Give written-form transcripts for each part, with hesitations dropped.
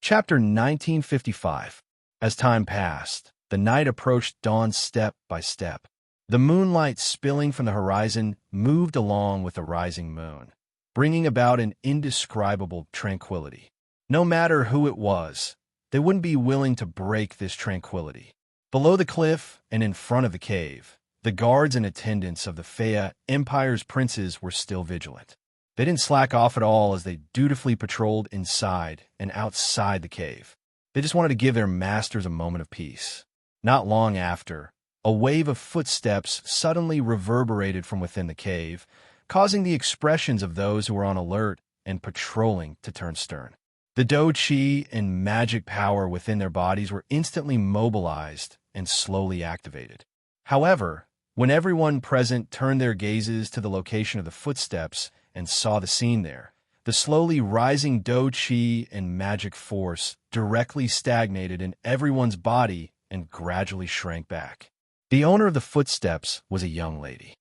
Chapter 1955. As time passed, the night approached dawn step by step. The moonlight spilling from the horizon moved along with the rising moon, bringing about an indescribable tranquility. No matter who it was, they wouldn't be willing to break this tranquility. Below the cliff and in front of the cave, the guards and attendants of the Fea Empire's princes were still vigilant. They didn't slack off at all as they dutifully patrolled inside and outside the cave. They just wanted to give their masters a moment of peace. Not long after, a wave of footsteps suddenly reverberated from within the cave, causing the expressions of those who were on alert and patrolling to turn stern. The Do Chi and magic power within their bodies were instantly mobilized and slowly activated. However, when everyone present turned their gazes to the location of the footsteps and saw the scene there, the slowly rising Do Chi and magic force directly stagnated in everyone's body and gradually shrank back. The owner of the footsteps was a young lady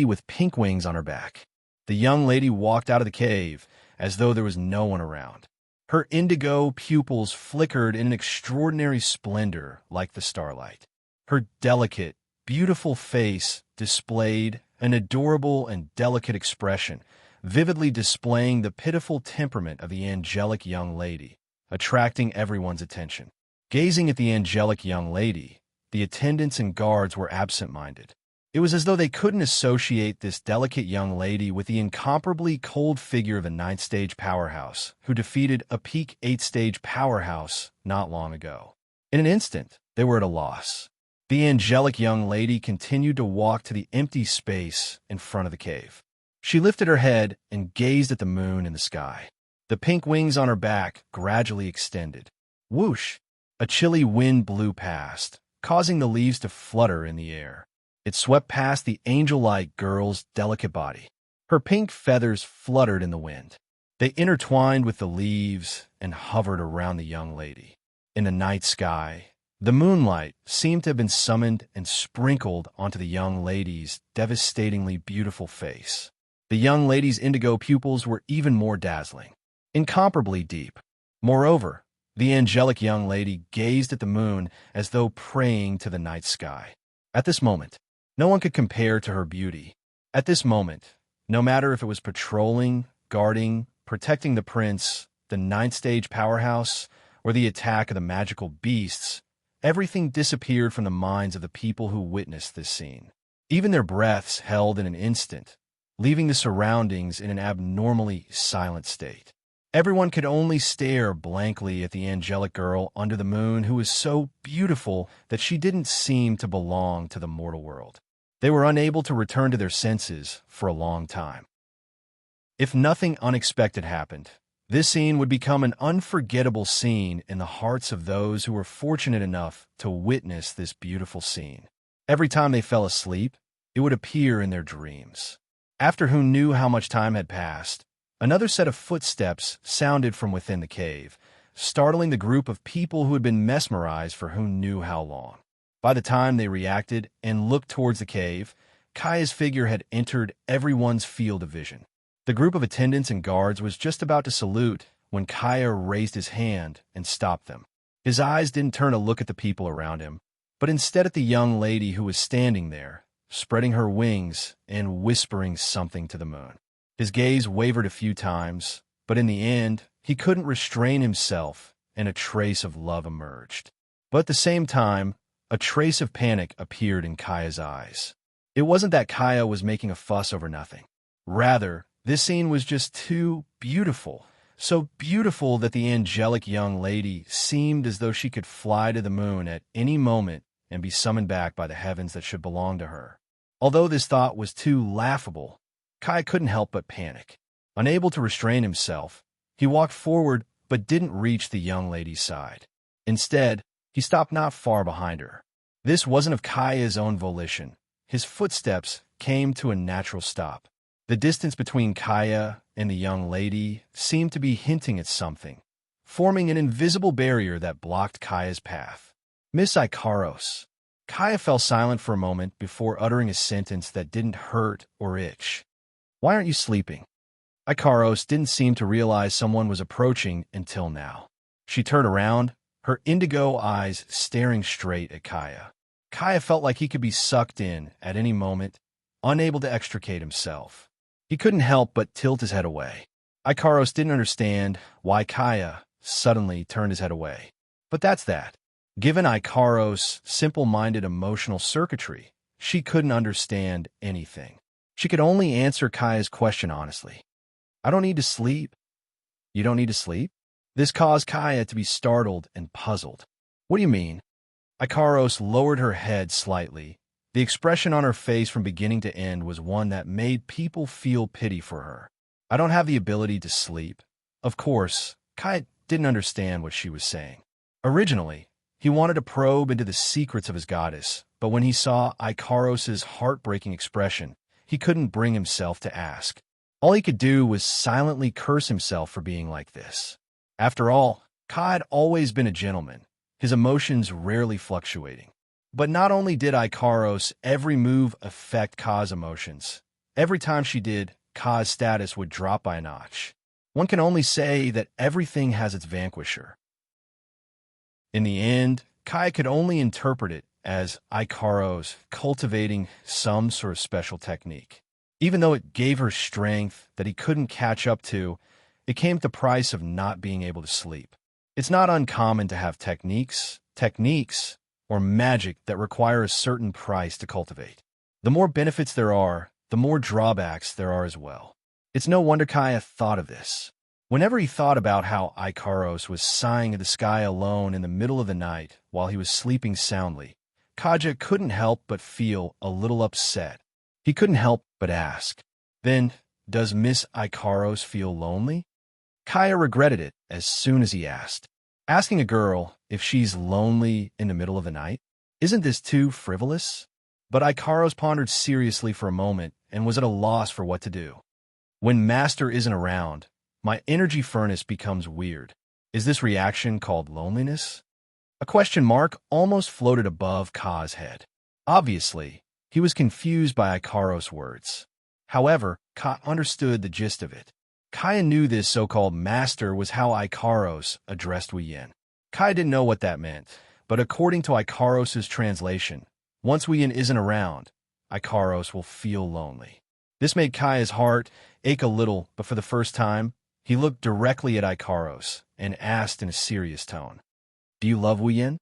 with pink wings on her back. The young lady walked out of the cave as though there was no one around. Her indigo pupils flickered in an extraordinary splendor like the starlight. Her delicate, beautiful face displayed an adorable and delicate expression, vividly displaying the pitiful temperament of the angelic young lady, attracting everyone's attention. Gazing at the angelic young lady, the attendants and guards were absent-minded. It was as though they couldn't associate this delicate young lady with the incomparably cold figure of a 9th-stage powerhouse who defeated a peak 8th-stage powerhouse not long ago. In an instant, they were at a loss. The angelic young lady continued to walk to the empty space in front of the cave. She lifted her head and gazed at the moon in the sky. The pink wings on her back gradually extended. Whoosh! A chilly wind blew past, causing the leaves to flutter in the air. It swept past the angel-like girl's delicate body. Her pink feathers fluttered in the wind. They intertwined with the leaves and hovered around the young lady. In the night sky, the moonlight seemed to have been summoned and sprinkled onto the young lady's devastatingly beautiful face. The young lady's indigo pupils were even more dazzling, incomparably deep. Moreover, the angelic young lady gazed at the moon as though praying to the night sky. At this moment, no one could compare to her beauty. At this moment, no matter if it was patrolling, guarding, protecting the prince, the 9th-stage powerhouse, or the attack of the magical beasts, everything disappeared from the minds of the people who witnessed this scene. Even their breaths held in an instant, leaving the surroundings in an abnormally silent state. Everyone could only stare blankly at the angelic girl under the moon who was so beautiful that she didn't seem to belong to the mortal world. They were unable to return to their senses for a long time. If nothing unexpected happened, this scene would become an unforgettable scene in the hearts of those who were fortunate enough to witness this beautiful scene. Every time they fell asleep, it would appear in their dreams. After who knew how much time had passed, another set of footsteps sounded from within the cave, startling the group of people who had been mesmerized for who knew how long. By the time they reacted and looked towards the cave, Kaya's figure had entered everyone's field of vision. The group of attendants and guards was just about to salute when Kaya raised his hand and stopped them. His eyes didn't turn to look at the people around him, but instead at the young lady who was standing there, spreading her wings and whispering something to the moon. His gaze wavered a few times, but in the end, he couldn't restrain himself, and a trace of love emerged. But at the same time, a trace of panic appeared in Kaya's eyes. It wasn't that Kaya was making a fuss over nothing. Rather, this scene was just too beautiful, so beautiful that the angelic young lady seemed as though she could fly to the moon at any moment and be summoned back by the heavens that should belong to her. Although this thought was too laughable, Kaya couldn't help but panic. Unable to restrain himself, he walked forward but didn't reach the young lady's side. Instead, he stopped not far behind her. This wasn't of Kaya's own volition. His footsteps came to a natural stop. The distance between Kaya and the young lady seemed to be hinting at something, forming an invisible barrier that blocked Kaya's path. Miss Ikaros. Kaya fell silent for a moment before uttering a sentence that didn't hurt or itch. Why aren't you sleeping? Ikaros didn't seem to realize someone was approaching until now. She turned around, her indigo eyes staring straight at Kaya. Kaya felt like he could be sucked in at any moment, unable to extricate himself. He couldn't help but tilt his head away. Ikaros didn't understand why Kaya suddenly turned his head away. But that's that. Given Ikaros' simple-minded emotional circuitry, she couldn't understand anything. She could only answer Kaya's question honestly. I don't need to sleep. You don't need to sleep? This caused Kaya to be startled and puzzled. What do you mean? Ikaros lowered her head slightly. The expression on her face from beginning to end was one that made people feel pity for her. I don't have the ability to sleep. Of course, Kaya didn't understand what she was saying. Originally, he wanted to probe into the secrets of his goddess, but when he saw Ikaros' heartbreaking expression, he couldn't bring himself to ask. All he could do was silently curse himself for being like this. After all, Ka had always been a gentleman, his emotions rarely fluctuating. But not only did Ikaros' every move affect Ka's emotions, every time she did, Ka's status would drop by a notch. One can only say that everything has its vanquisher. In the end, Kai could only interpret it as Ikaros cultivating some sort of special technique. Even though it gave her strength that he couldn't catch up to, it came at the price of not being able to sleep. It's not uncommon to have techniques, or magic that require a certain price to cultivate. The more benefits there are, the more drawbacks there are as well. It's no wonder Kaya thought of this. Whenever he thought about how Ikaros was sighing at the sky alone in the middle of the night while he was sleeping soundly, Kaja couldn't help but feel a little upset. He couldn't help but ask, then, does Miss Ikaros feel lonely? Kaya regretted it as soon as he asked. Asking a girl if she's lonely in the middle of the night? Isn't this too frivolous? But Ikaros pondered seriously for a moment and was at a loss for what to do. When Master isn't around, my energy furnace becomes weird. Is this reaction called loneliness? A question mark almost floated above Ka's head. Obviously, he was confused by Ikaros' words. However, Ka understood the gist of it. Kaya knew this so-called master was how Ikaros addressed Wuyen. Kaya didn't know what that meant, but according to Ikaros' translation, once Wuyen isn't around, Ikaros will feel lonely. This made Kaya's heart ache a little, but for the first time, he looked directly at Ikaros and asked in a serious tone, "Do you love Wuyen?"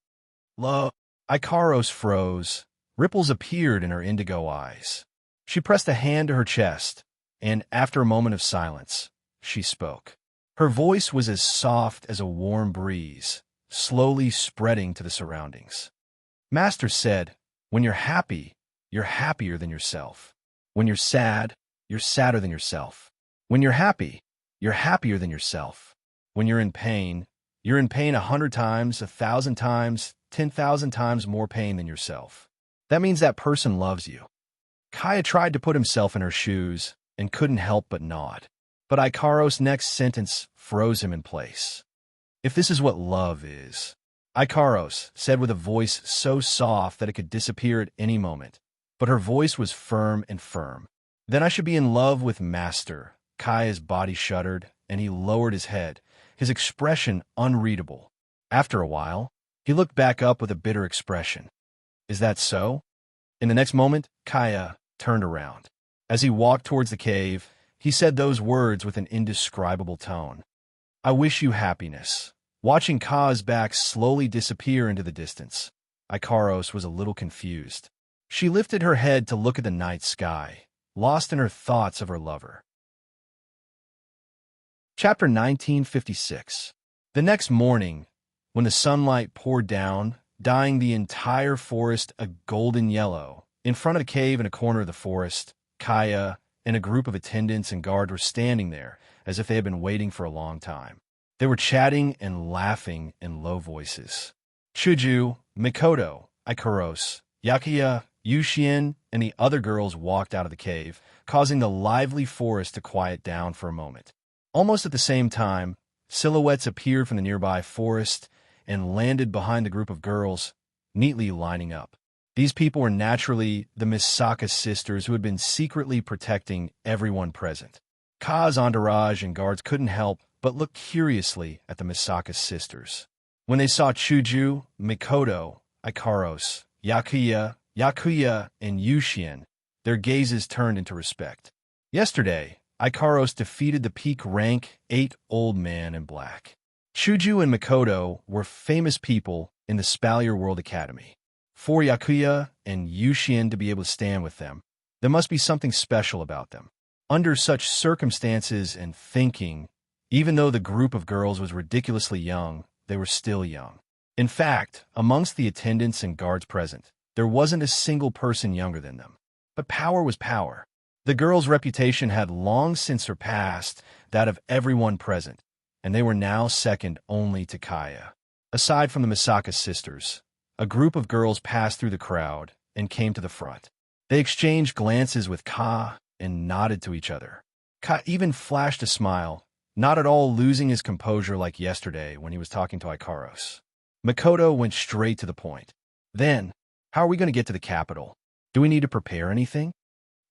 Love. Ikaros froze. Ripples appeared in her indigo eyes. She pressed a hand to her chest, and after a moment of silence, she spoke. Her voice was as soft as a warm breeze, slowly spreading to the surroundings. Master said, when you're happy, you're happier than yourself. When you're sad, you're sadder than yourself. When you're happy, you're happier than yourself. When you're in pain 100 times, 1,000 times, 10,000 times more pain than yourself. That means that person loves you. Kaya tried to put himself in her shoes and couldn't help but nod. But Ikaros' next sentence froze him in place. If this is what love is, Ikaros said with a voice so soft that it could disappear at any moment, but her voice was firm and firm. Then I should be in love with Master. Kaya's body shuddered, and he lowered his head, his expression unreadable. After a while, he looked back up with a bitter expression. Is that so? In the next moment, Kaya turned around. As he walked towards the cave, he said those words with an indescribable tone. I wish you happiness. Watching Ka's back slowly disappear into the distance, Ikaros was a little confused. She lifted her head to look at the night sky, lost in her thoughts of her lover. Chapter 1956. The next morning, when the sunlight poured down, dyeing the entire forest a golden yellow, in front of the cave in a corner of the forest, Kaya and a group of attendants and guards were standing there as if they had been waiting for a long time. They were chatting and laughing in low voices. Chuju, Mikoto, Ikaros, Yakuya, Yushien, and the other girls walked out of the cave, causing the lively forest to quiet down for a moment. Almost at the same time, silhouettes appeared from the nearby forest and landed behind the group of girls, neatly lining up. These people were naturally the Misaka sisters who had been secretly protecting everyone present. Ka's entourage and guards couldn't help but looked curiously at the Misaka sisters. When they saw Chuju, Mikoto, Ikaros, Yakuya, and Yushin, their gazes turned into respect. Yesterday, Ikaros defeated the peak rank 8 old man in black. Chuju and Mikoto were famous people in the Spalier World Academy. For Yakuya and Yushin to be able to stand with them, there must be something special about them. Under such circumstances and thinking, even though the group of girls was ridiculously young, they were still young. In fact, amongst the attendants and guards present, there wasn't a single person younger than them. But power was power. The girls' reputation had long since surpassed that of everyone present, and they were now second only to Kaya. Aside from the Misaka sisters, a group of girls passed through the crowd and came to the front. They exchanged glances with Ka and nodded to each other. Ka even flashed a smile, not at all losing his composure like yesterday when he was talking to Ikaros. Mikoto went straight to the point. Then, how are we going to get to the capital? Do we need to prepare anything?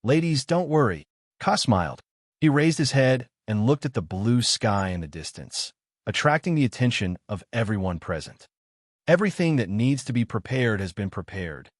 Ladies, don't worry. Ka smiled. He raised his head and looked at the blue sky in the distance, attracting the attention of everyone present. Everything that needs to be prepared has been prepared.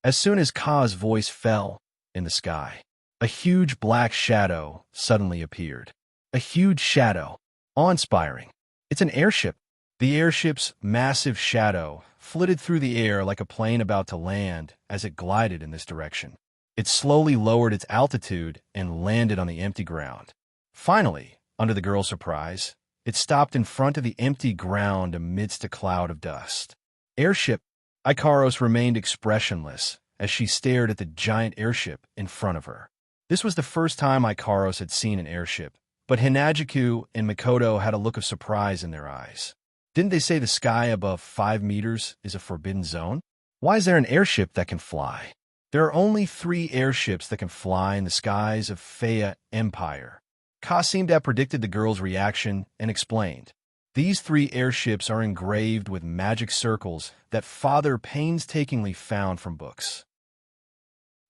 As soon as Ka's voice fell in the sky, a huge black shadow suddenly appeared. A huge shadow. Awe-inspiring. It's an airship. The airship's massive shadow flitted through the air like a plane about to land as it glided in this direction. It slowly lowered its altitude and landed on the empty ground. Finally, under the girl's surprise, it stopped in front of the empty ground amidst a cloud of dust. Airship. Ikaros remained expressionless as she stared at the giant airship in front of her. This was the first time Ikaros had seen an airship, but Hinajiku and Mikoto had a look of surprise in their eyes. Didn't they say the sky above 5 meters is a forbidden zone? Why is there an airship that can fly? There are only 3 airships that can fly in the skies of Faya Empire. Ka seemed to have predicted the girl's reaction and explained. These 3 airships are engraved with magic circles that Father painstakingly found from books.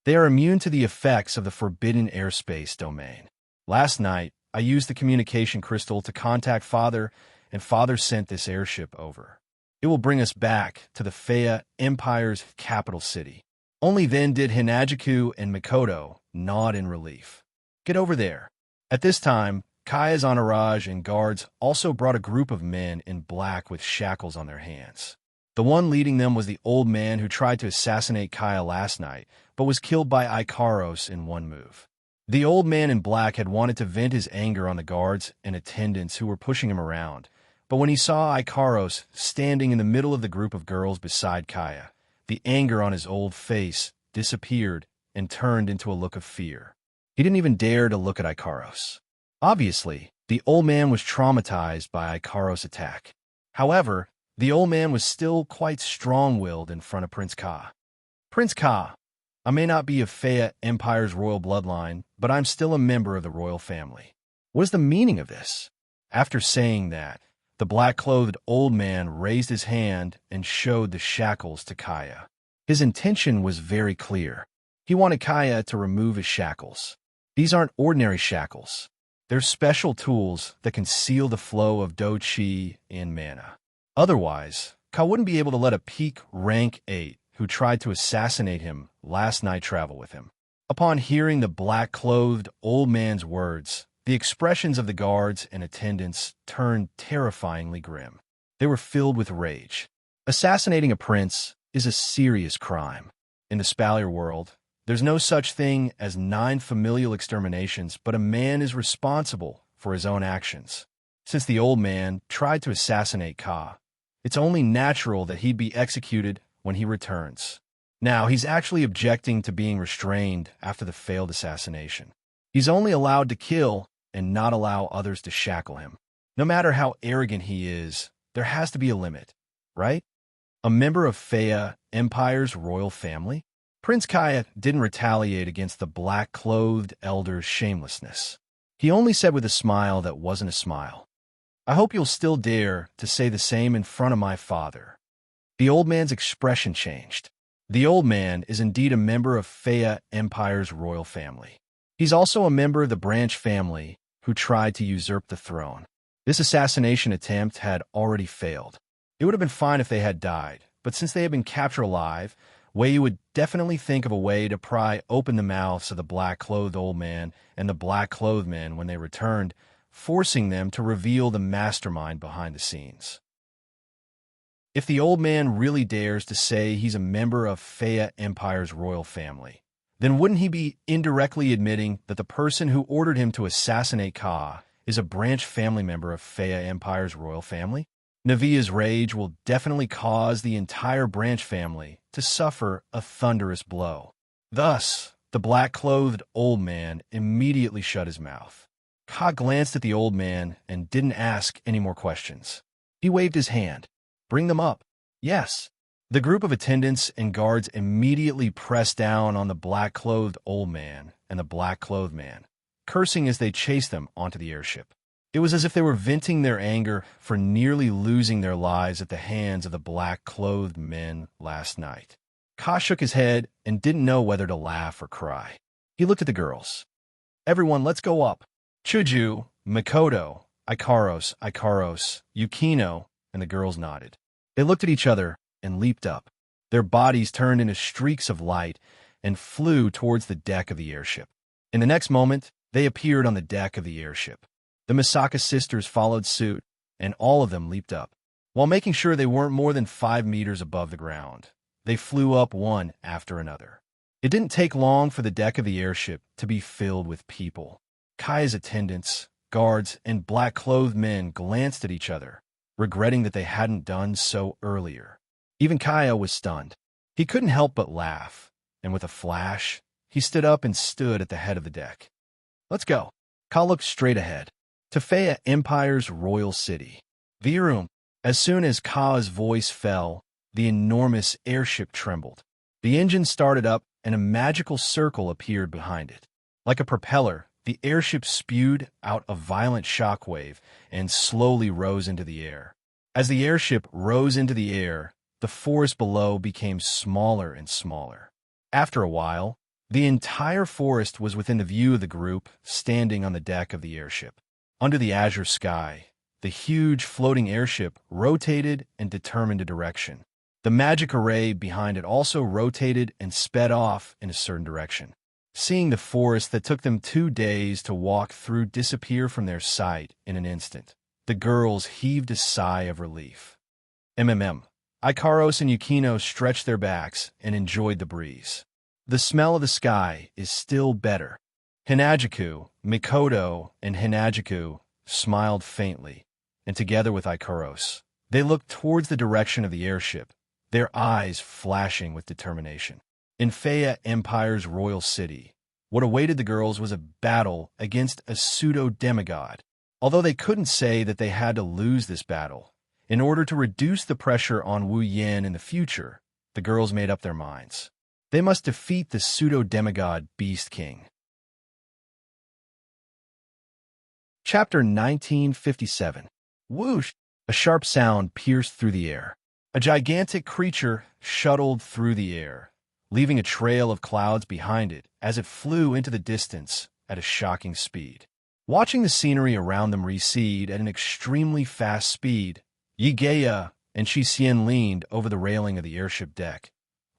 They are immune to the effects of the forbidden airspace domain. Last night, I used the communication crystal to contact Father, and Father sent this airship over. It will bring us back to the Faya Empire's capital city. Only then did Hinajiku and Mikoto nod in relief. Get over there. At this time, Kaya's entourage and guards also brought a group of men in black with shackles on their hands. The one leading them was the old man who tried to assassinate Kaya last night, but was killed by Ikaros in one move. The old man in black had wanted to vent his anger on the guards and attendants who were pushing him around, but when he saw Ikaros standing in the middle of the group of girls beside Kaya, the anger on his old face disappeared and turned into a look of fear. He didn't even dare to look at Ikaros. Obviously, the old man was traumatized by Ikaros' attack. However, the old man was still quite strong-willed in front of Prince Ka. Prince Ka, I may not be of Faya Empire's royal bloodline, but I'm still a member of the royal family. What is the meaning of this? After saying that, the black-clothed old man raised his hand and showed the shackles to Kaya. His intention was very clear. He wanted Kaya to remove his shackles. These aren't ordinary shackles. They're special tools that can seal the flow of Do-Chi and mana. Otherwise, Ka wouldn't be able to let a peak rank 8 who tried to assassinate him last night travel with him. Upon hearing the black-clothed old man's words, the expressions of the guards and attendants turned terrifyingly grim. They were filled with rage. Assassinating a prince is a serious crime. In the Spalier world, there's no such thing as 9 familial exterminations, but a man is responsible for his own actions. Since the old man tried to assassinate Ka, it's only natural that he'd be executed when he returns. Now, he's actually objecting to being restrained after the failed assassination. He's only allowed to kill and not allow others to shackle him. No matter how arrogant he is, there has to be a limit, right? A member of Faya Empire's royal family? Prince Kaya didn't retaliate against the black-clothed elder's shamelessness. He only said with a smile that wasn't a smile, I hope you'll still dare to say the same in front of my father. The old man's expression changed. The old man is indeed a member of Faya Empire's royal family. He's also a member of the branch family who tried to usurp the throne. This assassination attempt had already failed. It would have been fine if they had died, but since they had been captured alive, Wei would definitely think of a way to pry open the mouths of the black-clothed old man and the black-clothed men when they returned, forcing them to reveal the mastermind behind the scenes. If the old man really dares to say he's a member of Faya Empire's royal family, then wouldn't he be indirectly admitting that the person who ordered him to assassinate Ka is a branch family member of Faya Empire's royal family? Navia's rage will definitely cause the entire branch family to suffer a thunderous blow. Thus, the black-clothed old man immediately shut his mouth. Ka glanced at the old man and didn't ask any more questions. He waved his hand. Bring them up. Yes. The group of attendants and guards immediately pressed down on the black-clothed old man and the black-clothed man, cursing as they chased them onto the airship. It was as if they were venting their anger for nearly losing their lives at the hands of the black-clothed men last night. Ka shook his head and didn't know whether to laugh or cry. He looked at the girls. Everyone, let's go up. Chuju, Mikoto, Ikaros, Yukino, and the girls nodded. They looked at each other and leaped up. Their bodies turned into streaks of light and flew towards the deck of the airship. In the next moment, they appeared on the deck of the airship. The Misaka sisters followed suit, and all of them leaped up. While making sure they weren't more than 5 meters above the ground, they flew up one after another. It didn't take long for the deck of the airship to be filled with people. Kai's attendants, guards, and black-clothed men glanced at each other, regretting that they hadn't done so earlier. Even Kaya was stunned. He couldn't help but laugh, and with a flash, he stood up and stood at the head of the deck. Let's go. Ka looked straight ahead. To Faya Empire's royal city. Virum. As soon as Ka's voice fell, the enormous airship trembled. The engine started up, and a magical circle appeared behind it. Like a propeller, the airship spewed out a violent shockwave and slowly rose into the air. As the airship rose into the air, the forest below became smaller and smaller. After a while, the entire forest was within the view of the group standing on the deck of the airship. Under the azure sky, the huge floating airship rotated and determined a direction. The magic array behind it also rotated and sped off in a certain direction. Seeing the forest that took them 2 days to walk through disappear from their sight in an instant, the girls heaved a sigh of relief. Ikaros and Yukino stretched their backs and enjoyed the breeze. The smell of the sky is still better. Hinajiku, Mikoto, and Hinajiku smiled faintly, and together with Ikaros, they looked towards the direction of the airship, their eyes flashing with determination. In Faya Empire's royal city, what awaited the girls was a battle against a pseudo-demigod. Although they couldn't say that they had to lose this battle, in order to reduce the pressure on Wu Yan in the future, the girls made up their minds. They must defeat the pseudo-demigod Beast King. Chapter 1957. Whoosh! A sharp sound pierced through the air. A gigantic creature shuttled through the air, leaving a trail of clouds behind it as it flew into the distance at a shocking speed. Watching the scenery around them recede at an extremely fast speed, Yigeya and Shixien leaned over the railing of the airship deck,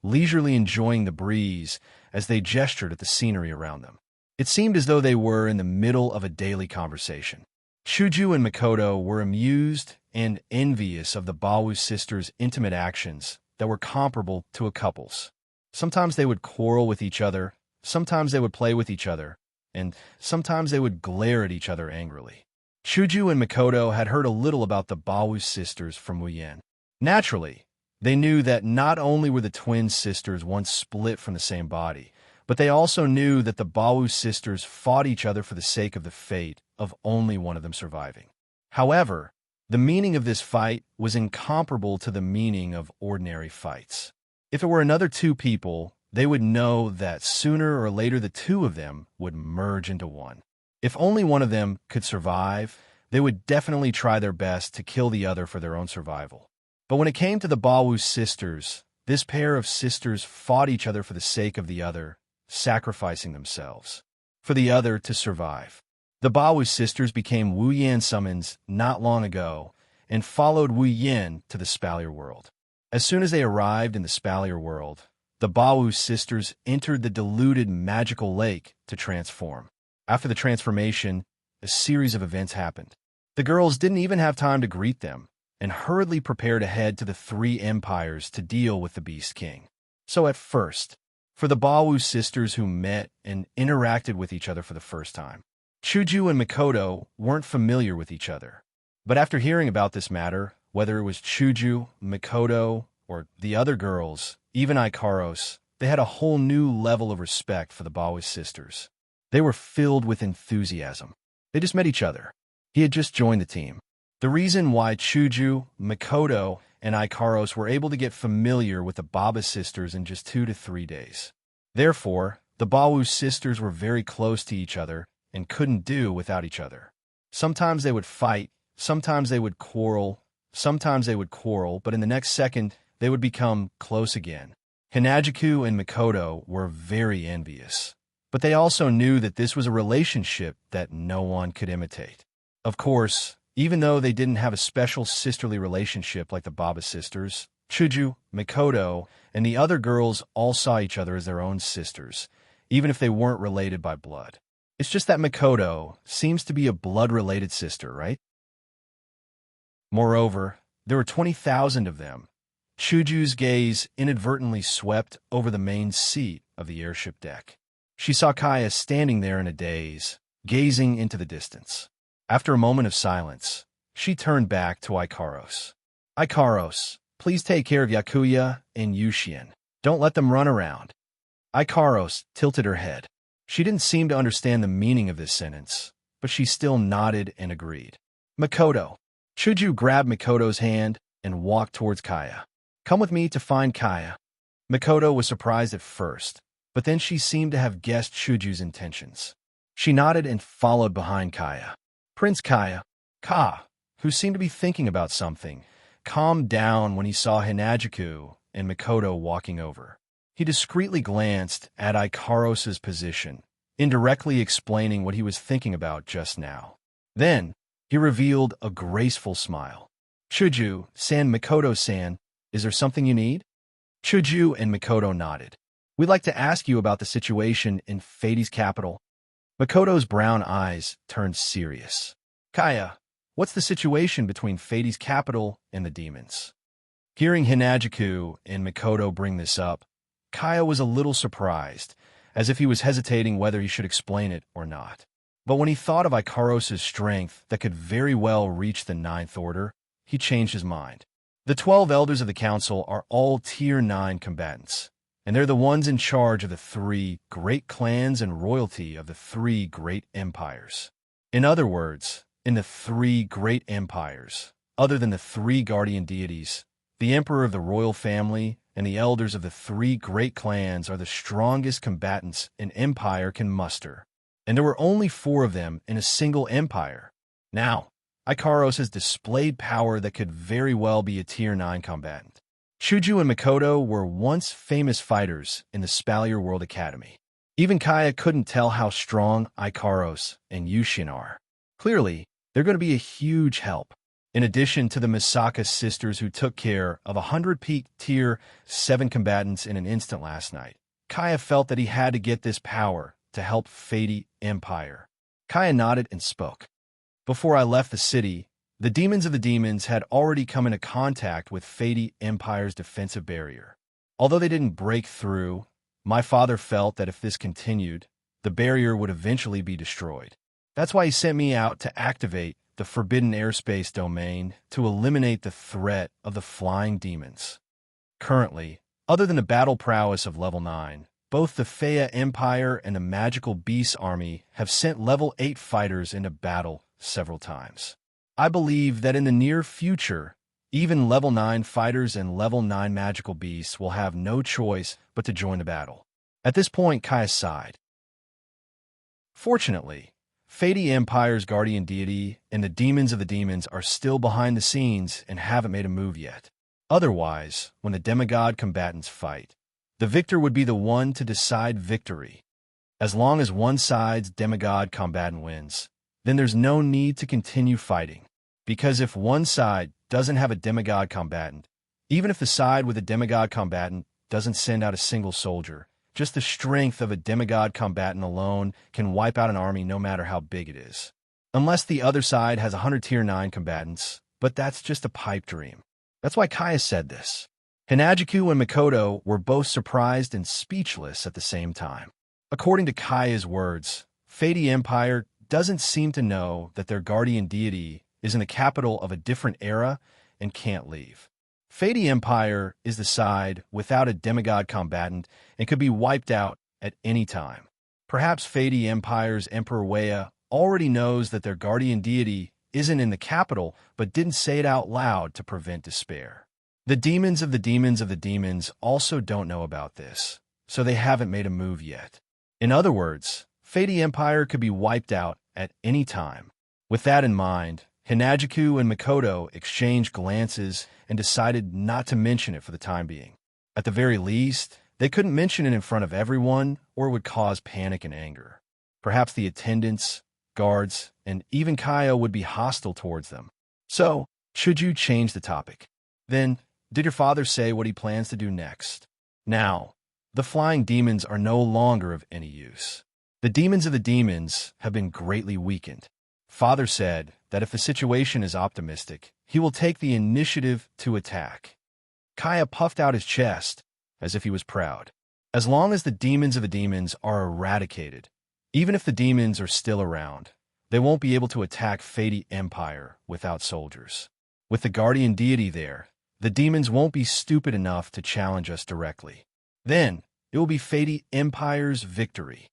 leisurely enjoying the breeze as they gestured at the scenery around them. It seemed as though they were in the middle of a daily conversation. Chuju and Mikoto were amused and envious of the Bawu sisters' intimate actions that were comparable to a couple's. Sometimes they would quarrel with each other, sometimes they would play with each other, and sometimes they would glare at each other angrily. Chuju and Mikoto had heard a little about the Bawu sisters from Wuyan. Naturally, they knew that not only were the twin sisters once split from the same body, but they also knew that the Bawu sisters fought each other for the sake of the fate of only one of them surviving. However, the meaning of this fight was incomparable to the meaning of ordinary fights. If it were another 2 people, they would know that sooner or later the 2 of them would merge into one. If only one of them could survive, they would definitely try their best to kill the other for their own survival. But when it came to the Bawu sisters, this pair of sisters fought each other for the sake of the other, sacrificing themselves for the other to survive. The Baowu sisters became Wu Yan summons not long ago and followed Wu Yin to the Spalier world. As soon as they arrived in the Spalier world, the Baowu sisters entered the diluted magical lake to transform. After the transformation, a series of events happened. The girls didn't even have time to greet them and hurriedly prepared to head to the three empires to deal with the Beast King. So at first, for the Baowu sisters who met and interacted with each other for the first time, Chuju and Mikoto weren't familiar with each other. But after hearing about this matter, whether it was Chuju, Mikoto, or the other girls, even Ikaros, they had a whole new level of respect for the Baowu sisters. They were filled with enthusiasm. They just met each other. He had just joined the team. The reason why Chuju, Mikoto, and Ikaros were able to get familiar with the Baba sisters in just 2 to 3 days. Therefore, the Baowu sisters were very close to each other and couldn't do without each other. Sometimes they would fight, sometimes they would quarrel, but in the next second, they would become close again. Hinajiku and Mikoto were very envious, but they also knew that this was a relationship that no one could imitate. Of course, even though they didn't have a special sisterly relationship like the Baba sisters, Chuju, Mikoto, and the other girls all saw each other as their own sisters, even if they weren't related by blood. It's just that Mikoto seems to be a blood-related sister, right? Moreover, there were 20,000 of them. Chuju's gaze inadvertently swept over the main seat of the airship deck. She saw Kaya standing there in a daze, gazing into the distance. After a moment of silence, she turned back to Ikaros. Ikaros, please take care of Yakuya and Yushin. Don't let them run around. Ikaros tilted her head. She didn't seem to understand the meaning of this sentence, but she still nodded and agreed. Mikoto. Chuju grabbed Mikoto's hand and walked towards Kaya. Come with me to find Kaya. Mikoto was surprised at first, but then she seemed to have guessed Chuju's intentions. She nodded and followed behind Kaya. Prince Kaya, who seemed to be thinking about something, calmed down when he saw Hinajiku and Mikoto walking over. He discreetly glanced at Ikaros's position, indirectly explaining what he was thinking about just now. Then, he revealed a graceful smile. Chuju-san, Mikoto-san, is there something you need? Chuju and Mikoto nodded. We'd like to ask you about the situation in Feidi's capital. Mikoto's brown eyes turned serious. Kaya, what's the situation between Feidi's capital and the demons? Hearing Hinajiku and Mikoto bring this up, Kaya was a little surprised, as if he was hesitating whether he should explain it or not. But when he thought of Ikaros's strength that could very well reach the 9th order, he changed his mind. The 12 elders of the council are all Tier 9 combatants, and they're the ones in charge of the 3 great clans and royalty of the 3 great empires. In other words, in the 3 great empires, other than the 3 guardian deities, the emperor of the royal family and the elders of the 3 great clans are the strongest combatants an empire can muster. And there were only 4 of them in a single empire. Now, Ikaros has displayed power that could very well be a Tier 9 combatant. Chuju and Mikoto were once famous fighters in the Spalier World Academy. Even Kaya couldn't tell how strong Ikaros and Yushin are. Clearly, they're going to be a huge help. In addition to the Misaka sisters who took care of 100 peak Tier 7 combatants in an instant last night, Kaya felt that he had to get this power to help Feidi Empire. Kaya nodded and spoke. Before I left the city, the demons of the demons had already come into contact with Feidi Empire's defensive barrier. Although they didn't break through, my father felt that if this continued, the barrier would eventually be destroyed. That's why he sent me out to activate the forbidden airspace domain to eliminate the threat of the flying demons. Currently, other than the battle prowess of level 9, both the Feiya Empire and the Magical Beast Army have sent level 8 fighters into battle several times. I believe that in the near future, even level 9 fighters and level 9 magical beasts will have no choice but to join the battle. At this point, Kaya sighed. Fortunately, Feidi Empire's guardian deity and the demons of the demons are still behind the scenes and haven't made a move yet. Otherwise, when the demigod combatants fight, the victor would be the one to decide victory. As long as one side's demigod combatant wins, then there's no need to continue fighting. Because if one side doesn't have a demigod combatant, even if the side with a demigod combatant doesn't send out a single soldier, just the strength of a demigod combatant alone can wipe out an army no matter how big it is. Unless the other side has 100 Tier 9 combatants, but that's just a pipe dream. That's why Kaya said this. Hinajiku and Mikoto were both surprised and speechless at the same time. According to Kaya's words, Fady Empire doesn't seem to know that their guardian deity is in the capital of a different era and can't leave. Fady Empire is the side without a demigod combatant and could be wiped out at any time. Perhaps Fady Empire's Emperor Weya already knows that their guardian deity isn't in the capital, but didn't say it out loud to prevent despair. The demons of the demons of the demons also don't know about this, so they haven't made a move yet. In other words, Fady Empire could be wiped out at any time. With that in mind, Hinajiku and Mikoto exchanged glances and decided not to mention it for the time being. At the very least, they couldn't mention it in front of everyone or it would cause panic and anger. Perhaps the attendants, guards, and even Kaya would be hostile towards them. So, should you change the topic? Then, did your father say what he plans to do next? Now, the flying demons are no longer of any use. The demons of the demons have been greatly weakened. Father said that if the situation is optimistic, he will take the initiative to attack. Kaya puffed out his chest as if he was proud. As long as the demons of the demons are eradicated, even if the demons are still around, they won't be able to attack Fady Empire without soldiers. With the guardian deity there, the demons won't be stupid enough to challenge us directly. Then, it will be Fady Empire's victory.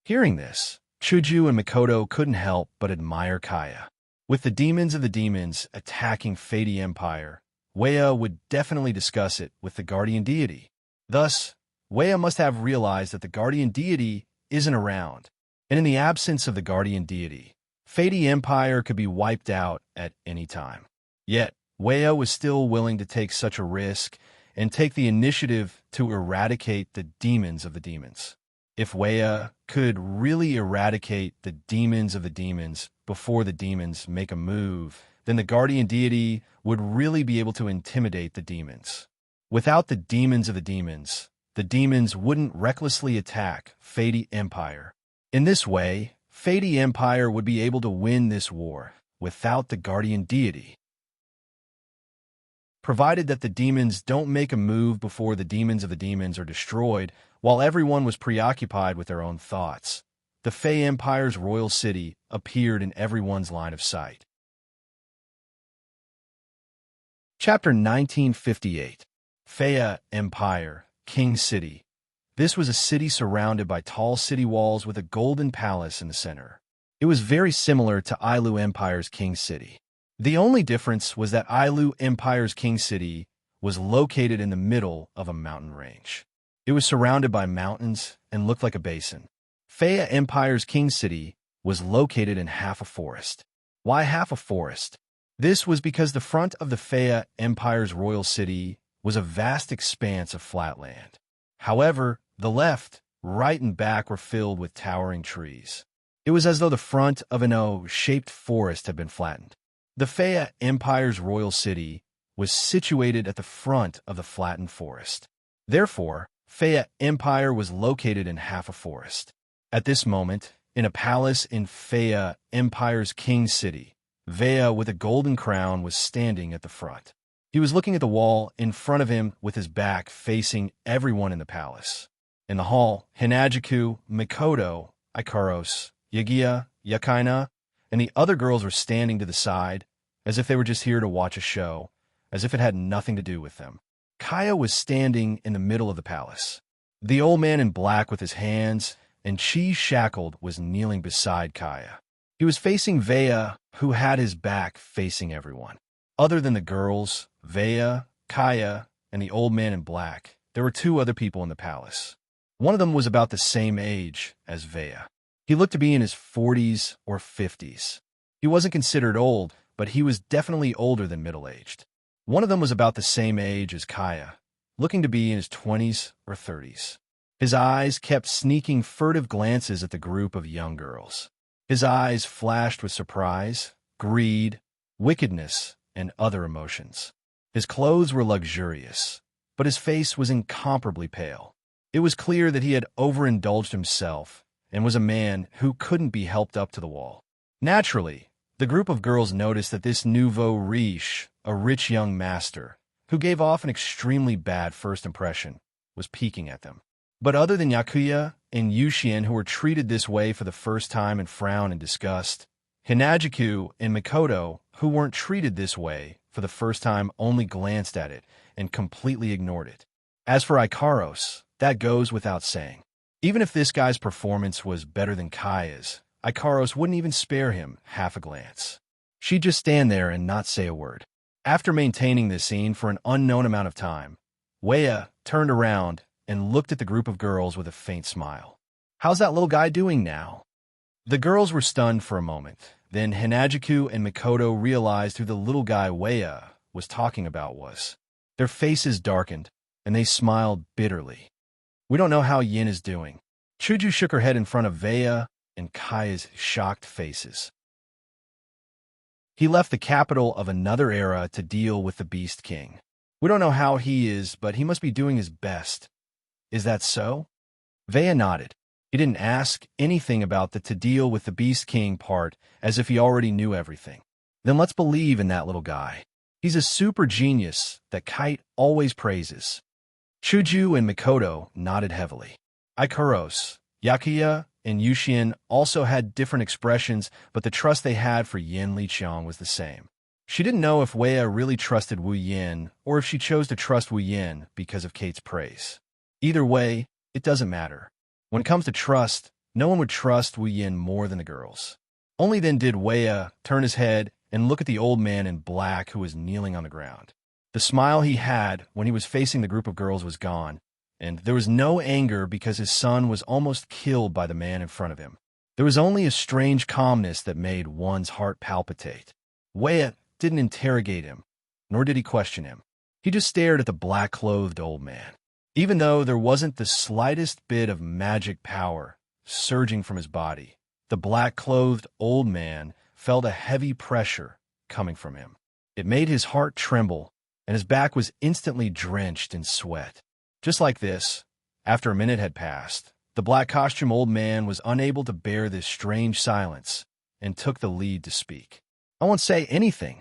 Hearing this, Chuju and Mikoto couldn't help but admire Kaya. With the demons of the demons attacking Fady Empire, Weya would definitely discuss it with the guardian deity. Thus, Weya must have realized that the guardian deity isn't around, and in the absence of the guardian deity, Fady Empire could be wiped out at any time. Yet, Weya was still willing to take such a risk and take the initiative to eradicate the demons of the demons. If Weya could really eradicate the demons of the demons before the demons make a move, then the guardian deity would really be able to intimidate the demons. Without the demons of the demons wouldn't recklessly attack Fady Empire. In this way, Fady Empire would be able to win this war without the guardian deity. Provided that the demons don't make a move before the demons of the demons are destroyed, while everyone was preoccupied with their own thoughts, the Fey Empire's royal city appeared in everyone's line of sight. Chapter 1958. Fey Empire, King City. This was a city surrounded by tall city walls with a golden palace in the center. It was very similar to Ailu Empire's King City. The only difference was that Ailu Empire's King City was located in the middle of a mountain range. It was surrounded by mountains and looked like a basin. Fey Empire's King City was located in half a forest. Why half a forest? This was because the front of the Fey Empire's royal city was a vast expanse of flat land. However, the left, right, and back were filled with towering trees. It was as though the front of an O-shaped forest had been flattened. The Fey Empire's royal city was situated at the front of the flattened forest. Therefore, Fey Empire was located in half a forest. At this moment, in a palace in Fey Empire's King City, Weya with a golden crown was standing at the front. He was looking at the wall in front of him with his back facing everyone in the palace. In the hall, Hinajiku, Mikoto, Ikaros, Yagiya, Yakaina, and the other girls were standing to the side, as if they were just here to watch a show, as if it had nothing to do with them. Kaya was standing in the middle of the palace. The old man in black with his hands and cheese shackled was kneeling beside Kaya. He was facing Weya, who had his back facing everyone. Other than the girls, Weya, Kaya, and the old man in black, there were two other people in the palace. One of them was about the same age as Weya. He looked to be in his 40s or 50s. He wasn't considered old, but he was definitely older than middle-aged. One of them was about the same age as Kaya, looking to be in his 20s or 30s. His eyes kept sneaking furtive glances at the group of young girls. His eyes flashed with surprise, greed, wickedness, and other emotions. His clothes were luxurious, but his face was incomparably pale. It was clear that he had overindulged himself and was a man who couldn't be helped up to the wall. Naturally, the group of girls noticed that this nouveau riche, a rich young master, who gave off an extremely bad first impression, was peeking at them. But other than Yakuya and Yushien, who were treated this way for the first time and frowned in disgust, Hinajiku and Mikoto, who weren't treated this way for the first time, only glanced at it and completely ignored it. As for Ikaros, that goes without saying. Even if this guy's performance was better than Kaya's, Ikaros wouldn't even spare him half a glance. She'd just stand there and not say a word. After maintaining this scene for an unknown amount of time, Wea turned around and looked at the group of girls with a faint smile. "How's that little guy doing now?" The girls were stunned for a moment. Then Hinajiku and Mikoto realized who the little guy Wea was talking about was. Their faces darkened, and they smiled bitterly. "We don't know how Yin is doing." Chuju shook her head in front of Vea and Kaya's shocked faces. "He left the capital of another era to deal with the Beast King. We don't know how he is, but he must be doing his best. Is that so?" Vea nodded. He didn't ask anything about the to deal with the Beast King part, as if he already knew everything. "Then let's believe in that little guy. He's a super genius that Kite always praises." Chuju and Mikoto nodded heavily. Ikaros, Yakuya, and Yushien also had different expressions, but the trust they had for Yin Liqiang was the same. She didn't know if Wea really trusted Wu Yin, or if she chose to trust Wu Yin because of Kate's praise. Either way, it doesn't matter. When it comes to trust, no one would trust Wu Yin more than the girls. Only then did Wea turn his head and look at the old man in black who was kneeling on the ground. The smile he had when he was facing the group of girls was gone, and there was no anger because his son was almost killed by the man in front of him. There was only a strange calmness that made one's heart palpitate. Wea didn't interrogate him, nor did he question him. He just stared at the black-clothed old man. Even though there wasn't the slightest bit of magic power surging from his body, the black-clothed old man felt a heavy pressure coming from him. It made his heart tremble, and his back was instantly drenched in sweat. Just like this, after a minute had passed, the black-costume old man was unable to bear this strange silence and took the lead to speak. "I won't say anything."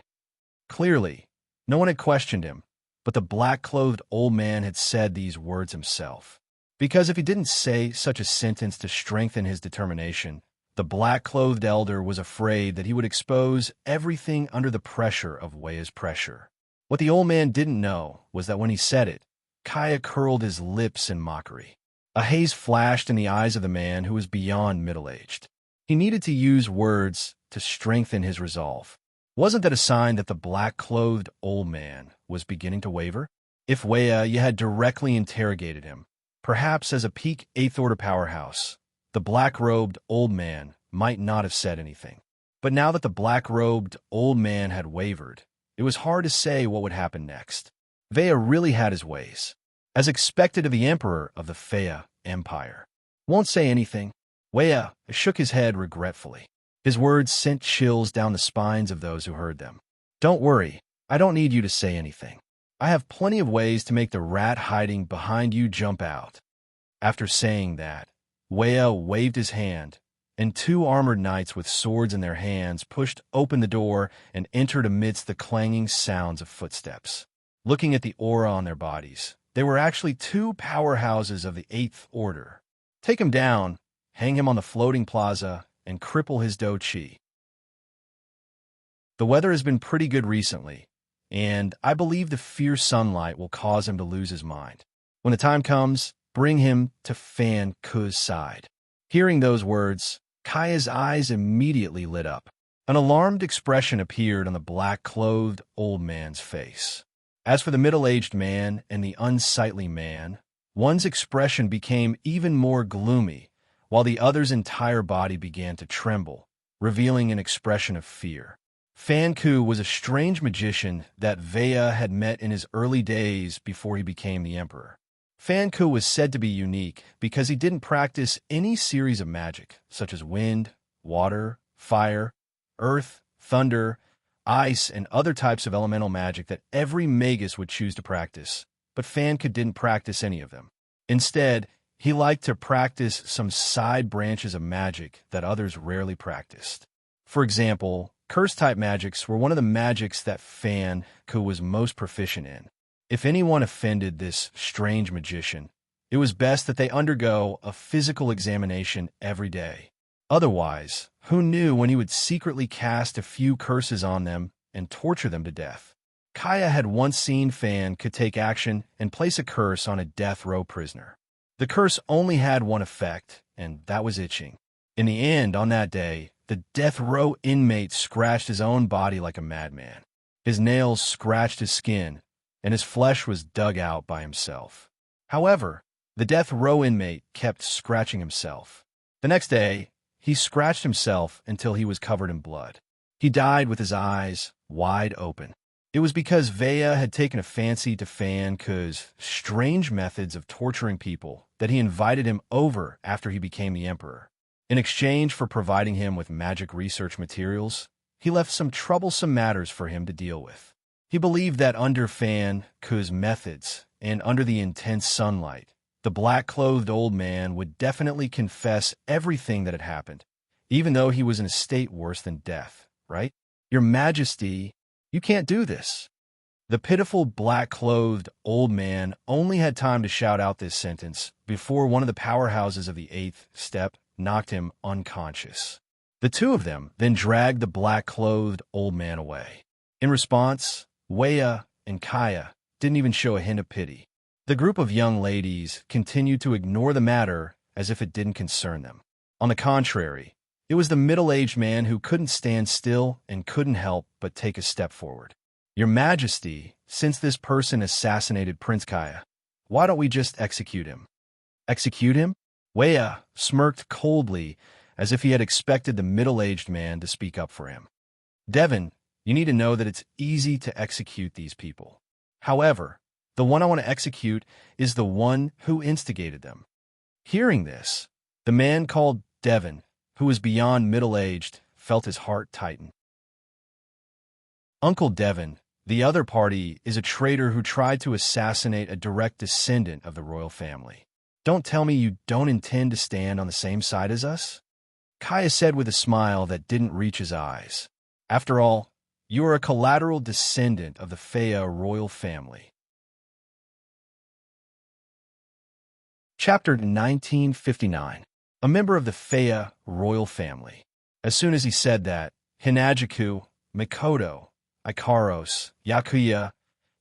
Clearly, no one had questioned him, but the black-clothed old man had said these words himself. Because if he didn't say such a sentence to strengthen his determination, the black-clothed elder was afraid that he would expose everything under the pressure of Wea's pressure. What the old man didn't know was that when he said it, Kaya curled his lips in mockery. A haze flashed in the eyes of the man who was beyond middle-aged. He needed to use words to strengthen his resolve. Wasn't that a sign that the black-clothed old man was beginning to waver? If Wea had directly interrogated him, perhaps as a peak 8th Order powerhouse, the black-robed old man might not have said anything. But now that the black-robed old man had wavered, it was hard to say what would happen next. Vea really had his ways, as expected of the emperor of the Fea Empire. "Won't say anything." Wea shook his head regretfully. His words sent chills down the spines of those who heard them. "Don't worry, I don't need you to say anything. I have plenty of ways to make the rat hiding behind you jump out." After saying that, Wea waved his hand, and 2 armored knights with swords in their hands pushed open the door and entered amidst the clanging sounds of footsteps. Looking at the aura on their bodies, they were actually 2 powerhouses of the 8th Order. Take him down, hang him on the floating plaza, and cripple his do-chi. The weather has been pretty good recently, and I believe the fierce sunlight will cause him to lose his mind. When the time comes, bring him to Fan Ku's side. Hearing those words, Kaya's eyes immediately lit up. An alarmed expression appeared on the black-clothed old man's face. As for the middle-aged man and the unsightly man, one's expression became even more gloomy, while the other's entire body began to tremble, revealing an expression of fear. Fan Ku was a strange magician that Vea had met in his early days before he became the emperor. Fan Ku was said to be unique because he didn't practice any series of magic, such as wind, water, fire, earth, thunder, ice, and other types of elemental magic that every magus would choose to practice, but didn't practice any of them. Instead, he liked to practice some side branches of magic that others rarely practiced. For example, curse-type magics were one of the magics that was most proficient in. If anyone offended this strange magician, it was best that they undergo a physical examination every day. Otherwise, who knew when he would secretly cast a few curses on them and torture them to death? Kaya had once seen could take action and place a curse on a death row prisoner. The curse only had one effect, and that was itching. In the end, on that day, the death row inmate scratched his own body like a madman. His nails scratched his skin, and his flesh was dug out by himself. However, the death row inmate kept scratching himself. The next day, he scratched himself until he was covered in blood. He died with his eyes wide open. It was because Vaya had taken a fancy to Ku's strange methods of torturing people that he invited him over after he became the emperor. In exchange for providing him with magic research materials, he left some troublesome matters for him to deal with. He believed that under Ku's methods and under the intense sunlight, the black-clothed old man would definitely confess everything that had happened, even though he was in a state worse than death, right? Your Majesty, you can't do this. The pitiful black-clothed old man only had time to shout out this sentence before one of the powerhouses of the 8th step knocked him unconscious. The two of them then dragged the black-clothed old man away. In response, Wea and Kaya didn't even show a hint of pity. The group of young ladies continued to ignore the matter as if it didn't concern them. On the contrary, it was the middle-aged man who couldn't stand still and couldn't help but take a step forward. Your Majesty, since this person assassinated Prince Kaya, why don't we just execute him? Execute him? Wea smirked coldly as if he had expected the middle-aged man to speak up for him. Devon, you need to know that it's easy to execute these people. However, the one I want to execute is the one who instigated them. Hearing this, the man called Devon, who was beyond middle-aged, felt his heart tighten. Uncle Devon, the other party, is a traitor who tried to assassinate a direct descendant of the royal family. Don't tell me you don't intend to stand on the same side as us? Kaya said with a smile that didn't reach his eyes. After all, you are a collateral descendant of the Fea royal family. Chapter 1959. A member of the Fea royal family. As soon as he said that, Hinajiku, Mikoto, Ikaros, Yakuya,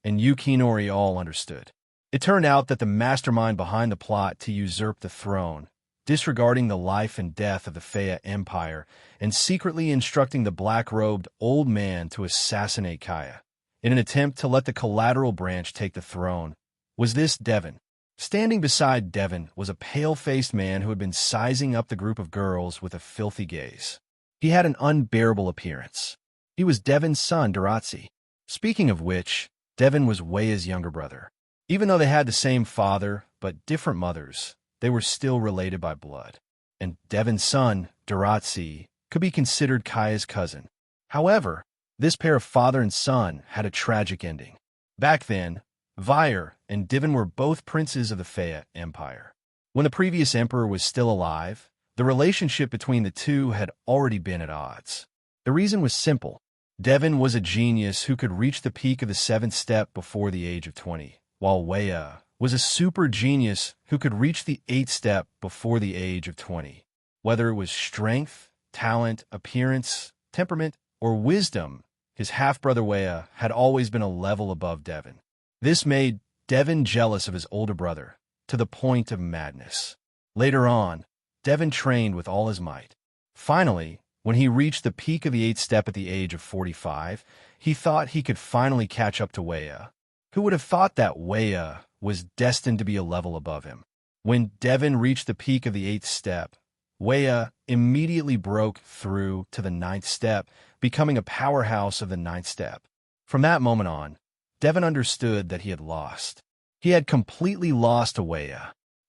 and Yukinori all understood. It turned out that the mastermind behind the plot to usurp the throne, disregarding the life and death of the Fea Empire, and secretly instructing the black-robed old man to assassinate Kaya, in an attempt to let the collateral branch take the throne, was this Devon. Standing beside Devon was a pale-faced man who had been sizing up the group of girls with a filthy gaze. He had an unbearable appearance. He was Devon's son, Daratzi. Speaking of which, Devon was Wea's younger brother. Even though they had the same father, but different mothers, they were still related by blood. And Devon's son, Daratzi, could be considered Kaya's cousin. However, this pair of father and son had a tragic ending. Back then, Vair and Divin were both princes of the Fea Empire. When the previous emperor was still alive, the relationship between the two had already been at odds. The reason was simple. Devon was a genius who could reach the peak of the 7th step before the age of 20, while Wea was a super genius who could reach the 8th step before the age of 20. Whether it was strength, talent, appearance, temperament, or wisdom, his half-brother Wea had always been a level above Devon. This made Devon jealous of his older brother, to the point of madness. Later on, Devon trained with all his might. Finally, when he reached the peak of the 8th step at the age of 45, he thought he could finally catch up to Wea. Who would have thought that Wea was destined to be a level above him? When Devon reached the peak of the 8th step, Wea immediately broke through to the 9th step, becoming a powerhouse of the 9th step. From that moment on, Devon understood that he had lost. He had completely lost to Wea.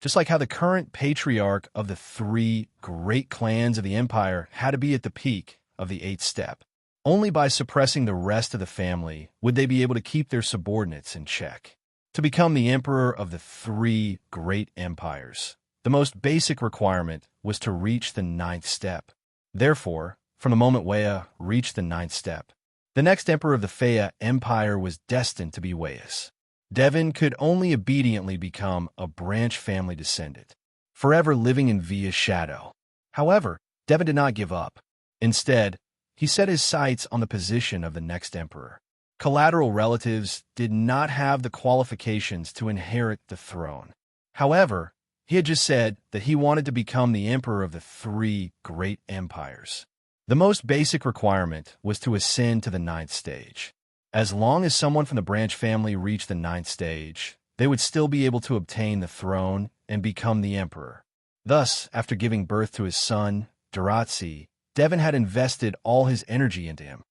Just like how the current patriarch of the three great clans of the empire had to be at the peak of the eighth step. Only by suppressing the rest of the family would they be able to keep their subordinates in check. To become the emperor of the three great empires, the most basic requirement was to reach the ninth step. Therefore, from the moment Wea reached the ninth step, the next emperor of the Fea Empire was destined to be Wea's. Devon could only obediently become a branch family descendant, forever living in Via's shadow. However, Devon did not give up. Instead, he set his sights on the position of the next emperor. Collateral relatives did not have the qualifications to inherit the throne. However, he had just said that he wanted to become the emperor of the three great empires. The most basic requirement was to ascend to the ninth stage. As long as someone from the branch family reached the ninth stage, they would still be able to obtain the throne and become the emperor. Thus, after giving birth to his son, Duratzi, Devon had invested all his energy into him.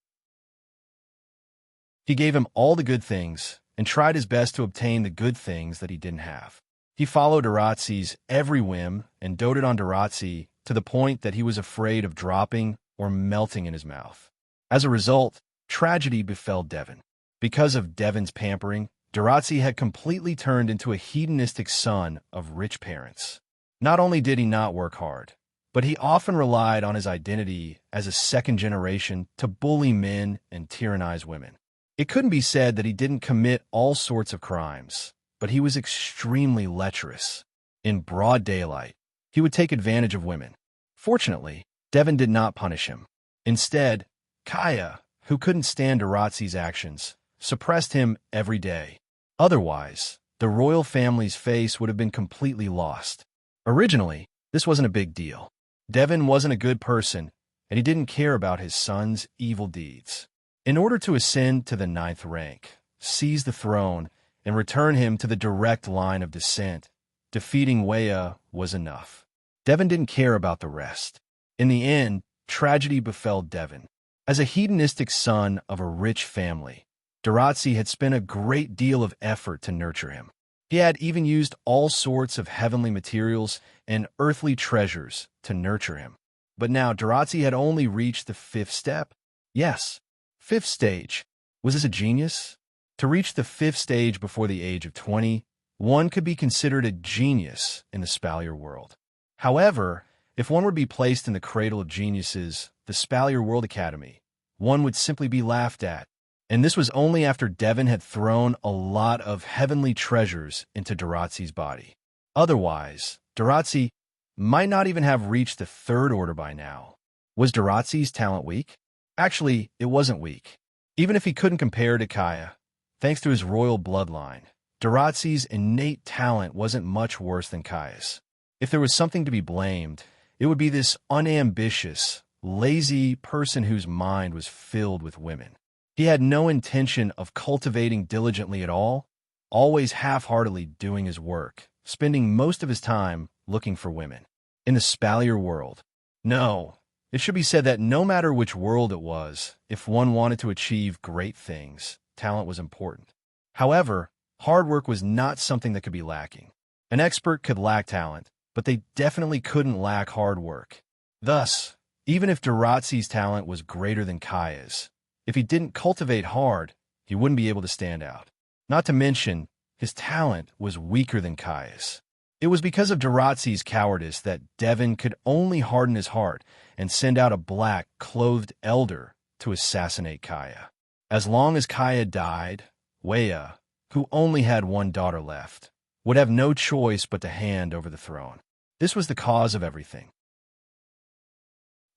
He gave him all the good things and tried his best to obtain the good things that he didn't have. He followed Duratzi's every whim and doted on Duratzi to the point that he was afraid of dropping or melting in his mouth. As a result, tragedy befell Devon. Because of Devon's pampering, Duratzi had completely turned into a hedonistic son of rich parents. Not only did he not work hard, but he often relied on his identity as a second generation to bully men and tyrannize women. It couldn't be said that he didn't commit all sorts of crimes, but he was extremely lecherous. In broad daylight, he would take advantage of women. Fortunately, Devon did not punish him. Instead, Kaya, who couldn't stand Duratzi's actions, suppressed him every day. Otherwise, the royal family's face would have been completely lost. Originally, this wasn't a big deal. Devon wasn't a good person, and he didn't care about his son's evil deeds. In order to ascend to the ninth rank, seize the throne, and return him to the direct line of descent, defeating Wea was enough. Devon didn't care about the rest. In the end, tragedy befell Devon. As a hedonistic son of a rich family, Duratzi had spent a great deal of effort to nurture him. He had even used all sorts of heavenly materials and earthly treasures to nurture him. But now Duratzi had only reached the fifth step. Yes, fifth stage. Was this a genius? To reach the fifth stage before the age of 20, one could be considered a genius in the Spalier world. However, if one were to be placed in the cradle of geniuses, the Spalier World Academy, one would simply be laughed at. And this was only after Devon had thrown a lot of heavenly treasures into Duratzi's body. Otherwise, Duratzi might not even have reached the third order by now. Was Duratzi's talent weak? Actually, it wasn't weak. Even if he couldn't compare to Kaya, thanks to his royal bloodline, Duratzi's innate talent wasn't much worse than Kaya's. If there was something to be blamed, it would be this unambitious, lazy person whose mind was filled with women. He had no intention of cultivating diligently at all, always half-heartedly doing his work, spending most of his time looking for women. In the Spalier world, no, it should be said that no matter which world it was, if one wanted to achieve great things, talent was important. However, hard work was not something that could be lacking. An expert could lack talent, but they definitely couldn't lack hard work. Thus, even if Duratzi's talent was greater than Kaya's, if he didn't cultivate hard, he wouldn't be able to stand out. Not to mention, his talent was weaker than Kaya's. It was because of Duratzi's cowardice that Devon could only harden his heart and send out a black, clothed elder to assassinate Kaya. As long as Kaya died, Wea, who only had one daughter left, would have no choice but to hand over the throne. This was the cause of everything.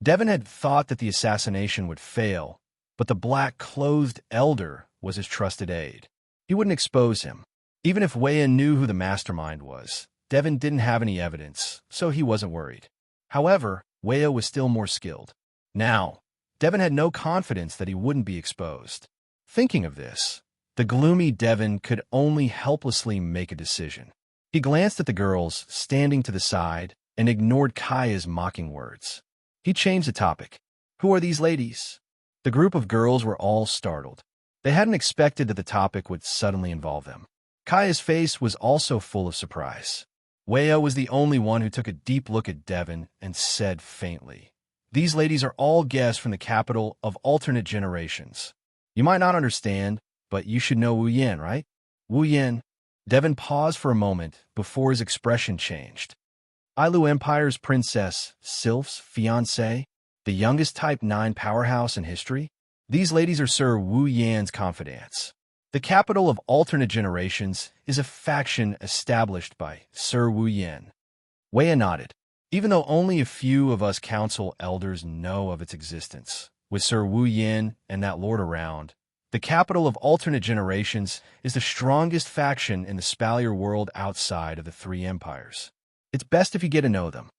Devon had thought that the assassination would fail, but the black-clothed elder was his trusted aide. He wouldn't expose him. Even if Wea knew who the mastermind was, Devon didn't have any evidence, so he wasn't worried. However, Wea was still more skilled. Now, Devon had no confidence that he wouldn't be exposed. Thinking of this, the gloomy Devon could only helplessly make a decision. He glanced at the girls standing to the side and ignored Kaya's mocking words. He changed the topic. "Who are these ladies?" The group of girls were all startled. They hadn't expected that the topic would suddenly involve them. Kaya's face was also full of surprise. Weah was the only one who took a deep look at Devon and said faintly, "These ladies are all guests from the capital of alternate generations. You might not understand, but you should know Wu Yin, right?" Wu Yin. Devon paused for a moment before his expression changed. Ailu Empire's princess, Sylph's fiancée, the youngest Type 9 powerhouse in history? These ladies are Sir Wu Yan's confidants. The capital of alternate generations is a faction established by Sir Wu Yan. Weah nodded. Even though only a few of us council elders know of its existence, with Sir Wu Yan and that lord around, the capital of alternate generations is the strongest faction in the Spalier world outside of the three empires. It's best if you get to know them.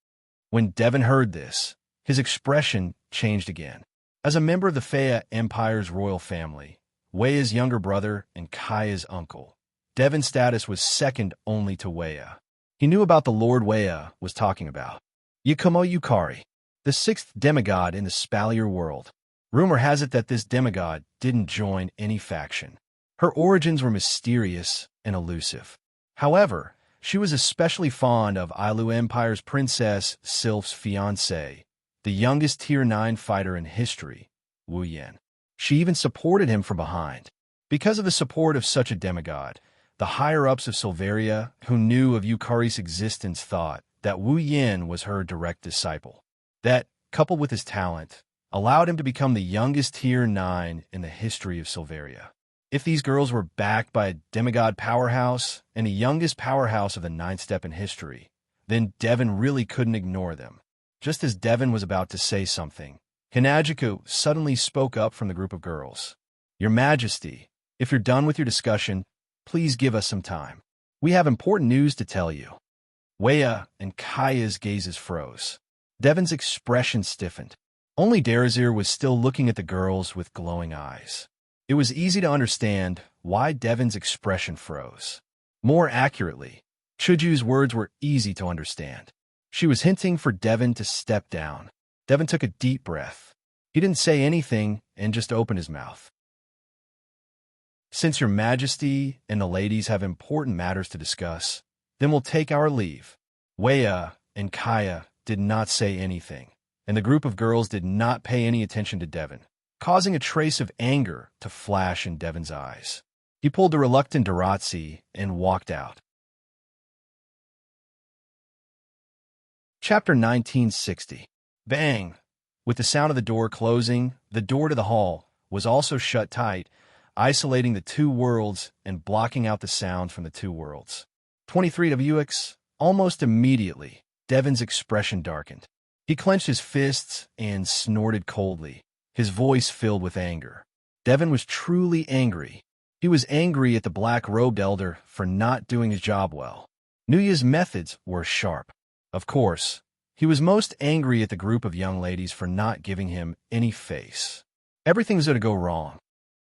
When Devon heard this, his expression changed again. As a member of the Fea Empire's royal family, Weah's younger brother and Kaya's uncle, Devon's status was second only to Weah. He knew about the Lord Weah was talking about. Yakumo Yukari, the sixth demigod in the Spalier world. Rumor has it that this demigod didn't join any faction. Her origins were mysterious and elusive. However, she was especially fond of Ailu Empire's princess Sylph's fiancé, the youngest Tier 9 fighter in history, Wu Yan. She even supported him from behind. Because of the support of such a demigod, the higher-ups of Silveria who knew of Yukari's existence thought that Wu Yan was her direct disciple. That, coupled with his talent, allowed him to become the youngest Tier 9 in the history of Silveria. If these girls were backed by a demigod powerhouse and the youngest powerhouse of the ninth step in history, then Devon really couldn't ignore them. Just as Devon was about to say something, Hinajiku suddenly spoke up from the group of girls. "Your Majesty, if you're done with your discussion, please give us some time. We have important news to tell you." Weah and Kaya's gazes froze. Devon's expression stiffened. Only Derazir was still looking at the girls with glowing eyes. It was easy to understand why Devon's expression froze. More accurately, Chuju's words were easy to understand. She was hinting for Devon to step down. Devon took a deep breath. He didn't say anything and just opened his mouth. "Since your Majesty and the ladies have important matters to discuss, then we'll take our leave." Weah and Kaya did not say anything, and the group of girls did not pay any attention to Devon, causing a trace of anger to flash in Devon's eyes. He pulled the reluctant Darazzi and walked out. Chapter 1960. Bang! With the sound of the door closing, the door to the hall was also shut tight, isolating the two worlds and blocking out the sound from the two worlds. 23 WX. Almost immediately, Devon's expression darkened. He clenched his fists and snorted coldly, his voice filled with anger. Devon was truly angry. He was angry at the black-robed elder for not doing his job well. Nuya's methods were sharp. Of course, he was most angry at the group of young ladies for not giving him any face. Everything's going to go wrong.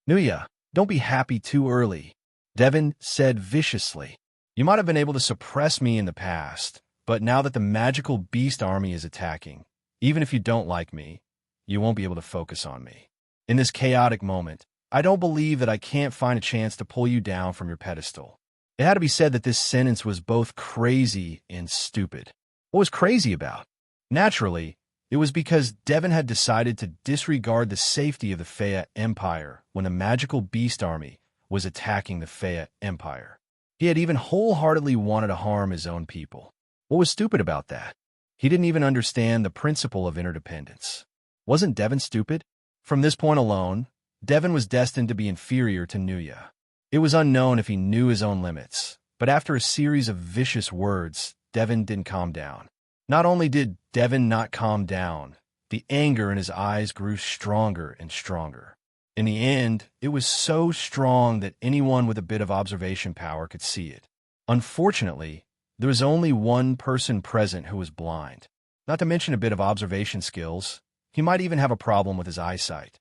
"Nuya, don't be happy too early," Devon said viciously. "You might have been able to suppress me in the past, but now that the magical beast army is attacking, even if you don't like me, you won't be able to focus on me. In this chaotic moment, I don't believe that I can't find a chance to pull you down from your pedestal." It had to be said that this sentence was both crazy and stupid. What was crazy about? Naturally, it was because Devon had decided to disregard the safety of the Fea Empire when the magical beast army was attacking the Fea Empire. He had even wholeheartedly wanted to harm his own people. What was stupid about that? He didn't even understand the principle of interdependence. Wasn't Devon stupid? From this point alone, Devon was destined to be inferior to Nuya. It was unknown if he knew his own limits, but after a series of vicious words, Devon didn't calm down. Not only did Devon not calm down, the anger in his eyes grew stronger and stronger. In the end, it was so strong that anyone with a bit of observation power could see it. Unfortunately, there was only one person present who was blind. Not to mention a bit of observation skills, he might even have a problem with his eyesight.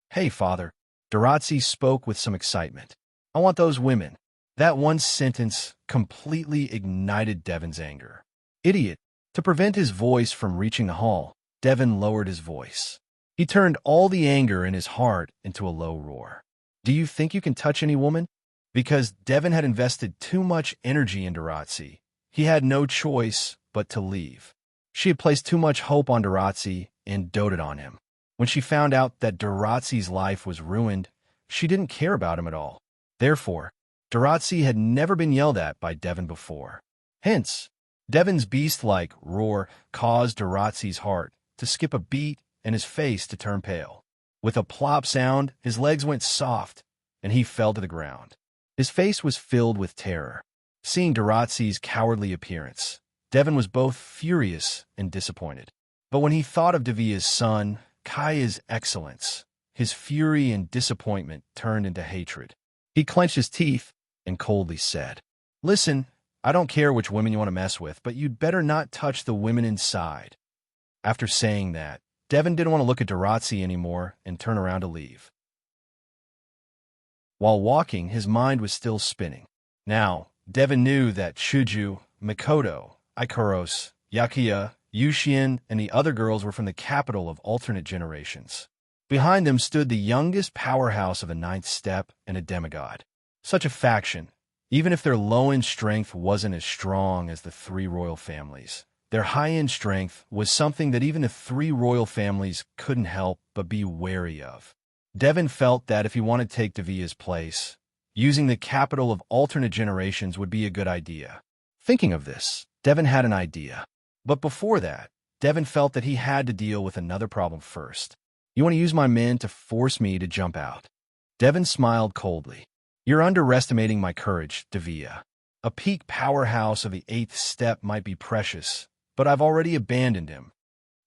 "Hey, Father," Darazzi spoke with some excitement. "I want those women." That one sentence completely ignited Devon's anger. "Idiot." To prevent his voice from reaching the hall, Devon lowered his voice. He turned all the anger in his heart into a low roar. "Do you think you can touch any woman?" Because Devon had invested too much energy in Darazzi, he had no choice but to leave. She had placed too much hope on Durazzi and doted on him. When she found out that Durazzi's life was ruined, she didn't care about him at all. Therefore, Durazzi had never been yelled at by Devon before. Hence, Devon's beast-like roar caused Durazzi's heart to skip a beat and his face to turn pale. With a plop sound, his legs went soft, and he fell to the ground. His face was filled with terror. Seeing Durazzi's cowardly appearance, Devon was both furious and disappointed. But when he thought of Devia's son, Kaya's excellence, his fury and disappointment turned into hatred. He clenched his teeth and coldly said, "Listen, I don't care which women you want to mess with, but you'd better not touch the women inside." After saying that, Devon didn't want to look at Durazzi anymore and turn around to leave. While walking, his mind was still spinning. Now, Devon knew that Shuju, Mikoto, Ikaros, Yakuya, Yushin, and the other girls were from the capital of alternate generations. Behind them stood the youngest powerhouse of the ninth step and a demigod. Such a faction, even if their low-end strength wasn't as strong as the three royal families, their high-end strength was something that even the three royal families couldn't help but be wary of. Devon felt that if he wanted to take Devia's place, using the capital of alternate generations would be a good idea. Thinking of this, Devon had an idea. But before that, Devon felt that he had to deal with another problem first. "You want to use my men to force me to jump out?" Devon smiled coldly. "You're underestimating my courage, Devia. A peak powerhouse of the eighth step might be precious, but I've already abandoned him."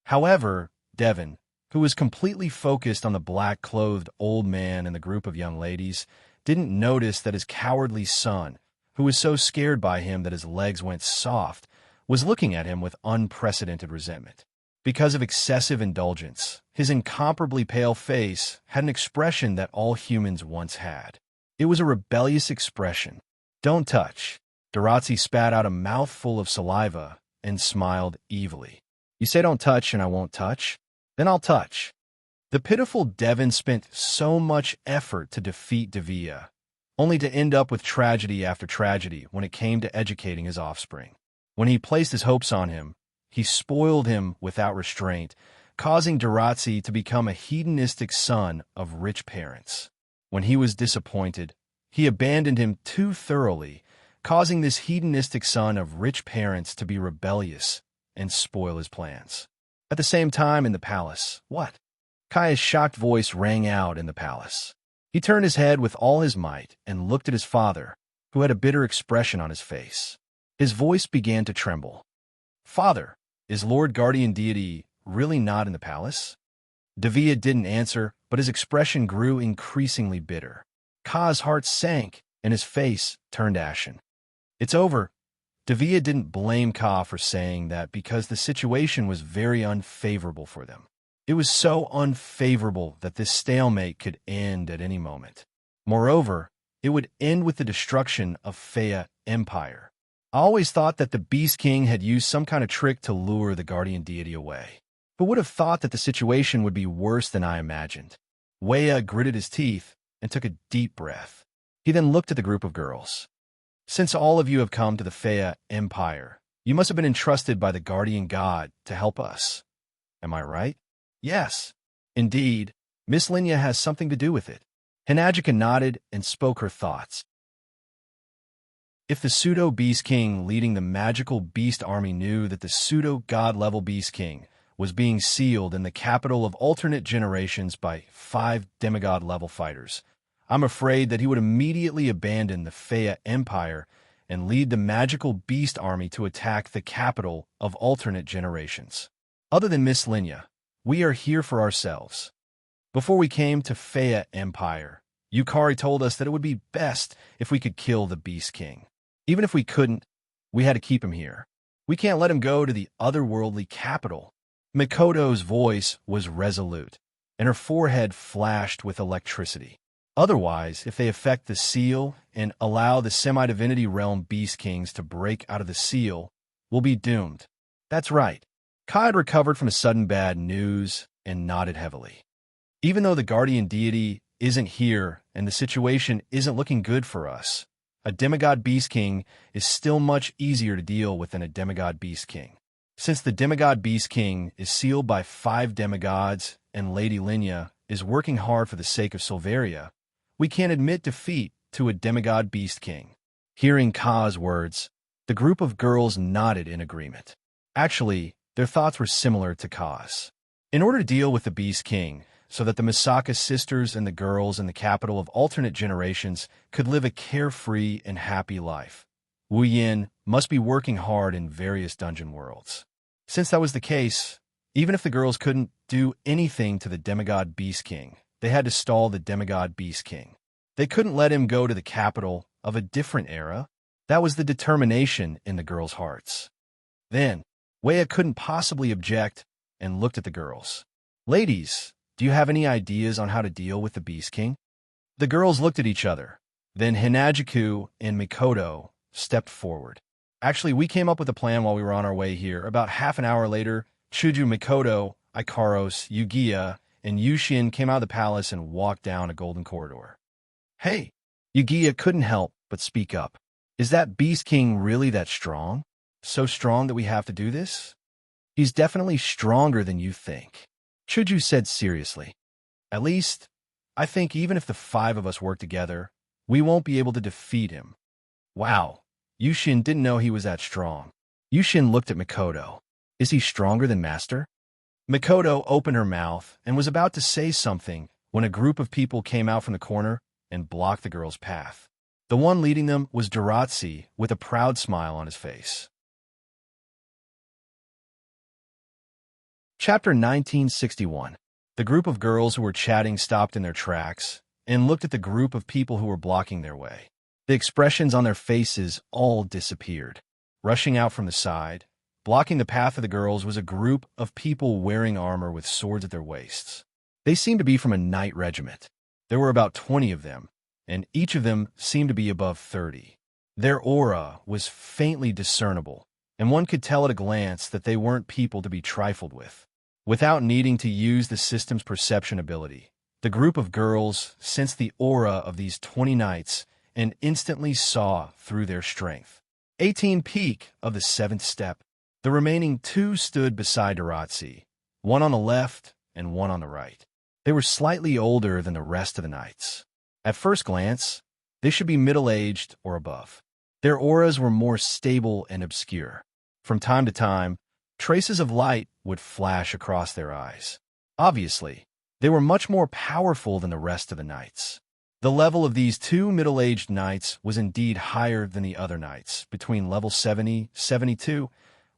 However, Devon, who was completely focused on the black-clothed old man and the group of young ladies, didn't notice that his cowardly son, who was so scared by him that his legs went soft, was looking at him with unprecedented resentment. Because of excessive indulgence, his incomparably pale face had an expression that all humans once had. It was a rebellious expression. "Don't touch." Durazzi spat out a mouthful of saliva and smiled evilly. "You say don't touch and I won't touch? Then I'll touch." The pitiful Devon spent so much effort to defeat Devia, only to end up with tragedy after tragedy when it came to educating his offspring. When he placed his hopes on him, he spoiled him without restraint, causing Durazzi to become a hedonistic son of rich parents. When he was disappointed, he abandoned him too thoroughly, causing this hedonistic son of rich parents to be rebellious and spoil his plans. At the same time in the palace, what? Kaya's shocked voice rang out in the palace. He turned his head with all his might and looked at his father, who had a bitter expression on his face. His voice began to tremble. "Father, is Lord Guardian Deity really not in the palace?" Devia didn't answer, but his expression grew increasingly bitter. Ka's heart sank, and his face turned ashen. "It's over." Devia didn't blame Ka for saying that because the situation was very unfavorable for them. It was so unfavorable that this stalemate could end at any moment. Moreover, it would end with the destruction of Fea Empire. I always thought that the Beast King had used some kind of trick to lure the guardian deity away, but would have thought that the situation would be worse than I imagined. Wea gritted his teeth and took a deep breath. He then looked at the group of girls. "Since all of you have come to the Fea Empire, you must have been entrusted by the guardian god to help us. Am I right?" "Yes. Indeed, Miss Linya has something to do with it." Hinajika nodded and spoke her thoughts. If the pseudo-Beast King leading the magical beast army knew that the pseudo-god-level Beast King was being sealed in the capital of alternate generations by 5 demigod-level fighters, I'm afraid that he would immediately abandon the Fea Empire and lead the magical beast army to attack the capital of alternate generations. Other than Miss Linya, we are here for ourselves. Before we came to Fea Empire, Yukari told us that it would be best if we could kill the Beast King. Even if we couldn't, we had to keep him here. We can't let him go to the otherworldly capital. Mikoto's voice was resolute, and her forehead flashed with electricity. Otherwise, if they affect the seal and allow the semi-divinity realm Beast Kings to break out of the seal, we'll be doomed. That's right. Kai had recovered from a sudden bad news and nodded heavily. Even though the guardian deity isn't here and the situation isn't looking good for us, A demigod beast king is still much easier to deal with than a demigod beast king. Since the demigod beast king is sealed by 5 demigods and Lady Linya is working hard for the sake of Silveria, we can't admit defeat to a demigod beast king. Hearing Ka's words, the group of girls nodded in agreement. Actually, their thoughts were similar to Ka's. In order to deal with the beast king, so that the Misaka sisters and the girls in the capital of alternate generations could live a carefree and happy life, Wu Yin must be working hard in various dungeon worlds. Since that was the case, even if the girls couldn't do anything to the demigod beast king, they had to stall the demigod beast king. They couldn't let him go to the capital of a different era. That was the determination in the girls' hearts. Then, Wei couldn't possibly object and looked at the girls. Ladies, do you have any ideas on how to deal with the beast king? The girls looked at each other. Then Hinajiku and Mikoto stepped forward. Actually, we came up with a plan while we were on our way here. About half an hour later, Chuju, Mikoto, Ikaros, Yugiya, and Yushin came out of the palace and walked down a golden corridor. Hey! Yugiya couldn't help but speak up. Is that beast king really that strong? So strong that we have to do this? He's definitely stronger than you think, Chuju said seriously. At least, I think even if the 5 of us work together, we won't be able to defeat him. Wow, Yushin didn't know he was that strong. Yushin looked at Mikoto. Is he stronger than Master? Mikoto opened her mouth and was about to say something when a group of people came out from the corner and blocked the girl's path. The one leading them was Duratsi with a proud smile on his face. Chapter 1961. The group of girls who were chatting stopped in their tracks and looked at the group of people who were blocking their way. The expressions on their faces all disappeared. Rushing out from the side, blocking the path of the girls was a group of people wearing armor with swords at their waists. They seemed to be from a knight regiment. There were about 20 of them, and each of them seemed to be above 30. Their aura was faintly discernible, and one could tell at a glance that they weren't people to be trifled with. Without needing to use the system's perception ability, the group of girls sensed the aura of these 20 knights and instantly saw through their strength. 18 peak of the 7th step. The remaining 2 stood beside Duratsi, one on the left and one on the right. They were slightly older than the rest of the knights. At first glance, they should be middle-aged or above. Their auras were more stable and obscure. From time to time, traces of light would flash across their eyes. Obviously, they were much more powerful than the rest of the knights. The level of these 2 middle-aged knights was indeed higher than the other knights, between level 70-72,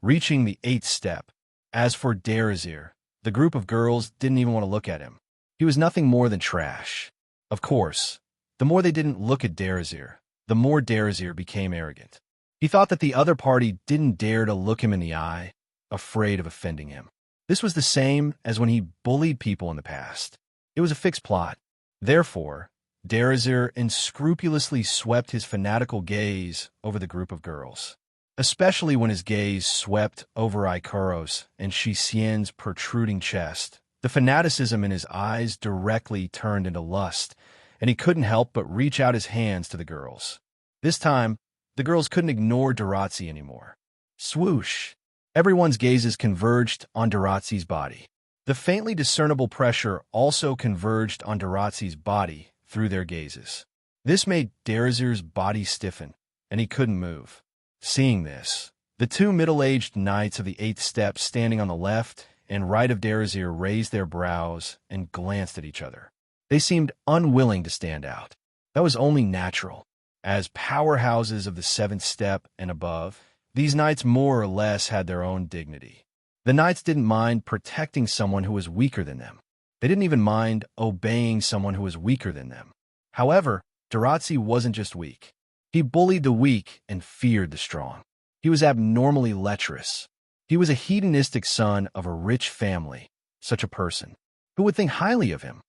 reaching the 8th step. As for Derazir, the group of girls didn't even want to look at him. He was nothing more than trash. Of course, the more they didn't look at Derazir, the more Derazir became arrogant. He thought that the other party didn't dare to look him in the eye, afraid of offending him. This was the same as when he bullied people in the past. It was a fixed plot. Therefore, Derazir unscrupulously swept his fanatical gaze over the group of girls, especially when his gaze swept over Ikaros and Shixian's protruding chest. The fanaticism in his eyes directly turned into lust, and he couldn't help but reach out his hands to the girls. This time, the girls couldn't ignore Duratsi anymore. Swoosh! Everyone's gazes converged on Duratsi's body. The faintly discernible pressure also converged on Duratsi's body through their gazes. This made Derazir's body stiffen, and he couldn't move. Seeing this, the 2 middle-aged knights of the 8th step standing on the left and right of Derazir raised their brows and glanced at each other. They seemed unwilling to stand out. That was only natural. As powerhouses of the 7th step and above, these knights more or less had their own dignity. The knights didn't mind protecting someone who was weaker than them. They didn't even mind obeying someone who was weaker than them. However, Duratsi wasn't just weak. He bullied the weak and feared the strong. He was abnormally lecherous. He was a hedonistic son of a rich family, such a person. Who would think highly of him?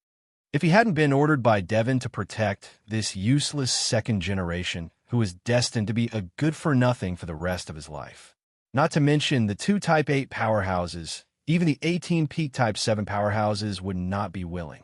If he hadn't been ordered by Devon to protect this useless second generation who was destined to be a good-for-nothing for the rest of his life. Not to mention the 2 Type 8 powerhouses, even the 18 peak Type 7 powerhouses would not be willing.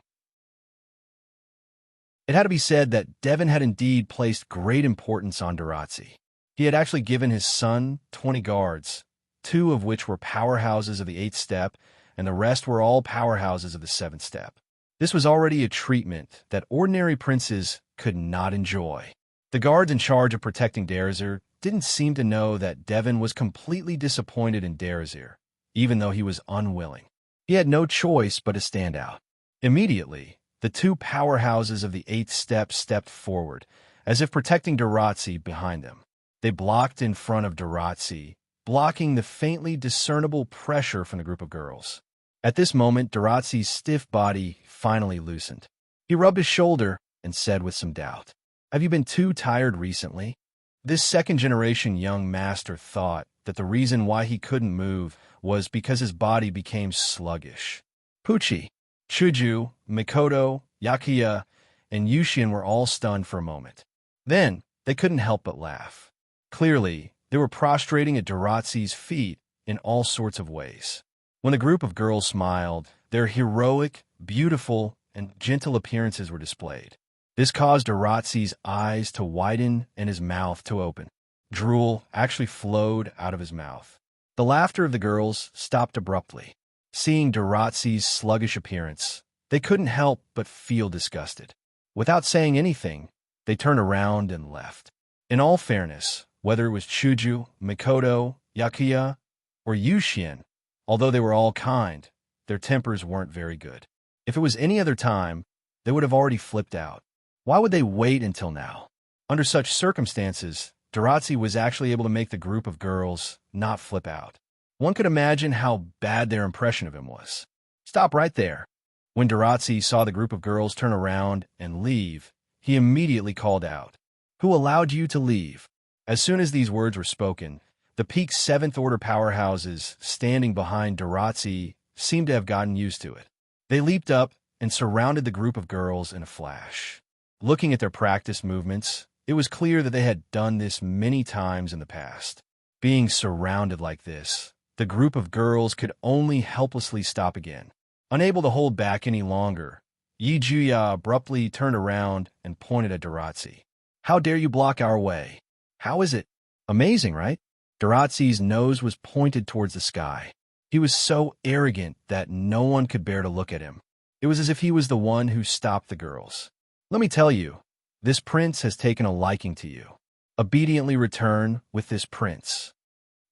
It had to be said that Devon had indeed placed great importance on Durazzi. He had actually given his son 20 guards, 2 of which were powerhouses of the 8th step, and the rest were all powerhouses of the 7th step. This was already a treatment that ordinary princes could not enjoy. The guards in charge of protecting Derazir didn't seem to know that Devon was completely disappointed in Derazir, even though he was unwilling. He had no choice but to stand out. Immediately, the 2 powerhouses of the 8th step stepped forward, as if protecting Durazzi behind them. They blocked in front of Durazzi, blocking the faintly discernible pressure from the group of girls. At this moment, Durazzi's stiff body finally loosened. He rubbed his shoulder and said with some doubt, "Have you been too tired recently?" This second-generation young master thought that the reason why he couldn't move was because his body became sluggish. Pucci, Chuju, Mikoto, Yakuya, and Yushin were all stunned for a moment. Then, they couldn't help but laugh. Clearly, they were prostrating at Durazzi's feet in all sorts of ways. When the group of girls smiled, their heroic, beautiful, and gentle appearances were displayed. This caused Durazzi's eyes to widen and his mouth to open. Drool actually flowed out of his mouth. The laughter of the girls stopped abruptly. Seeing Durazzi's sluggish appearance, they couldn't help but feel disgusted. Without saying anything, they turned around and left. In all fairness, whether it was Chuju, Mikoto, Yakuya, or Yushin, although they were all kind, their tempers weren't very good. If it was any other time, they would have already flipped out. Why would they wait until now? Under such circumstances, Durazzi was actually able to make the group of girls not flip out. One could imagine how bad their impression of him was. Stop right there. When Durazzi saw the group of girls turn around and leave, he immediately called out, "Who allowed you to leave?" As soon as these words were spoken, the peak 7th Order powerhouses standing behind Durazzi seemed to have gotten used to it. They leaped up and surrounded the group of girls in a flash. Looking at their practice movements, it was clear that they had done this many times in the past. Being surrounded like this, the group of girls could only helplessly stop again. Unable to hold back any longer, Yi Juya abruptly turned around and pointed at Durazzi. "How dare you block our way? How is it?" Amazing, right? Durazzi's nose was pointed towards the sky. He was so arrogant that no one could bear to look at him. It was as if he was the one who stopped the girls. "Let me tell you, this prince has taken a liking to you. Obediently return with this prince."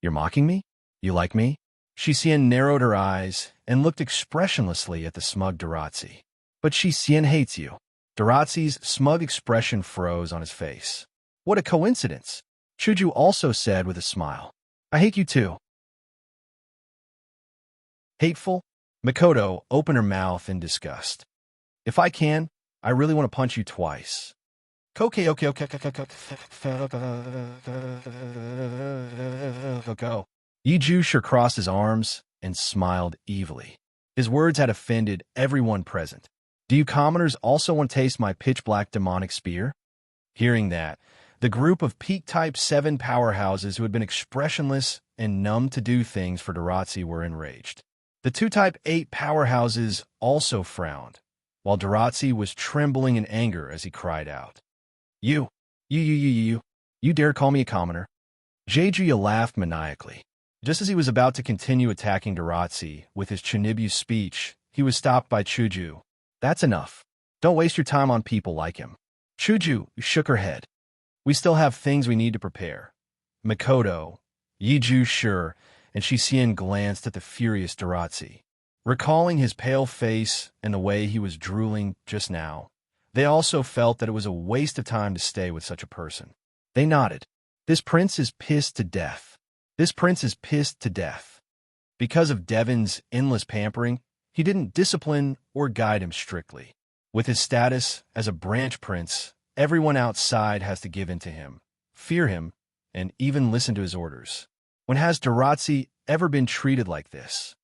"You're mocking me? You like me?" Shixien narrowed her eyes and looked expressionlessly at the smug Durazzi. "But Shixien hates you." Durazzi's smug expression froze on his face. "What a coincidence," Chuju also said with a smile. "I hate you too." Hateful? Mikoto opened her mouth in disgust. "If I can, I really want to punch you twice." Go. Yiju sure crossed his arms and smiled evilly. His words had offended everyone present. "Do you commoners also want to taste my pitch-black demonic spear?" Hearing that, the group of peak Type 7 powerhouses who had been expressionless and numb to do things for Durazzi were enraged. The 2 Type 8 powerhouses also frowned, while Durazzi was trembling in anger as he cried out, You dare call me a commoner?" Jejuya laughed maniacally. Just as he was about to continue attacking Durazzi with his Chinibu speech, he was stopped by Chuju. "That's enough. Don't waste your time on people like him." Chuju shook her head. "We still have things we need to prepare." Mikoto, Yiju sure, and Shixien glanced at the furious Durazzi. Recalling his pale face and the way he was drooling just now, they also felt that it was a waste of time to stay with such a person. They nodded. "This prince is pissed to death. This prince is pissed to death." Because of Devon's endless pampering, he didn't discipline or guide him strictly. With his status as a branch prince, everyone outside has to give in to him, fear him, and even listen to his orders. When has Durazzi ever been treated like this?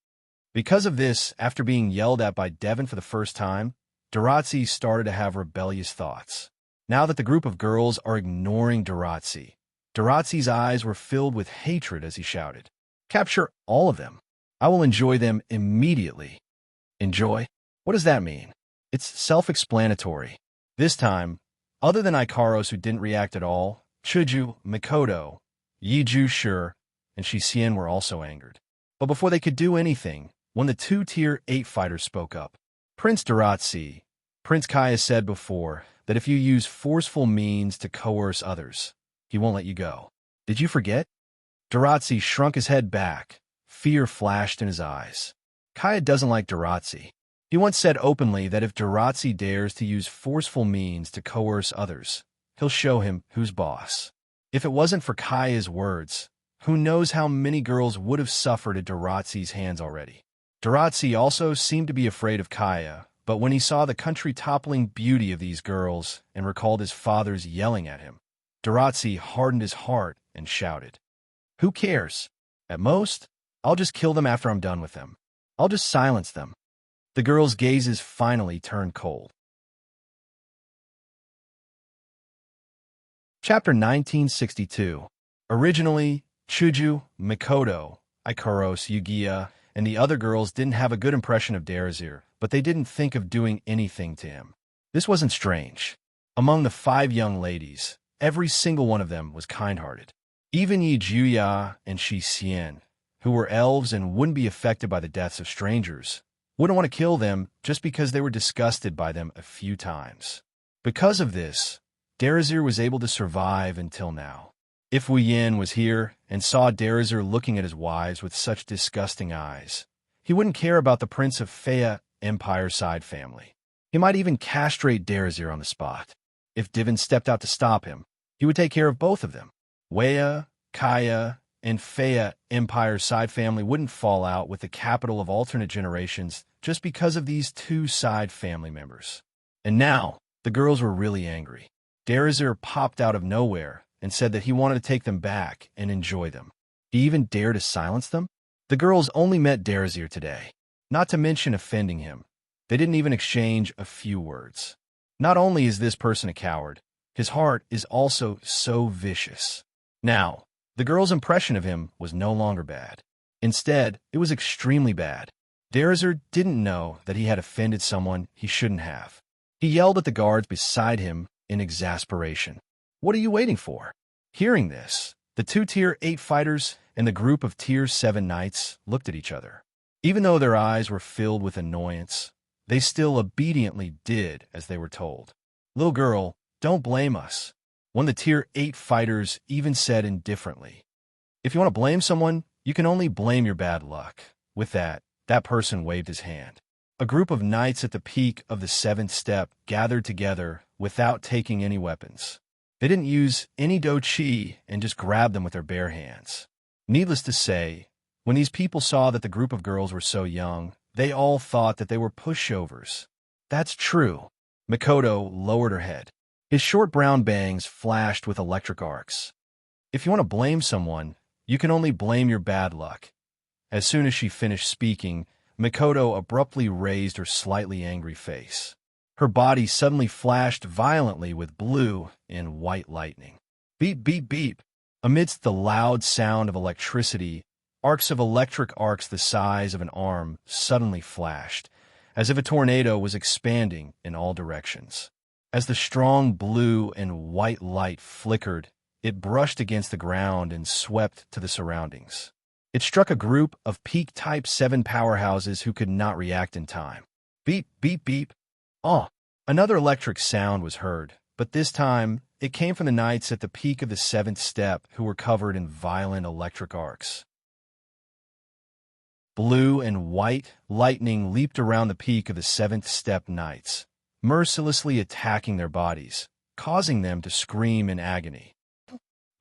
Because of this, after being yelled at by Devon for the first time, Durazzi started to have rebellious thoughts. Now that the group of girls are ignoring Durazzi, Durazzi's eyes were filled with hatred as he shouted, "Capture all of them. I will enjoy them immediately." Enjoy? What does that mean? It's self-explanatory. This time, other than Ikaros, who didn't react at all, Chuju, Mikoto, Yiju Sure, and Shisien were also angered. But before they could do anything, when the two Tier 8 fighters spoke up, Prince Daratsi, Prince Kaya said before that if you use forceful means to coerce others, he won't let you go. Did you forget? Daratsi shrunk his head back. Fear flashed in his eyes. Kaya doesn't like Daratsi. He once said openly that if Daratsi dares to use forceful means to coerce others, he'll show him who's boss. If it wasn't for Kaya's words, who knows how many girls would have suffered at Daratsi's hands already. Daratsi also seemed to be afraid of Kaya, but when he saw the country-toppling beauty of these girls and recalled his father's yelling at him, Daratsi hardened his heart and shouted, "Who cares? At most, I'll just kill them after I'm done with them. I'll just silence them." The girls' gazes finally turned cold. Chapter 1962. Originally, Chuju, Mikoto, Ikaros, Yugiya, and the other girls didn't have a good impression of Darazir, but they didn't think of doing anything to him. This wasn't strange. Among the 5 young ladies, every single one of them was kind-hearted. Even Yijuya and Shisien, who were elves and wouldn't be affected by the deaths of strangers, wouldn't want to kill them just because they were disgusted by them a few times. Because of this, Darazir was able to survive until now. If Wu Yin was here and saw Darazir looking at his wives with such disgusting eyes, he wouldn't care about the Prince of Fea Empire side family. He might even castrate Darazir on the spot. If Divin stepped out to stop him, he would take care of both of them. Wea, Kaya, and Fea Empire side family wouldn't fall out with the capital of alternate generations just because of these 2 side family members. And now, the girls were really angry. Darazir popped out of nowhere and said that he wanted to take them back and enjoy them. He even dared to silence them? The girls only met Darazir today, not to mention offending him. They didn't even exchange a few words. Not only is this person a coward, his heart is also so vicious. Now, the girl's impression of him was no longer bad. Instead, it was extremely bad. Darazir didn't know that he had offended someone he shouldn't have. He yelled at the guards beside him in exasperation. "What are you waiting for?" Hearing this, the 2 Tier 8 fighters and the group of Tier 7 knights looked at each other. Even though their eyes were filled with annoyance, they still obediently did as they were told. "Little girl, don't blame us." One of the Tier 8 fighters even said indifferently, "If you want to blame someone, you can only blame your bad luck." With that person waved his hand. A group of knights at the peak of the 7th step gathered together without taking any weapons. They didn't use any do-chi and just grabbed them with their bare hands. Needless to say, when these people saw that the group of girls were so young, they all thought that they were pushovers. That's true. Mikoto lowered her head. His short brown bangs flashed with electric arcs. "If you want to blame someone, you can only blame your bad luck." As soon as she finished speaking, Mikoto abruptly raised her slightly angry face. Her body suddenly flashed violently with blue and white lightning. Beep, beep, beep. Amidst the loud sound of electricity, arcs of electric arcs the size of an arm suddenly flashed, as if a tornado was expanding in all directions. As the strong blue and white light flickered, it brushed against the ground and swept to the surroundings. It struck a group of peak Type 7 powerhouses who could not react in time. Beep, beep, beep. Oh! Another electric sound was heard, but this time it came from the knights at the peak of the 7th step who were covered in violent electric arcs. Blue and white lightning leaped around the peak of the 7th step knights, mercilessly attacking their bodies, causing them to scream in agony.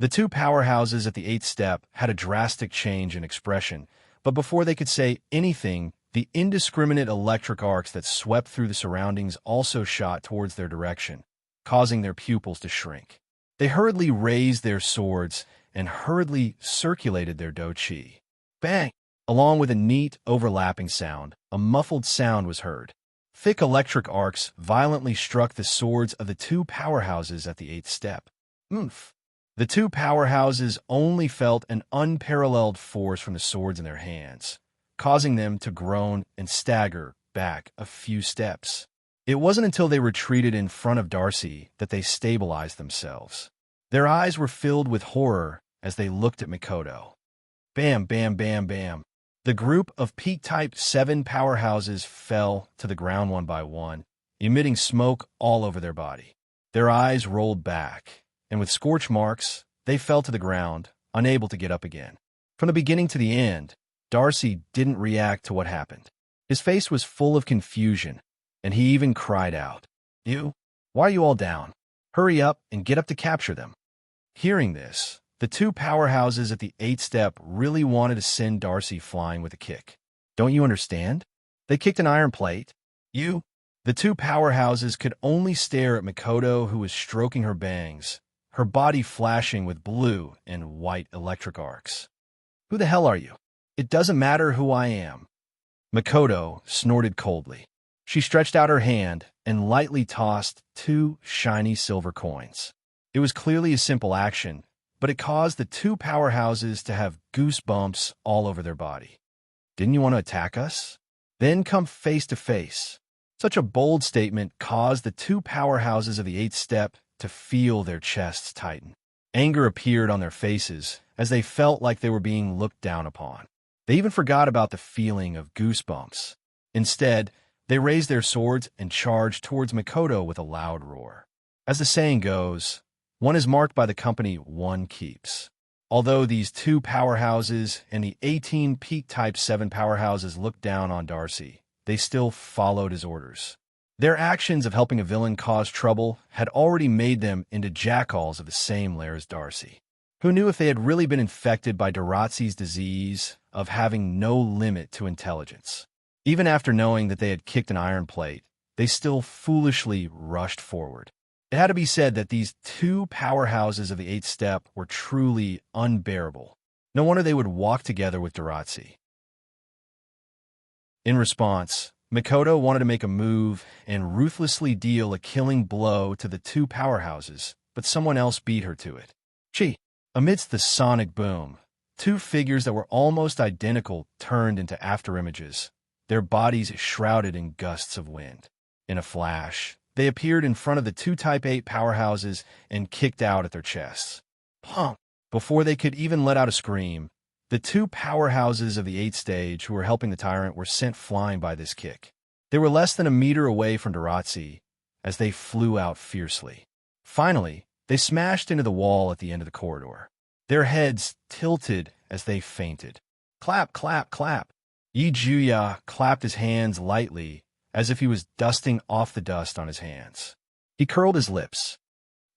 The 2 powerhouses at the 8th step had a drastic change in expression, but before they could say anything, the indiscriminate electric arcs that swept through the surroundings also shot towards their direction, causing their pupils to shrink. They hurriedly raised their swords and hurriedly circulated their do-chi. Bang! Along with a neat, overlapping sound, a muffled sound was heard. Thick electric arcs violently struck the swords of the 2 powerhouses at the 8th step. Oomph! The 2 powerhouses only felt an unparalleled force from the swords in their hands, causing them to groan and stagger back a few steps. It wasn't until they retreated in front of Darcy that they stabilized themselves. Their eyes were filled with horror as they looked at Mikoto. Bam, bam, bam, bam. The group of peak-type 7 powerhouses fell to the ground one by one, emitting smoke all over their body. Their eyes rolled back, and with scorch marks, they fell to the ground, unable to get up again. From the beginning to the end, Darcy didn't react to what happened. His face was full of confusion, and he even cried out, "You? Why are you all down? Hurry up and get up to capture them." Hearing this, the 2 powerhouses at the 8th step really wanted to send Darcy flying with a kick. Don't you understand? They kicked an iron plate. You? The 2 powerhouses could only stare at Mikoto, who was stroking her bangs, her body flashing with blue and white electric arcs. Who the hell are you? It doesn't matter who I am. Mikoto snorted coldly. She stretched out her hand and lightly tossed 2 shiny silver coins. It was clearly a simple action, but it caused the 2 powerhouses to have goosebumps all over their body. Didn't you want to attack us? Then come face to face. Such a bold statement caused the 2 powerhouses of the 8th step to feel their chests tighten. Anger appeared on their faces as they felt like they were being looked down upon. They even forgot about the feeling of goosebumps. Instead, they raised their swords and charged towards Mikoto with a loud roar. As the saying goes, one is marked by the company one keeps. Although these 2 powerhouses and the 18 peak-type 7 powerhouses looked down on Darcy, they still followed his orders. Their actions of helping a villain cause trouble had already made them into jackals of the same lair as Darcy. Who knew if they had really been infected by Daratzi's disease of having no limit to intelligence? Even after knowing that they had kicked an iron plate, they still foolishly rushed forward. It had to be said that these 2 powerhouses of the 8th step were truly unbearable. No wonder they would walk together with Daratzi. In response, Mikoto wanted to make a move and ruthlessly deal a killing blow to the 2 powerhouses, but someone else beat her to it. Chi! Amidst the sonic boom, 2 figures that were almost identical turned into afterimages, their bodies shrouded in gusts of wind. In a flash, they appeared in front of the 2 Type 8 powerhouses and kicked out at their chests. Pump! Before they could even let out a scream, the 2 powerhouses of the 8th stage who were helping the tyrant were sent flying by this kick. They were less than a meter away from Daratzi as they flew out fiercely. Finally, they smashed into the wall at the end of the corridor. Their heads tilted as they fainted. Clap, clap, clap. Yi Juya clapped his hands lightly as if he was dusting off the dust on his hands. He curled his lips.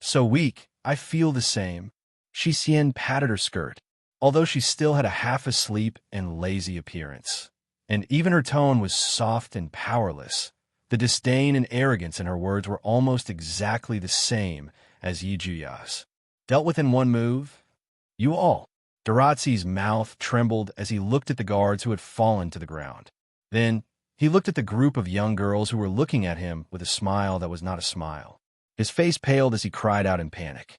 So weak, I feel the same. Shi Xian patted her skirt, although she still had a half-asleep and lazy appearance. And even her tone was soft and powerless. The disdain and arrogance in her words were almost exactly the same as Yi Juya's. Dealt with in one move? You all. Daratzi's mouth trembled as he looked at the guards who had fallen to the ground. Then, he looked at the group of young girls who were looking at him with a smile that was not a smile. His face paled as he cried out in panic.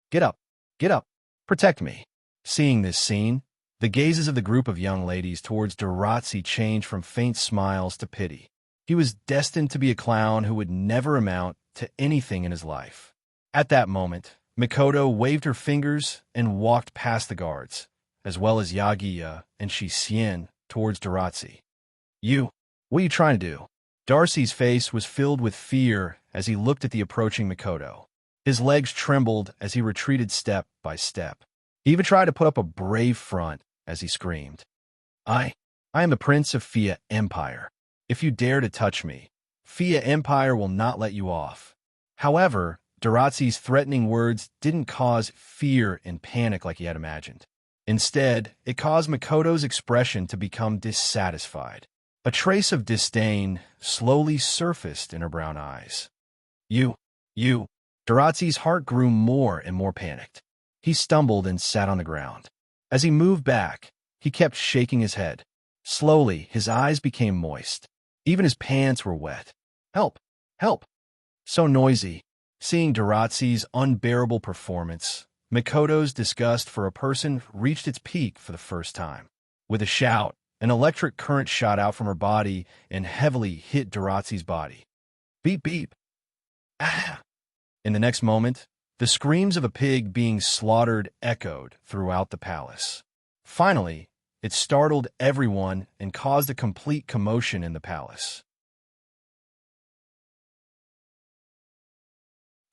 Get up! Get up! Protect me! Seeing this scene, the gazes of the group of young ladies towards Daratzi changed from faint smiles to pity. He was destined to be a clown who would never amount to anything in his life. At that moment, Mikoto waved her fingers and walked past the guards, as well as Yagiya and Shi Xian, towards Daratzi. You, what are you trying to do? Darcy's face was filled with fear as he looked at the approaching Mikoto. His legs trembled as he retreated step by step. He even tried to put up a brave front as he screamed. I am the Prince of Fia Empire. If you dare to touch me, Fia Empire will not let you off. However, Daratzi's threatening words didn't cause fear and panic like he had imagined. Instead, it caused Mikoto's expression to become dissatisfied. A trace of disdain slowly surfaced in her brown eyes. You. Daratzi's heart grew more and more panicked. He stumbled and sat on the ground. As he moved back, he kept shaking his head. Slowly, his eyes became moist. Even his pants were wet. Help! Help! So noisy. Seeing Daratzi's unbearable performance, Mikoto's disgust for a person reached its peak for the first time. With a shout, an electric current shot out from her body and heavily hit Daratzi's body. Beep beep. Ah! In the next moment, the screams of a pig being slaughtered echoed throughout the palace. Finally, it startled everyone and caused a complete commotion in the palace.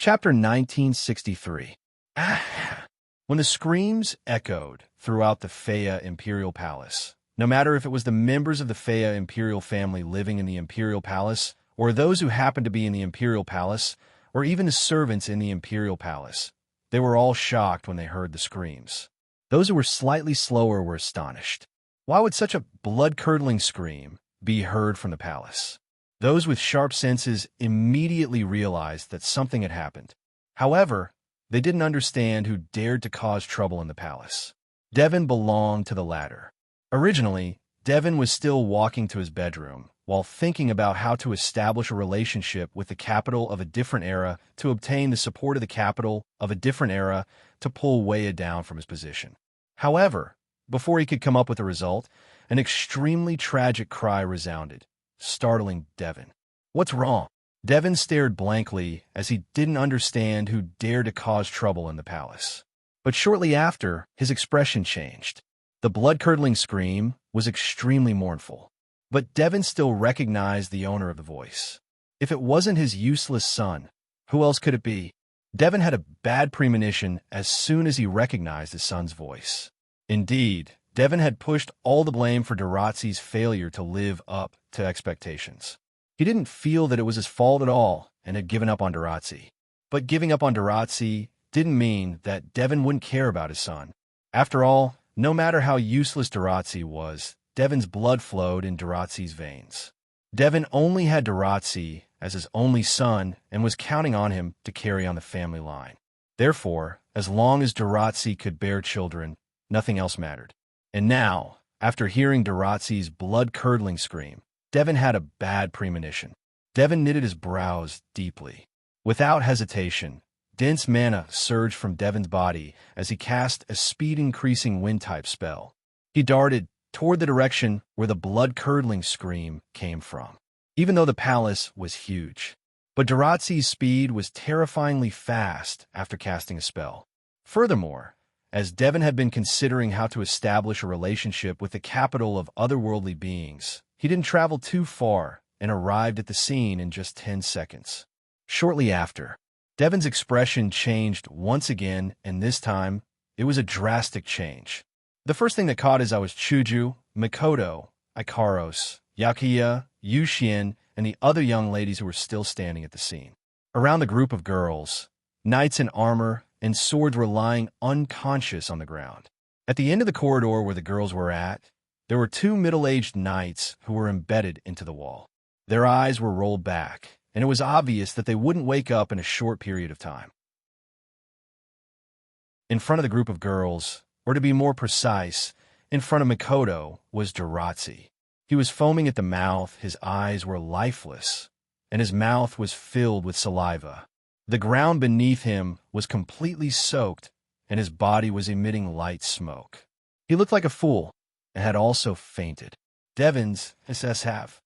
Chapter 1963. Ah! When the screams echoed throughout the Faya Imperial Palace, no matter if it was the members of the Faya Imperial family living in the Imperial Palace, or those who happened to be in the Imperial Palace, or even the servants in the Imperial Palace, they were all shocked when they heard the screams. Those who were slightly slower were astonished. Why would such a blood-curdling scream be heard from the palace? Those with sharp senses immediately realized that something had happened. However, they didn't understand who dared to cause trouble in the palace. Devin belonged to the latter. Originally, Devin was still walking to his bedroom while thinking about how to establish a relationship with the capital of a different era to obtain the support of the capital of a different era to pull Weya down from his position. However, before he could come up with a result, an extremely tragic cry resounded, startling Devin. "What's wrong?" Devin stared blankly as he didn't understand who dared to cause trouble in the palace. But shortly after, his expression changed. The blood-curdling scream was extremely mournful. But Devin still recognized the owner of the voice. If it wasn't his useless son, who else could it be? Devin had a bad premonition as soon as he recognized his son's voice. Indeed, Devin had pushed all the blame for Duratzi's failure to live up to expectations. He didn't feel that it was his fault at all and had given up on Duratzi. But giving up on Duratzi didn't mean that Devin wouldn't care about his son. After all, no matter how useless Duratzi was, Devin's blood flowed in Duratzi's veins. Devin only had Duratzi as his only son and was counting on him to carry on the family line. Therefore, as long as Duratzi could bear children, nothing else mattered. And now, after hearing Duratzi's blood-curdling scream, Devin had a bad premonition. Devin knitted his brows deeply. Without hesitation, dense mana surged from Devin's body as he cast a speed-increasing wind-type spell. He darted toward the direction where the blood-curdling scream came from, even though the palace was huge. But Duratzi's speed was terrifyingly fast after casting a spell. Furthermore, as Devin had been considering how to establish a relationship with the capital of otherworldly beings, he didn't travel too far and arrived at the scene in just 10 seconds. Shortly after, Devin's expression changed once again, and this time, it was a drastic change. The first thing that caught his eye was Chuju, Mikoto, Ikaros, Yakiya, Yuxian, and the other young ladies who were still standing at the scene. Around the group of girls, knights in armor and swords were lying unconscious on the ground. At the end of the corridor where the girls were at, there were 2 middle-aged knights who were embedded into the wall. Their eyes were rolled back, and it was obvious that they wouldn't wake up in a short period of time. In front of the group of girls, or to be more precise, in front of Mikoto, was Duratzi. He was foaming at the mouth, his eyes were lifeless, and his mouth was filled with saliva. The ground beneath him was completely soaked, and his body was emitting light smoke. He looked like a fool, and had also fainted. Devin's SSF.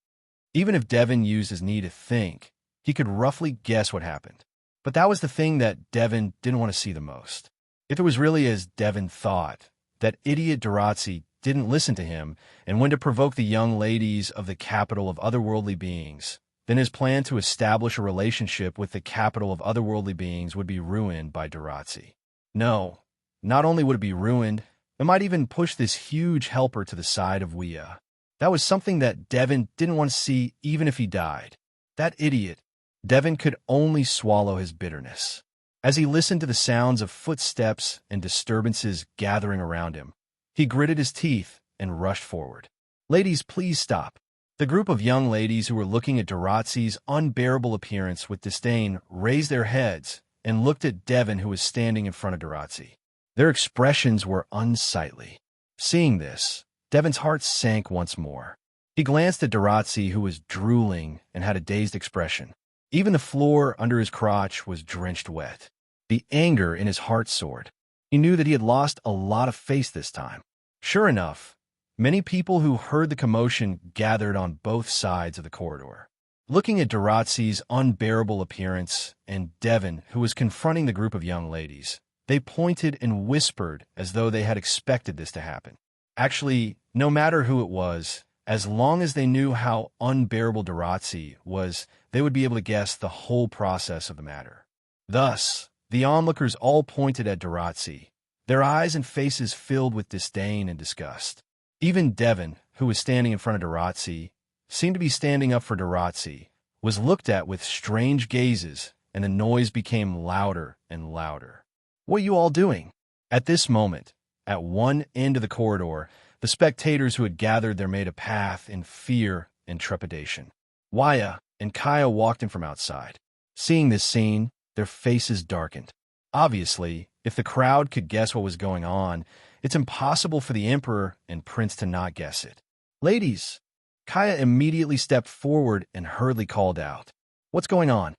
Even if Devin used his knee to think, he could roughly guess what happened. But that was the thing that Devin didn't want to see the most. If it was really as Devin thought, that idiot Duratzi didn't listen to him and went to provoke the young ladies of the capital of otherworldly beings, then his plan to establish a relationship with the capital of otherworldly beings would be ruined by Duratzi. No, not only would it be ruined, it might even push this huge helper to the side of Weya. That was something that Devin didn't want to see even if he died. That idiot. Devin could only swallow his bitterness. As he listened to the sounds of footsteps and disturbances gathering around him, he gritted his teeth and rushed forward. "Ladies, please stop." The group of young ladies who were looking at Duratzi's unbearable appearance with disdain raised their heads and looked at Devin, who was standing in front of Duratzi. Their expressions were unsightly. Seeing this, Devin's heart sank once more. He glanced at Duratzi, who was drooling and had a dazed expression. Even the floor under his crotch was drenched wet. The anger in his heart soared. He knew that he had lost a lot of face this time. Sure enough, many people who heard the commotion gathered on both sides of the corridor. Looking at Duratzi's unbearable appearance and Devon, who was confronting the group of young ladies, they pointed and whispered as though they had expected this to happen. Actually, no matter who it was, as long as they knew how unbearable Duratzi was, they would be able to guess the whole process of the matter. Thus, the onlookers all pointed at Duratzi, their eyes and faces filled with disdain and disgust. Even Devon, who was standing in front of Duratzi, seemed to be standing up for Duratzi, was looked at with strange gazes, and the noise became louder and louder. "What are you all doing?" At this moment, at one end of the corridor, the spectators who had gathered there made a path in fear and trepidation. Waya and Kaya walked in from outside. Seeing this scene, their faces darkened. Obviously, if the crowd could guess what was going on, it's impossible for the Emperor and Prince to not guess it. "Ladies!" Kaya immediately stepped forward and hurriedly called out, "What's going on?"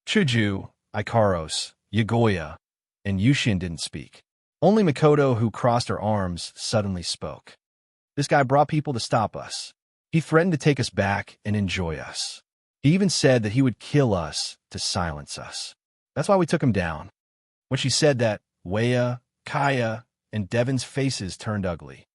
Chuju, Ikaros, Yagoya, and Yushin didn't speak. Only Makoto, who crossed her arms, suddenly spoke. "This guy brought people to stop us. He threatened to take us back and enjoy us. He even said that he would kill us to silence us. That's why we took him down." When she said that, Waya, Kaya, and Devon's faces turned ugly.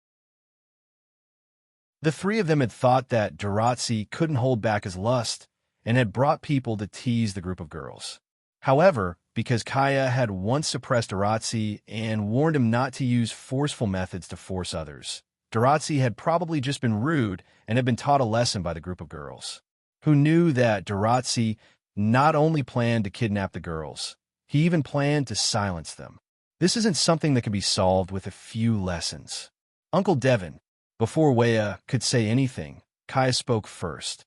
The three of them had thought that Duratzi couldn't hold back his lust and had brought people to tease the group of girls. However, because Kaya had once suppressed Duratzi and warned him not to use forceful methods to force others, Duratzi had probably just been rude and had been taught a lesson by the group of girls, who knew that Duratzi not only planned to kidnap the girls, he even planned to silence them. This isn't something that can be solved with a few lessons. Uncle Devon, before Waya could say anything, Kaya spoke first.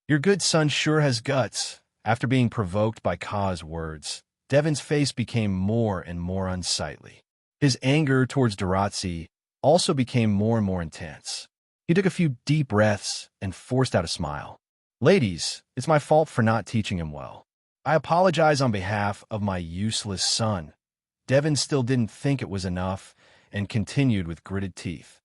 "Your good son sure has guts." After being provoked by Ka's words, Devon's face became more and more unsightly. His anger towards Duratzi also became more and more intense. He took a few deep breaths and forced out a smile. "Ladies, it's my fault for not teaching him well. I apologize on behalf of my useless son." Devon still didn't think it was enough and continued with gritted teeth.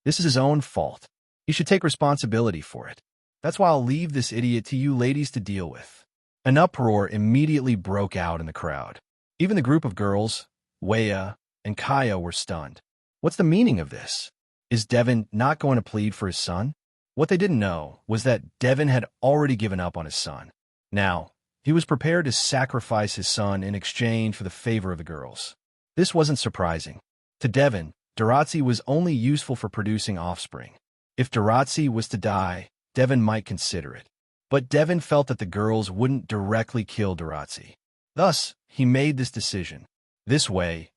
"This is his own fault. He should take responsibility for it. That's why I'll leave this idiot to you ladies to deal with." An uproar immediately broke out in the crowd. Even the group of girls, Waya and Kaya, were stunned. What's the meaning of this? Is Devon not going to plead for his son? What they didn't know was that Devon had already given up on his son. Now, he was prepared to sacrifice his son in exchange for the favor of the girls. This wasn't surprising. To Devon, Duratzi was only useful for producing offspring. If Duratzi was to die, Devon might consider it. But Devon felt that the girls wouldn't directly kill Duratzi. Thus, he made this decision. This way,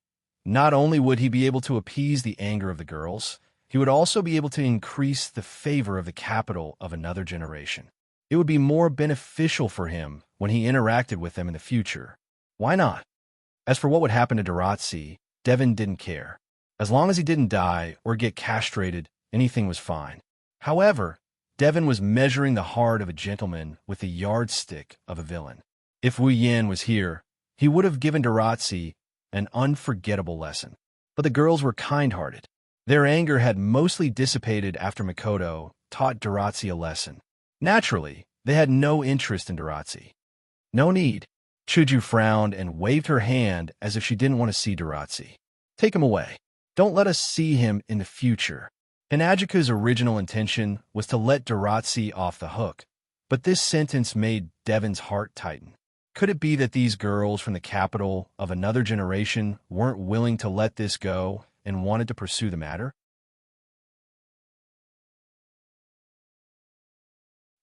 not only would he be able to appease the anger of the girls, he would also be able to increase the favor of the capital of another generation. It would be more beneficial for him when he interacted with them in the future. Why not? As for what would happen to Duratzi, Devon didn't care. As long as he didn't die or get castrated, anything was fine. However, Devon was measuring the heart of a gentleman with the yardstick of a villain. If Wu Yin was here, he would have given Duratzi an unforgettable lesson. But the girls were kind-hearted. Their anger had mostly dissipated after Makoto taught Duratzi a lesson. Naturally, they had no interest in Duratzi. "No need." Chuju frowned and waved her hand as if she didn't want to see Duratzi. "Take him away. Don't let us see him in the future." Hinajika's original intention was to let Duratzi off the hook, but this sentence made Devon's heart tighten. Could it be that these girls from the capital of another generation weren't willing to let this go and wanted to pursue the matter?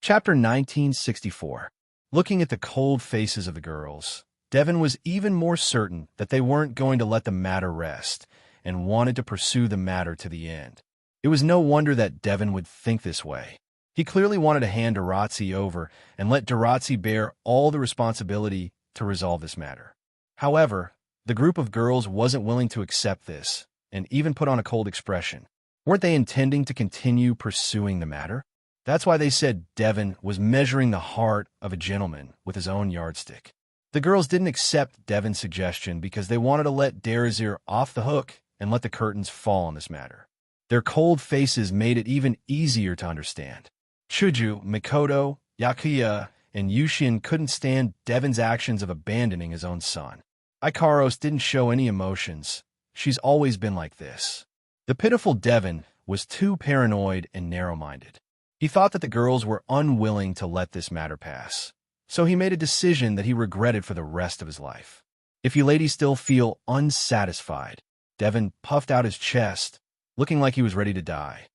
Chapter 1964. Looking at the cold faces of the girls, Devon was even more certain that they weren't going to let the matter rest and wanted to pursue the matter to the end. It was no wonder that Devon would think this way. He clearly wanted to hand Duratzi over and let Duratzi bear all the responsibility to resolve this matter. However, the group of girls wasn't willing to accept this and even put on a cold expression. Weren't they intending to continue pursuing the matter? That's why they said Devon was measuring the heart of a gentleman with his own yardstick. The girls didn't accept Devon's suggestion because they wanted to let Derazir off the hook and let the curtains fall on this matter. Their cold faces made it even easier to understand. Chuju, Mikoto, Yakuya, and Yushin couldn't stand Devon's actions of abandoning his own son. Ikaros didn't show any emotions. She's always been like this. The pitiful Devon was too paranoid and narrow-minded. He thought that the girls were unwilling to let this matter pass, so he made a decision that he regretted for the rest of his life. If you ladies still feel unsatisfied, Devon puffed out his chest, looking like he was ready to die.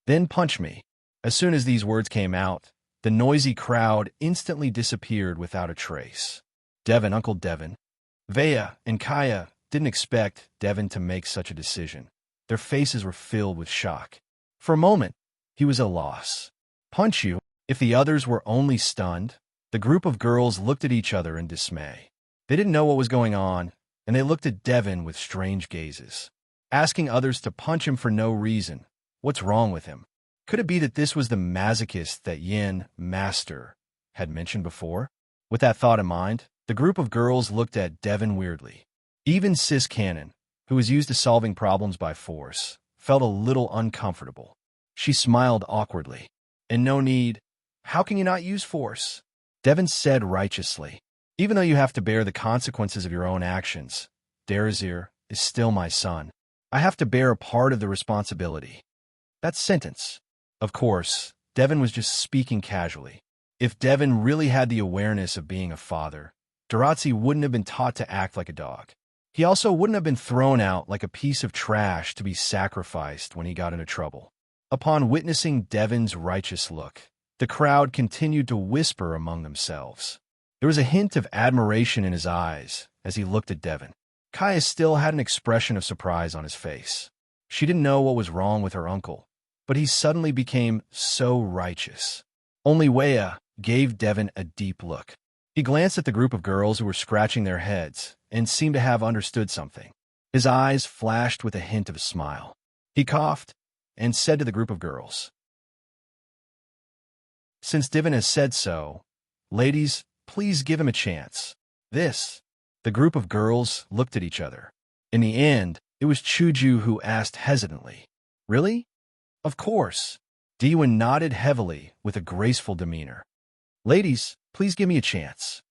Then punch me. As soon as these words came out, the noisy crowd instantly disappeared without a trace. Uncle Devon. Vea and Kaya didn't expect Devon to make such a decision. Their faces were filled with shock. For a moment, he was at a loss. Punch you? If the others were only stunned, the group of girls looked at each other in dismay. They didn't know what was going on, and they looked at Devon with strange gazes, asking others to punch him for no reason. What's wrong with him? Could it be that this was the masochist that Yin, Master, had mentioned before? With that thought in mind, the group of girls looked at Devon weirdly. Even Sis Cannon, who was used to solving problems by force, felt a little uncomfortable. She smiled awkwardly. And no need. How can you not use force? Devon said righteously. Even though you have to bear the consequences of your own actions, Derazir is still my son. I have to bear a part of the responsibility. That sentence. Of course, Devon was just speaking casually. If Devon really had the awareness of being a father, Derazir wouldn't have been taught to act like a dog. He also wouldn't have been thrown out like a piece of trash to be sacrificed when he got into trouble. Upon witnessing Devon's righteous look, the crowd continued to whisper among themselves. There was a hint of admiration in his eyes as he looked at Devon. Kaya still had an expression of surprise on his face. She didn't know what was wrong with her uncle, but he suddenly became so righteous. Only Wea gave Devon a deep look. He glanced at the group of girls who were scratching their heads and seemed to have understood something. His eyes flashed with a hint of a smile. He coughed and said to the group of girls, "Since Devon has said so, ladies, please give him a chance." The group of girls looked at each other. In the end, it was Chuju who asked hesitantly, "Really?" "Of course." Diwan nodded heavily with a graceful demeanor. "Ladies, please give me a chance."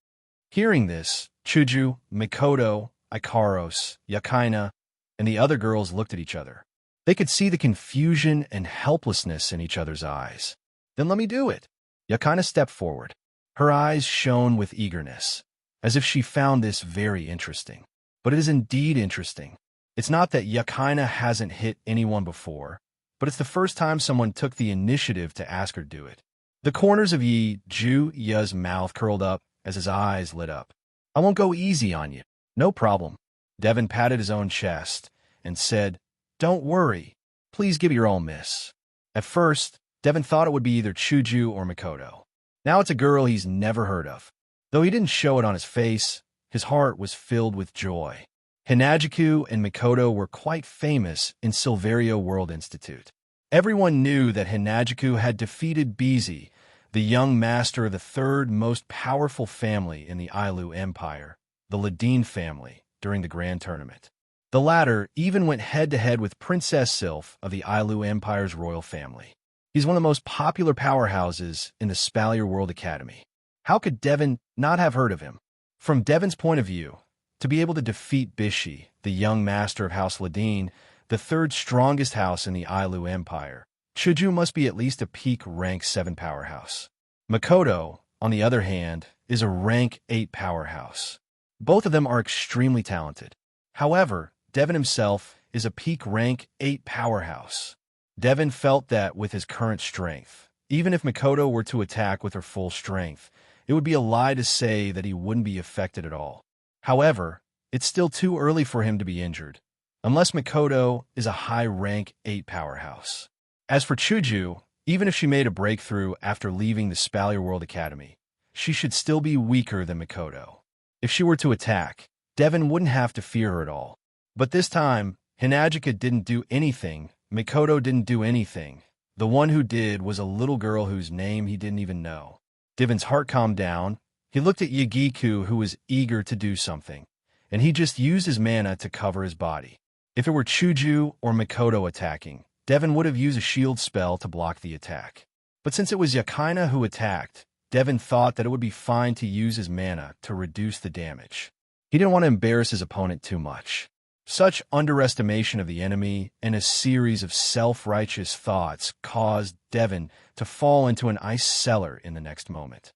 Hearing this, Chuju, Mikoto, Ikaros, Yakaina, and the other girls looked at each other. They could see the confusion and helplessness in each other's eyes. "Then let me do it." Yakaina stepped forward. Her eyes shone with eagerness, as if she found this very interesting. But it is indeed interesting. It's not that Yakaina hasn't hit anyone before, but it's the first time someone took the initiative to ask her to do it. The corners of Ya's mouth curled up as his eyes lit up. "I won't go easy on you." "No problem." Devon patted his own chest and said, "Don't worry. Please give it your all, miss." At first, Devon thought it would be either Chuju or Mikoto. Now it's a girl he's never heard of. Though he didn't show it on his face, his heart was filled with joy. Hinajiku and Mikoto were quite famous in Silverio World Institute. Everyone knew that Hinajiku had defeated Bizi, the young master of the third most powerful family in the Ailu Empire, the Ladine family, during the Grand Tournament. The latter even went head-to-head with Princess Sylph of the Ailu Empire's royal family. He's one of the most popular powerhouses in the Spalier World Academy. How could Devon not have heard of him? From Devon's point of view, to be able to defeat Bishi, the young master of House Ladine, the third strongest house in the Ailu Empire, Chuju must be at least a peak rank 7 powerhouse. Mikoto, on the other hand, is a rank 8 powerhouse. Both of them are extremely talented. However, Devon himself is a peak rank 8 powerhouse. Devon felt that with his current strength, even if Mikoto were to attack with her full strength, it would be a lie to say that he wouldn't be affected at all. However, it's still too early for him to be injured, unless Mikoto is a high rank 8 powerhouse. As for Chuju, even if she made a breakthrough after leaving the Spalier World Academy, she should still be weaker than Mikoto. If she were to attack, Devon wouldn't have to fear her at all. But this time, Hinajika didn't do anything, Mikoto didn't do anything. The one who did was a little girl whose name he didn't even know. Devon's heart calmed down. He looked at Yagiku, who was eager to do something, and he just used his mana to cover his body. If it were Chuju or Mikoto attacking, Devon would have used a shield spell to block the attack. But since it was Yakaina who attacked, Devon thought that it would be fine to use his mana to reduce the damage. He didn't want to embarrass his opponent too much. Such underestimation of the enemy and a series of self-righteous thoughts caused Devon to fall into an ice cellar in the next moment.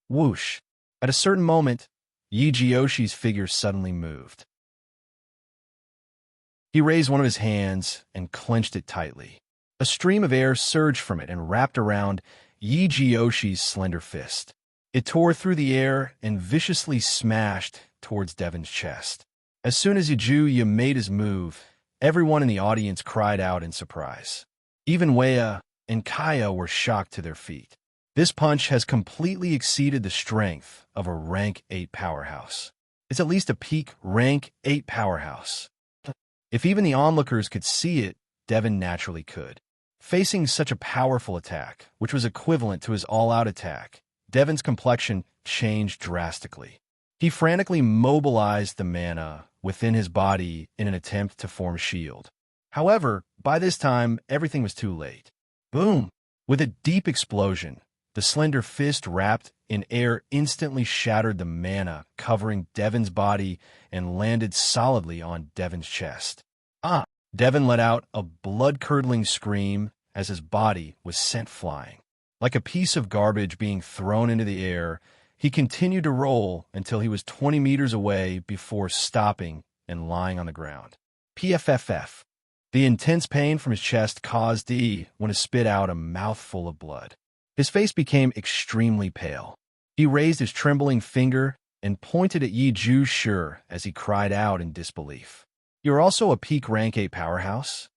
Whoosh! At a certain moment, Yoshi's figure suddenly moved. He raised one of his hands and clenched it tightly. A stream of air surged from it and wrapped around Yoshi's slender fist. It tore through the air and viciously smashed towards Devon's chest. As soon as Yuya made his move, everyone in the audience cried out in surprise. Even Wea and Kaya were shocked to their feet. This punch has completely exceeded the strength of a rank 8 powerhouse. It's at least a peak rank 8 powerhouse. If even the onlookers could see it, Devon naturally could. Facing such a powerful attack, which was equivalent to his all-out attack, Devon's complexion changed drastically. He frantically mobilized the mana within his body in an attempt to form shield. However, by this time, everything was too late. Boom! With a deep explosion, the slender fist wrapped in air instantly shattered the mana covering Devon's body and landed solidly on Devon's chest. Ah! Devon let out a blood-curdling scream as his body was sent flying. Like a piece of garbage being thrown into the air, he continued to roll until he was 20 meters away before stopping and lying on the ground. PFFF. The intense pain from his chest caused D when he spit out a mouthful of blood. His face became extremely pale. He raised his trembling finger and pointed at Yi Sure as he cried out in disbelief. "You're also a peak rank 8 powerhouse?"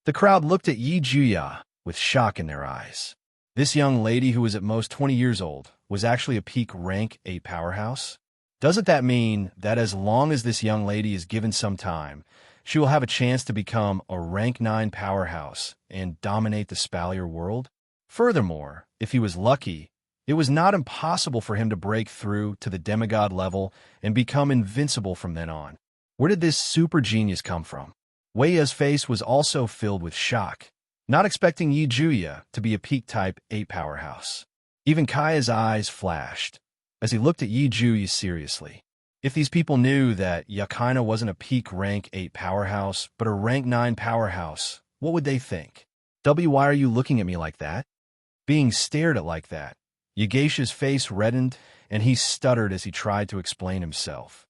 The crowd looked at Yuya with shock in their eyes. This young lady, who was at most 20 years old, was actually a peak rank 8 powerhouse? Doesn't that mean that as long as this young lady is given some time, she will have a chance to become a rank 9 powerhouse and dominate the Spalier world? Furthermore, if he was lucky, it was not impossible for him to break through to the demigod level and become invincible from then on. Where did this super genius come from? Wea's face was also filled with shock, not expecting Yuya to be a peak type 8 powerhouse. Even Kaya's eyes flashed as he looked at Yuya seriously. If these people knew that Yakina wasn't a peak rank 8 powerhouse, but a rank 9 powerhouse, what would they think? Why are you looking at me like that? Being stared at like that, Yageisha's face reddened and he stuttered as he tried to explain himself.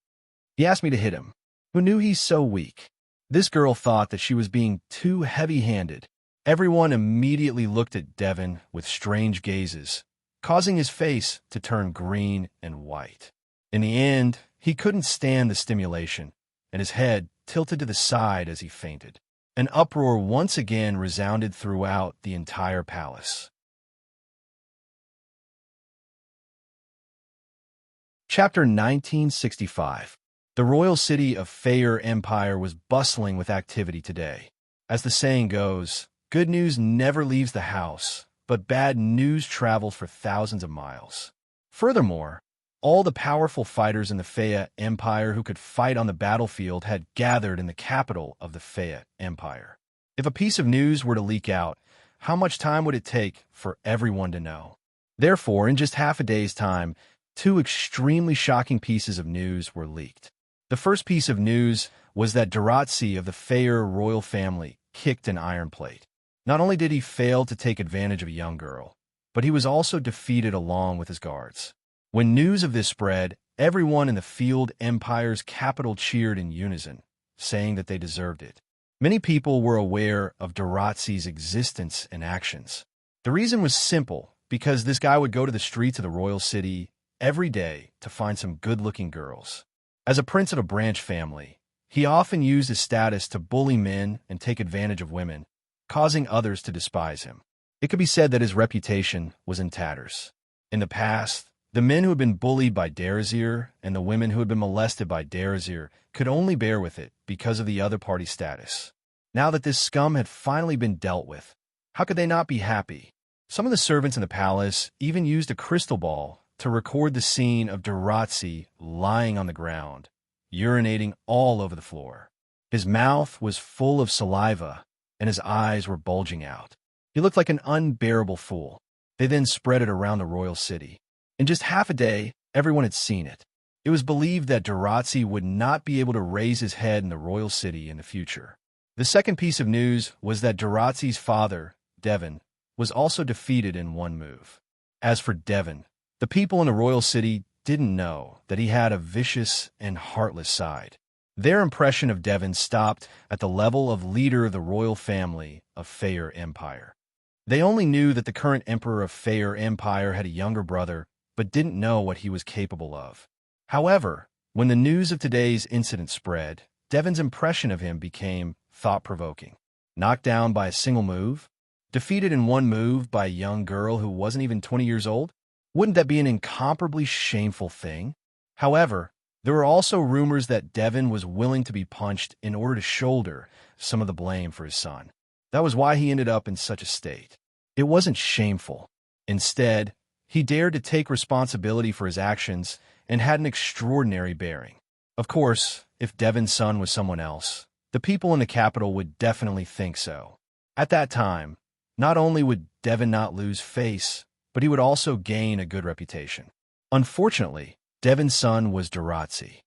He asked me to hit him. Who knew he's so weak? This girl thought that she was being too heavy-handed. Everyone immediately looked at Devon with strange gazes, causing his face to turn green and white. In the end, he couldn't stand the stimulation, and his head tilted to the side as he fainted. An uproar once again resounded throughout the entire palace. Chapter 1965. The royal city of Feyre Empire was bustling with activity today. As the saying goes, good news never leaves the house, but bad news travels for thousands of miles. Furthermore, all the powerful fighters in the Feyre Empire who could fight on the battlefield had gathered in the capital of the Feyre Empire. If a piece of news were to leak out, how much time would it take for everyone to know? Therefore, in just half a day's time, 2 extremely shocking pieces of news were leaked. The first piece of news was that Duratsi of the Feyre royal family kicked an iron plate. Not only did he fail to take advantage of a young girl, but he was also defeated along with his guards. When news of this spread, everyone in the Field Empire's capital cheered in unison, saying that they deserved it. Many people were aware of Duratsi's existence and actions. The reason was simple, because this guy would go to the streets of the royal city every day to find some good-looking girls. As a prince of a branch family, he often used his status to bully men and take advantage of women, causing others to despise him. It could be said that his reputation was in tatters. In the past, the men who had been bullied by Derazir and the women who had been molested by Derazir could only bear with it because of the other party's status. Now that this scum had finally been dealt with, how could they not be happy? Some of the servants in the palace even used a crystal ball to record the scene of Duratsi lying on the ground, urinating all over the floor. His mouth was full of saliva, and his eyes were bulging out. He looked like an unbearable fool. They then spread it around the royal city. In just half a day, everyone had seen it. It was believed that Durazzi would not be able to raise his head in the royal city in the future. The second piece of news was that Durazzi's father, Devon, was also defeated in one move. As for Devon, the people in the royal city didn't know that he had a vicious and heartless side. Their impression of Devon stopped at the level of leader of the royal family of Feyre Empire. They only knew that the current emperor of Feyre Empire had a younger brother, but didn't know what he was capable of. However, when the news of today's incident spread, Devon's impression of him became thought-provoking. Knocked down by a single move? Defeated in one move by a young girl who wasn't even 20 years old? Wouldn't that be an incomparably shameful thing? However, there were also rumors that Devon was willing to be punched in order to shoulder some of the blame for his son. That was why he ended up in such a state. It wasn't shameful. Instead, he dared to take responsibility for his actions and had an extraordinary bearing. Of course, if Devon's son was someone else, the people in the capital would definitely think so. At that time, not only would Devon not lose face, but he would also gain a good reputation. Unfortunately, Devon's son was Durazzi.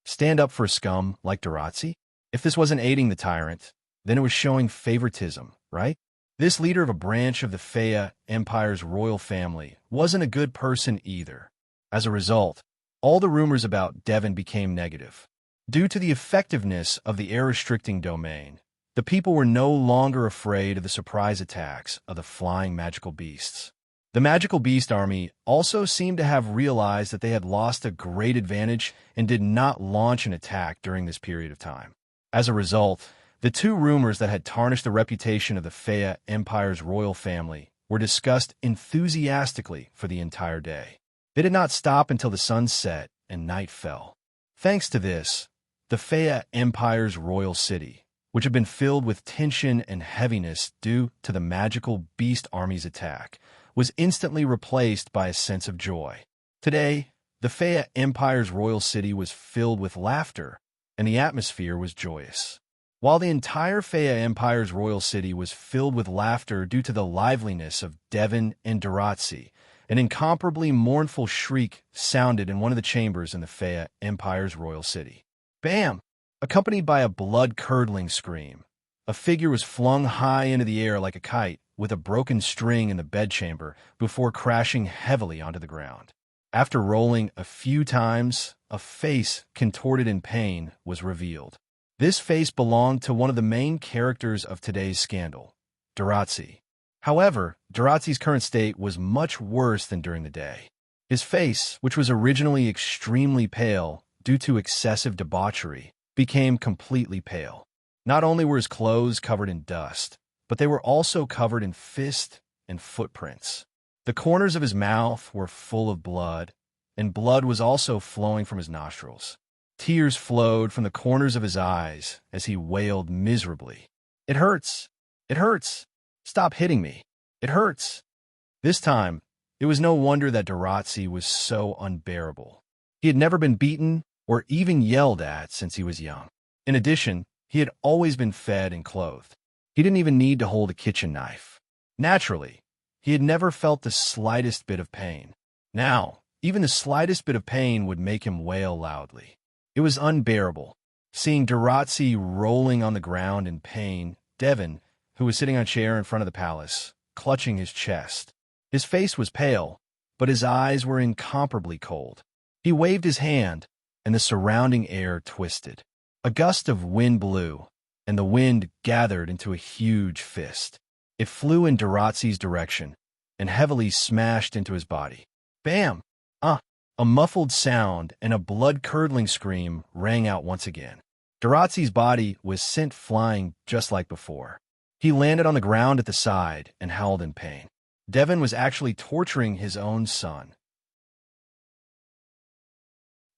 Stand up for a scum like Durazzi? If this wasn't aiding the tyrant, then it was showing favoritism, right? This leader of a branch of the Feyre Empire's royal family wasn't a good person either. As a result, all the rumors about Devon became negative. Due to the effectiveness of the air-restricting domain, the people were no longer afraid of the surprise attacks of the flying magical beasts. The magical beast army also seemed to have realized that they had lost a great advantage and did not launch an attack during this period of time. As a result, the two rumors that had tarnished the reputation of the Feyre Empire's royal family were discussed enthusiastically for the entire day. They did not stop until the sun set and night fell. Thanks to this, the Feyre Empire's royal city, which had been filled with tension and heaviness due to the magical beast army's attack, was instantly replaced by a sense of joy. Today, the Feyre Empire's royal city was filled with laughter, and the atmosphere was joyous. While the entire Feyre Empire's royal city was filled with laughter due to the liveliness of Devon and Durazzi, an incomparably mournful shriek sounded in one of the chambers in the Feyre Empire's royal city. Bam! Accompanied by a blood-curdling scream, a figure was flung high into the air like a kite with a broken string in the bedchamber before crashing heavily onto the ground. After rolling a few times, a face contorted in pain was revealed. This face belonged to one of the main characters of today's scandal, Durazzi. However, Durazzi's current state was much worse than during the day. His face, which was originally extremely pale due to excessive debauchery, became completely pale. Not only were his clothes covered in dust, but they were also covered in fist and footprints. The corners of his mouth were full of blood, and blood was also flowing from his nostrils. Tears flowed from the corners of his eyes as he wailed miserably. "It hurts! It hurts! Stop hitting me! It hurts!" This time, it was no wonder that Durazzi was so unbearable. He had never been beaten or even yelled at since he was young. In addition, he had always been fed and clothed. He didn't even need to hold a kitchen knife. Naturally, he had never felt the slightest bit of pain. Now, even the slightest bit of pain would make him wail loudly. It was unbearable. Seeing Durazzi rolling on the ground in pain, Devon, who was sitting on a chair in front of the palace, clutching his chest. His face was pale, but his eyes were incomparably cold. He waved his hand, and the surrounding air twisted. A gust of wind blew, and the wind gathered into a huge fist. It flew in Durazzi's direction and heavily smashed into his body. Bam! A muffled sound and a blood-curdling scream rang out once again. Durazzi's body was sent flying just like before. He landed on the ground at the side and howled in pain. Devon was actually torturing his own son.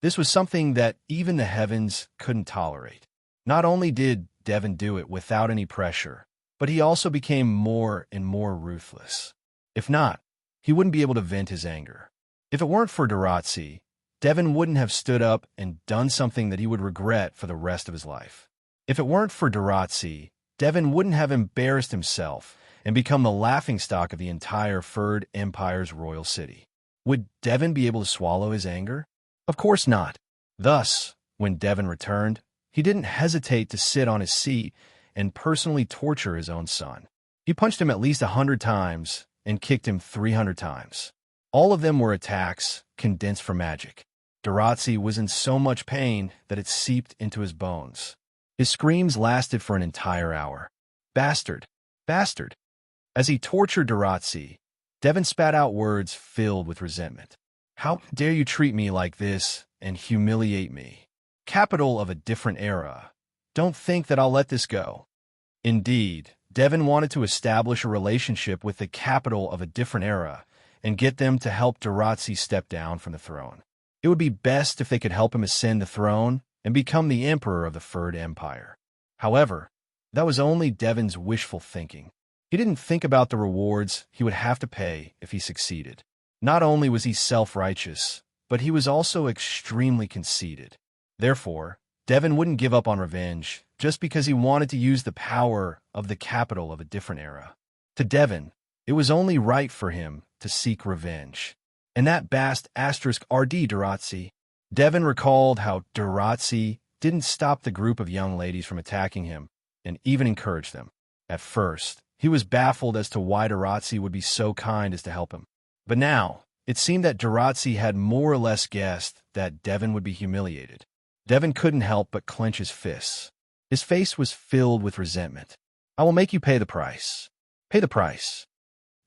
This was something that even the heavens couldn't tolerate. Not only did Devon do it without any pressure, but he also became more and more ruthless. If not, he wouldn't be able to vent his anger. If it weren't for Durazzi, Devon wouldn't have stood up and done something that he would regret for the rest of his life. If it weren't for Durazzi, Devon wouldn't have embarrassed himself and become the laughingstock of the entire Furred Empire's royal city. Would Devon be able to swallow his anger? Of course not. Thus, when Devon returned, he didn't hesitate to sit on his seat and personally torture his own son. He punched him at least 100 times and kicked him 300 times. All of them were attacks condensed for magic. Durazzi was in so much pain that it seeped into his bones. His screams lasted for an entire hour. Bastard! Bastard! As he tortured Durazzi, Devon spat out words filled with resentment. How dare you treat me like this and humiliate me? Capital of a different era. Don't think that I'll let this go. Indeed, Devon wanted to establish a relationship with the capital of a different era and get them to help Durazzi step down from the throne. It would be best if they could help him ascend the throne and become the emperor of the Furred Empire. However, that was only Devon's wishful thinking. He didn't think about the rewards he would have to pay if he succeeded. Not only was he self-righteous, but he was also extremely conceited. Therefore, Devon wouldn't give up on revenge just because he wanted to use the power of the capital of a different era. To Devon, it was only right for him to seek revenge. And that bast asterisk RD Durazzi. Devon recalled how Durazzi didn't stop the group of young ladies from attacking him and even encouraged them. At first, he was baffled as to why Durazzi would be so kind as to help him. But now, it seemed that Durazzi had more or less guessed that Devon would be humiliated. Devon couldn't help but clench his fists. His face was filled with resentment. I will make you pay the price. Pay the price.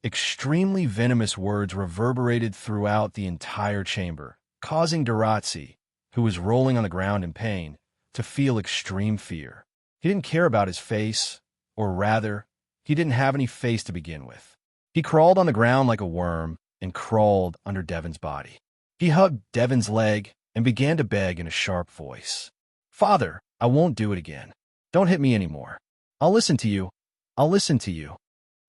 Extremely venomous words reverberated throughout the entire chamber, causing Durazzi, who was rolling on the ground in pain, to feel extreme fear. He didn't care about his face, or rather, he didn't have any face to begin with. He crawled on the ground like a worm and crawled under Devon's body. He hugged Devon's leg and began to beg in a sharp voice. Father, I won't do it again. Don't hit me anymore. I'll listen to you. I'll listen to you.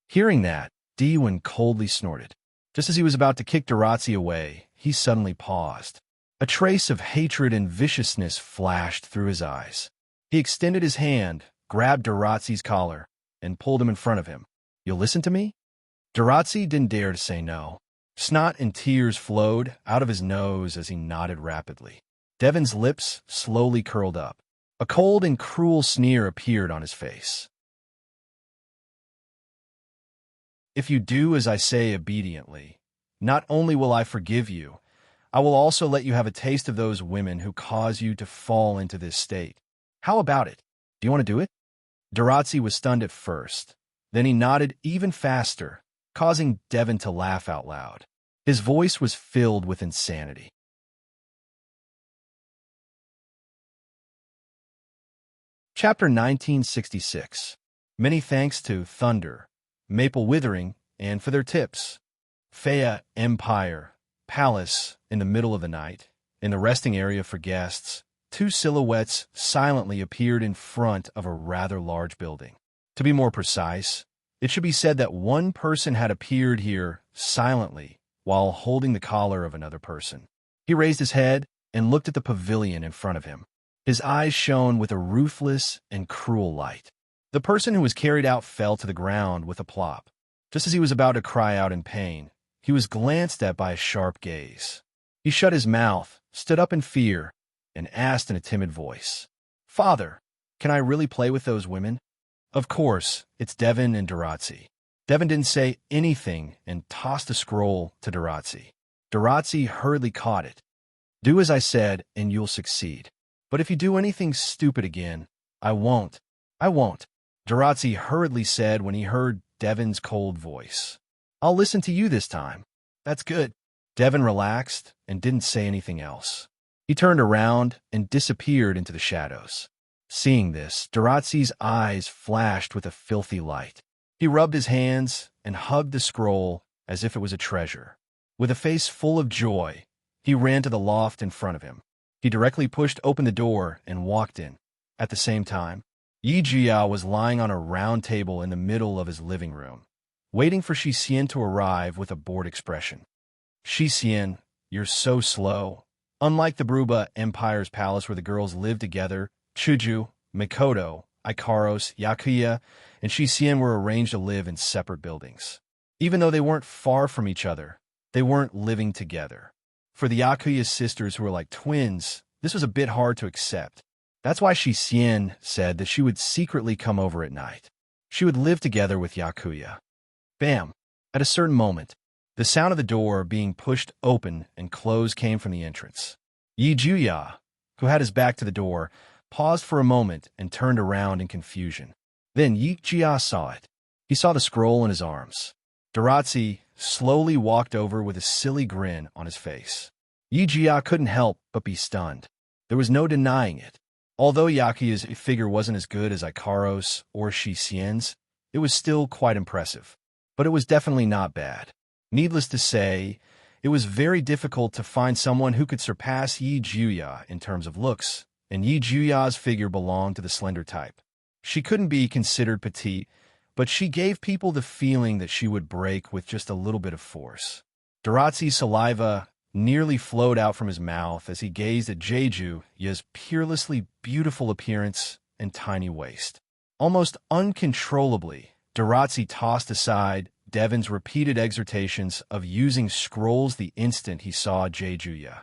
Hearing that, Dewin coldly snorted. Just as he was about to kick Durazzi away, he suddenly paused. A trace of hatred and viciousness flashed through his eyes. He extended his hand, grabbed Durazzi's collar, and pulled him in front of him. You'll listen to me? Durazzi didn't dare to say no. Snot and tears flowed out of his nose as he nodded rapidly. Devon's lips slowly curled up. A cold and cruel sneer appeared on his face. If you do as I say obediently, not only will I forgive you, I will also let you have a taste of those women who cause you to fall into this state. How about it? Do you want to do it? Durazzi was stunned at first. Then he nodded even faster, causing Devon to laugh out loud. His voice was filled with insanity. Chapter 1966. Many thanks to Thunder, Maple Withering, and for their tips. Faya Empire, Palace, in the middle of the night. In the resting area for guests, two silhouettes silently appeared in front of a rather large building. To be more precise, it should be said that one person had appeared here silently while holding the collar of another person. He raised his head and looked at the pavilion in front of him. His eyes shone with a ruthless and cruel light. The person who was carried out fell to the ground with a plop. Just as he was about to cry out in pain, he was glanced at by a sharp gaze. He shut his mouth, stood up in fear, and asked in a timid voice, Father, can I really play with those women? Of course, it's Devon and Durazzi. Devon didn't say anything and tossed a scroll to Durazzi. Durazzi hurriedly caught it. Do as I said, and you'll succeed. But if you do anything stupid again, I won't. I won't. Durazzi hurriedly said when he heard Devon's cold voice. I'll listen to you this time. That's good. Devon relaxed and didn't say anything else. He turned around and disappeared into the shadows. Seeing this, Durazzi's eyes flashed with a filthy light. He rubbed his hands and hugged the scroll as if it was a treasure. With a face full of joy, he ran to the loft in front of him. He directly pushed open the door and walked in. At the same time, Yi Jiao was lying on a round table in the middle of his living room, waiting for Shi Xian to arrive with a bored expression. Shi Xian, you're so slow. Unlike the Bruba Empire's palace where the girls live together, Chuju, Mikoto, Ikaros, Yakuya, and Shisien were arranged to live in separate buildings. Even though they weren't far from each other, they weren't living together. For the Yakuya sisters who were like twins, this was a bit hard to accept. That's why Shisien said that she would secretly come over at night. She would live together with Yakuya. Bam! At a certain moment, the sound of the door being pushed open and closed came from the entrance. Yi Juya, who had his back to the door, paused for a moment and turned around in confusion. Then Yi Jia saw it. He saw the scroll in his arms. Daratzi slowly walked over with a silly grin on his face. Yi Jia couldn't help but be stunned. There was no denying it. Although Yakuya's figure wasn't as good as Ikaros or Shisien's, it was still quite impressive. But it was definitely not bad. Needless to say, it was very difficult to find someone who could surpass Yi Juya in terms of looks, and Yi Juya's figure belonged to the slender type. She couldn't be considered petite, but she gave people the feeling that she would break with just a little bit of force. Daratzi's saliva nearly flowed out from his mouth as he gazed at Jeju's peerlessly beautiful appearance and tiny waist. Almost uncontrollably, Daratzi tossed aside Devon's repeated exhortations of using scrolls the instant he saw Jejuya.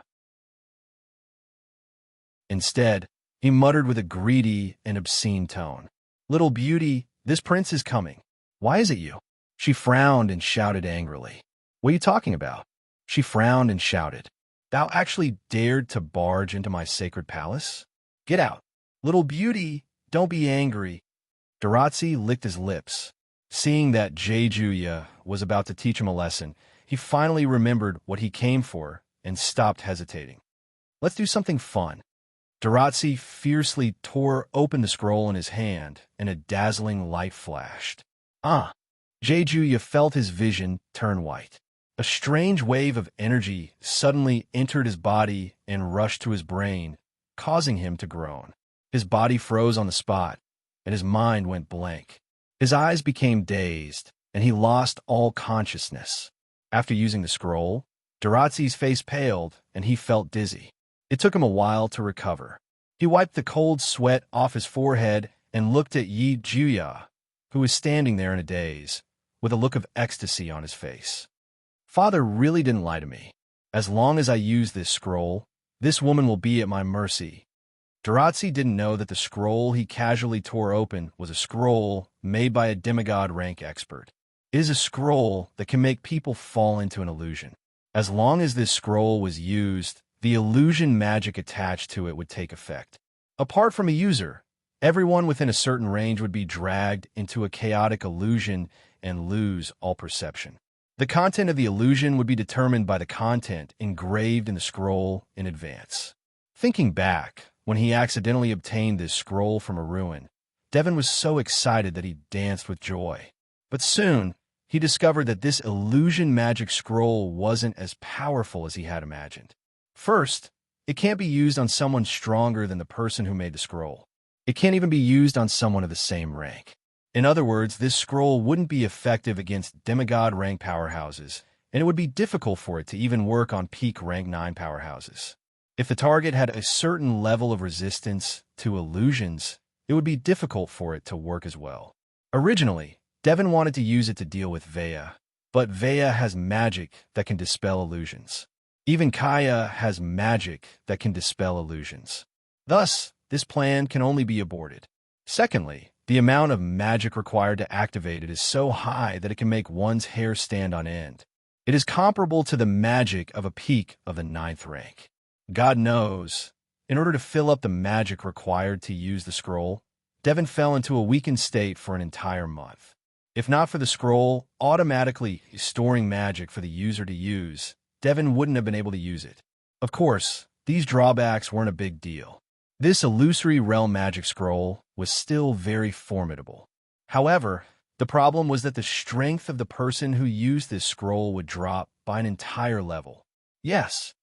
Instead, he muttered with a greedy and obscene tone, "Little beauty, this prince is coming. Why is it you?" She frowned and shouted angrily, "What are you talking about?" She frowned and shouted, "Thou actually dared to barge into my sacred palace? Get out. Little beauty, don't be angry." Daratzi licked his lips. Seeing that Jejuya was about to teach him a lesson, he finally remembered what he came for and stopped hesitating. "Let's do something fun." Daratzi fiercely tore open the scroll in his hand, and a dazzling light flashed. Jejuya felt his vision turn white. A strange wave of energy suddenly entered his body and rushed to his brain, causing him to groan. His body froze on the spot, and his mind went blank. His eyes became dazed, and he lost all consciousness. After using the scroll, Daratzi's face paled, and he felt dizzy. It took him a while to recover. He wiped the cold sweat off his forehead and looked at Yi Juya, who was standing there in a daze, with a look of ecstasy on his face. "Father really didn't lie to me. As long as I use this scroll, this woman will be at my mercy." Daratzi didn't know that the scroll he casually tore open was a scroll made by a demigod rank expert. It is a scroll that can make people fall into an illusion. As long as this scroll was used, the illusion magic attached to it would take effect. Apart from a user, everyone within a certain range would be dragged into a chaotic illusion and lose all perception. The content of the illusion would be determined by the content engraved in the scroll in advance. Thinking back, when he accidentally obtained this scroll from a ruin, Devon was so excited that he danced with joy. But soon, he discovered that this illusion magic scroll wasn't as powerful as he had imagined. First, it can't be used on someone stronger than the person who made the scroll. It can't even be used on someone of the same rank. In other words, this scroll wouldn't be effective against demigod rank powerhouses, and it would be difficult for it to even work on peak rank 9 powerhouses. If the target had a certain level of resistance to illusions, it would be difficult for it to work as well. Originally, Devon wanted to use it to deal with Vaya, but Vaya has magic that can dispel illusions. Even Kaya has magic that can dispel illusions. Thus, this plan can only be aborted. Secondly, the amount of magic required to activate it is so high that it can make one's hair stand on end. It is comparable to the magic of a peak of the 9th rank. God knows, in order to fill up the magic required to use the scroll, Devon fell into a weakened state for an entire month. If not for the scroll automatically storing magic for the user to use, Devon wouldn't have been able to use it. Of course, these drawbacks weren't a big deal. This illusory realm magic scroll was still very formidable. However, the problem was that the strength of the person who used this scroll would drop by an entire level. Yes,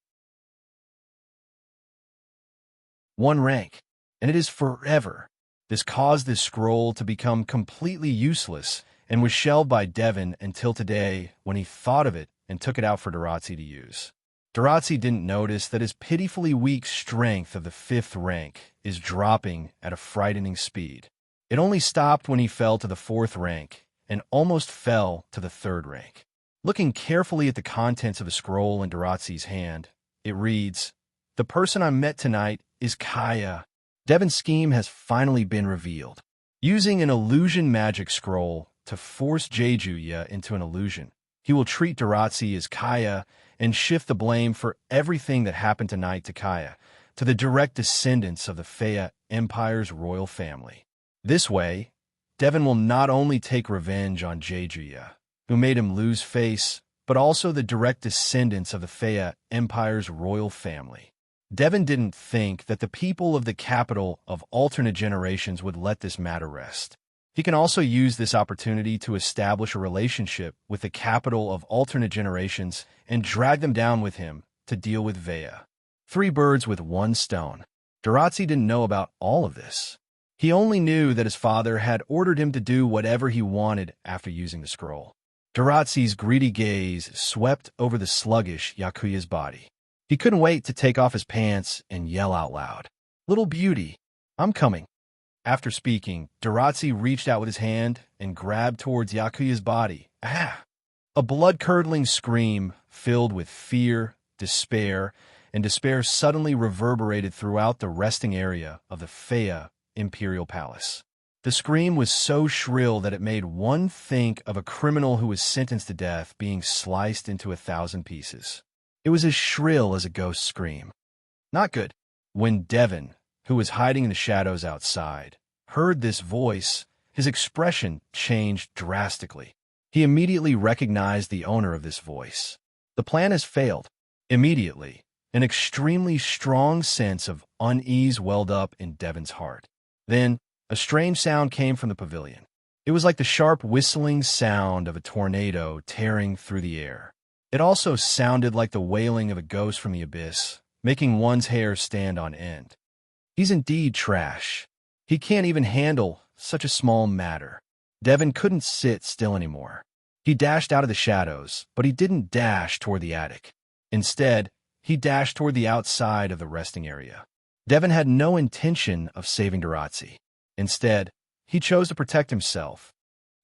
1 rank, and it is forever. This caused this scroll to become completely useless and was shelved by Devon until today when he thought of it and took it out for Daratzi to use. Daratzi didn't notice that his pitifully weak strength of the 5th rank is dropping at a frightening speed. It only stopped when he fell to the 4th rank and almost fell to the 3rd rank. Looking carefully at the contents of a scroll in Darazi's hand, it reads, "The person I met tonight is Kaya." Devon's scheme has finally been revealed. Using an illusion magic scroll to force Jejuya into an illusion, he will treat Darazi as Kaya and shift the blame for everything that happened tonight to Kaya, to the direct descendants of the Fea Empire's royal family. This way, Devon will not only take revenge on Jejuya, who made him lose face, but also the direct descendants of the Fea Empire's royal family. Devon didn't think that the people of the capital of alternate generations would let this matter rest. He can also use this opportunity to establish a relationship with the capital of alternate generations and drag them down with him to deal with Vea. 3 birds with 1 stone. Darazi didn't know about all of this. He only knew that his father had ordered him to do whatever he wanted after using the scroll. Darazi's greedy gaze swept over the sluggish Yakuya's body. He couldn't wait to take off his pants and yell out loud, "Little beauty, I'm coming." After speaking, Darazi reached out with his hand and grabbed towards Yakuya's body. Ah! A blood-curdling scream filled with fear, despair, and despair suddenly reverberated throughout the resting area of the Fea Imperial Palace. The scream was so shrill that it made one think of a criminal who was sentenced to death being sliced into 1,000 pieces. It was as shrill as a ghost scream. Not good. When Devon, who was hiding in the shadows outside, heard this voice, his expression changed drastically. He immediately recognized the owner of this voice. The plan has failed. Immediately, an extremely strong sense of unease welled up in Devon's heart. Then, a strange sound came from the pavilion. It was like the sharp whistling sound of a tornado tearing through the air. It also sounded like the wailing of a ghost from the abyss, making one's hair stand on end. He's indeed trash. He can't even handle such a small matter. Devon couldn't sit still anymore. He dashed out of the shadows, but he didn't dash toward the attic. Instead, he dashed toward the outside of the resting area. Devon had no intention of saving Darazi. Instead, he chose to protect himself.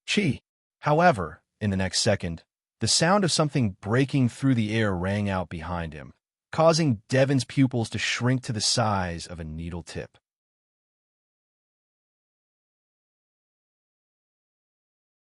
Chi. However, in the next second, the sound of something breaking through the air rang out behind him, causing Devon's pupils to shrink to the size of a needle tip.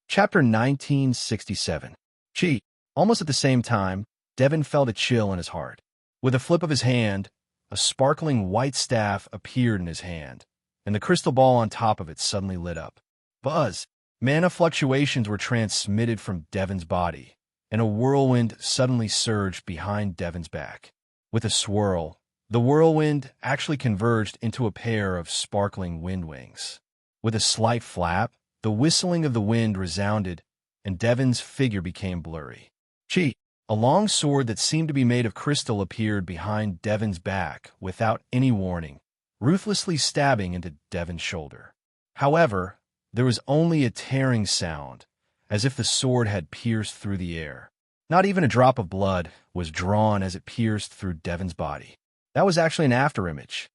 Chapter 1967. Chi. Almost at the same time, Devon felt a chill in his heart. With a flip of his hand, a sparkling white staff appeared in his hand, and the crystal ball on top of it suddenly lit up. Buzz! Mana fluctuations were transmitted from Devon's body, and a whirlwind suddenly surged behind Devon's back. With a swirl, the whirlwind actually converged into a pair of sparkling wind wings. With a slight flap, the whistling of the wind resounded, and Devon's figure became blurry. Chi! A long sword that seemed to be made of crystal appeared behind Devon's back without any warning, ruthlessly stabbing into Devon's shoulder. However, there was only a tearing sound, as if the sword had pierced through the air. Not even a drop of blood was drawn as it pierced through Devon's body. That was actually an afterimage.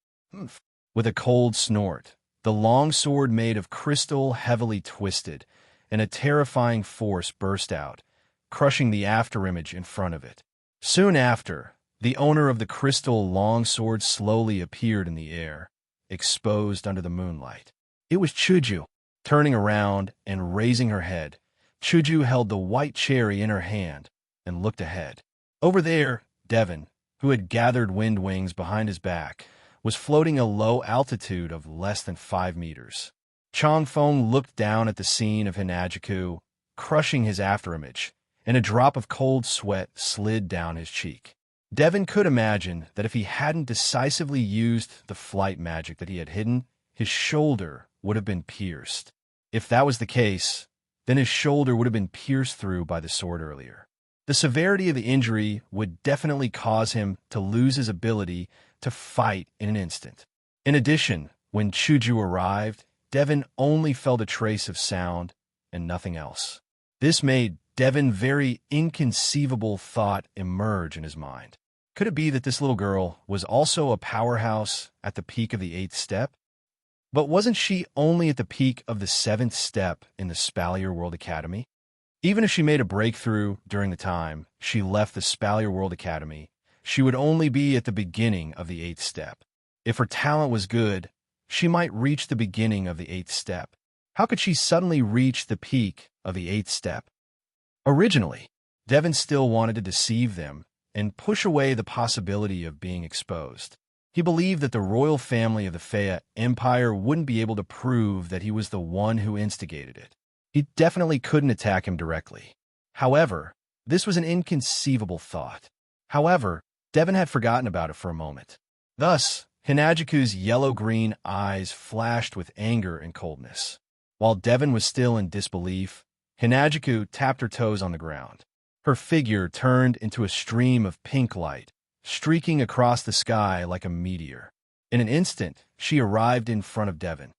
With a cold snort, the long sword made of crystal heavily twisted, and a terrifying force burst out, crushing the afterimage in front of it. Soon after, the owner of the crystal longsword slowly appeared in the air, exposed under the moonlight. It was Chuju. Turning around and raising her head, Chuju held the white cherry in her hand and looked ahead. Over there, Devon, who had gathered wind wings behind his back, was floating a low altitude of less than 5 meters. Chongfeng looked down at the scene of Hinajiku, crushing his afterimage, and a drop of cold sweat slid down his cheek. Devon could imagine that if he hadn't decisively used the flight magic that he had hidden, his shoulder would have been pierced. If that was the case, then his shoulder would have been pierced through by the sword earlier. The severity of the injury would definitely cause him to lose his ability to fight in an instant. In addition, when Chuju arrived, Devon only felt a trace of sound and nothing else. This made Devon very inconceivable thought emerge in his mind. Could it be that this little girl was also a powerhouse at the peak of the 8th step? But wasn't she only at the peak of the 7th step in the Spalier World Academy? Even if she made a breakthrough during the time she left the Spalier World Academy, she would only be at the beginning of the 8th step. If her talent was good, she might reach the beginning of the 8th step. How could she suddenly reach the peak of the 8th step? Originally, Devon still wanted to deceive them and push away the possibility of being exposed. He believed that the royal family of the Fea Empire wouldn't be able to prove that he was the one who instigated it. He definitely couldn't attack him directly. However, this was an inconceivable thought. However, Devon had forgotten about it for a moment. Thus, Hinajiku's yellow-green eyes flashed with anger and coldness. While Devon was still in disbelief, Hinajiku tapped her toes on the ground. Her figure turned into a stream of pink light, streaking across the sky like a meteor. In an instant, she arrived in front of Devon.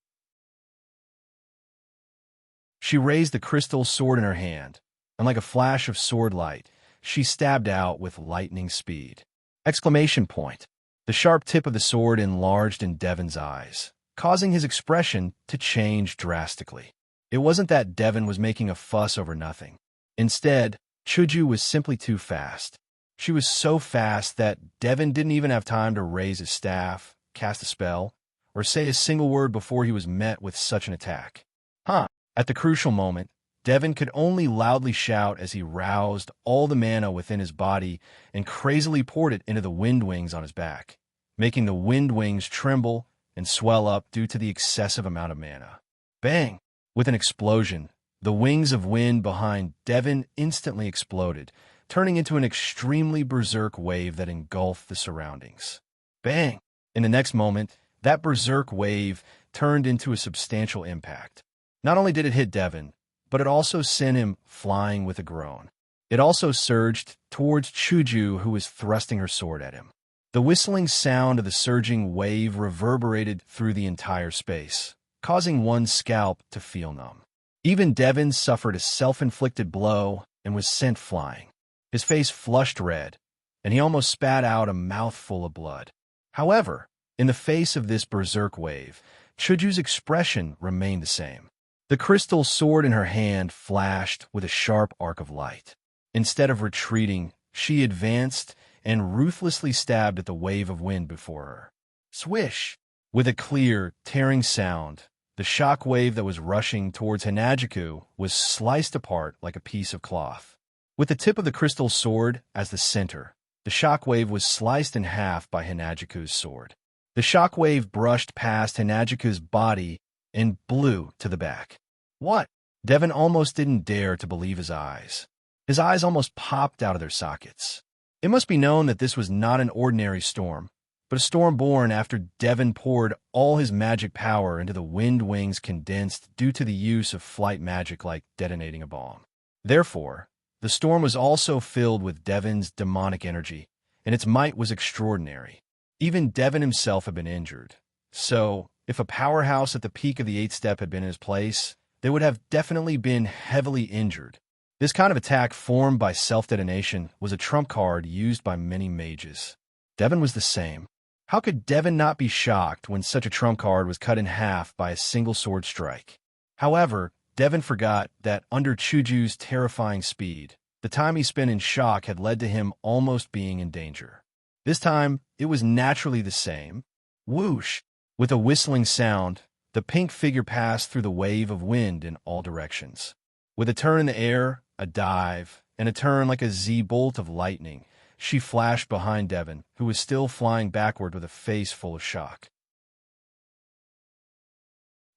She raised the crystal sword in her hand, and like a flash of sword light, she stabbed out with lightning speed. Exclamation point. The sharp tip of the sword enlarged in Devon's eyes, causing his expression to change drastically. It wasn't that Devon was making a fuss over nothing. Instead, Chuju was simply too fast. She was so fast that Devon didn't even have time to raise his staff, cast a spell, or say a single word before he was met with such an attack. At the crucial moment, Devon could only loudly shout as he roused all the mana within his body and crazily poured it into the wind wings on his back, making the wind wings tremble and swell up due to the excessive amount of mana. Bang! With an explosion, the wings of wind behind Devon instantly exploded, turning into an extremely berserk wave that engulfed the surroundings. Bang! In the next moment, that berserk wave turned into a substantial impact. Not only did it hit Devon, but it also sent him flying with a groan. It also surged towards Chuju, who was thrusting her sword at him. The whistling sound of the surging wave reverberated through the entire space, causing one's scalp to feel numb. Even Devon suffered a self-inflicted blow and was sent flying. His face flushed red, and he almost spat out a mouthful of blood. However, in the face of this berserk wave, Chuju's expression remained the same. The crystal sword in her hand flashed with a sharp arc of light. Instead of retreating, she advanced and ruthlessly stabbed at the wave of wind before her. Swish! With a clear, tearing sound, the shock wave that was rushing towards Hinajiku was sliced apart like a piece of cloth. With the tip of the crystal sword as the center, the shock wave was sliced in half by Hinajiku's sword. The shock wave brushed past Hinajiku's body and blew to the back. What? Devon almost didn't dare to believe his eyes. His eyes almost popped out of their sockets. It must be known that this was not an ordinary storm, but a storm born after Devon poured all his magic power into the wind wings condensed due to the use of flight magic like detonating a bomb. Therefore, the storm was also filled with Devon's demonic energy, and its might was extraordinary. Even Devon himself had been injured. So, if a powerhouse at the peak of the 8th step had been in his place, they would have definitely been heavily injured. This kind of attack formed by self-detonation was a trump card used by many mages. Devon was the same. How could Devon not be shocked when such a trump card was cut in half by a single sword strike? However, Devon forgot that under Chuju's terrifying speed, the time he spent in shock had led to him almost being in danger. This time, it was naturally the same. Whoosh! With a whistling sound, the pink figure passed through the wave of wind in all directions. With a turn in the air, a dive, and a turn like a Z-bolt of lightning, she flashed behind Devon, who was still flying backward with a face full of shock.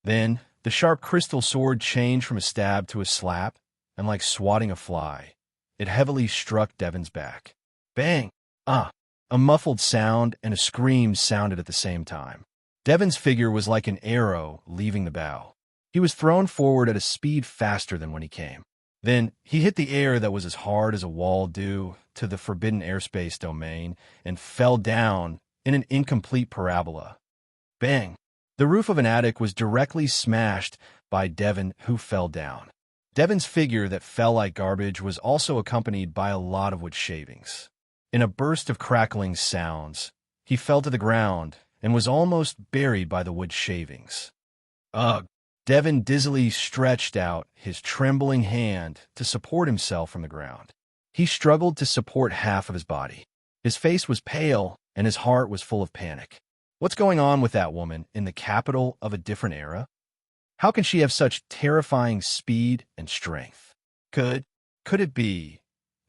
Then, the sharp crystal sword changed from a stab to a slap, and like swatting a fly, it heavily struck Devon's back. Bang! A muffled sound and a scream sounded at the same time. Devon's figure was like an arrow leaving the bow. He was thrown forward at a speed faster than when he came. Then, he hit the air that was as hard as a wall due to the forbidden airspace domain and fell down in an incomplete parabola. Bang! The roof of an attic was directly smashed by Devon, who fell down. Devon's figure that fell like garbage was also accompanied by a lot of wood shavings. In a burst of crackling sounds, he fell to the ground and was almost buried by the wood shavings. Ugh. Devon dizzily stretched out his trembling hand to support himself from the ground. He struggled to support half of his body. His face was pale, and his heart was full of panic. What's going on with that woman in the capital of a different era? How can she have such terrifying speed and strength? Could it be?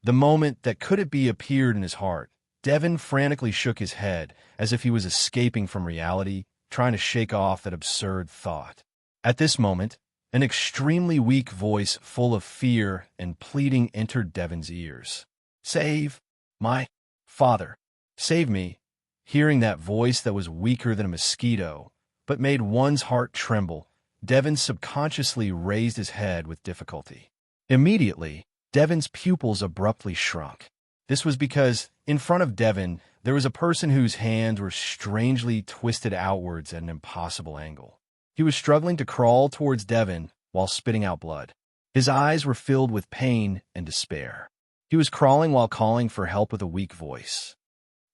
The moment that could it be appeared in his heart. Devon frantically shook his head as if he was escaping from reality, trying to shake off that absurd thought. At this moment, an extremely weak voice full of fear and pleading entered Devon's ears. "Save my father. Save me." Hearing that voice that was weaker than a mosquito, but made one's heart tremble, Devon subconsciously raised his head with difficulty. Immediately, Devon's pupils abruptly shrunk. This was because, in front of Devon, there was a person whose hands were strangely twisted outwards at an impossible angle. He was struggling to crawl towards Devon while spitting out blood. His eyes were filled with pain and despair. He was crawling while calling for help with a weak voice.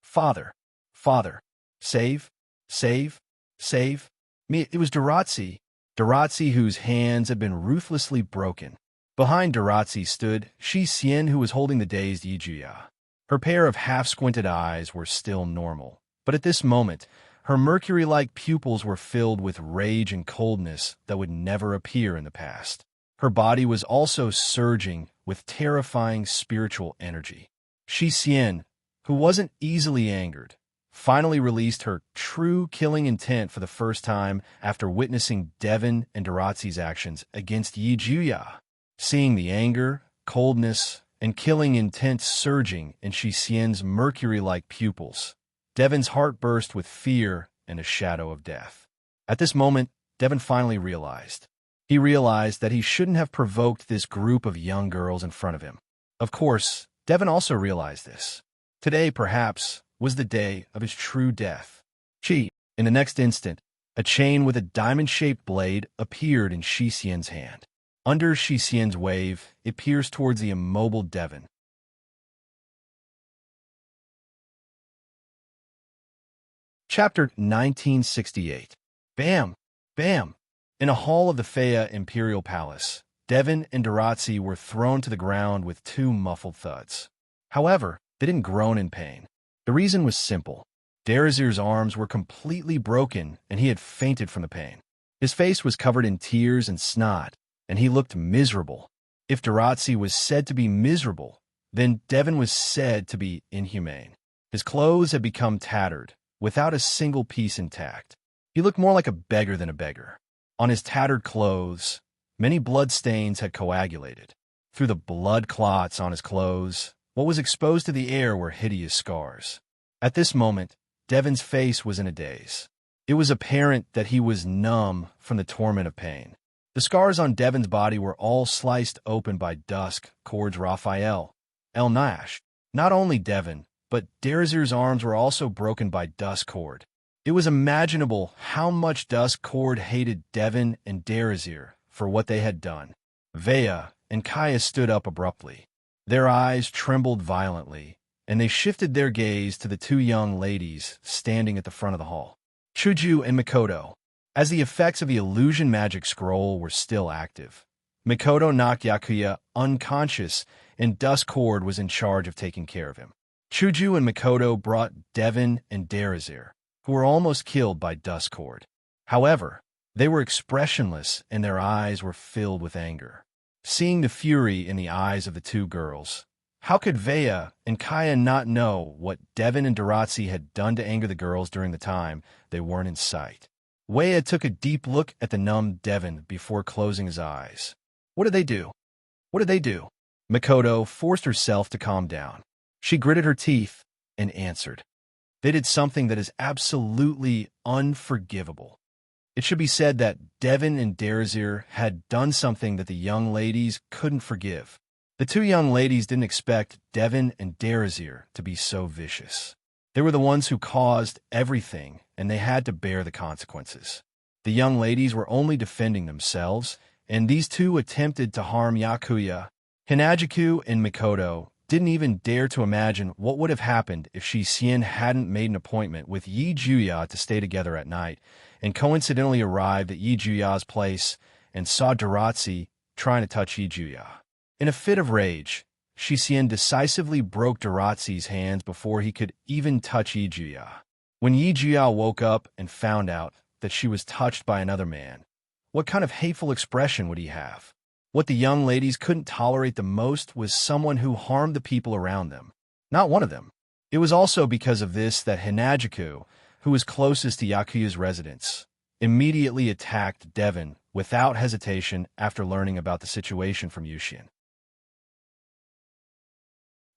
"Father, father, save, save, save me." It was Durazzi whose hands had been ruthlessly broken. Behind Durazzi stood Shi Xian, who was holding the dazed Yijuya. Her pair of half-squinted eyes were still normal, but at this moment, her mercury-like pupils were filled with rage and coldness that would never appear in the past. Her body was also surging with terrifying spiritual energy. Shi Xian, who wasn't easily angered, finally released her true killing intent for the first time after witnessing Devon and Durazzi's actions against Yijuya. Seeing the anger, coldness, and killing intent surging in Shi Xian's mercury-like pupils, Devon's heart burst with fear and a shadow of death. At this moment, Devon finally realized. He realized that he shouldn't have provoked this group of young girls in front of him. Of course, Devon also realized this. Today, perhaps, was the day of his true death. In the next instant, a chain with a diamond-shaped blade appeared in Shi Xian's hand. Under Shi Xian's wave, it pierced towards the immobile Devon. Chapter 1968. Bam! Bam! In a hall of the Fea Imperial Palace, Devon and Durazzi were thrown to the ground with two muffled thuds. However, they didn't groan in pain. The reason was simple. Derazir's arms were completely broken, and he had fainted from the pain. His face was covered in tears and snot, and he looked miserable. If Durazzi was said to be miserable, then Devon was said to be inhumane. His clothes had become tattered, without a single piece intact. He looked more like a beggar than a beggar. On his tattered clothes, many bloodstains had coagulated. Through the blood clots on his clothes, what was exposed to the air were hideous scars. At this moment, Devon's face was in a daze. It was apparent that he was numb from the torment of pain. The scars on Devon's body were all sliced open by Dusk Cord's Raphael, El Nash. Not only Devon, but Derazir's arms were also broken by Dusk Cord. It was imaginable how much Dusk Cord hated Devon and Derazir for what they had done. Vea and Kaya stood up abruptly. Their eyes trembled violently, and they shifted their gaze to the two young ladies standing at the front of the hall. Chuju and Mikoto. As the effects of the illusion magic scroll were still active, Mikoto knocked Yakuya unconscious, and Dusk Cord was in charge of taking care of him. Chuju and Mikoto brought Devon and Derazir, who were almost killed by Dusk Cord. However, they were expressionless, and their eyes were filled with anger. Seeing the fury in the eyes of the two girls, how could Vea and Kaya not know what Devon and Durazzi had done to anger the girls during the time they weren't in sight? Wea took a deep look at the numbed Devon before closing his eyes. What did they do? What did they do? Mikoto forced herself to calm down. She gritted her teeth and answered. They did something that is absolutely unforgivable. It should be said that Devon and Derazir had done something that the young ladies couldn't forgive. The two young ladies didn't expect Devon and Derazir to be so vicious. They were the ones who caused everything, and they had to bear the consequences. The young ladies were only defending themselves, and these two attempted to harm Yakuya. Hinajiku and Mikoto didn't even dare to imagine what would have happened if Shi Xian hadn't made an appointment with Yi Juya to stay together at night, and coincidentally arrived at Yi Juya's place and saw Daratzi trying to touch Yi Juya. In a fit of rage, Shi Xian decisively broke Daratzi's hands before he could even touch Yi Juya. When Yi Juya woke up and found out that she was touched by another man, what kind of hateful expression would he have? What the young ladies couldn't tolerate the most was someone who harmed the people around them, not one of them. It was also because of this that Hinajiku, who was closest to Yakuya's residence, immediately attacked Devon without hesitation after learning about the situation from Yushin.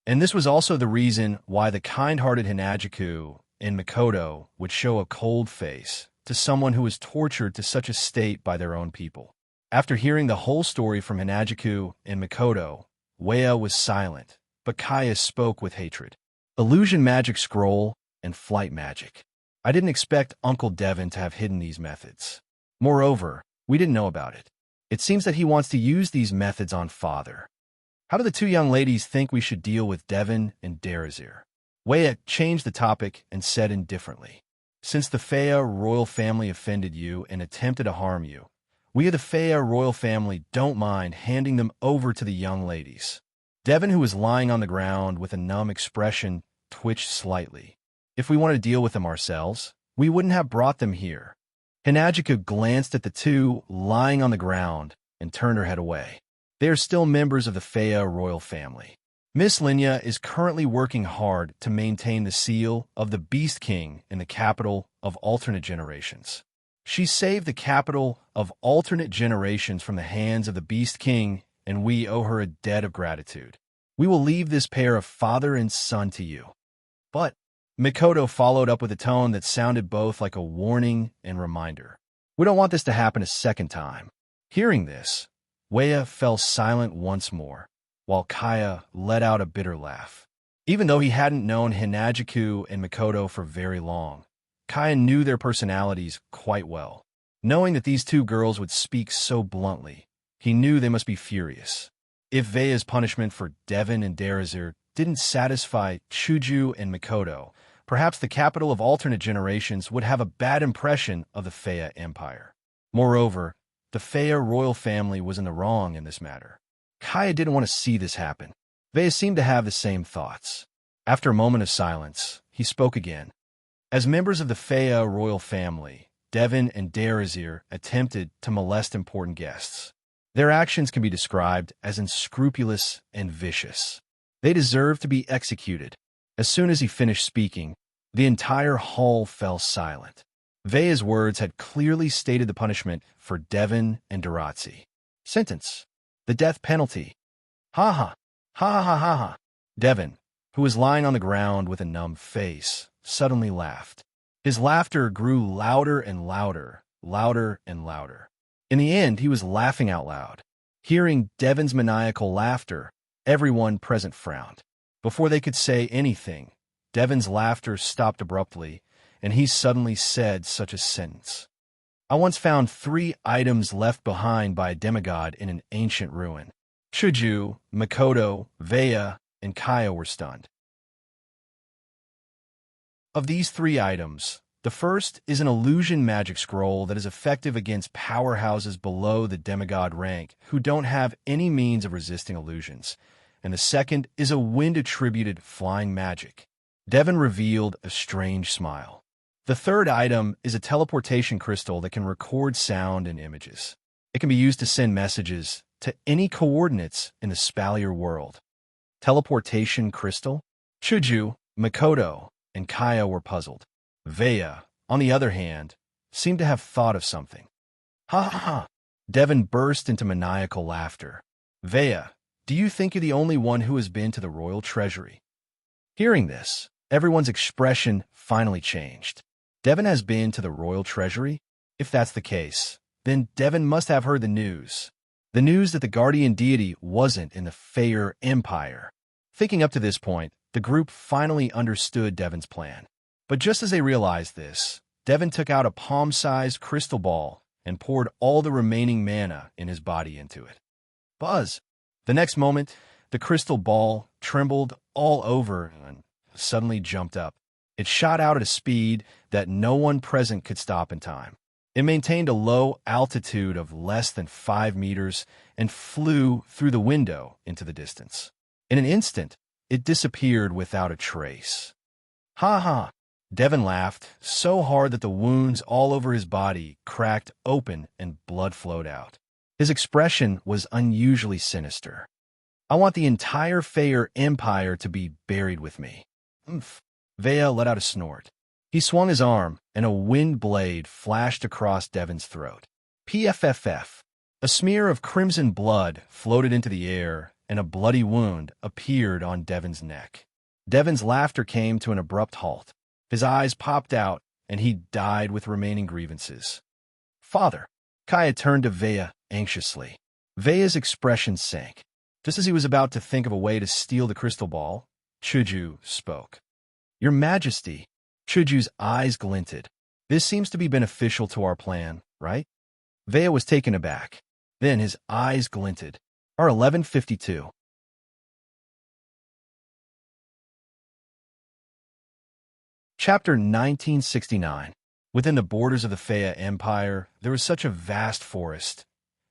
And this was also the reason why the kind-hearted Hinajiku and Mikoto would show a cold face to someone who was tortured to such a state by their own people. After hearing the whole story from Hinajiku and Mikoto, Weia was silent, but Kaya spoke with hatred. Illusion magic scroll and flight magic. I didn't expect Uncle Devon to have hidden these methods. Moreover, we didn't know about it. It seems that he wants to use these methods on Father. How do the two young ladies think we should deal with Devon and Derazir? Weia changed the topic and said indifferently, since the Fea royal family offended you and attempted to harm you, we of the Fea royal family don't mind handing them over to the young ladies. Devon, who was lying on the ground with a numb expression, twitched slightly. If we want to deal with them ourselves, we wouldn't have brought them here. Hinajiku glanced at the two lying on the ground and turned her head away. They are still members of the Fea royal family. Miss Linya is currently working hard to maintain the seal of the Beast King in the capital of alternate generations. She saved the capital of alternate generations from the hands of the Beast King, and we owe her a debt of gratitude. We will leave this pair of father and son to you. But Mikoto followed up with a tone that sounded both like a warning and reminder. We don't want this to happen a second time. Hearing this, Weia fell silent once more, while Kaya let out a bitter laugh. Even though he hadn't known Hinajiku and Mikoto for very long, Kaya knew their personalities quite well. Knowing that these two girls would speak so bluntly, he knew they must be furious. If Veia's punishment for Devon and Derazir didn't satisfy Chuju and Mikoto, perhaps the capital of alternate generations would have a bad impression of the Fea Empire. Moreover, the Fea royal family was in the wrong in this matter. Kaya didn't want to see this happen. Veia seemed to have the same thoughts. After a moment of silence, he spoke again. As members of the Fea royal family, Devon and Derazir attempted to molest important guests. Their actions can be described as unscrupulous and vicious. They deserve to be executed. As soon as he finished speaking, the entire hall fell silent. Veia's words had clearly stated the punishment for Devon and Daratzi. Sentence: the death penalty. Ha ha, ha ha ha ha. Devon, who was lying on the ground with a numb face, suddenly laughed. His laughter grew louder and louder, louder and louder. In the end, he was laughing out loud. Hearing Devon's maniacal laughter, everyone present frowned. Before they could say anything, Devon's laughter stopped abruptly, and he suddenly said such a sentence. I once found 3 items left behind by a demigod in an ancient ruin. Chuju, Mikoto, Veia, and Kaya were stunned. Of these 3 items, the first is an illusion magic scroll that is effective against powerhouses below the demigod rank who don't have any means of resisting illusions, and the second is a wind-attributed flying magic. Devon revealed a strange smile. The third item is a teleportation crystal that can record sound and images. It can be used to send messages to any coordinates in the Spalier world. Teleportation crystal? Chuju, Mikoto, and Kaya were puzzled. Veia, on the other hand, seemed to have thought of something. Ha ha ha! Devon burst into maniacal laughter. Veia, do you think you're the only one who has been to the royal treasury? Hearing this, everyone's expression finally changed. Devon has been to the royal treasury? If that's the case, then Devon must have heard the news. The news that the guardian deity wasn't in the Fea Empire. Thinking up to this point, the group finally understood Devon's plan. But just as they realized this, Devon took out a palm-sized crystal ball and poured all the remaining mana in his body into it. Buzz! The next moment, The crystal ball trembled all over and suddenly jumped up. It shot out at a speed that no one present could stop in time. It maintained a low altitude of less than 5 meters and flew through the window into the distance. In an instant, it disappeared without a trace. Ha ha! Devon laughed so hard that the wounds all over his body cracked open and blood flowed out. His expression was unusually sinister. I want the entire Fair Empire to be buried with me. Umph. Vea let out a snort. He swung his arm, and a wind blade flashed across Devon's throat. PFFF. A smear of crimson blood floated into the air, and a bloody wound appeared on Devon's neck. Devon's laughter came to an abrupt halt. His eyes popped out, and he died with remaining grievances. Father. Kaya turned to Vea anxiously. Vea's expression sank. Just as he was about to think of a way to steal the crystal ball, Chuju spoke. Your Majesty. Chuju's eyes glinted. This seems to be beneficial to our plan, right? Vea was taken aback. Then his eyes glinted. R1152. Chapter 1969. Within the borders of the Fea Empire, there was such a vast forest.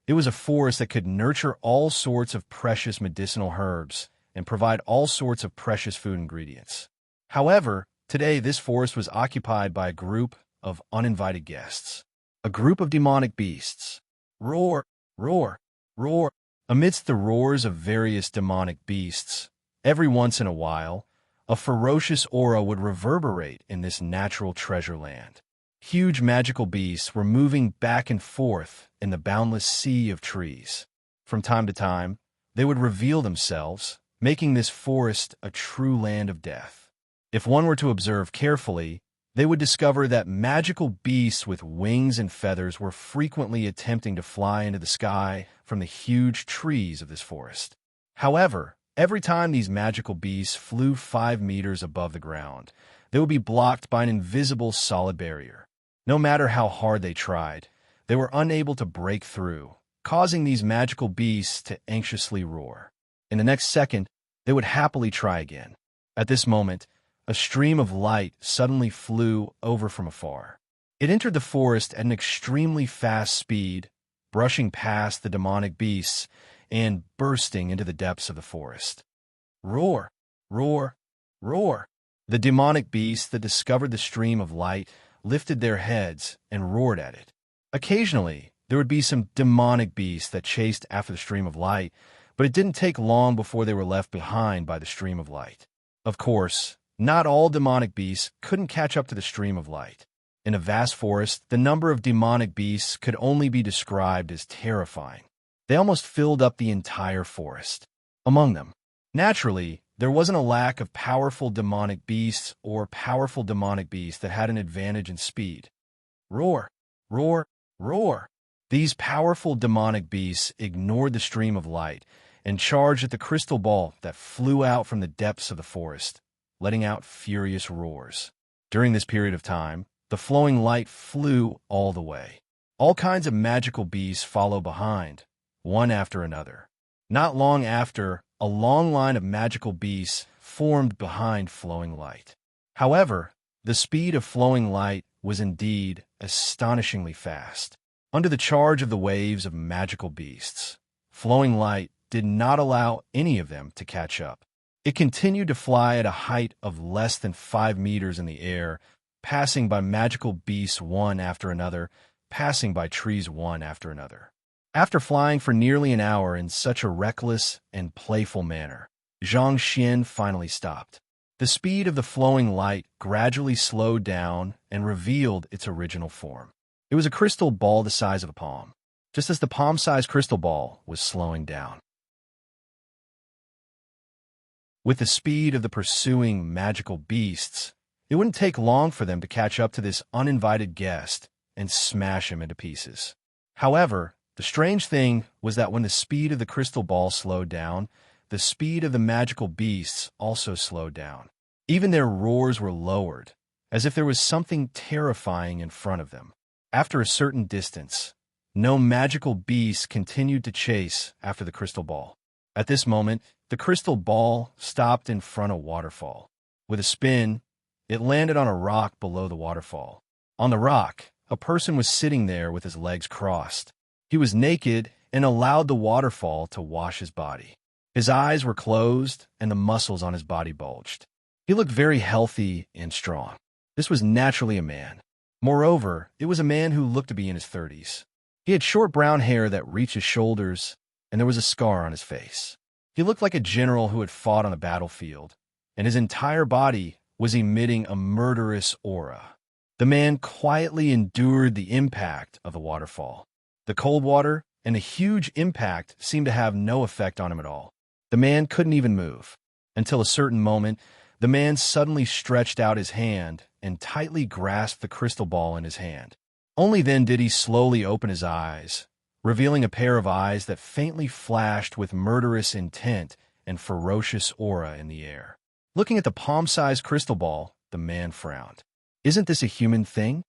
It was a forest that could nurture all sorts of precious medicinal herbs and provide all sorts of precious food ingredients. However, today this forest was occupied by a group of uninvited guests. A group of demonic beasts. Roar, roar, roar. Amidst the roars of various demonic beasts, every once in a while, a ferocious aura would reverberate in this natural treasure land. Huge magical beasts were moving back and forth in the boundless sea of trees. From time to time, they would reveal themselves, making this forest a true land of death. If one were to observe carefully, they would discover that magical beasts with wings and feathers were frequently attempting to fly into the sky from the huge trees of this forest. However, every time these magical beasts flew 5 meters above the ground, they would be blocked by an invisible solid barrier. No matter how hard they tried, they were unable to break through, causing these magical beasts to anxiously roar. In the next second, they would happily try again. At this moment, a stream of light suddenly flew over from afar. It entered the forest at an extremely fast speed, brushing past the demonic beasts and bursting into the depths of the forest. Roar, roar, roar. The demonic beasts that discovered the stream of light lifted their heads and roared at it. Occasionally, there would be some demonic beasts that chased after the stream of light, but it didn't take long before they were left behind by the stream of light. Of course, not all demonic beasts couldn't catch up to the stream of light. In a vast forest, the number of demonic beasts could only be described as terrifying. They almost filled up the entire forest. Among them, naturally, there wasn't a lack of powerful demonic beasts or powerful demonic beasts that had an advantage in speed. Roar, roar, roar. These powerful demonic beasts ignored the stream of light and charged at the crystal ball that flew out from the depths of the forest, letting out furious roars. During this period of time, the flowing light flew all the way. All kinds of magical beasts followed behind, one after another. Not long after, a long line of magical beasts formed behind flowing light. However, the speed of flowing light was indeed astonishingly fast. Under the charge of the waves of magical beasts, flowing light did not allow any of them to catch up. It continued to fly at a height of less than 5 meters in the air, passing by magical beasts one after another, passing by trees one after another. After flying for nearly an hour in such a reckless and playful manner, Zhang Xian finally stopped. The speed of the flowing light gradually slowed down and revealed its original form. It was a crystal ball the size of a palm, just as the palm-sized crystal ball was slowing down. With the speed of the pursuing magical beasts, it wouldn't take long for them to catch up to this uninvited guest and smash him into pieces. However, the strange thing was that when the speed of the crystal ball slowed down, the speed of the magical beasts also slowed down. Even their roars were lowered, as if there was something terrifying in front of them. After a certain distance, no magical beast continued to chase after the crystal ball. At this moment, the crystal ball stopped in front of a waterfall. With a spin, it landed on a rock below the waterfall. On the rock, a person was sitting there with his legs crossed. He was naked and allowed the waterfall to wash his body. His eyes were closed and the muscles on his body bulged. He looked very healthy and strong. This was naturally a man. Moreover, it was a man who looked to be in his 30s. He had short brown hair that reached his shoulders, and there was a scar on his face. He looked like a general who had fought on the battlefield, and his entire body was emitting a murderous aura. The man quietly endured the impact of the waterfall. The cold water and the huge impact seemed to have no effect on him at all. The man couldn't even move. Until a certain moment, the man suddenly stretched out his hand and tightly grasped the crystal ball in his hand. Only then did he slowly open his eyes, revealing a pair of eyes that faintly flashed with murderous intent and ferocious aura in the air. Looking at the palm-sized crystal ball, the man frowned. "Isn't this a human thing?"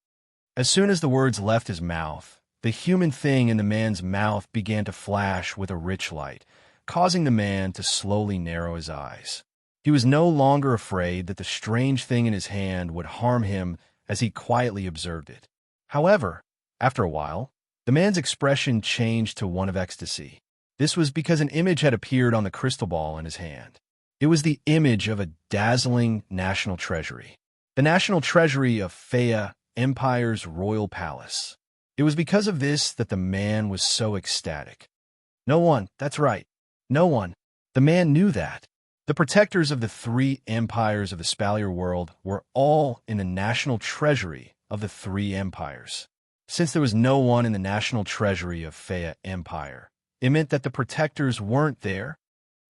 As soon as the words left his mouth, the human thing in the man's mouth began to flash with a rich light, causing the man to slowly narrow his eyes. He was no longer afraid that the strange thing in his hand would harm him as he quietly observed it. However, after a while, the man's expression changed to one of ecstasy. This was because an image had appeared on the crystal ball in his hand. It was the image of a dazzling national treasury, the national treasury of Faya Empire's royal palace. It was because of this that the man was so ecstatic. No one, that's right, no one. The man knew that. The protectors of the 3 empires of the Spalier world were all in the national treasury of the 3 empires. Since there was no one in the national treasury of Faya Empire, it meant that the protectors weren't there.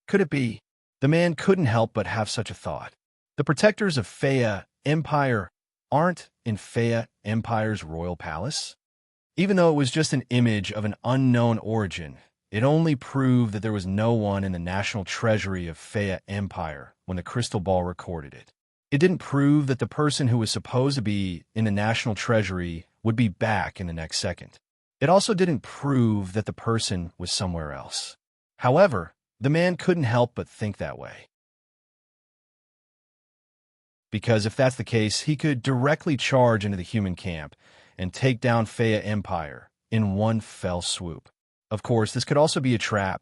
Could it be? The man couldn't help but have such a thought. The protectors of Faya Empire aren't in Faya Empire's royal palace? Even though it was just an image of an unknown origin, it only proved that there was no one in the national treasury of Faya Empire when the crystal ball recorded it. It didn't prove that the person who was supposed to be in the national treasury would be back in the next second. It also didn't prove that the person was somewhere else. However, the man couldn't help but think that way. Because if that's the case, he could directly charge into the human camp and take down Faya Empire in one fell swoop. Of course, this could also be a trap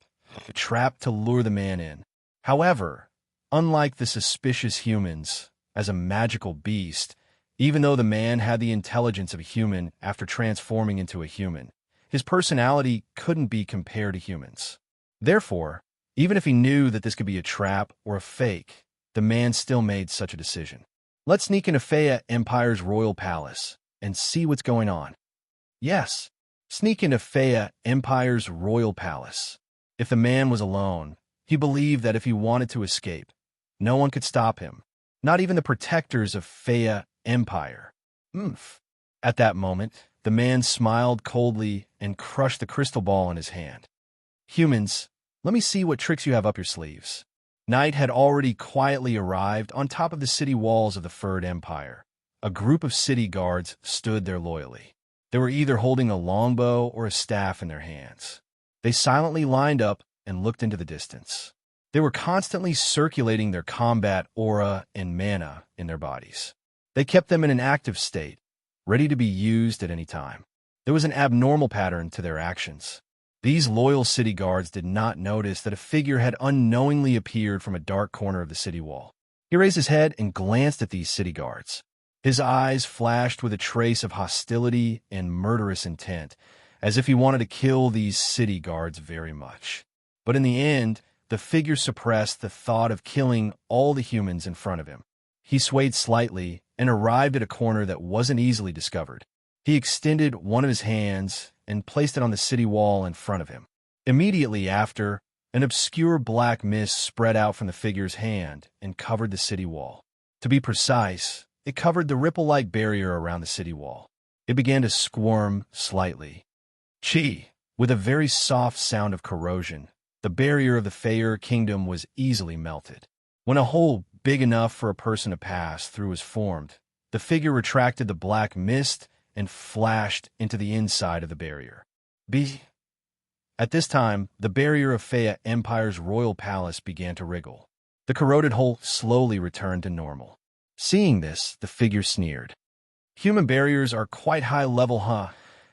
to lure the man in. However, unlike the suspicious humans, as a magical beast, even though the man had the intelligence of a human after transforming into a human, his personality couldn't be compared to humans. Therefore, even if he knew that this could be a trap or a fake, the man still made such a decision. Let's sneak into Faya Empire's royal palace and see what's going on. Yes, sneak into Faya Empire's royal palace. If the man was alone, he believed that if he wanted to escape, no one could stop him, not even the protectors of Faya Empire. At that moment, the man smiled coldly and crushed the crystal ball in his hand. "Humans, let me see what tricks you have up your sleeves." Night had already quietly arrived on top of the city walls of the Third Empire. A group of city guards stood there loyally. They were either holding a longbow or a staff in their hands. They silently lined up and looked into the distance. They were constantly circulating their combat aura and mana in their bodies. They kept them in an active state, ready to be used at any time. There was an abnormal pattern to their actions. These loyal city guards did not notice that a figure had unknowingly appeared from a dark corner of the city wall. He raised his head and glanced at these city guards. His eyes flashed with a trace of hostility and murderous intent, as if he wanted to kill these city guards very much. But in the end, the figure suppressed the thought of killing all the humans in front of him. He swayed slightly and arrived at a corner that wasn't easily discovered. He extended one of his hands and placed it on the city wall in front of him. Immediately after, an obscure black mist spread out from the figure's hand and covered the city wall. To be precise, it covered the ripple-like barrier around the city wall. It began to squirm slightly. With a very soft sound of corrosion, the barrier of the Feyre kingdom was easily melted. When a hole big enough for a person to pass through was formed, the figure retracted the black mist and flashed into the inside of the barrier. At this time, the barrier of Faya Empire's royal palace began to wriggle. The corroded hole slowly returned to normal. Seeing this, the figure sneered. Human barriers are quite high level, huh?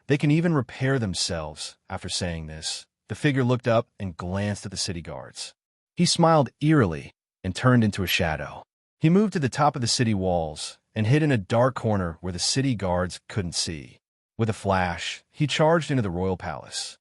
They can even repair themselves. After saying this, the figure looked up and glanced at the city guards. He smiled eerily and turned into a shadow. He moved to the top of the city walls and hid in a dark corner where the city guards couldn't see. With a flash, he charged into the royal palace.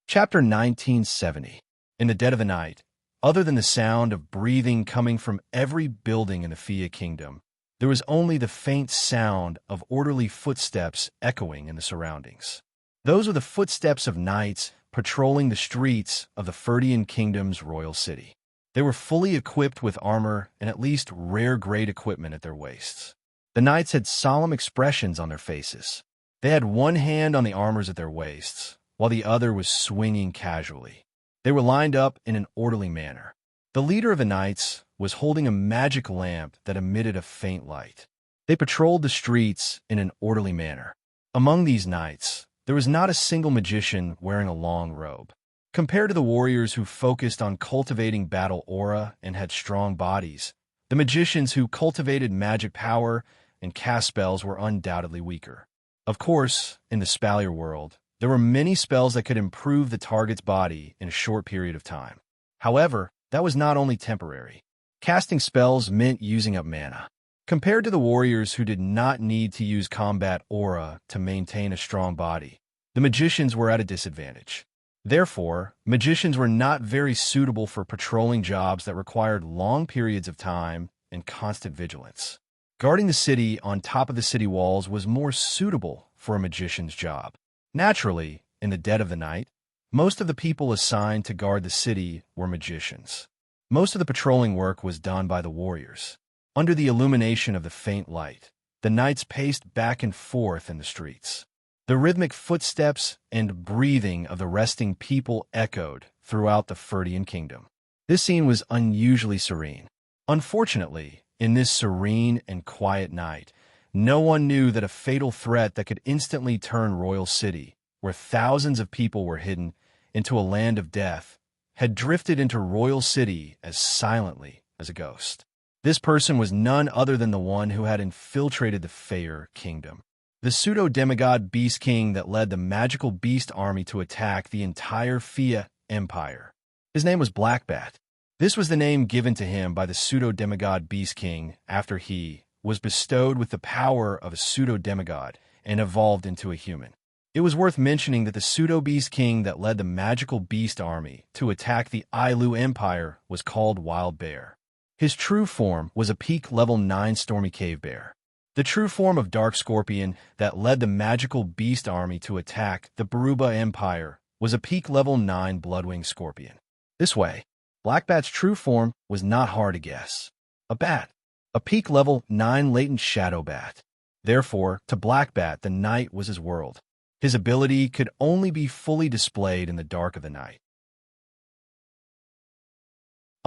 Chapter 1970. In the dead of the night, other than the sound of breathing coming from every building in the Fia kingdom, there was only the faint sound of orderly footsteps echoing in the surroundings. Those were the footsteps of knights patrolling the streets of the Ferdian kingdom's royal city. They were fully equipped with armor and at least rare-grade equipment at their waists. The knights had solemn expressions on their faces. They had one hand on the armors at their waists, while the other was swinging casually. They were lined up in an orderly manner. The leader of the knights was holding a magic lamp that emitted a faint light. They patrolled the streets in an orderly manner. Among these knights, there was not a single magician wearing a long robe. Compared to the warriors who focused on cultivating battle aura and had strong bodies, the magicians who cultivated magic power and cast spells were undoubtedly weaker. Of course, in the Spalier world, there were many spells that could improve the target's body in a short period of time. However, that was not only temporary. Casting spells meant using up mana. Compared to the warriors who did not need to use combat aura to maintain a strong body, the magicians were at a disadvantage. Therefore, magicians were not very suitable for patrolling jobs that required long periods of time and constant vigilance. Guarding the city on top of the city walls was more suitable for a magician's job. Naturally, in the dead of the night, most of the people assigned to guard the city were magicians. Most of the patrolling work was done by the warriors. Under the illumination of the faint light, the knights paced back and forth in the streets. The rhythmic footsteps and breathing of the resting people echoed throughout the Ferdian kingdom. This scene was unusually serene. Unfortunately, in this serene and quiet night, no one knew that a fatal threat that could instantly turn Royal City, where thousands of people were hidden, into a land of death, had drifted into Royal City as silently as a ghost. This person was none other than the one who had infiltrated the Feyre kingdom. The pseudo-demigod beast king that led the magical beast army to attack the entire Fia empire. His name was Blackbat. This was the name given to him by the pseudo-demigod beast king after he was bestowed with the power of a pseudo-demigod and evolved into a human. It was worth mentioning that the pseudo-beast king that led the magical beast army to attack the Ailu empire was called Wild Bear. His true form was a peak level 9 stormy cave bear. The true form of Dark Scorpion that led the magical beast army to attack the Baruba Empire was a peak level 9 Bloodwing Scorpion. This way, Blackbat's true form was not hard to guess. A bat. A peak level 9 latent shadow bat. Therefore, to Blackbat, the night was his world. His ability could only be fully displayed in the dark of the night.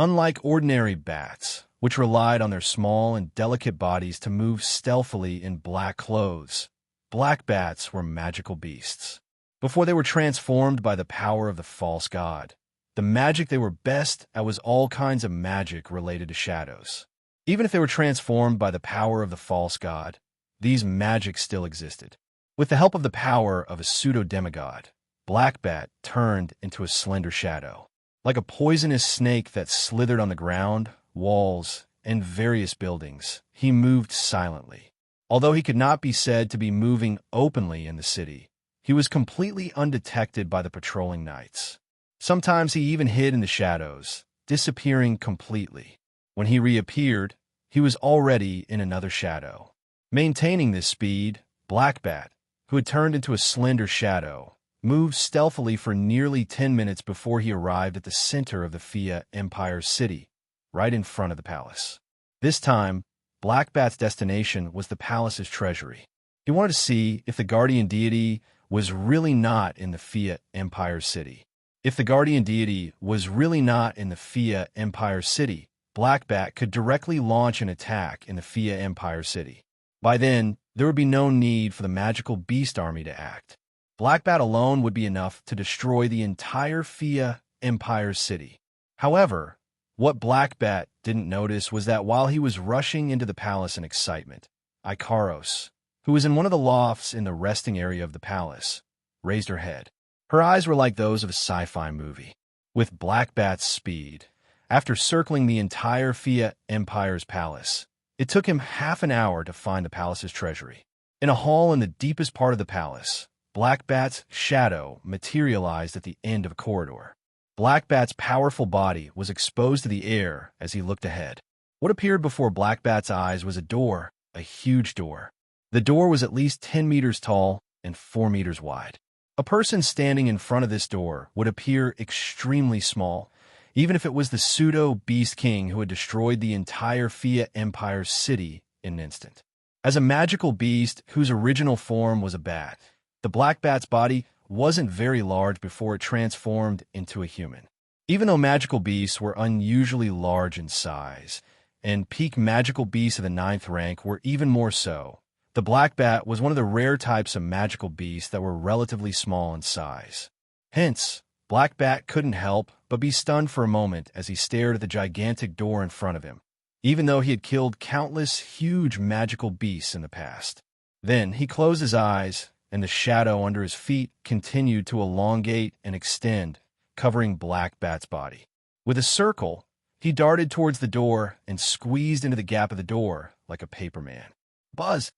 Unlike ordinary bats, which relied on their small and delicate bodies to move stealthily in black clothes, black bats were magical beasts. Before they were transformed by the power of the false god, the magic they were best at was all kinds of magic related to shadows. Even if they were transformed by the power of the false god, these magics still existed. With the help of the power of a pseudo-demigod, Blackbat turned into a slender shadow. Like a poisonous snake that slithered on the ground, walls, and various buildings, he moved silently. Although he could not be said to be moving openly in the city, he was completely undetected by the patrolling knights. Sometimes he even hid in the shadows, disappearing completely. When he reappeared, he was already in another shadow. Maintaining this speed, Blackbat, who had turned into a slender shadow, moved stealthily for nearly 10 minutes before he arrived at the center of the Fia Empire city, right in front of the palace. This time, Blackbat's destination was the palace's treasury. He wanted to see if the guardian deity was really not in the Fia Empire city. If the guardian deity was really not in the Fia Empire city, Blackbat could directly launch an attack in the Fia Empire city. By then, there would be no need for the magical beast army to act. Black Bat alone would be enough to destroy the entire Fia Empire's city. However, what Black Bat didn't notice was that while he was rushing into the palace in excitement, Ikaros, who was in one of the lofts in the resting area of the palace, raised her head. Her eyes were like those of a sci-fi movie. With Black Bat's speed, after circling the entire Fia Empire's palace, it took him half an hour to find the palace's treasury. In a hall in the deepest part of the palace, Black Bat's shadow materialized at the end of a corridor. Black Bat's powerful body was exposed to the air as he looked ahead. What appeared before Black Bat's eyes was a door, a huge door. The door was at least 10 meters tall and 4 meters wide. A person standing in front of this door would appear extremely small, even if it was the pseudo-beast king who had destroyed the entire Fia Empire's city in an instant. As a magical beast whose original form was a bat, the Black Bat's body wasn't very large before it transformed into a human. Even though magical beasts were unusually large in size, and peak magical beasts of the 9th rank were even more so, the Black Bat was one of the rare types of magical beasts that were relatively small in size. Hence, Black Bat couldn't help but be stunned for a moment as he stared at the gigantic door in front of him, even though he had killed countless huge magical beasts in the past. Then he closed his eyes, and the shadow under his feet continued to elongate and extend, covering Black Bat's body. With a circle, he darted towards the door and squeezed into the gap of the door like a paperman. Buzz!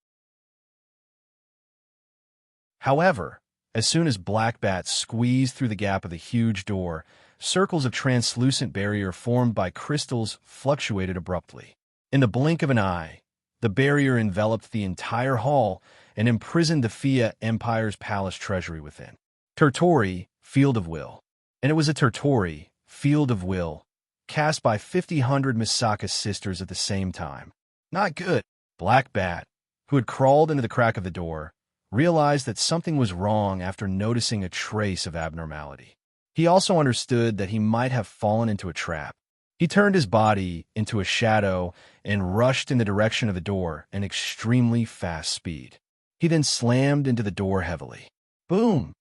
However, as soon as Black Bat squeezed through the gap of the huge door, circles of translucent barrier formed by crystals fluctuated abruptly. In the blink of an eye, the barrier enveloped the entire hall and imprisoned the Fia Empire's palace treasury within. Tertori, Field of Will. And it was a Tertori, Field of Will, cast by 50 Misaka sisters at the same time. Not good. Black Bat, who had crawled into the crack of the door, realized that something was wrong after noticing a trace of abnormality. He also understood that he might have fallen into a trap. He turned his body into a shadow and rushed in the direction of the door at extremely fast speed. He then slammed into the door heavily. Boom!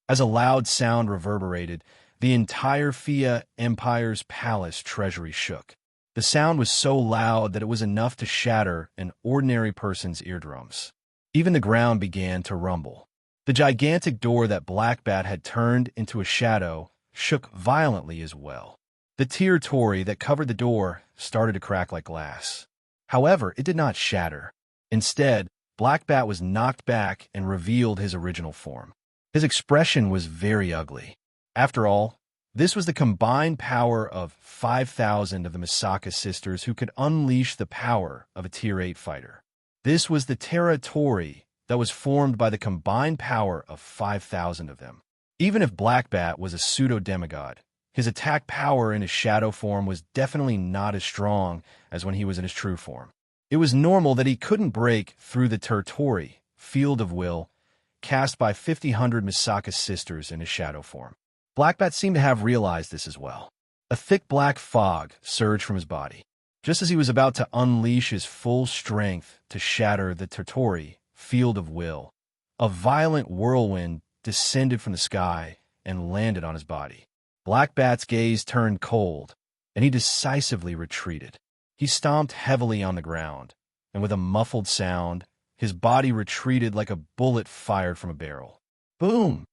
As a loud sound reverberated, the entire Fia Empire's palace treasury shook. The sound was so loud that it was enough to shatter an ordinary person's eardrums. Even the ground began to rumble. The gigantic door that Black Bat had turned into a shadow shook violently as well. The Tertori that covered the door started to crack like glass. However, it did not shatter. Instead, Black Bat was knocked back and revealed his original form. His expression was very ugly. After all, this was the combined power of 5,000 of the Misaka sisters who could unleash the power of a Tier 8 fighter. This was the Tertori that was formed by the combined power of 5,000 of them. Even if Black Bat was a pseudo-demigod, his attack power in his shadow form was definitely not as strong as when he was in his true form. It was normal that he couldn't break through the Tertori, Field of Will, cast by 50 Misaka sisters in his shadow form. Black Bat seemed to have realized this as well. A thick black fog surged from his body. Just as he was about to unleash his full strength to shatter the Tertori, Field of Will, a violent whirlwind descended from the sky and landed on his body. Black Bat's gaze turned cold, and he decisively retreated. He stomped heavily on the ground, and with a muffled sound, his body retreated like a bullet fired from a barrel. Boom!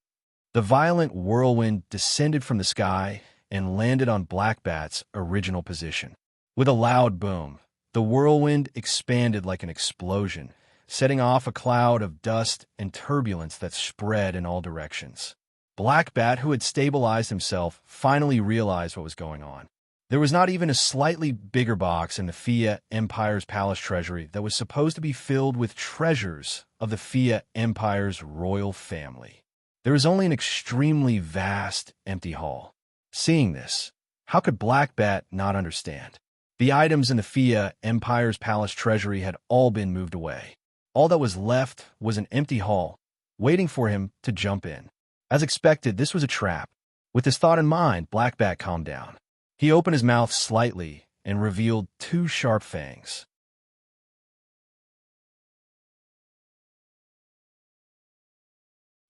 The violent whirlwind descended from the sky and landed on Black Bat's original position. With a loud boom, the whirlwind expanded like an explosion, setting off a cloud of dust and turbulence that spread in all directions. Black Bat, who had stabilized himself, finally realized what was going on. There was not even a slightly bigger box in the Fia Empire's palace treasury that was supposed to be filled with treasures of the Fia Empire's royal family. There was only an extremely vast, empty hall. Seeing this, how could Black Bat not understand? The items in the Fia Empire's palace treasury had all been moved away. All that was left was an empty hall, waiting for him to jump in. As expected, this was a trap. With this thought in mind, Black Bat calmed down. He opened his mouth slightly and revealed 2 sharp fangs.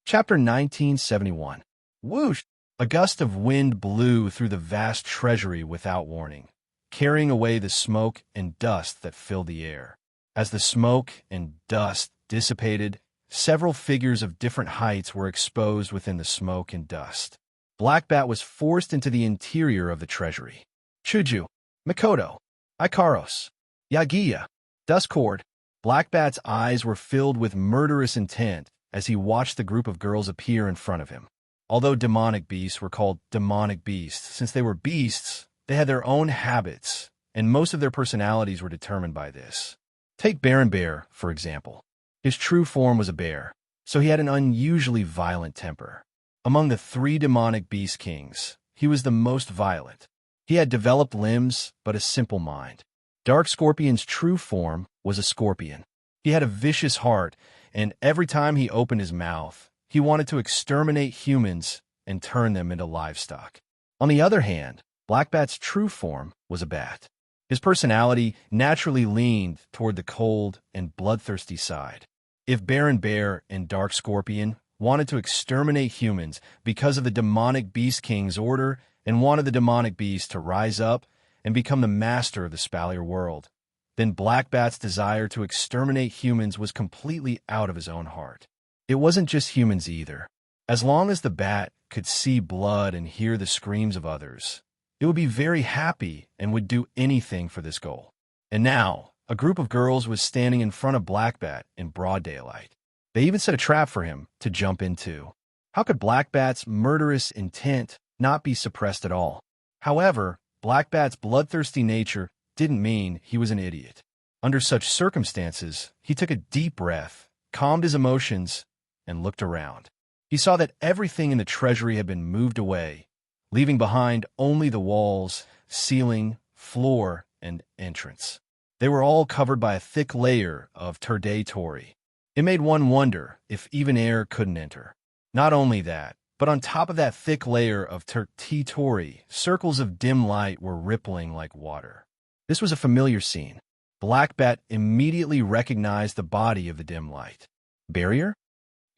Chapter 1971. Whoosh! A gust of wind blew through the vast treasury without warning, carrying away the smoke and dust that filled the air. As the smoke and dust dissipated, several figures of different heights were exposed within the smoke and dust. Blackbat was forced into the interior of the treasury. Chuju, Mikoto, Ikaros, Yagiya, Duskcord. Blackbat's eyes were filled with murderous intent as he watched the group of girls appear in front of him. Although demonic beasts were called demonic beasts, since they were beasts, they had their own habits, and most of their personalities were determined by this. Take Baron Bear, for example. His true form was a bear, so he had an unusually violent temper. Among the 3 demonic beast kings, he was the most violent. He had developed limbs, but a simple mind. Dark Scorpion's true form was a scorpion. He had a vicious heart, and every time he opened his mouth, he wanted to exterminate humans and turn them into livestock. On the other hand, Blackbat's true form was a bat. His personality naturally leaned toward the cold and bloodthirsty side. If Baron Bear and Dark Scorpion wanted to exterminate humans because of the demonic beast king's order and wanted the demonic beast to rise up and become the master of the Spalier world, then Blackbat's desire to exterminate humans was completely out of his own heart. It wasn't just humans either. As long as the bat could see blood and hear the screams of others, it would be very happy and would do anything for this goal. And now, a group of girls was standing in front of Blackbat in broad daylight. They even set a trap for him to jump into. How could Blackbat's murderous intent not be suppressed at all? However, Blackbat's bloodthirsty nature didn't mean he was an idiot. Under such circumstances, he took a deep breath, calmed his emotions, and looked around. He saw that everything in the treasury had been moved away, leaving behind only the walls, ceiling, floor, and entrance. They were all covered by a thick layer of Terde Tori. It made one wonder if even air couldn't enter. Not only that, but on top of that thick layer of Terde Tori, circles of dim light were rippling like water. This was a familiar scene. Blackbat immediately recognized the body of the dim light. Barrier?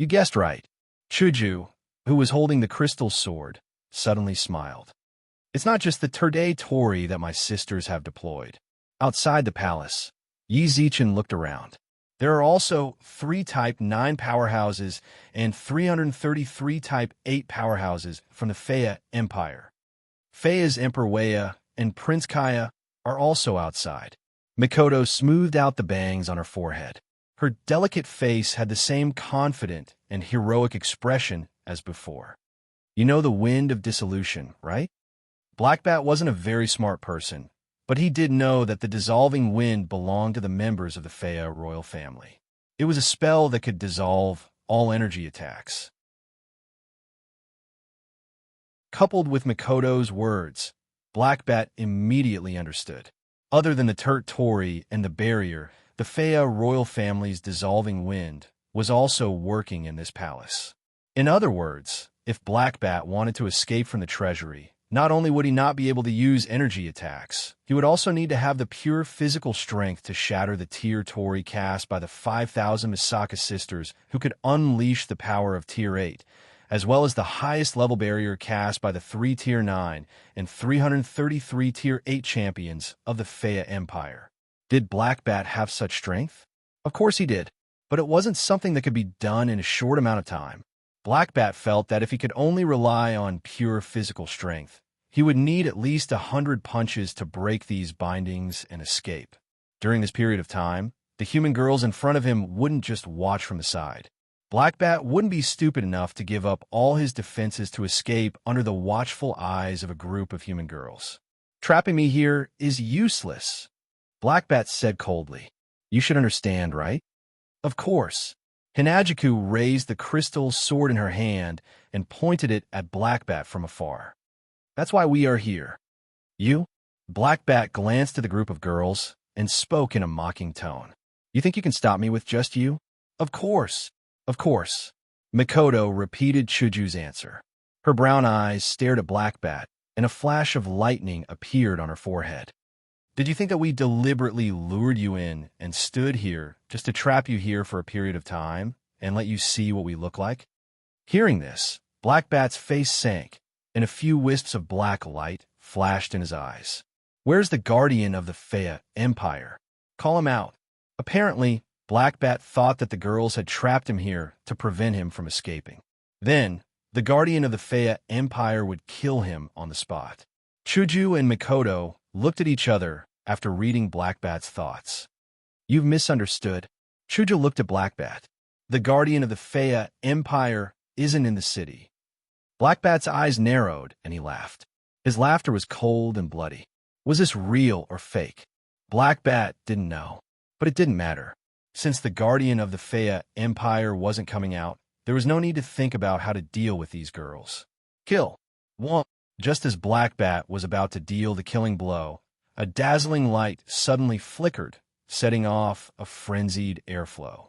You guessed right. Chuju, who was holding the crystal sword, suddenly smiled. It's not just the Terde Tori that my sisters have deployed. Outside the palace, Yi Zichen looked around. There are also 3 Type 9 powerhouses and 333 Type 8 powerhouses from the Fea Empire. Fea's Emperor Weya and Prince Kaya are also outside. Mikoto smoothed out the bangs on her forehead. Her delicate face had the same confident and heroic expression as before. You know the wind of dissolution, right? Blackbat wasn't a very smart person, but he did know that the dissolving wind belonged to the members of the Fea royal family. It was a spell that could dissolve all energy attacks. Coupled with Mikoto's words, Blackbat immediately understood. Other than the Terde Tori and the barrier, the Fea royal family's dissolving wind was also working in this palace. In other words, if Blackbat wanted to escape from the treasury, not only would he not be able to use energy attacks, he would also need to have the pure physical strength to shatter the Tier Tori cast by the 5,000 Misaka sisters who could unleash the power of Tier 8, as well as the highest level barrier cast by the 3 Tier 9 and 333 Tier 8 champions of the Fea Empire. Did Blackbat have such strength? Of course he did, but it wasn't something that could be done in a short amount of time. Blackbat felt that if he could only rely on pure physical strength, he would need at least 100 punches to break these bindings and escape. During this period of time, the human girls in front of him wouldn't just watch from the side. Blackbat wouldn't be stupid enough to give up all his defenses to escape under the watchful eyes of a group of human girls. Trapping me here is useless, Blackbat said coldly. You should understand, right? Of course. Hinajiku raised the crystal sword in her hand and pointed it at Blackbat from afar. That's why we are here. You? Blackbat glanced at the group of girls and spoke in a mocking tone. You think you can stop me with just you? Of course. Of course. Mikoto repeated Chuju's answer. Her brown eyes stared at Blackbat, and a flash of lightning appeared on her forehead. Did you think that we deliberately lured you in and stood here just to trap you here for a period of time and let you see what we look like? Hearing this, Blackbat's face sank, and a few wisps of black light flashed in his eyes. Where's the guardian of the Fea Empire? Call him out. Apparently, Blackbat thought that the girls had trapped him here to prevent him from escaping. Then, the guardian of the Fea Empire would kill him on the spot. Chuju and Mikoto looked at each other after reading Blackbat's thoughts. You've misunderstood. Chuju looked at Blackbat. The guardian of the Fea Empire isn't in the city. Blackbat's eyes narrowed, and he laughed. His laughter was cold and bloody. Was this real or fake? Blackbat didn't know, but it didn't matter. Since the guardian of the Fea Empire wasn't coming out, there was no need to think about how to deal with these girls. Kill. Womp. Just as Blackbat was about to deal the killing blow, a dazzling light suddenly flickered, setting off a frenzied airflow.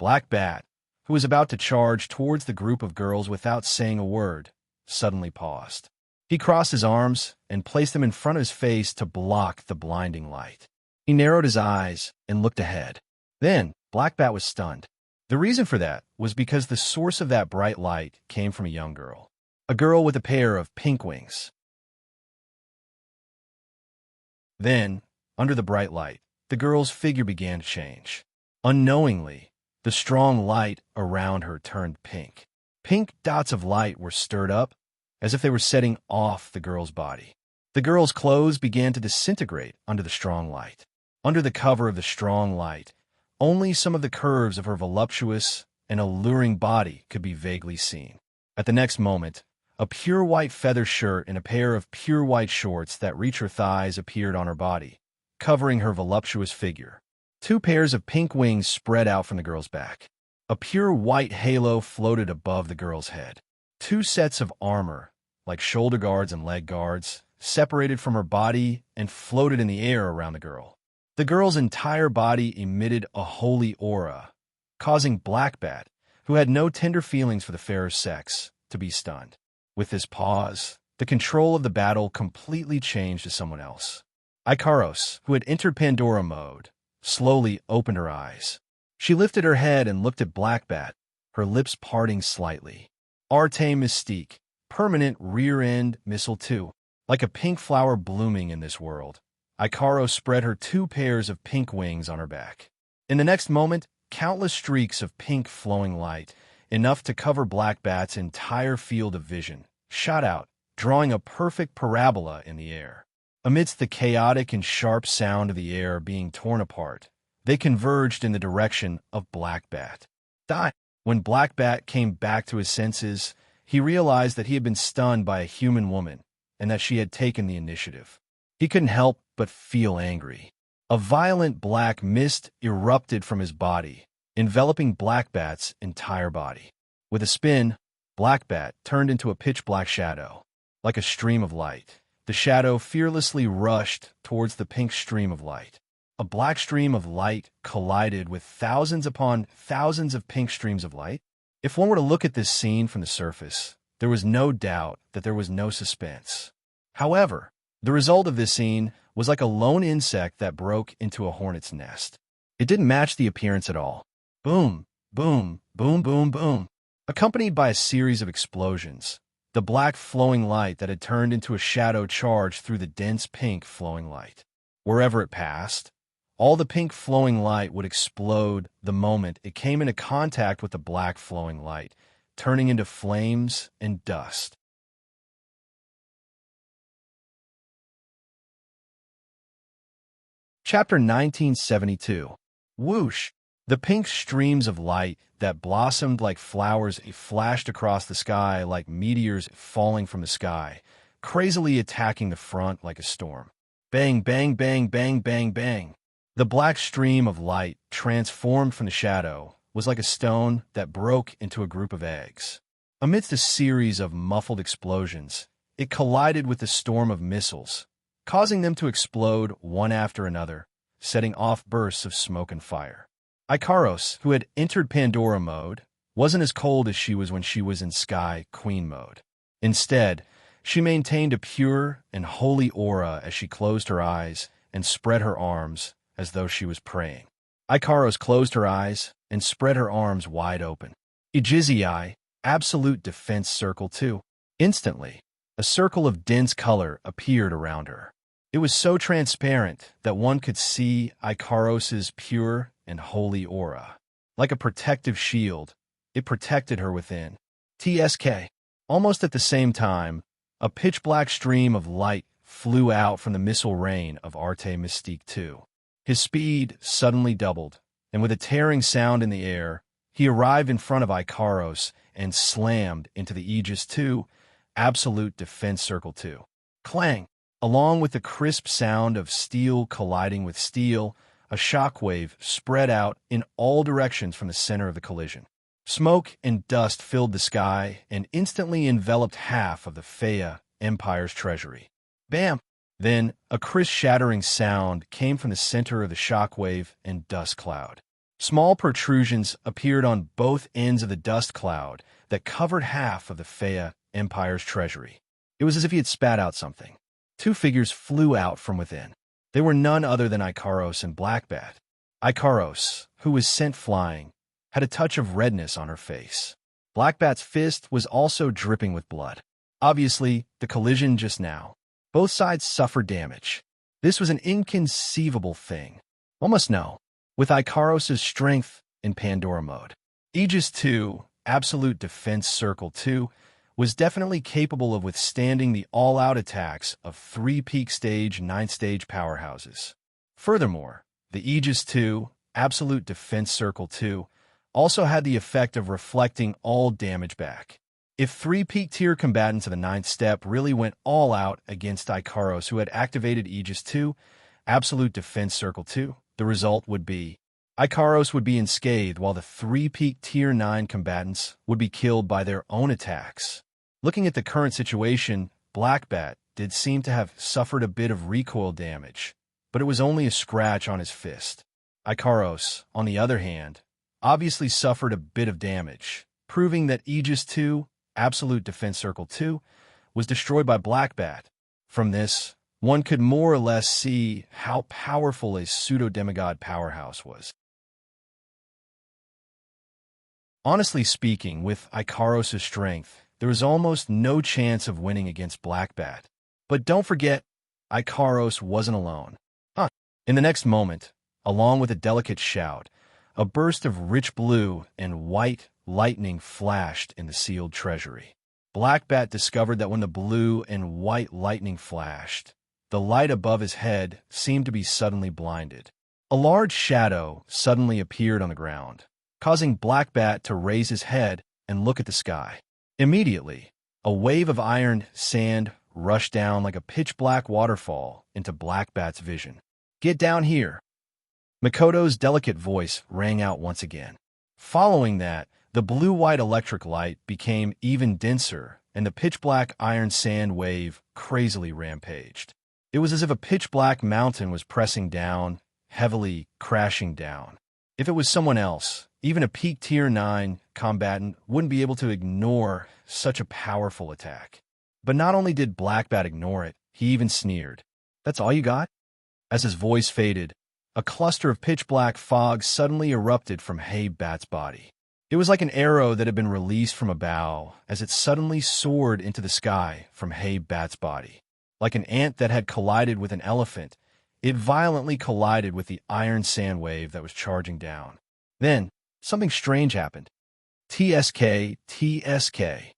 Blackbat, who was about to charge towards the group of girls without saying a word, suddenly paused. He crossed his arms and placed them in front of his face to block the blinding light. He narrowed his eyes and looked ahead. Then, Blackbat was stunned. The reason for that was because the source of that bright light came from a young girl. A girl with a pair of pink wings. Then, under the bright light, the girl's figure began to change. Unknowingly, the strong light around her turned pink. Pink dots of light were stirred up, as if they were setting off the girl's body. The girl's clothes began to disintegrate under the strong light. Under the cover of the strong light, only some of the curves of her voluptuous and alluring body could be vaguely seen. At the next moment, a pure white feather shirt and a pair of pure white shorts that reached her thighs appeared on her body, covering her voluptuous figure. 2 pairs of pink wings spread out from the girl's back. A pure white halo floated above the girl's head. 2 sets of armor, like shoulder guards and leg guards, separated from her body and floated in the air around the girl. The girl's entire body emitted a holy aura, causing Blackbat, who had no tender feelings for the fairer sex, to be stunned. With this pause, the control of the battle completely changed to someone else. Ikaros, who had entered Pandora mode, slowly opened her eyes. She lifted her head and looked at Blackbat, her lips parting slightly. Arte Mystique, permanent rear-end missile 2, like a pink flower blooming in this world. Ikaros spread her 2 pairs of pink wings on her back. In the next moment, countless streaks of pink flowing light, enough to cover Blackbat's entire field of vision, shot out, drawing a perfect parabola in the air. Amidst the chaotic and sharp sound of the air being torn apart, they converged in the direction of Blackbat. When Blackbat came back to his senses, he realized that he had been stunned by a human woman and that she had taken the initiative. He couldn't help but feel angry. A violent black mist erupted from his body, enveloping Blackbat's entire body. With a spin, Blackbat turned into a pitch-black shadow. Like a stream of light, the shadow fearlessly rushed towards the pink stream of light. A black stream of light collided with thousands upon thousands of pink streams of light. If one were to look at this scene from the surface, there was no doubt that there was no suspense. However, the result of this scene was like a lone insect that broke into a hornet's nest. It didn't match the appearance at all. Boom, boom, boom, boom, boom. Accompanied by a series of explosions, the black flowing light that had turned into a shadow charged through the dense pink flowing light. Wherever it passed, all the pink flowing light would explode the moment it came into contact with the black flowing light, turning into flames and dust. Chapter 1972. Whoosh! The pink streams of light that blossomed like flowers flashed across the sky like meteors falling from the sky, crazily attacking the front like a storm. Bang, bang, bang, bang, bang, bang. The black stream of light, transformed from the shadow, was like a stone that broke into a group of eggs. Amidst a series of muffled explosions, it collided with the storm of missiles, causing them to explode one after another, setting off bursts of smoke and fire. Ikaros, who had entered Pandora mode, wasn't as cold as she was when she was in Sky Queen mode. Instead, she maintained a pure and holy aura as she closed her eyes and spread her arms as though she was praying. Ikaros closed her eyes and spread her arms wide open. Ijizii, absolute defense circle 2. Instantly, a circle of dense color appeared around her. It was so transparent that one could see Ikaros's pure and holy aura. Like a protective shield, it protected her within. TSK. Almost at the same time, a pitch-black stream of light flew out from the missile rain of Arte Mystique 2. His speed suddenly doubled, and with a tearing sound in the air, he arrived in front of Ikaros and slammed into the Aegis 2, Absolute Defense Circle 2. Clang! Along with the crisp sound of steel colliding with steel, a shockwave spread out in all directions from the center of the collision. Smoke and dust filled the sky and instantly enveloped half of the Fea Empire's treasury. Bam! Then, a crisp shattering sound came from the center of the shockwave and dust cloud. Small protrusions appeared on both ends of the dust cloud that covered half of the Fea Empire's treasury. It was as if he had spat out something. Two figures flew out from within. They were none other than Ikaros and Blackbat. Ikaros, who was sent flying, had a touch of redness on her face. Blackbat's fist was also dripping with blood. Obviously, the collision just now. Both sides suffered damage. This was an inconceivable thing. One must know, with Ikaros's strength in Pandora mode. Aegis 2, Absolute Defense Circle 2, was definitely capable of withstanding the all-out attacks of 3 peak stage, 9-stage powerhouses. Furthermore, the Aegis 2, Absolute Defense Circle 2, also had the effect of reflecting all damage back. If 3 peak tier combatants of the 9th step really went all out against Ikaros who had activated Aegis 2, Absolute Defense Circle 2, the result would be Ikaros would be unscathed while the 3 peak tier 9 combatants would be killed by their own attacks. Looking at the current situation, Blackbat did seem to have suffered a bit of recoil damage, but it was only a scratch on his fist. Ikaros, on the other hand, obviously suffered a bit of damage, proving that Aegis 2, Absolute Defense Circle 2, was destroyed by Blackbat. From this, one could more or less see how powerful a pseudo-demigod powerhouse was. Honestly speaking, with Ikaros' strength, there was almost no chance of winning against Blackbat. But don't forget, Ikaros wasn't alone. In the next moment, along with a delicate shout, a burst of rich blue and white lightning flashed in the sealed treasury. Blackbat discovered that when the blue and white lightning flashed, the light above his head seemed to be suddenly blinded. A large shadow suddenly appeared on the ground, causing Blackbat to raise his head and look at the sky. Immediately, a wave of iron sand rushed down like a pitch-black waterfall into Blackbat's vision. "Get down here!" Makoto's delicate voice rang out once again. Following that, the blue-white electric light became even denser, and the pitch-black iron sand wave crazily rampaged. It was as if a pitch-black mountain was pressing down, heavily crashing down. If it was someone else, even a peak tier 9 combatant wouldn't be able to ignore such a powerful attack. But not only did Blackbat ignore it, he even sneered. "That's all you got?" As his voice faded, a cluster of pitch-black fog suddenly erupted from Bat's body. It was like an arrow that had been released from a bow as it suddenly soared into the sky from Bat's body. Like an ant that had collided with an elephant, it violently collided with the iron sand wave that was charging down. Then, something strange happened. TSK, TSK.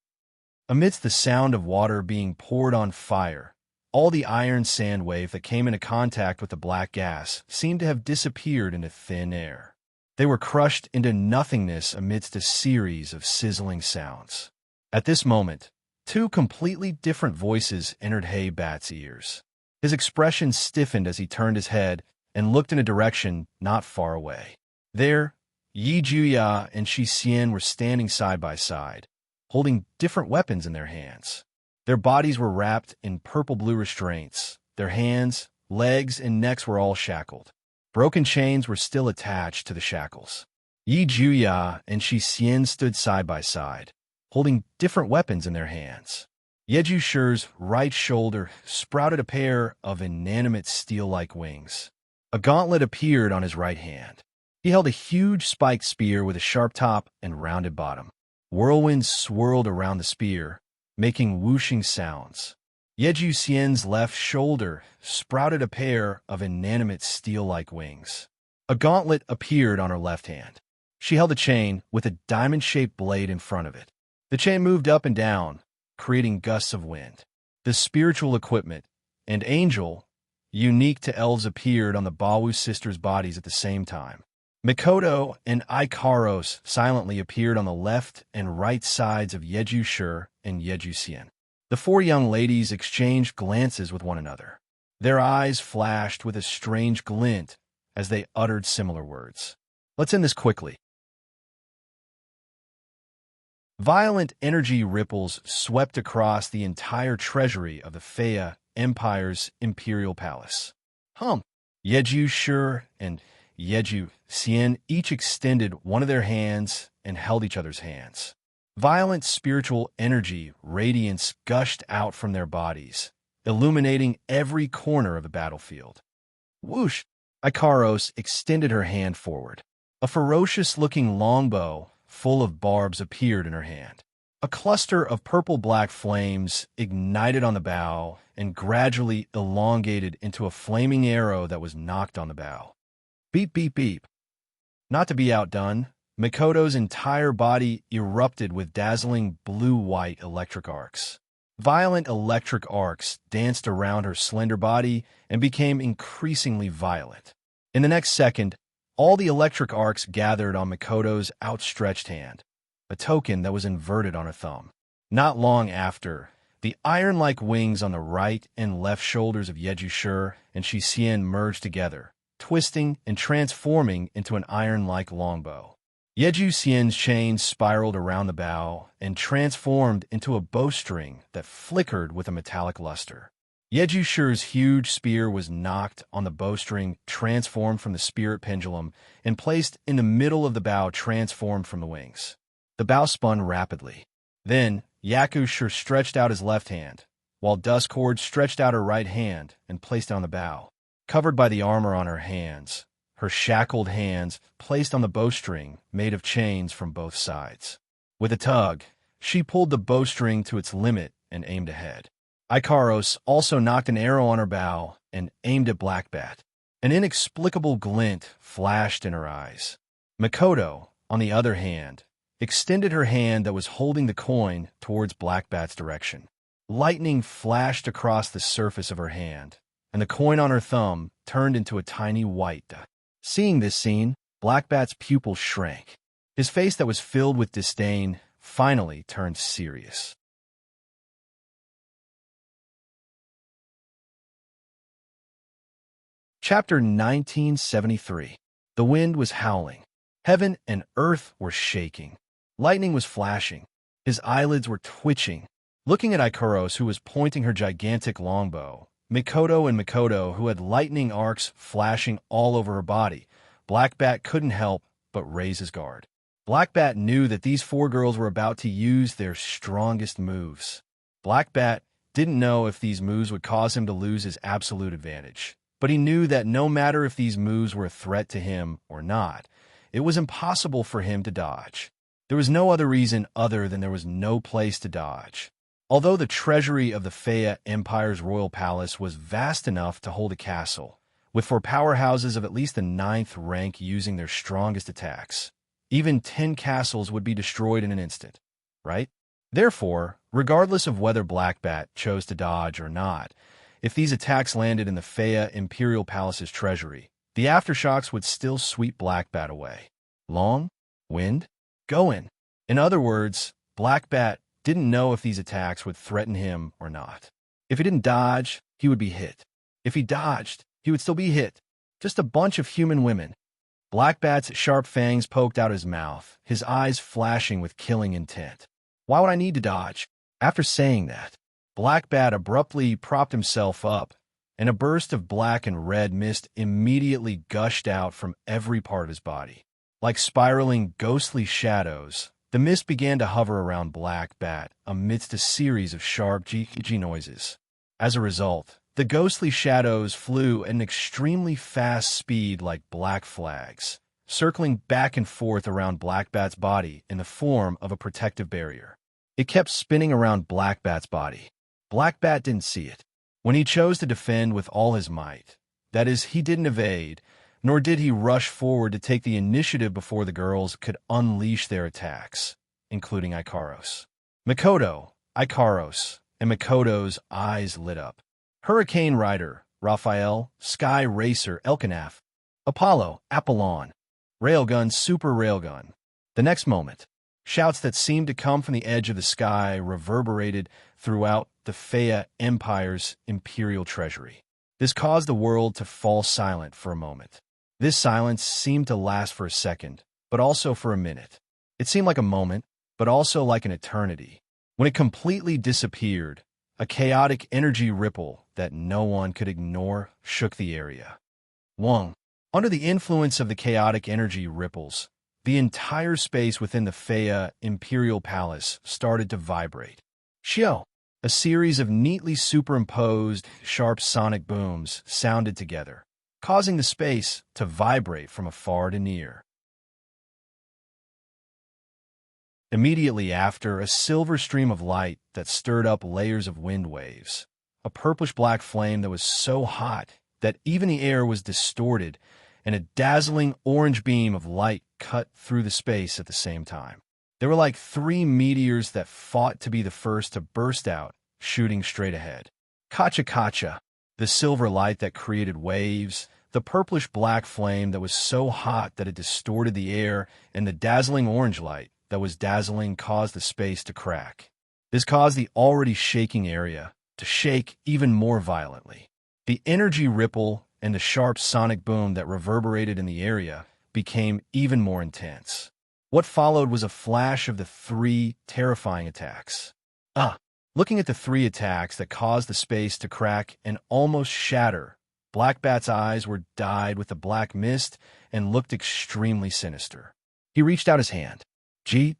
Amidst the sound of water being poured on fire, all the iron sand wave that came into contact with the black gas seemed to have disappeared into thin air. They were crushed into nothingness amidst a series of sizzling sounds. At this moment, 2 completely different voices entered Bat's ears. His expression stiffened as he turned his head and looked in a direction not far away. There, Yi Juya and Shi Xian were standing side by side, holding different weapons in their hands. Their bodies were wrapped in purple-blue restraints. Their hands, legs, and necks were all shackled. Broken chains were still attached to the shackles. Yi Juya and Shi Xian stood side by side, holding different weapons in their hands. Yeju Shi's right shoulder sprouted a pair of inanimate steel-like wings. A gauntlet appeared on his right hand. He held a huge spiked spear with a sharp top and rounded bottom. Whirlwinds swirled around the spear, making whooshing sounds. Yeju Xian's left shoulder sprouted a pair of inanimate steel-like wings. A gauntlet appeared on her left hand. She held a chain with a diamond-shaped blade in front of it. The chain moved up and down, creating gusts of wind. The spiritual equipment, and angel, unique to elves, appeared on the Bawu sisters' bodies at the same time. Mikoto and Ikaros silently appeared on the left and right sides of Yeju Shi and Yeju Xian. The four young ladies exchanged glances with one another. Their eyes flashed with a strange glint as they uttered similar words. Let's end this quickly. Violent energy ripples swept across the entire treasury of the Fea Empire's imperial palace. Yeju Shi and Yeju Xian each extended one of their hands and held each other's hands. Violent spiritual energy radiance gushed out from their bodies, illuminating every corner of the battlefield. Whoosh! Ikaros extended her hand forward. A ferocious-looking longbow full of barbs appeared in her hand. A cluster of purple-black flames ignited on the bow and gradually elongated into a flaming arrow that was knocked on the bow. Beep, beep, beep. Not to be outdone, Mikoto's entire body erupted with dazzling blue-white electric arcs. Violent electric arcs danced around her slender body and became increasingly violent. In the next second, all the electric arcs gathered on Mikoto's outstretched hand, a token that was inverted on her thumb. Not long after, the iron-like wings on the right and left shoulders of Yeju Shi and Shi Xian merged together, twisting and transforming into an iron-like longbow. Yeju Xian's chain spiraled around the bow and transformed into a bowstring that flickered with a metallic luster. Yeju Shi's huge spear was knocked on the bowstring, transformed from the spirit pendulum, and placed in the middle of the bow, transformed from the wings. The bow spun rapidly. Then, Yaku Shi stretched out his left hand, while Duskcord stretched out her right hand and placed it on the bow. Covered by the armor on her hands, her shackled hands placed on the bowstring made of chains from both sides. With a tug, she pulled the bowstring to its limit and aimed ahead. Ikaros also knocked an arrow on her bow and aimed at Blackbat. An inexplicable glint flashed in her eyes. Mikoto, on the other hand, extended her hand that was holding the coin towards Blackbat's direction. Lightning flashed across the surface of her hand, and the coin on her thumb turned into a tiny white dot. Seeing this scene, Blackbat's pupils shrank. His face that was filled with disdain finally turned serious. Chapter 1973. The wind was howling. Heaven and earth were shaking. Lightning was flashing. His eyelids were twitching. Looking at Ikaros, who was pointing her gigantic longbow, Mikoto, who had lightning arcs flashing all over her body, Blackbat couldn't help but raise his guard. Blackbat knew that these four girls were about to use their strongest moves. Blackbat didn't know if these moves would cause him to lose his absolute advantage, but he knew that no matter if these moves were a threat to him or not, it was impossible for him to dodge. There was no other reason other than there was no place to dodge. Although the treasury of the Fea Empire's royal palace was vast enough to hold a castle, with four powerhouses of at least the 9th rank using their strongest attacks, even 10 castles would be destroyed in an instant, right? Therefore, regardless of whether Blackbat chose to dodge or not, if these attacks landed in the Fea Imperial Palace's treasury, the aftershocks would still sweep Blackbat away. Long? Wind? Go in. In other words, Blackbat didn't know if these attacks would threaten him or not. If he didn't dodge, he would be hit. If he dodged, he would still be hit. Just a bunch of human women. Blackbat's sharp fangs poked out his mouth, his eyes flashing with killing intent. Why would I need to dodge? After saying that, Blackbat abruptly propped himself up, and a burst of black and red mist immediately gushed out from every part of his body. Like spiraling, ghostly shadows, the mist began to hover around Blackbat amidst a series of sharp G noises. As a result, the ghostly shadows flew at an extremely fast speed like black flags, circling back and forth around Blackbat's body in the form of a protective barrier. It kept spinning around Blackbat's body. Blackbat didn't see it. When he chose to defend with all his might, that is, he didn't evade, nor did he rush forward to take the initiative before the girls could unleash their attacks, including Ikaros. Mikoto, Ikaros, and Mikoto's eyes lit up. Hurricane Rider, Raphael, Sky Racer, Elkanaf, Apollo, Apollon, Railgun, Super Railgun. The next moment, shouts that seemed to come from the edge of the sky reverberated throughout the Fea Empire's imperial treasury. This caused the world to fall silent for a moment. This silence seemed to last for a second, but also for a minute. It seemed like a moment, but also like an eternity. When it completely disappeared, a chaotic energy ripple that no one could ignore shook the area. Wong. Under the influence of the chaotic energy ripples, the entire space within the Fea Imperial Palace started to vibrate. Xiao! A series of neatly superimposed, sharp sonic booms sounded together, causing the space to vibrate from afar to near. Immediately after, a silver stream of light that stirred up layers of wind waves, a purplish-black flame that was so hot that even the air was distorted, and a dazzling orange beam of light cut through the space at the same time. They were like three meteors that fought to be the first to burst out, shooting straight ahead. Kacha Kacha, the silver light that created waves, the purplish-black flame that was so hot that it distorted the air, and the dazzling orange light that was dazzling caused the space to crack. This caused the already shaking area to shake even more violently. The energy ripple and the sharp sonic boom that reverberated in the area became even more intense. What followed was a flash of the three terrifying attacks. Looking at the three attacks that caused the space to crack and almost shatter, Blackbat's eyes were dyed with the black mist and looked extremely sinister. He reached out his hand. Gee.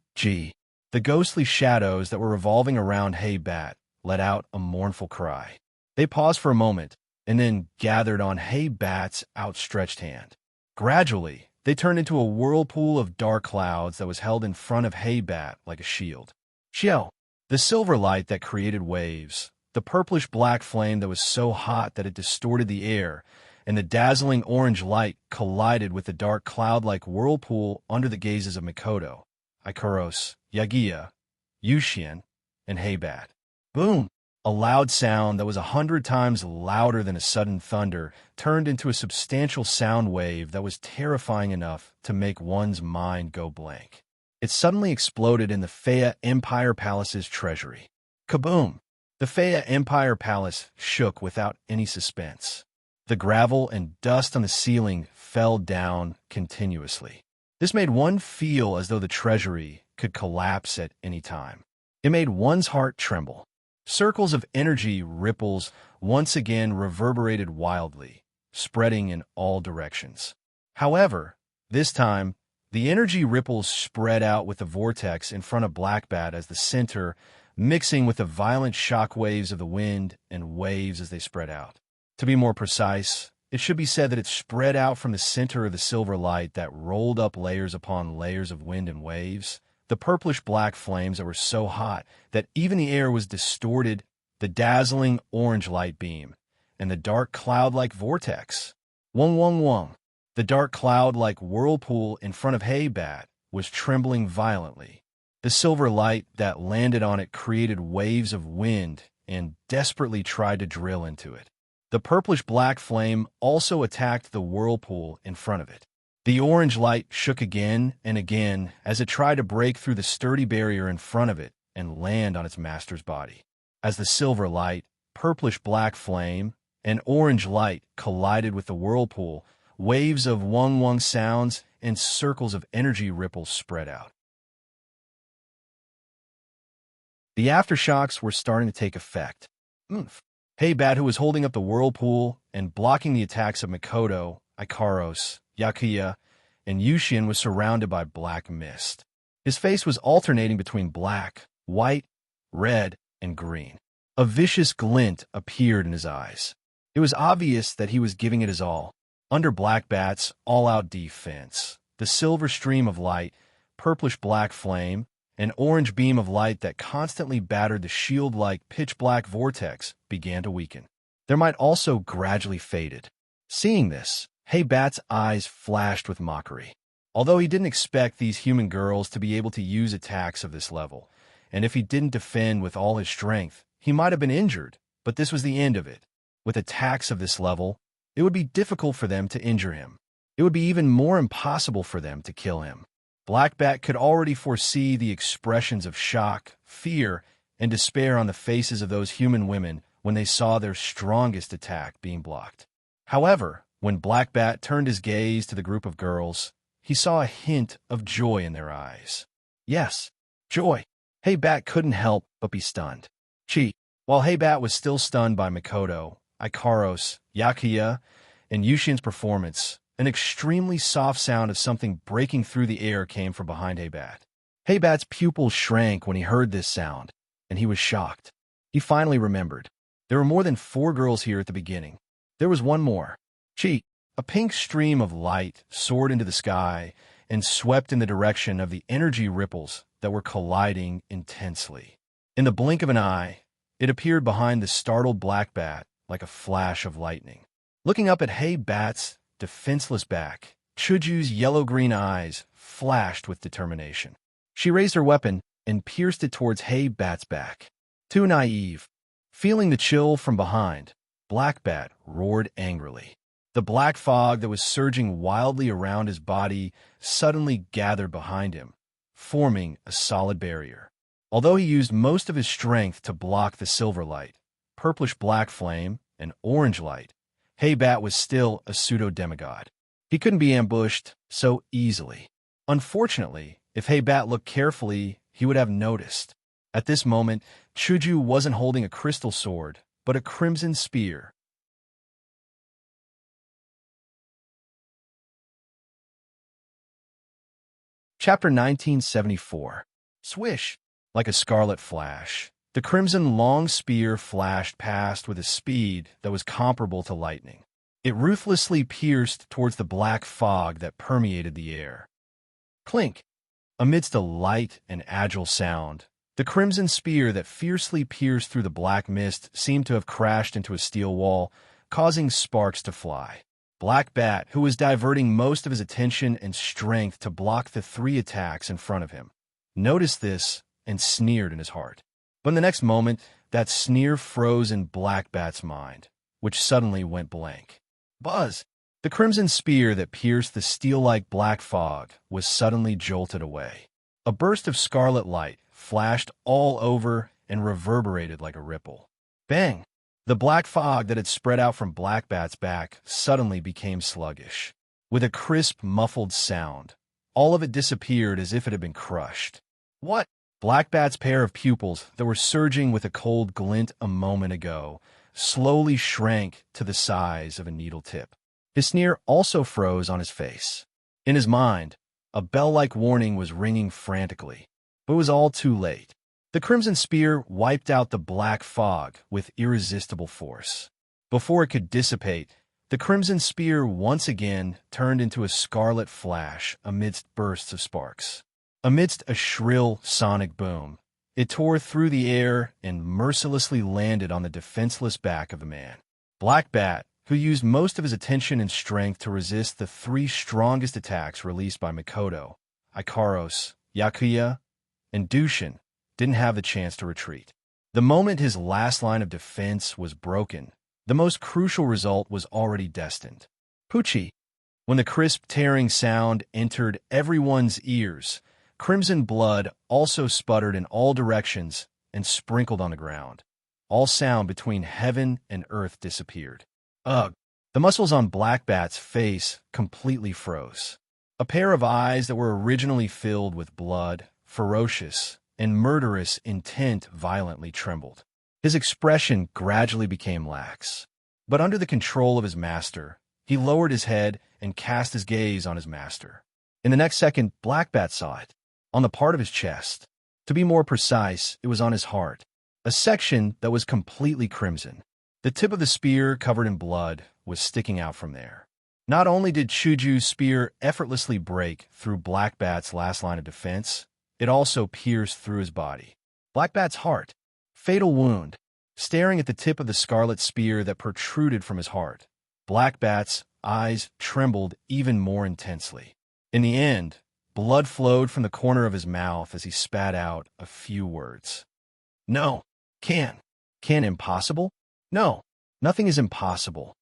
The ghostly shadows that were revolving around Hey Bat let out a mournful cry. They paused for a moment and then gathered on Hey Bat's outstretched hand. Gradually, they turned into a whirlpool of dark clouds that was held in front of Hey Bat like a shield. Xiao, the silver light that created waves, the purplish-black flame that was so hot that it distorted the air, and the dazzling orange light collided with the dark cloud-like whirlpool under the gazes of Mikoto, Ikaros, Yagia, Yuxian, and Hey Bat. Boom! A loud sound that was 100 times louder than a sudden thunder turned into a substantial sound wave that was terrifying enough to make one's mind go blank. It suddenly exploded in the Fea Empire Palace's treasury. Kaboom! The Fea Empire Palace shook without any suspense. The gravel and dust on the ceiling fell down continuously. This made one feel as though the treasury could collapse at any time. It made one's heart tremble. Circles of energy ripples once again reverberated wildly, spreading in all directions. However, this time, the energy ripples spread out with the vortex in front of Blackbat as the center, mixing with the violent shock waves of the wind and waves as they spread out. To be more precise, it should be said that it spread out from the center of the silver light that rolled up layers upon layers of wind and waves, the purplish-black flames that were so hot that even the air was distorted, the dazzling orange light beam, and the dark cloud-like vortex. Wong. The dark cloud-like whirlpool in front of Hey Bat was trembling violently. The silver light that landed on it created waves of wind and desperately tried to drill into it. The purplish-black flame also attacked the whirlpool in front of it. The orange light shook again and again as it tried to break through the sturdy barrier in front of it and land on its master's body. As the silver light, purplish-black flame, and orange light collided with the whirlpool, waves of wong sounds and circles of energy ripples spread out. The aftershocks were starting to take effect. Hey Bat, who was holding up the whirlpool and blocking the attacks of Mikoto, Ikaros, Yakuya, and Yuxian, was surrounded by black mist. His face was alternating between black, white, red, and green. A vicious glint appeared in his eyes. It was obvious that he was giving it his all. Under Blackbat's all-out defense, the silver stream of light, purplish-black flame, an orange beam of light that constantly battered the shield-like pitch-black vortex began to weaken. Their might also gradually faded. Seeing this, Hey-Bat's eyes flashed with mockery. Although he didn't expect these human girls to be able to use attacks of this level, and if he didn't defend with all his strength, he might have been injured, but this was the end of it. With attacks of this level, it would be difficult for them to injure him. It would be even more impossible for them to kill him. Black Bat could already foresee the expressions of shock, fear, and despair on the faces of those human women when they saw their strongest attack being blocked. However, when Black Bat turned his gaze to the group of girls, he saw a hint of joy in their eyes. Yes, joy. Hey-Bat couldn't help but be stunned. While Hey-Bat was still stunned by Mikoto, Ikaros, Yakuya, and Yushin's performance, an extremely soft sound of something breaking through the air came from behind Hey-Bat. Hey-Bat's pupils shrank when he heard this sound, and he was shocked. He finally remembered. There were more than 4 girls here at the beginning. There was one more. A pink stream of light soared into the sky and swept in the direction of the energy ripples that were colliding intensely. In the blink of an eye, it appeared behind the startled Black Bat like a flash of lightning. Looking up at Hey-Bat's defenseless back, Chuju's yellow-green eyes flashed with determination. She raised her weapon and pierced it towards Hey-Bat's back. Too naive. Feeling the chill from behind, Black Bat roared angrily. The black fog that was surging wildly around his body suddenly gathered behind him, forming a solid barrier. Although he used most of his strength to block the silver light, purplish-black flame, and orange light, Hey-Bat was still a pseudo-demigod. He couldn't be ambushed so easily. Unfortunately, if Hey-Bat looked carefully, he would have noticed. At this moment, Chuju wasn't holding a crystal sword, but a crimson spear. Chapter 1974. Swish! Like a scarlet flash, the crimson long spear flashed past with a speed that was comparable to lightning. It ruthlessly pierced towards the black fog that permeated the air. Clink! Amidst a light and agile sound, the crimson spear that fiercely pierced through the black mist seemed to have crashed into a steel wall, causing sparks to fly. Black Bat, who was diverting most of his attention and strength to block the 3 attacks in front of him, noticed this and sneered in his heart. But in the next moment, that sneer froze in Black Bat's mind, which suddenly went blank. Buzz! The crimson spear that pierced the steel-like black fog was suddenly jolted away. A burst of scarlet light flashed all over and reverberated like a ripple. Bang! The black fog that had spread out from Black Bat's back suddenly became sluggish. With a crisp, muffled sound, all of it disappeared as if it had been crushed. What? Black Bat's pair of pupils that were surging with a cold glint a moment ago slowly shrank to the size of a needle tip. His sneer also froze on his face. In his mind, a bell-like warning was ringing frantically, but it was all too late. The crimson spear wiped out the black fog with irresistible force. Before it could dissipate, the crimson spear once again turned into a scarlet flash amidst bursts of sparks. Amidst a shrill sonic boom, it tore through the air and mercilessly landed on the defenseless back of the man. Black Bat, who used most of his attention and strength to resist the 3 strongest attacks released by Mikoto, Ikaros, Yakuya, and Dushin, didn't have the chance to retreat. The moment his last line of defense was broken, the most crucial result was already destined. Poochie! When the crisp tearing sound entered everyone's ears, crimson blood also sputtered in all directions and sprinkled on the ground. All sound between heaven and earth disappeared. Ugh! The muscles on Black Bat's face completely froze. A pair of eyes that were originally filled with blood, ferocious, and murderous intent violently trembled. His expression gradually became lax. But under the control of his master, he lowered his head and cast his gaze on his master. In the next second, Black Bat saw it, on the part of his chest. To be more precise, it was on his heart, a section that was completely crimson. The tip of the spear, covered in blood, was sticking out from there. Not only did Chuju's spear effortlessly break through Blackbat's last line of defense, it also pierced through his body. Blackbat's heart. Fatal wound. Staring at the tip of the scarlet spear that protruded from his heart, Blackbat's eyes trembled even more intensely. In the end, blood flowed from the corner of his mouth as he spat out a few words. No. Can impossible? No. Nothing is impossible.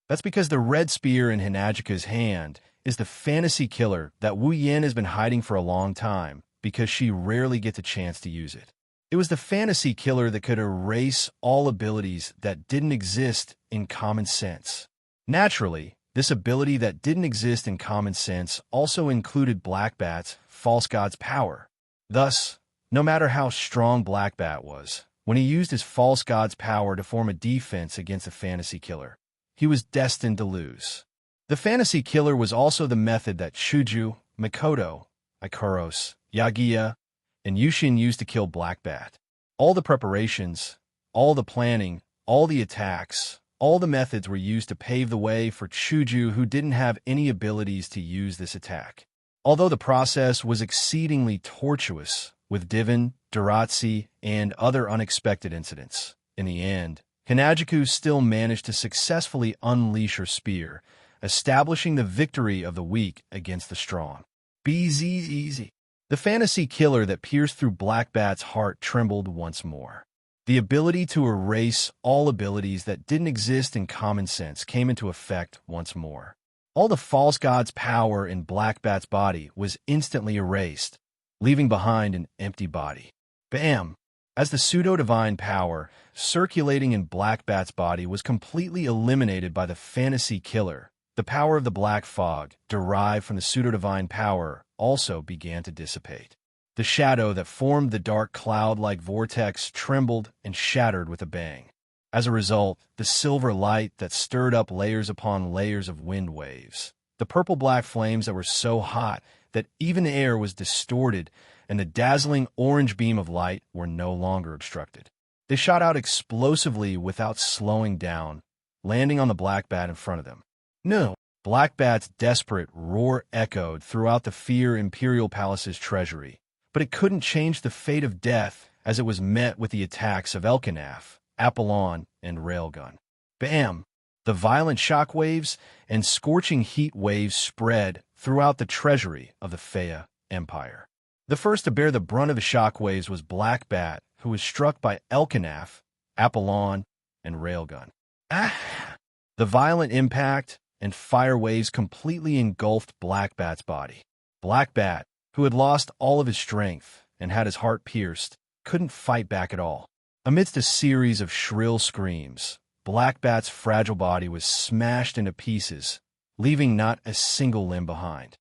That's because the red spear in Hinajika's hand is the fantasy killer that Wu Yin has been hiding for a long time because she rarely gets a chance to use it. It was the fantasy killer that could erase all abilities that didn't exist in common sense. Naturally, this ability that didn't exist in common sense also included Blackbat's false god's power. Thus, no matter how strong Blackbat was, when he used his false god's power to form a defense against the fantasy killer, he was destined to lose. The fantasy killer was also the method that Chuju, Mikoto, Ikaros, Yagiya, and Yushin used to kill Blackbat. All the preparations, all the planning, all the attacks, all the methods were used to pave the way for Chuju, who didn't have any abilities to use this attack. Although the process was exceedingly tortuous, with Divin, Duratsi, and other unexpected incidents, in the end, Hinajiku still managed to successfully unleash her spear, establishing the victory of the weak against the strong. Easy. The fantasy killer that pierced through Blackbat's heart trembled once more. The ability to erase all abilities that didn't exist in common sense came into effect once more. All the false god's power in Blackbat's body was instantly erased, leaving behind an empty body. Bam! As the pseudo-divine power circulating in Blackbat's body was completely eliminated by the fantasy killer, the power of the black fog, derived from the pseudo-divine power, also began to dissipate. The shadow that formed the dark cloud-like vortex trembled and shattered with a bang. As a result, the silver light that stirred up layers upon layers of wind waves, the purple-black flames that were so hot that even the air was distorted, and the dazzling orange beam of light were no longer obstructed. They shot out explosively without slowing down, landing on the Blackbat in front of them. No! Blackbat's desperate roar echoed throughout the Fear Imperial Palace's treasury, but it couldn't change the fate of death as it was met with the attacks of Elkanaf, Apollon, and Railgun. Bam! The violent shockwaves and scorching heat waves spread throughout the treasury of the Fea Empire. The first to bear the brunt of the shockwaves was Blackbat, who was struck by Elkanaf, Apollon, and Railgun. The violent impact and fire waves completely engulfed Blackbat's body. Blackbat, who had lost all of his strength and had his heart pierced, couldn't fight back at all. Amidst a series of shrill screams, Blackbat's fragile body was smashed into pieces, leaving not a single limb behind.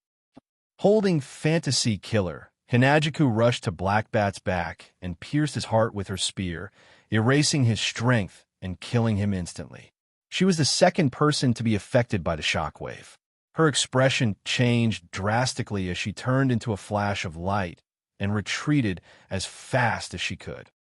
Holding Fantasy Killer, Hinajiku rushed to Blackbat's back and pierced his heart with her spear, erasing his strength and killing him instantly. She was the second person to be affected by the shockwave. Her expression changed drastically as she turned into a flash of light and retreated as fast as she could.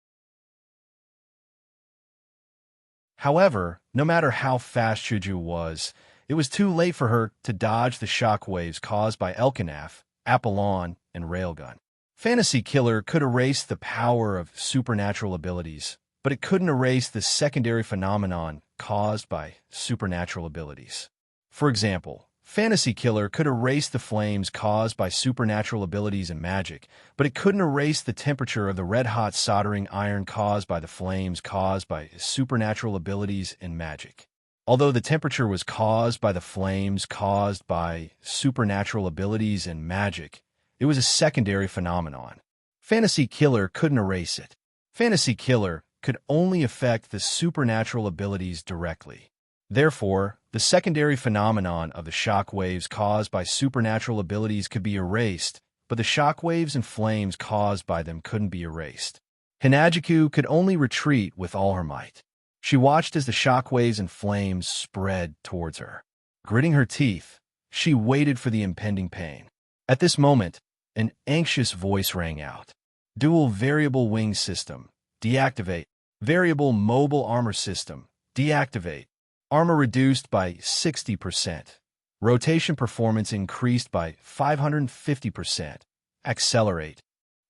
However, no matter how fast Chuju was, it was too late for her to dodge the shockwaves caused by Elkanaf, Apollon, and Railgun. Fantasy Killer could erase the power of supernatural abilities, but it couldn't erase the secondary phenomenon caused by supernatural abilities. For example, Fantasy Killer could erase the flames caused by supernatural abilities and magic, but it couldn't erase the temperature of the red-hot soldering iron caused by the flames caused by supernatural abilities and magic. Although the temperature was caused by the flames caused by supernatural abilities and magic, it was a secondary phenomenon. Fantasy Killer couldn't erase it. Fantasy Killer could only affect the supernatural abilities directly. Therefore, the secondary phenomenon of the shockwaves caused by supernatural abilities could be erased, but the shockwaves and flames caused by them couldn't be erased. Hinajiku could only retreat with all her might. She watched as the shockwaves and flames spread towards her. Gritting her teeth, she waited for the impending pain. At this moment, an anxious voice rang out. Dual Variable Wing System, deactivate. Variable Mobile Armor System, deactivate. armor reduced by 60%, rotation performance increased by 550%, accelerate.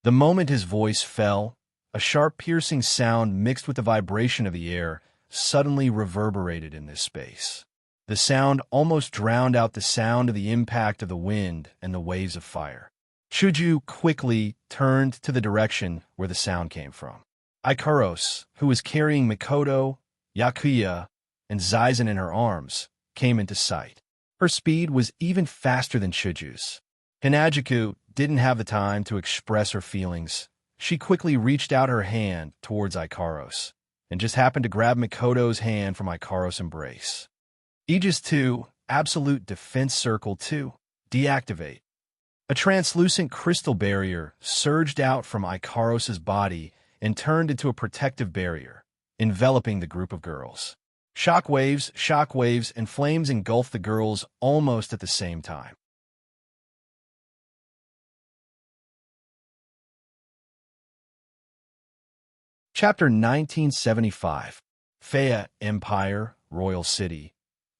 The moment his voice fell, a sharp piercing sound mixed with the vibration of the air suddenly reverberated in this space. The sound almost drowned out the sound of the impact of the wind and the waves of fire. Chuju quickly turned to the direction where the sound came from. Ikaros, who was carrying Mikoto, Yakuya, and Zaizen in her arms, came into sight. Her speed was even faster than Chuju's. Hinajiku didn't have the time to express her feelings. She quickly reached out her hand towards Ikaros, and just happened to grab Mikoto's hand from Ikaros' embrace. Aegis 2, Absolute Defense Circle 2, deactivate. A translucent crystal barrier surged out from Ikaros' body and turned into a protective barrier, enveloping the group of girls. Shockwaves, and flames engulfed the girls almost at the same time. Chapter 1975. Faya Empire, Royal City.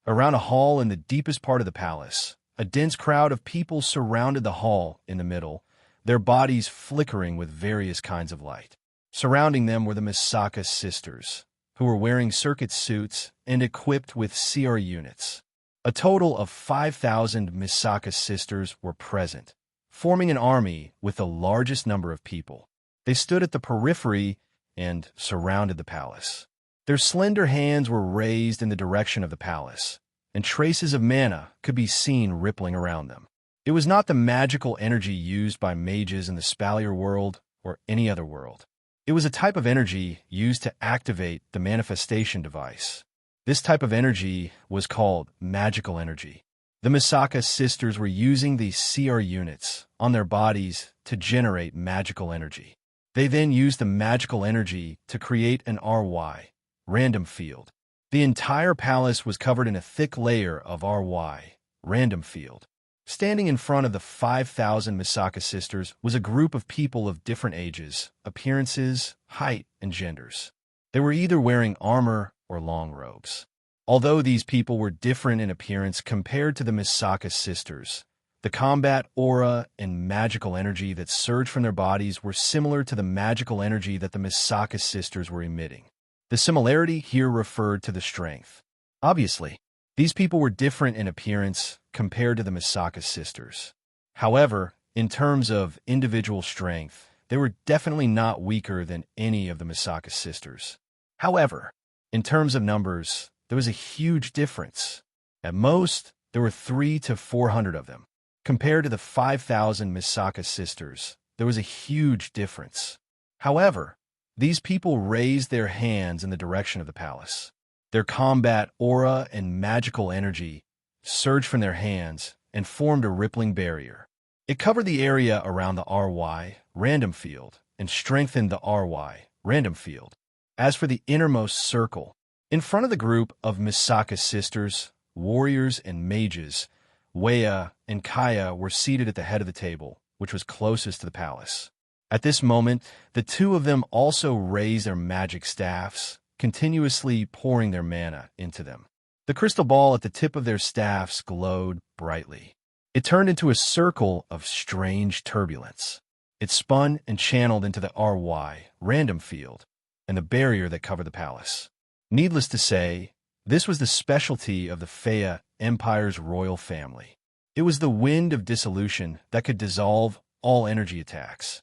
Around a hall in the deepest part of the palace, a dense crowd of people surrounded the hall in the middle, their bodies flickering with various kinds of light. Surrounding them were the Misaka sisters, who were wearing circuit suits and equipped with CR units. A total of 5,000 Misaka sisters were present, forming an army with the largest number of people. They stood at the periphery and surrounded the palace. Their slender hands were raised in the direction of the palace, and traces of mana could be seen rippling around them. It was not the magical energy used by mages in the Spalier world or any other world. It was a type of energy used to activate the manifestation device. This type of energy was called magical energy. The Misaka sisters were using these CR units on their bodies to generate magical energy. They then used the magical energy to create an RY, random field. The entire palace was covered in a thick layer of RY, random field. Standing in front of the 5,000 Misaka sisters was a group of people of different ages, appearances, height, and genders. They were either wearing armor or long robes. Although these people were different in appearance compared to the Misaka sisters, the combat aura and magical energy that surged from their bodies were similar to the magical energy that the Misaka sisters were emitting. The similarity here referred to the strength. Obviously, these people were different in appearance compared to the Misaka sisters. However, in terms of individual strength, they were definitely not weaker than any of the Misaka sisters. However, in terms of numbers, there was a huge difference. At most, there were 300 to 400 of them. Compared to the 5,000 Misaka sisters, there was a huge difference. However, these people raised their hands in the direction of the palace. Their combat aura and magical energy surged from their hands and formed a rippling barrier. It covered the area around the RY, random field, and strengthened the RY, random field. As for the innermost circle, in front of the group of Misaka sisters, warriors, and mages, Weya and Kaya were seated at the head of the table, which was closest to the palace. At this moment, the two of them also raised their magic staffs, continuously pouring their mana into them. The crystal ball at the tip of their staffs glowed brightly. It turned into a circle of strange turbulence. It spun and channeled into the RY, random field, and the barrier that covered the palace. Needless to say, this was the specialty of the Faya Empire's royal family. It was the wind of dissolution that could dissolve all energy attacks.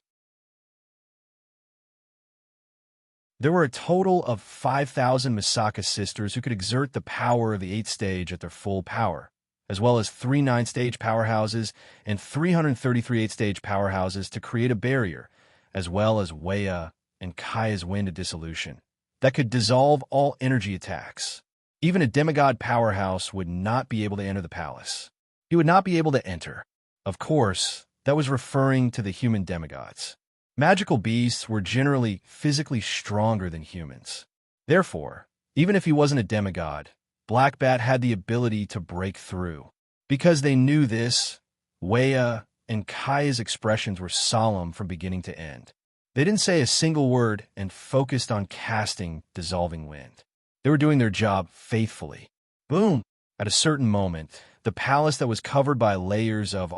There were a total of 5,000 Misaka sisters who could exert the power of the 8th stage at their full power, as well as 3 9th-stage powerhouses and 333 8th-stage powerhouses to create a barrier, as well as Weya and Kaya's wind of dissolution, that could dissolve all energy attacks. Even a demigod powerhouse would not be able to enter the palace. He would not be able to enter. Of course, that was referring to the human demigods. Magical beasts were generally physically stronger than humans. Therefore, even if he wasn't a demigod, Black Bat had the ability to break through. Because they knew this, Weya and Kaya's expressions were solemn from beginning to end. They didn't say a single word and focused on casting Dissolving Wind. They were doing their job faithfully. Boom! At a certain moment, the palace that was covered by layers of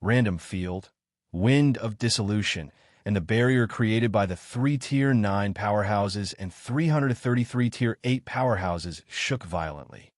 random field, wind of dissolution, and the barrier created by the 3 Tier 9 powerhouses and 333 Tier 8 powerhouses shook violently.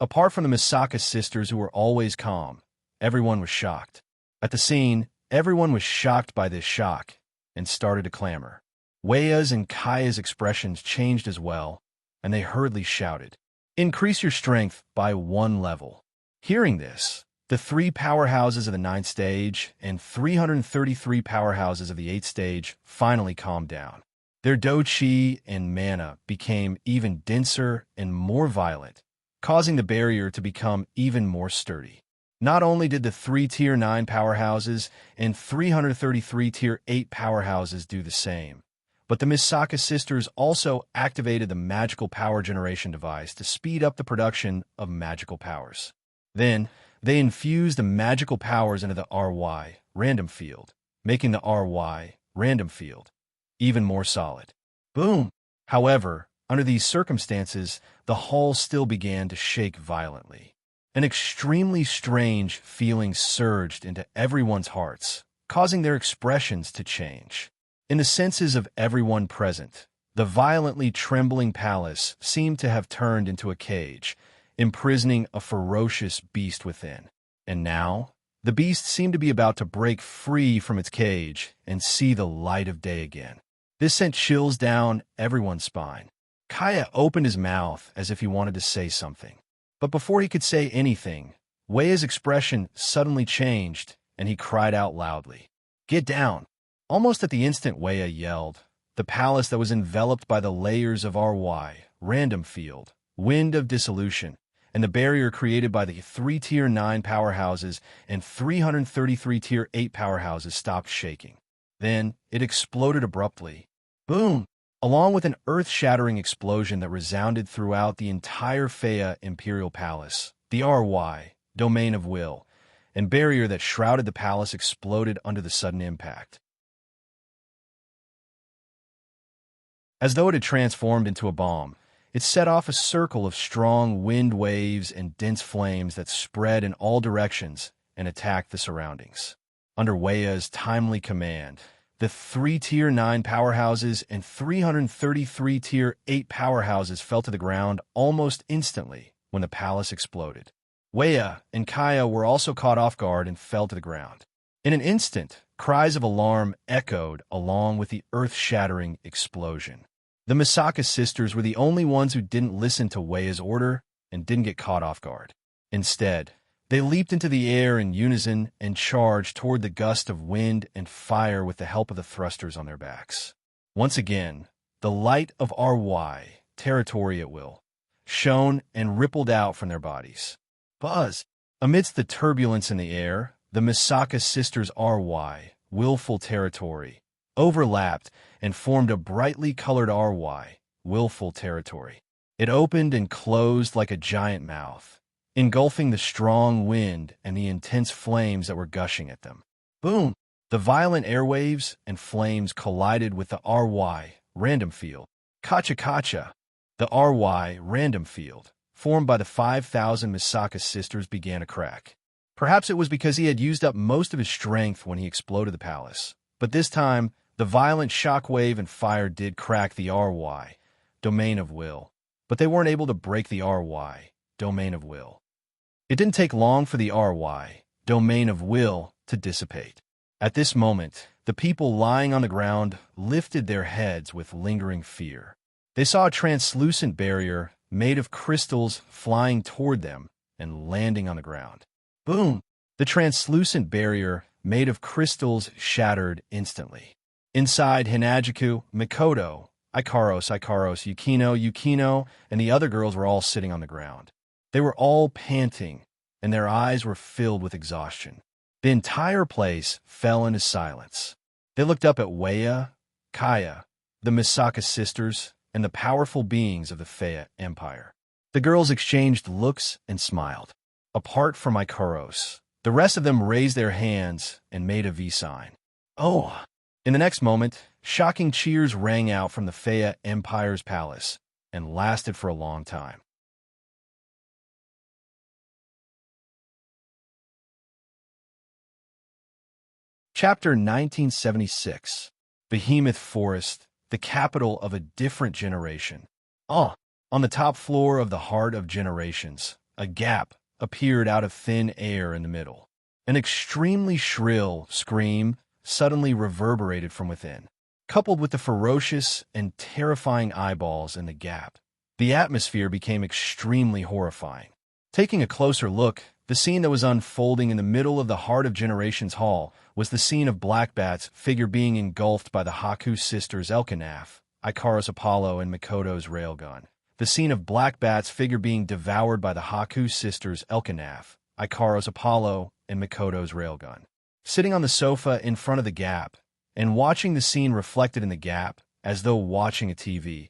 Apart from the Misaka sisters who were always calm, everyone was shocked. At the scene, everyone was shocked by this shock and started to clamor. Weia's and Kaya's expressions changed as well, and they hurriedly shouted, "Increase your strength by 1 level." Hearing this, the 3 powerhouses of the 9th stage and 333 powerhouses of the 8th stage finally calmed down. Their do-chi and mana became even denser and more violent, causing the barrier to become even more sturdy. Not only did the 3 Tier 9 powerhouses and 333 Tier 8 powerhouses do the same, but the Misaka sisters also activated the magical power generation device to speed up the production of magical powers. Then, they infused the magical powers into the random field, making the random field even more solid. Boom! However, under these circumstances, the hall still began to shake violently. An extremely strange feeling surged into everyone's hearts, causing their expressions to change. In the senses of everyone present, the violently trembling palace seemed to have turned into a cage, imprisoning a ferocious beast within. And now, the beast seemed to be about to break free from its cage and see the light of day again. This sent chills down everyone's spine. Kaya opened his mouth as if he wanted to say something. But before he could say anything, Weia's expression suddenly changed, and he cried out loudly, "Get down!" Almost at the instant Weia yelled, the palace that was enveloped by the layers of random field, wind of dissolution, and the barrier created by the 3 Tier 9 powerhouses and 333 Tier 8 powerhouses stopped shaking. Then, it exploded abruptly. Boom! Along with an earth-shattering explosion that resounded throughout the entire Fea Imperial Palace, the Domain of Will, and barrier that shrouded the palace exploded under the sudden impact. As though it had transformed into a bomb, it set off a circle of strong wind waves and dense flames that spread in all directions and attacked the surroundings. Under Weia's timely command, the 3 Tier 9 powerhouses and 333 Tier 8 powerhouses fell to the ground almost instantly when the palace exploded. Weia and Kaya were also caught off guard and fell to the ground. In an instant, cries of alarm echoed along with the earth-shattering explosion. The Misaka sisters were the only ones who didn't listen to Weia's order and didn't get caught off guard. Instead, they leaped into the air in unison and charged toward the gust of wind and fire with the help of the thrusters on their backs. Once again, the light of territory at will, shone and rippled out from their bodies. Buzz! Amidst the turbulence in the air, the Misaka sisters' willful territory, overlapped and formed a brightly colored willful territory. It opened and closed like a giant mouth, engulfing the strong wind and the intense flames that were gushing at them. Boom! The violent airwaves and flames collided with the random field. Kacha! The random field, formed by the 5,000 Misaka sisters, began to crack. Perhaps it was because he had used up most of his strength when he exploded the palace, but this time, the violent shockwave and fire did crack the Domain of Will, but they weren't able to break the Domain of Will. It didn't take long for the Domain of Will to dissipate. At this moment, the people lying on the ground lifted their heads with lingering fear. They saw a translucent barrier made of crystals flying toward them and landing on the ground. Boom! The translucent barrier made of crystals shattered instantly. Inside, Hinajiku, Mikoto, Ikaros, Yukino, and the other girls were all sitting on the ground. They were all panting, and their eyes were filled with exhaustion. The entire place fell into silence. They looked up at Weia, Kaya, the Misaka sisters, and the powerful beings of the Fea Empire. The girls exchanged looks and smiled. Apart from Ikaros, the rest of them raised their hands and made a V sign. Oh! In the next moment, shocking cheers rang out from the Fea Empire's palace and lasted for a long time. Chapter 1976. Behemoth Forest, the capital of a different generation. On the top floor of the Heart of Generations, a gap appeared out of thin air in the middle. An extremely shrill scream suddenly reverberated from within, coupled with the ferocious and terrifying eyeballs in the gap. The atmosphere became extremely horrifying. Taking a closer look, the scene that was unfolding in the middle of the Heart of Generations Hall was the scene of Blackbat's figure being engulfed by the Haku sisters Elkanaf, Ikaros Apollo, and Mikoto's railgun. The scene of Blackbat's figure being devoured by the Haku sisters Elkanaf, Ikaros Apollo, and Mikoto's railgun. Sitting on the sofa in front of the gap, and watching the scene reflected in the gap, as though watching a TV,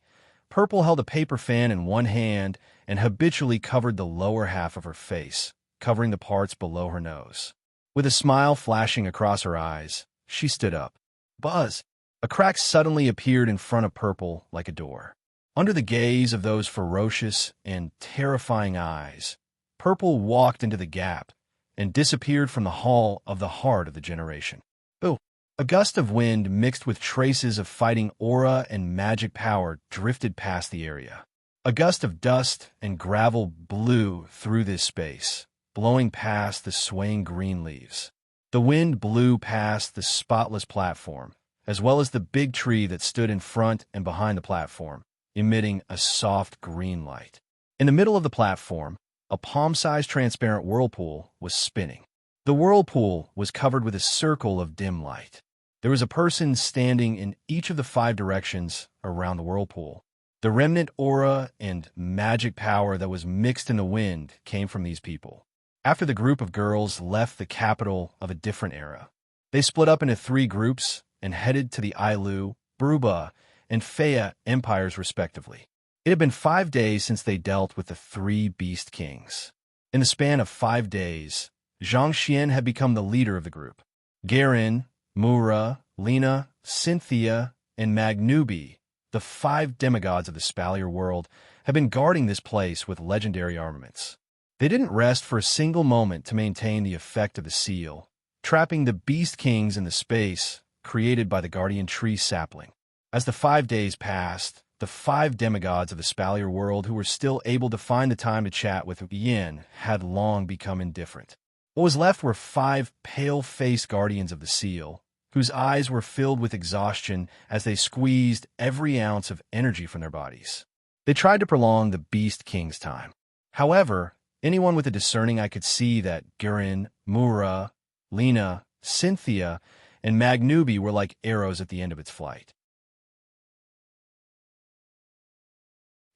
Purple held a paper fan in one hand and habitually covered the lower half of her face, covering the parts below her nose. With a smile flashing across her eyes, she stood up. Buzz! A crack suddenly appeared in front of Purple like a door. Under the gaze of those ferocious and terrifying eyes, Purple walked into the gap and disappeared from the hall of the Heart of the Generation. Ooh! A gust of wind mixed with traces of fighting aura and magic power drifted past the area. A gust of dust and gravel blew through this space, blowing past the swaying green leaves. The wind blew past the spotless platform, as well as the big tree that stood in front and behind the platform, emitting a soft green light. In the middle of the platform, a palm-sized transparent whirlpool was spinning. The whirlpool was covered with a circle of dim light. There was a person standing in each of the 5 directions around the whirlpool. The remnant aura and magic power that was mixed in the wind came from these people. After the group of girls left the capital of a different era, they split up into 3 groups and headed to the Ailu, Bruba, and Fea empires respectively. It had been 5 days since they dealt with the 3 Beast Kings. In the span of 5 days, Zhang Xian had become the leader of the group. Garin, Mura, Lena, Cynthia, and Magnubi, the 5 demigods of the Spalier world, had been guarding this place with legendary armaments. They didn't rest for a single moment to maintain the effect of the seal, trapping the Beast Kings in the space created by the Guardian Tree sapling. As the 5 days passed, the 5 demigods of the Spalier world who were still able to find the time to chat with Yin had long become indifferent. What was left were 5 pale-faced guardians of the seal, whose eyes were filled with exhaustion as they squeezed every ounce of energy from their bodies. They tried to prolong the Beast King's time. However, anyone with a discerning eye could see that Garin, Mura, Lena, Cynthia, and Magnubi were like arrows at the end of its flight.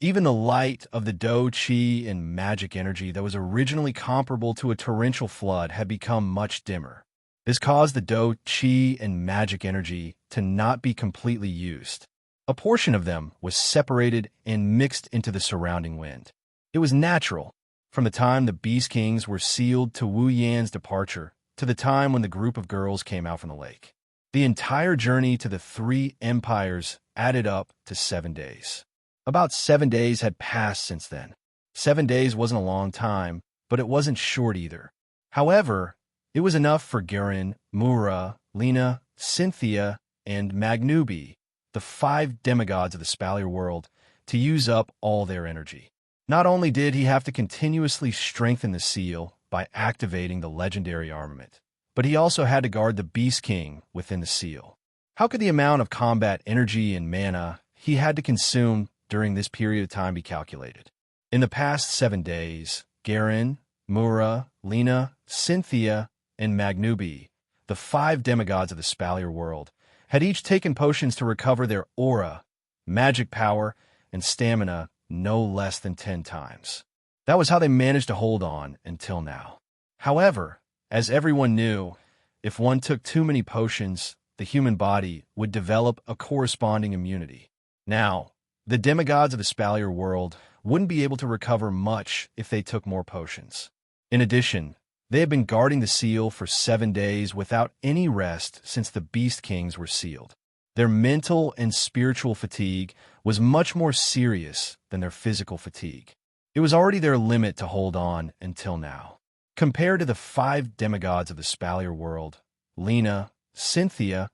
Even the light of the Do Chi and magic energy that was originally comparable to a torrential flood had become much dimmer. This caused the Do Chi and magic energy to not be completely used. A portion of them was separated and mixed into the surrounding wind. It was natural, from the time the Beast Kings were sealed to Wu Yan's departure, to the time when the group of girls came out from the lake. The entire journey to the 3 empires added up to 7 days. About 7 days had passed since then. 7 days wasn't a long time, but it wasn't short either. However, it was enough for Garin, Mura, Lena, Cynthia, and Magnubi, the 5 demigods of the Spalier world, to use up all their energy. Not only did he have to continuously strengthen the seal by activating the legendary armament, but he also had to guard the Beast King within the seal. How could the amount of combat energy and mana he had to consume during this period of time be calculated? In the past 7 days, Garin, Mura, Lena, Cynthia, and Magnubi, the 5 demigods of the Spalier world, had each taken potions to recover their aura, magic power, and stamina no less than 10 times. That was how they managed to hold on until now. However, as everyone knew, if one took too many potions, the human body would develop a corresponding immunity. Now, the demigods of the Spalier world wouldn't be able to recover much if they took more potions. In addition, they had been guarding the seal for 7 days without any rest since the Beast Kings were sealed. Their mental and spiritual fatigue was much more serious than their physical fatigue. It was already their limit to hold on until now. Compared to the 5 demigods of the Spalier world, Lena, Cynthia,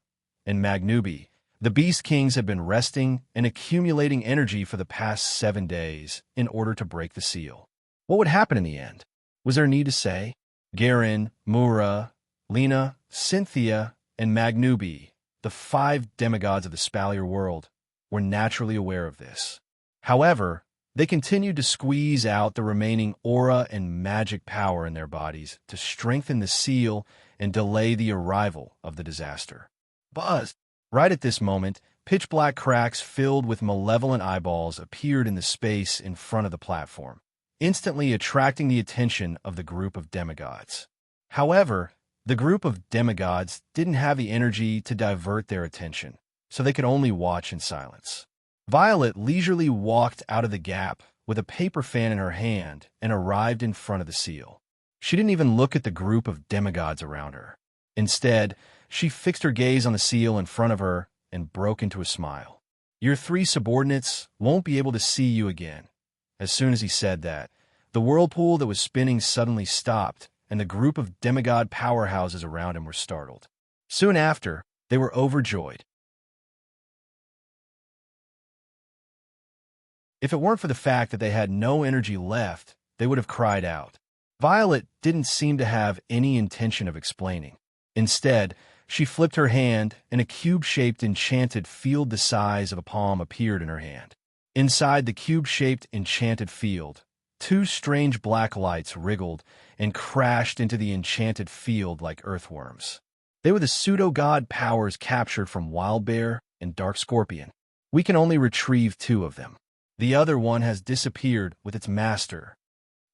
and Magnubi. The Beast Kings had been resting and accumulating energy for the past 7 days in order to break the seal. What would happen in the end? Was there need to say? Garin, Mura, Lena, Cynthia, and Magnubi, the 5 demigods of the Spalier world, were naturally aware of this. However, they continued to squeeze out the remaining aura and magic power in their bodies to strengthen the seal and delay the arrival of the disaster. Buzz! Right at this moment, pitch-black cracks filled with malevolent eyeballs appeared in the space in front of the platform, instantly attracting the attention of the group of demigods. However, the group of demigods didn't have the energy to divert their attention, so they could only watch in silence. Violet leisurely walked out of the gap with a paper fan in her hand and arrived in front of the seal. She didn't even look at the group of demigods around her. Instead, she fixed her gaze on the seal in front of her and broke into a smile. Your 3 subordinates won't be able to see you again. As soon as he said that, the whirlpool that was spinning suddenly stopped, and the group of demigod powerhouses around him were startled. Soon after, they were overjoyed. If it weren't for the fact that they had no energy left, they would have cried out. Violet didn't seem to have any intention of explaining. Instead, she flipped her hand, and a cube-shaped enchanted field the size of a palm appeared in her hand. Inside the cube-shaped enchanted field, 2 strange black lights wriggled and crashed into the enchanted field like earthworms. They were the pseudo-god powers captured from Wildbear and Dark Scorpion. We can only retrieve 2 of them. The other one has disappeared with its master.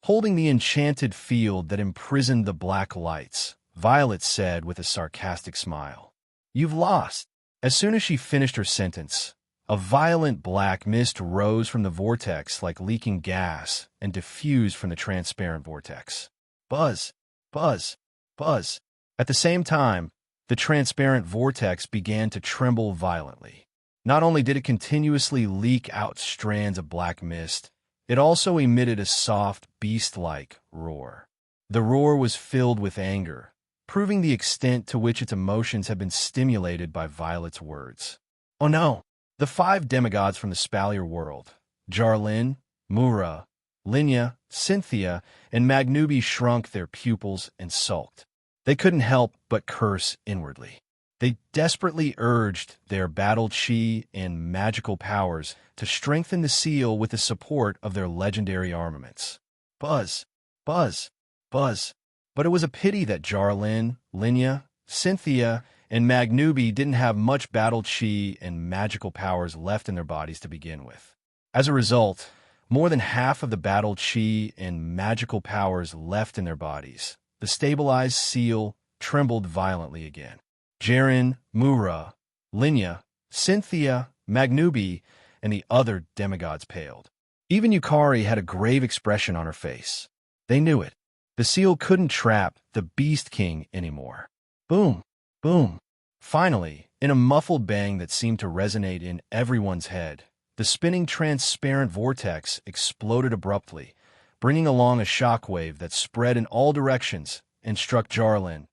Holding the enchanted field that imprisoned the black lights, Violet said with a sarcastic smile. You've lost. As soon as she finished her sentence, a violent black mist rose from the vortex like leaking gas and diffused from the transparent vortex. Buzz, buzz, buzz. At the same time, the transparent vortex began to tremble violently. Not only did it continuously leak out strands of black mist, it also emitted a soft, beast-like roar. The roar was filled with anger, proving the extent to which its emotions had been stimulated by Violet's words. Oh no! The 5 demigods from the Spalier world, Jarlin, Mura, Linya, Cynthia, and Magnubi shrunk their pupils and sulked. They couldn't help but curse inwardly. They desperately urged their battle chi and magical powers to strengthen the seal with the support of their legendary armaments. Buzz, buzz, buzz. But it was a pity that Jarlin, Linya, Cynthia, and Magnubi didn't have much battle chi and magical powers left in their bodies to begin with. As a result, more than half of the battle chi and magical powers left in their bodies. The stabilized seal trembled violently again. Jaren, Mura, Linya, Cynthia, Magnubi, and the other demigods paled. Even Yukari had a grave expression on her face. They knew it. The seal couldn't trap the Beast King anymore. Boom, boom. Finally, in a muffled bang that seemed to resonate in everyone's head, the spinning transparent vortex exploded abruptly, bringing along a shockwave that spread in all directions and struck Jarlin,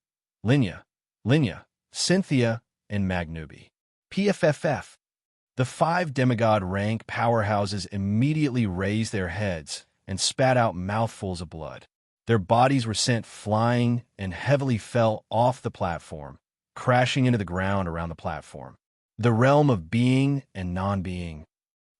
Linya, Cynthia, and Magnubi. PFFF. The 5 demigod rank powerhouses immediately raised their heads and spat out mouthfuls of blood. Their bodies were sent flying and heavily fell off the platform, crashing into the ground around the platform. The realm of being and non-being.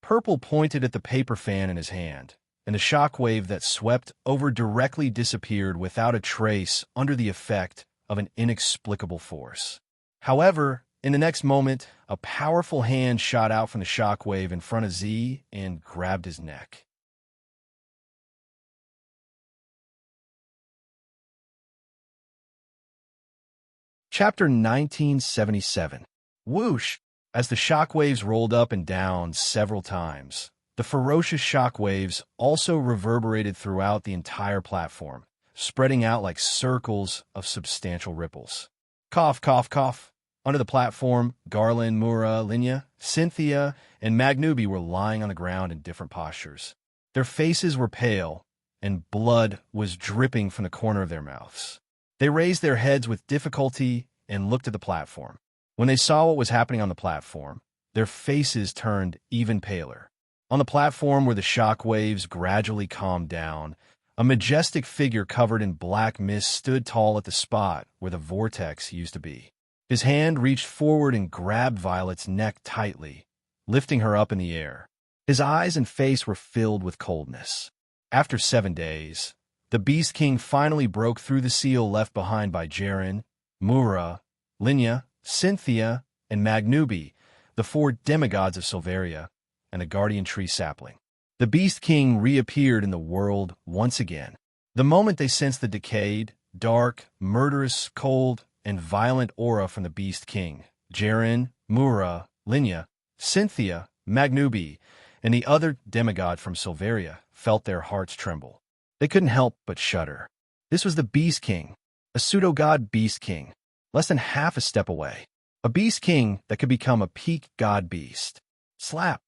Purple pointed at the paper fan in his hand, and the shockwave that swept over directly disappeared without a trace under the effect of an inexplicable force. However, in the next moment, a powerful hand shot out from the shockwave in front of Z and grabbed his neck. Chapter 1977. Whoosh! As the shockwaves rolled up and down several times, the ferocious shockwaves also reverberated throughout the entire platform, spreading out like circles of substantial ripples. Cough, cough, cough. Under the platform, Garland, Mura, Linya, Cynthia, and Magnubi were lying on the ground in different postures. Their faces were pale, and blood was dripping from the corner of their mouths. They raised their heads with difficulty and looked at the platform. When they saw what was happening on the platform, their faces turned even paler. On the platform where the shock waves gradually calmed down, a majestic figure covered in black mist stood tall at the spot where the vortex used to be. His hand reached forward and grabbed Violet's neck tightly, lifting her up in the air. His eyes and face were filled with coldness. After 7 days, the Beast King finally broke through the seal left behind by Jaren, Mura, Linya, Cynthia, and Magnubi, the 4 demigods of Silveria, and the guardian tree sapling. The Beast King reappeared in the world once again. The moment they sensed the decayed, dark, murderous, cold, and violent aura from the Beast King, Jaren, Mura, Linya, Cynthia, Magnubi, and the other demigod from Silveria felt their hearts tremble. They couldn't help but shudder. This was the Beast King, a pseudo-god Beast King, less than half a step away. A Beast King that could become a peak god beast. Slap!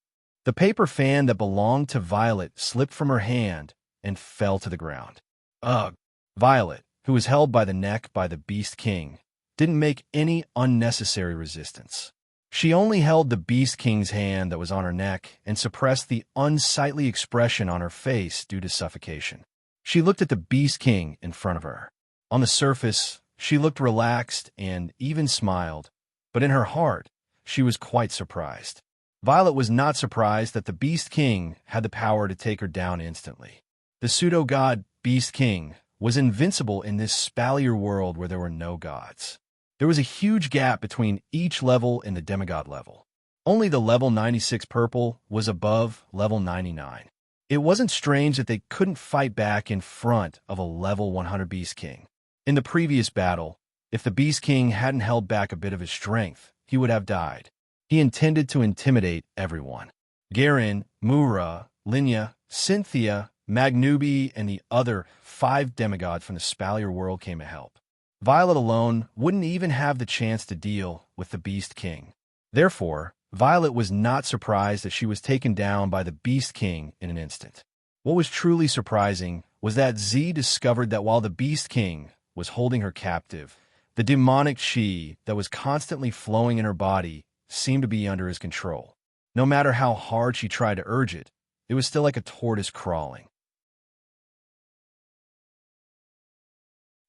The paper fan that belonged to Violet slipped from her hand and fell to the ground. Ugh! Violet, who was held by the neck by the Beast King, didn't make any unnecessary resistance. She only held the Beast King's hand that was on her neck and suppressed the unsightly expression on her face due to suffocation. She looked at the Beast King in front of her. On the surface, she looked relaxed and even smiled, but in her heart, she was quite surprised. Violet was not surprised that the Beast King had the power to take her down instantly. The pseudo-god Beast King was invincible in this spallier world where there were no gods. There was a huge gap between each level in the demigod level. Only the level 96 purple was above level 99. It wasn't strange that they couldn't fight back in front of a level 100 Beast King. In the previous battle, if the Beast King hadn't held back a bit of his strength, he would have died. He intended to intimidate everyone. Garen, Mura, Linya, Cynthia, Magnubi, and the other 5 demigods from the spallier world came to help. Violet alone wouldn't even have the chance to deal with the Beast King. Therefore, Violet was not surprised that she was taken down by the Beast King in an instant. What was truly surprising was that Z discovered that while the Beast King was holding her captive, the demonic chi that was constantly flowing in her body seemed to be under his control. No matter how hard she tried to urge it, it was still like a tortoise crawling.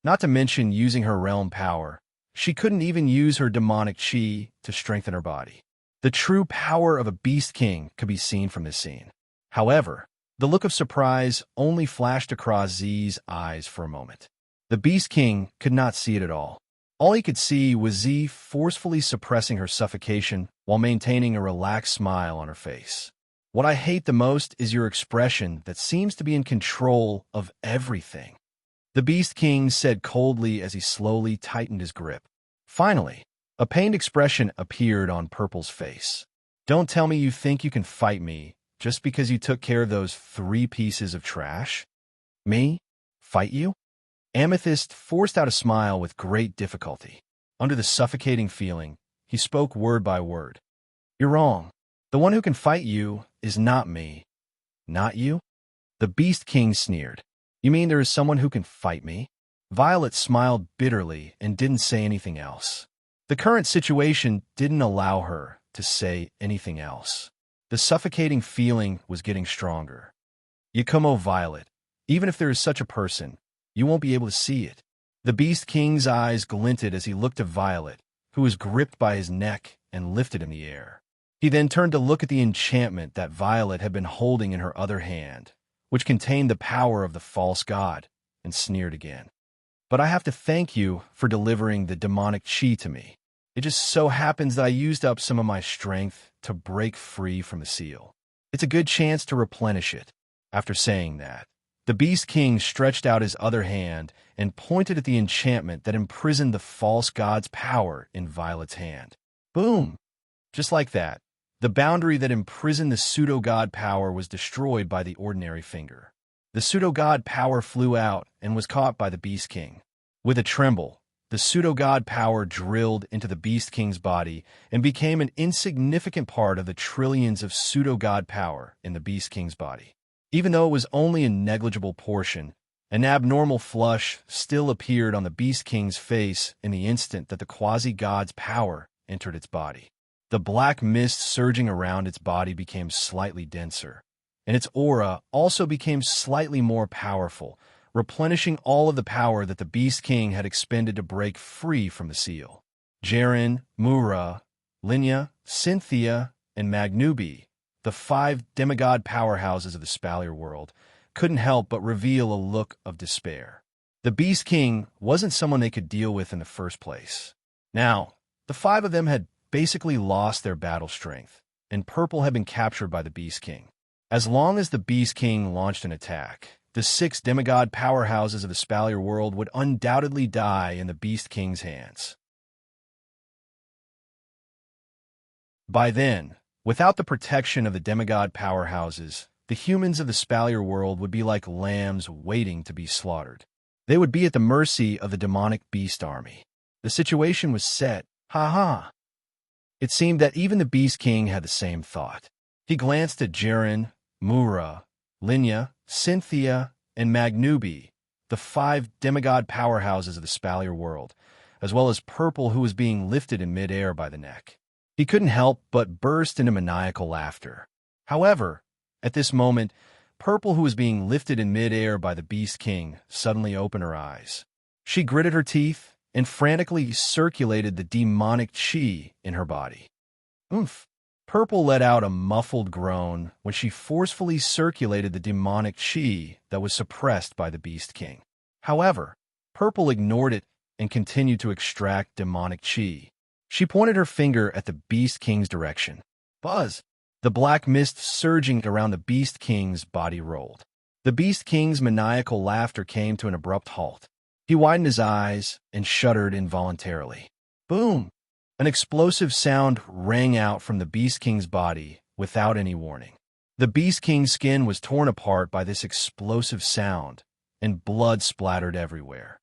Not to mention using her realm power, she couldn't even use her demonic chi to strengthen her body. The true power of a Beast King could be seen from this scene. However, the look of surprise only flashed across Z's eyes for a moment. The Beast King could not see it at all. All he could see was Z forcefully suppressing her suffocation while maintaining a relaxed smile on her face. What I hate the most is your expression that seems to be in control of everything, the Beast King said coldly as he slowly tightened his grip. Finally, a pained expression appeared on Purple's face. Don't tell me you think you can fight me just because you took care of those 3 pieces of trash? Me? Fight you? Amethyst forced out a smile with great difficulty. Under the suffocating feeling, he spoke word by word. You're wrong. The one who can fight you is not me. Not you? The Beast King sneered. You mean there is someone who can fight me? Violet smiled bitterly and didn't say anything else. The current situation didn't allow her to say anything else. The suffocating feeling was getting stronger. Yakumo Violet, even if there is such a person, you won't be able to see it. The Beast King's eyes glinted as he looked at Violet, who was gripped by his neck and lifted in the air. He then turned to look at the enchantment that Violet had been holding in her other hand, which contained the power of the false god, and sneered again. But I have to thank you for delivering the demonic chi to me. It just so happens that I used up some of my strength to break free from the seal. It's a good chance to replenish it. After saying that, the Beast King stretched out his other hand and pointed at the enchantment that imprisoned the false god's power in Violet's hand. Boom! Just like that, the boundary that imprisoned the pseudo-god power was destroyed by the ordinary finger. The pseudo-god power flew out and was caught by the Beast King. With a tremble, the pseudo-god power drilled into the Beast King's body and became an insignificant part of the trillions of pseudo-god power in the Beast King's body. Even though it was only a negligible portion, An abnormal flush still appeared on the Beast King's face in the instant that the quasi-god's power entered its body. The black mist surging around its body became slightly denser, and its aura also became slightly more powerful, replenishing all of the power that the Beast King had expended to break free from the seal. Jaren, Mura, Linya, Cynthia, and Magnubi, the 5 demigod powerhouses of the Spalier world, couldn't help but reveal a look of despair. The Beast King wasn't someone they could deal with in the first place. Now, the 5 of them had basically lost their battle strength, and Purple had been captured by the Beast King. As long as the Beast King launched an attack, the 6 demigod powerhouses of the Spalier world would undoubtedly die in the Beast King's hands. By then, without the protection of the demigod powerhouses, the humans of the Spalier world would be like lambs waiting to be slaughtered. They would be at the mercy of the demonic beast army. The situation was set. Ha. It seemed that even the Beast King had the same thought. He glanced at Jaren, Mura, Linya, Cynthia, and Magnubi, the 5 demigod powerhouses of the Spalier world, as well as Purple, who was being lifted in midair by the neck. He couldn't help but burst into maniacal laughter. However, at this moment, Purple, who was being lifted in midair by the Beast King, suddenly opened her eyes. She gritted her teeth and frantically circulated the demonic chi in her body. Oomph! Purple let out a muffled groan when she forcefully circulated the demonic chi that was suppressed by the Beast King. However, Purple ignored it and continued to extract demonic chi. She pointed her finger at the Beast King's direction. Buzz! The black mist surging around the Beast King's body rolled. The Beast King's maniacal laughter came to an abrupt halt. He widened his eyes and shuddered involuntarily. Boom! An explosive sound rang out from the Beast King's body without any warning. The Beast King's skin was torn apart by this explosive sound, and blood splattered everywhere.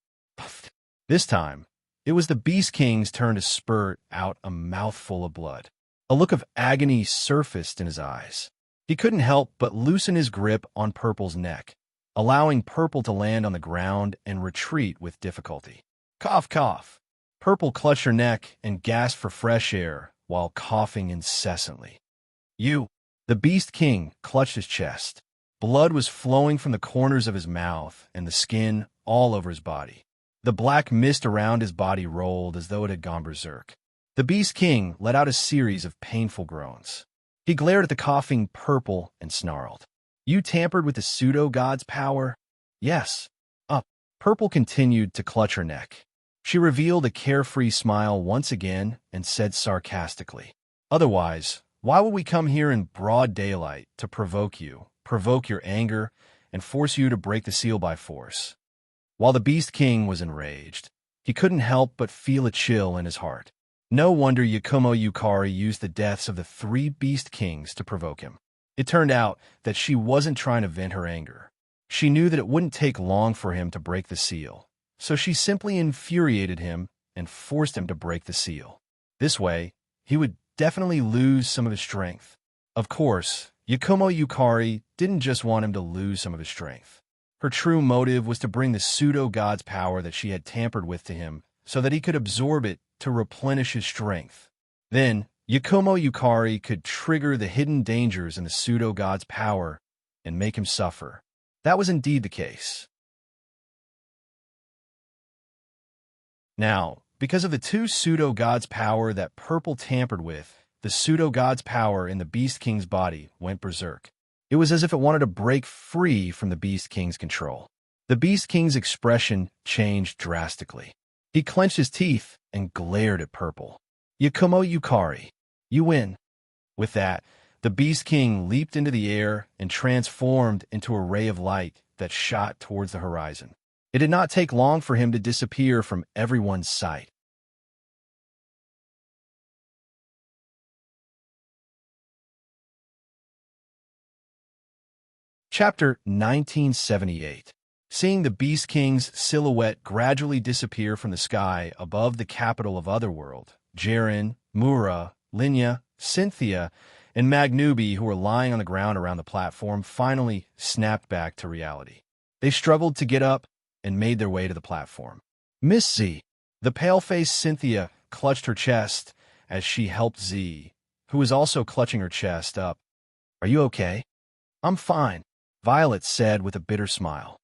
This time, it was the Beast King's turn to spurt out a mouthful of blood. A look of agony surfaced in his eyes. He couldn't help but loosen his grip on Purple's neck, allowing Purple to land on the ground and retreat with difficulty. Cough, cough. Purple clutched her neck and gasped for fresh air while coughing incessantly. You! The Beast King clutched his chest. Blood was flowing from the corners of his mouth and the skin all over his body. The black mist around his body rolled as though it had gone berserk. The Beast King let out a series of painful groans. He glared at the coughing Purple and snarled. You tampered with the pseudo-god's power? Yes. Up. Purple continued to clutch her neck. She revealed a carefree smile once again and said sarcastically, Otherwise, why would we come here in broad daylight to provoke your anger, and force you to break the seal by force? While the Beast King was enraged, he couldn't help but feel a chill in his heart. No wonder Yakumo Yukari used the deaths of the 3 Beast Kings to provoke him. It turned out that she wasn't trying to vent her anger. She knew that it wouldn't take long for him to break the seal, so she simply infuriated him and forced him to break the seal. This way, he would definitely lose some of his strength. Of course, Yakumo Yukari didn't just want him to lose some of his strength. Her true motive was to bring the pseudo-god's power that she had tampered with to him so that he could absorb it to replenish his strength. Then, Yakumo Yukari could trigger the hidden dangers in the pseudo-god's power and make him suffer. That was indeed the case. Now, because of the 2 pseudo-god's power that Purple tampered with, the pseudo-god's power in the Beast King's body went berserk. It was as if it wanted to break free from the Beast King's control. The Beast King's expression changed drastically. He clenched his teeth and glared at Purple. Yakumo Yukari, you win. With that, the Beast King leaped into the air and transformed into a ray of light that shot towards the horizon. It did not take long for him to disappear from everyone's sight. Chapter 1978. Seeing the Beast King's silhouette gradually disappear from the sky above the capital of Otherworld, Jaren, Mura, Linya, Cynthia, and Magnubi, who were lying on the ground around the platform, finally snapped back to reality. They struggled to get up and made their way to the platform. Miss Z. The pale-faced Cynthia clutched her chest as she helped Z, who was also clutching her chest, up. Are you okay? I'm fine, Violet said with a bitter smile.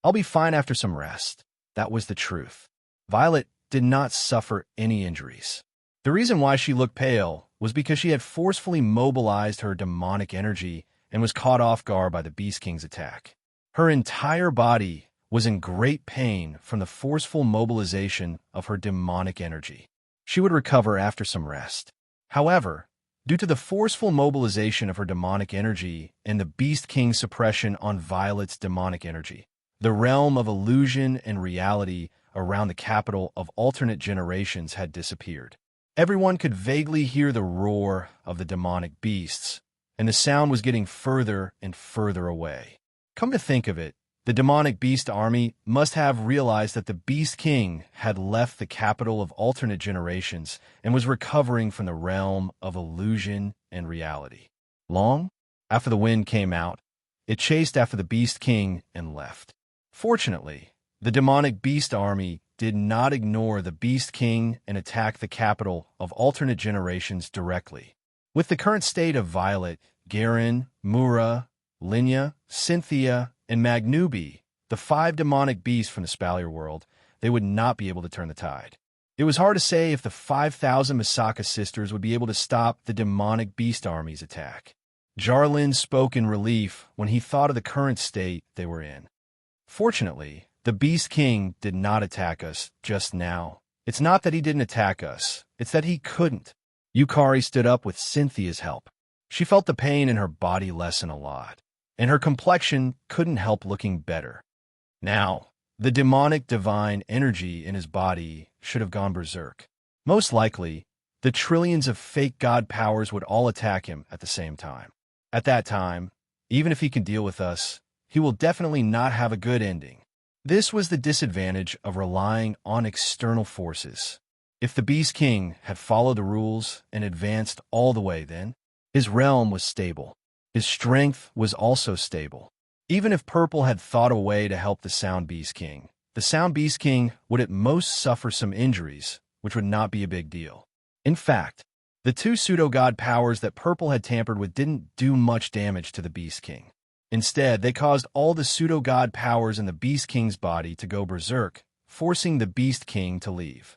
I'll be fine after some rest. That was the truth. Violet did not suffer any injuries. The reason why she looked pale was because she had forcefully mobilized her demonic energy and was caught off guard by the Beast King's attack. Her entire body was in great pain from the forceful mobilization of her demonic energy. She would recover after some rest. However, due to the forceful mobilization of her demonic energy and the Beast King's suppression on Violet's demonic energy, the realm of illusion and reality around the capital of alternate generations had disappeared. Everyone could vaguely hear the roar of the demonic beasts, and the sound was getting further and further away. Come to think of it, the demonic beast army must have realized that the Beast King had left the capital of alternate generations and was recovering from the realm of illusion and reality. Long after the wind came out, it chased after the Beast King and left. Fortunately, the demonic beast army did not ignore the Beast King and attack the capital of alternate generations directly. With the current state of Violet, Garen, Mura, Linya, Cynthia, and Magnubi, the 5 demonic beasts from the Spalier world, they would not be able to turn the tide. It was hard to say if the 5,000 Misaka sisters would be able to stop the demonic beast army's attack. Jarlin spoke in relief when he thought of the current state they were in. Fortunately, the Beast King did not attack us just now. It's not that he didn't attack us, it's that he couldn't. Yukari stood up with Cynthia's help. She felt the pain in her body lessen a lot, and her complexion couldn't help looking better. Now, the demonic divine energy in his body should have gone berserk. Most likely, the trillions of fake god powers would all attack him at the same time. At that time, even if he can deal with us, he will definitely not have a good ending. This was the disadvantage of relying on external forces. If the Beast King had followed the rules and advanced all the way, then his realm was stable. His strength was also stable. Even if Purple had thought a way to help the Sound Beast King, the Sound Beast King would at most suffer some injuries, which would not be a big deal. In fact, the 2 pseudo-god powers that Purple had tampered with didn't do much damage to the Beast King. Instead, they caused all the pseudo-god powers in the Beast King's body to go berserk, forcing the Beast King to leave.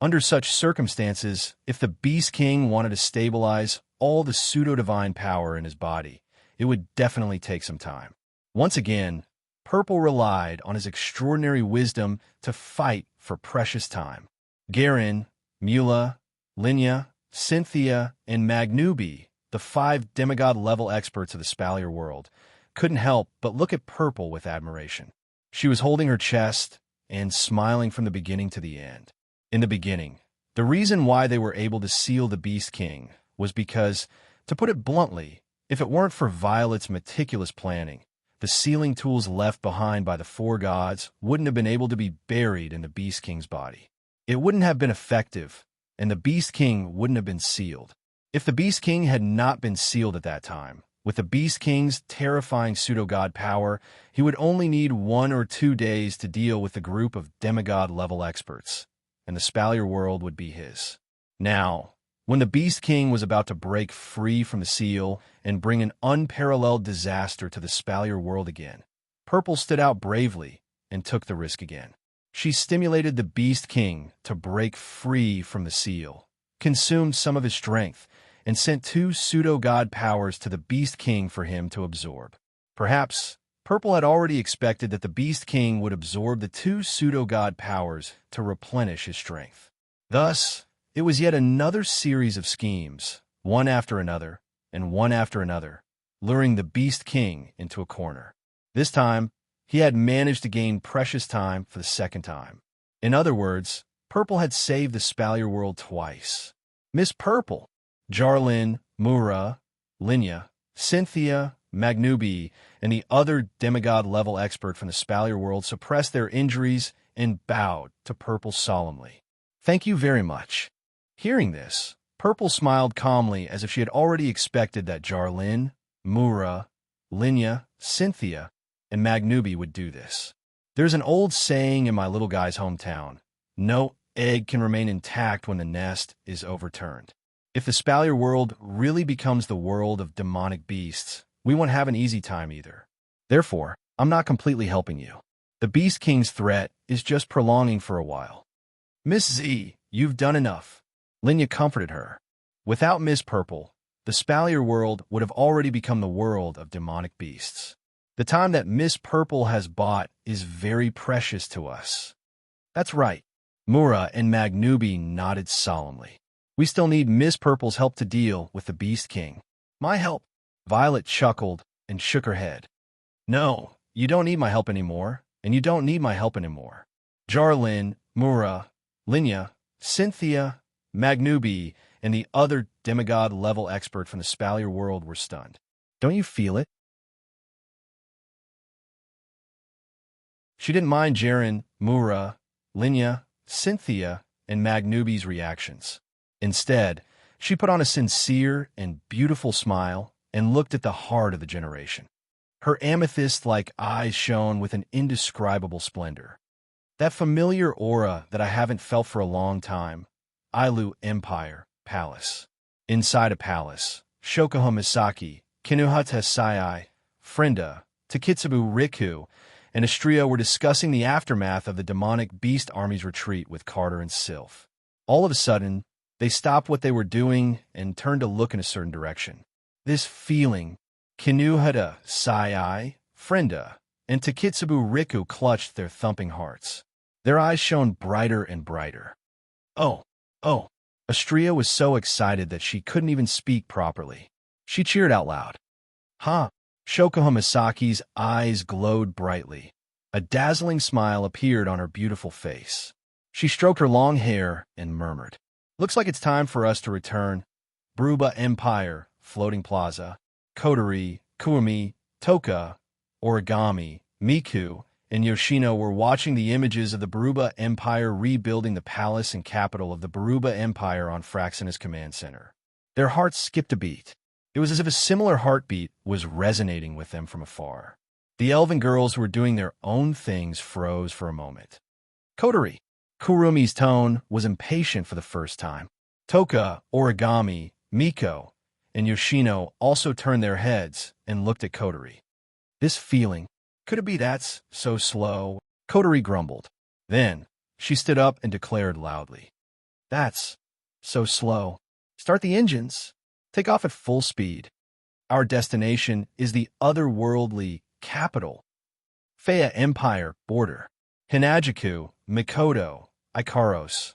Under such circumstances, if the Beast King wanted to stabilize all the pseudo-divine power in his body, it would definitely take some time. Once again, Purple relied on his extraordinary wisdom to fight for precious time. Garen, Mula, Linya, Cynthia, and Magnubi, the 5 demigod-level experts of the Spalier world, couldn't help but look at Purple with admiration. She was holding her chest and smiling from the beginning to the end. In the beginning, the reason why they were able to seal the Beast King was because, to put it bluntly, if it weren't for Violet's meticulous planning, the sealing tools left behind by the 4 gods wouldn't have been able to be buried in the Beast King's body. It wouldn't have been effective, and the Beast King wouldn't have been sealed. If the Beast King had not been sealed at that time, with the Beast King's terrifying pseudo-god power, he would only need 1 or 2 days to deal with the group of demigod-level experts, and the Spalier world would be his. Now, when the Beast King was about to break free from the seal and bring an unparalleled disaster to the Spalier world again, Purple stood out bravely and took the risk again. She stimulated the Beast King to break free from the seal, consumed some of his strength, and sent 2 pseudo-god powers to the Beast King for him to absorb. Perhaps Purple had already expected that the Beast King would absorb the 2 pseudo-god powers to replenish his strength. Thus, it was yet another series of schemes, one after another, and one after another, luring the Beast King into a corner. This time, he had managed to gain precious time for the second time. In other words, Purple had saved the Spalier world twice. Miss Purple, Jarlin, Mura, Linya, Cynthia, Magnubi, and the other demigod-level expert from the Spalier world suppressed their injuries and bowed to Purple solemnly. Thank you very much. Hearing this, Purple smiled calmly as if she had already expected that Jarlin, Mura, Linya, Cynthia, and Magnubi would do this. There's an old saying in my little guy's hometown: no egg can remain intact when the nest is overturned. If the Spalier world really becomes the world of demonic beasts, we won't have an easy time either. Therefore, I'm not completely helping you. The Beast King's threat is just prolonging for a while. Miss Z, you've done enough. Linya comforted her. Without Miss Purple, the Spalier world would have already become the world of demonic beasts. The time that Miss Purple has bought is very precious to us. That's right. Mura and Magnubi nodded solemnly. We still need Miss Purple's help to deal with the Beast King. My help? Violet chuckled and shook her head. No, you don't need my help anymore, and you don't need my help anymore. Jarlin, Mura, Linya, Cynthia, Magnubi, and the other demigod-level expert from the Spalier world were stunned. Don't you feel it? She didn't mind Jaren, Mura, Linya, Cynthia, and Magnubi's reactions. Instead, she put on a sincere and beautiful smile and looked at the heart of the generation. Her amethyst-like eyes shone with an indescribable splendor. That familiar aura that I haven't felt for a long time. Ailu Empire, Palace. Inside a palace, Shokuho Misaki, Kinuhata Sai, Frenda, Takitsubu Riku, and Astria were discussing the aftermath of the demonic beast army's retreat with Carter and Sylph. All of a sudden, they stopped what they were doing and turned to look in a certain direction. This feeling, Kinuhata Sai, Frenda, and Takitsubu Riku clutched their thumping hearts. Their eyes shone brighter and brighter. Oh! Astria was so excited that she couldn't even speak properly. She cheered out loud. Huh! Shokuho Misaki's eyes glowed brightly. A dazzling smile appeared on her beautiful face. She stroked her long hair and murmured, "Looks like it's time for us to return. Baruba Empire, Floating Plaza, Kodari, Kurumi, Toka, Origami, Miku, and Yoshino were watching the images of the Baruba Empire rebuilding the palace and capital of the Baruba Empire on Fraxinus Command Center. Their hearts skipped a beat. It was as if a similar heartbeat was resonating with them from afar. The elven girls who were doing their own things froze for a moment. Kodari. Kurumi's tone was impatient for the first time. Toka, Origami, Miko, and Yoshino also turned their heads and looked at Kodari. This feeling, could it be that's so slow? Kodari grumbled. Then, she stood up and declared loudly, "That's so slow. Start the engines. Take off at full speed. Our destination is the otherworldly capital. Fea Empire border. Hinajuku, Mikoto, Ikaros,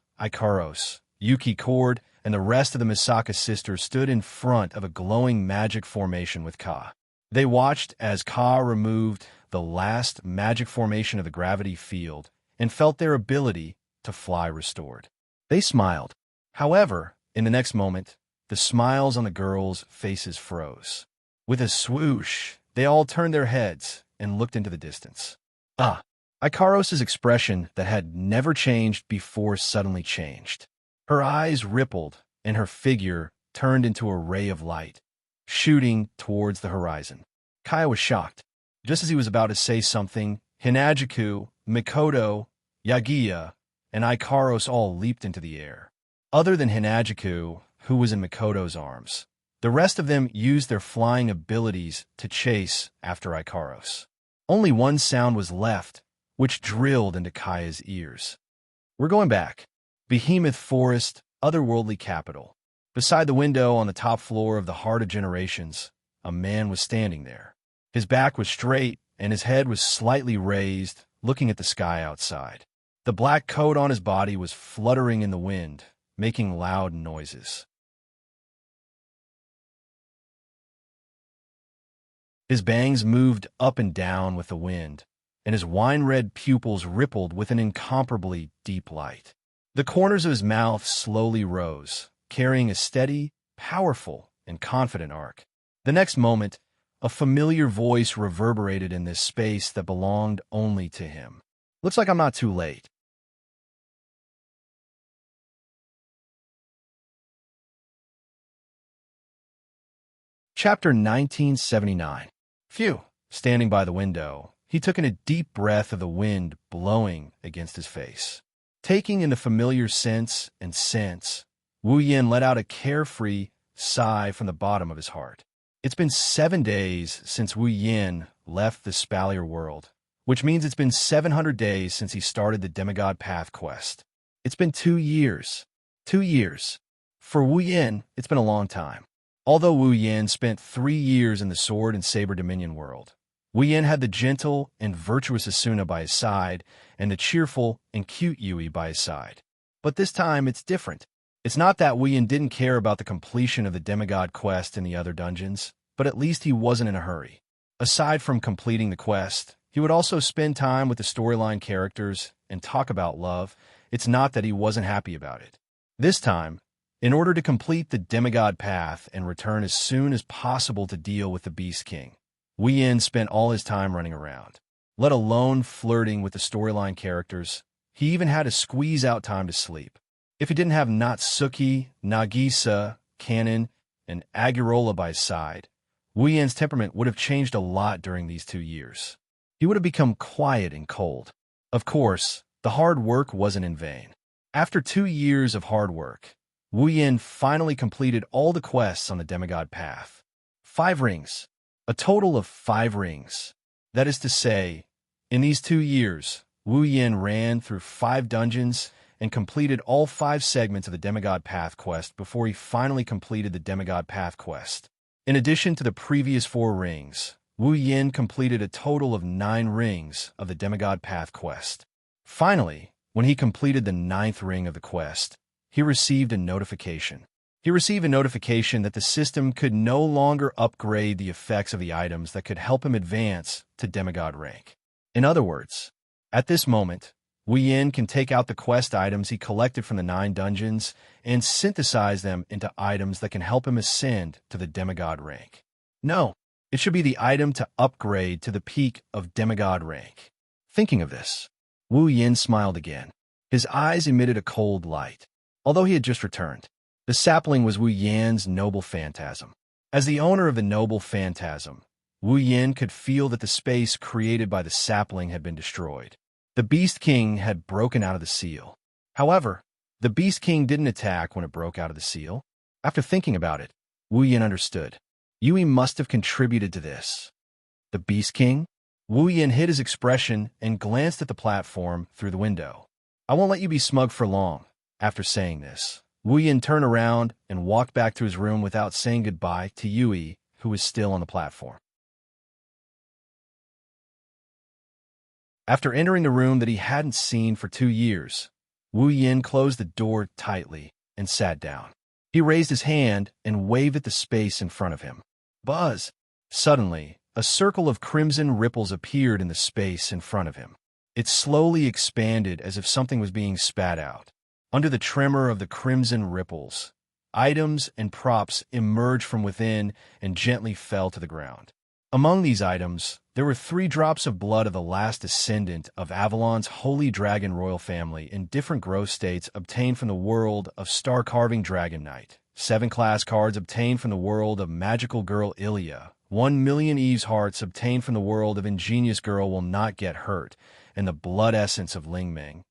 Yuki Cord, and the rest of the Misaka sisters stood in front of a glowing magic formation with Ka. They watched as Ka removed the last magic formation of the gravity field and felt their ability to fly restored. They smiled. However, in the next moment, the smiles on the girls' faces froze. With a swoosh, they all turned their heads and looked into the distance. Ikaros' expression that had never changed before suddenly changed. Her eyes rippled, and her figure turned into a ray of light, shooting towards the horizon. Kaya was shocked. Just as he was about to say something, Hinajuku, Mikoto, Yagiya, and Ikaros all leaped into the air. Other than Hinajuku, who was in Mikoto's arms, the rest of them used their flying abilities to chase after Ikaros. Only one sound was left, which drilled into Kaya's ears. We're going back. Behemoth Forest, otherworldly capital. Beside the window on the top floor of the Heart of Generations, a man was standing there. His back was straight, and his head was slightly raised, looking at the sky outside. The black coat on his body was fluttering in the wind, making loud noises. His bangs moved up and down with the wind, and his wine-red pupils rippled with an incomparably deep light. The corners of his mouth slowly rose, carrying a steady, powerful, and confident arc. The next moment, a familiar voice reverberated in this space that belonged only to him. Looks like I'm not too late. Chapter 1979. Phew. Standing by the window, he took in a deep breath of the wind blowing against his face. Taking in the familiar scents and scents, Wu Yin let out a carefree sigh from the bottom of his heart. It's been 7 days since Wu Yin left the Spalier world, which means it's been 700 days since he started the Demigod Path quest. It's been 2 years. 2 years. For Wu Yin, it's been a long time. Although Wu Yin spent 3 years in the Sword and Saber Dominion world, Wu Yin had the gentle and virtuous Asuna by his side and the cheerful and cute Yui by his side. But this time, it's different. It's not that Wu Yin didn't care about the completion of the Demigod quest in the other dungeons, but at least he wasn't in a hurry. Aside from completing the quest, he would also spend time with the storyline characters and talk about love. It's not that he wasn't happy about it. This time, in order to complete the Demigod Path and return as soon as possible to deal with the Beast King, Wu Yin spent all his time running around. Let alone flirting with the storyline characters, he even had to squeeze out time to sleep. If he didn't have Natsuki, Nagisa, Kanon, and Agurola by his side, Wu Yin's temperament would have changed a lot during these 2 years. He would have become quiet and cold. Of course, the hard work wasn't in vain. After 2 years of hard work, Wu Yin finally completed all the quests on the Demigod Path. 5 rings. A total of 5 rings. That is to say, in these 2 years, Wu Yin ran through 5 dungeons and completed all 5 segments of the Demigod Path quest before he finally completed the Demigod Path quest. In addition to the previous 4 rings, Wu Yin completed a total of 9 rings of the Demigod Path quest. Finally, when he completed the 9th ring of the quest, he received a notification. He received a notification that the system could no longer upgrade the effects of the items that could help him advance to demigod rank. In other words, at this moment, Wu Yin can take out the quest items he collected from the 9 dungeons and synthesize them into items that can help him ascend to the demigod rank. No, it should be the item to upgrade to the peak of demigod rank. Thinking of this, Wu Yin smiled again. His eyes emitted a cold light. Although he had just returned, the sapling was Wu Yin's noble phantasm. As the owner of the noble phantasm, Wu Yin could feel that the space created by the sapling had been destroyed. The Beast King had broken out of the seal. However, the Beast King didn't attack when it broke out of the seal. After thinking about it, Wu Yin understood. Yui must have contributed to this. The Beast King? Wu Yin hid his expression and glanced at the platform through the window. I won't let you be smug for long. After saying this, Wu Yin turned around and walked back to his room without saying goodbye to Yui, who was still on the platform. After entering the room that he hadn't seen for 2 years, Wu Yin closed the door tightly and sat down. He raised his hand and waved at the space in front of him. Buzz! Suddenly, a circle of crimson ripples appeared in the space in front of him. It slowly expanded as if something was being spat out. Under the tremor of the crimson ripples, items and props emerged from within and gently fell to the ground. Among these items, there were 3 drops of blood of the last descendant of Avalon's Holy Dragon royal family in different growth states obtained from the world of Star-Carving Dragon Knight, 7 class cards obtained from the world of Magical Girl Ilya, 1,000,000 Eve's Hearts obtained from the world of Ingenious Girl Will Not Get Hurt, and the blood essence of Ling Ming,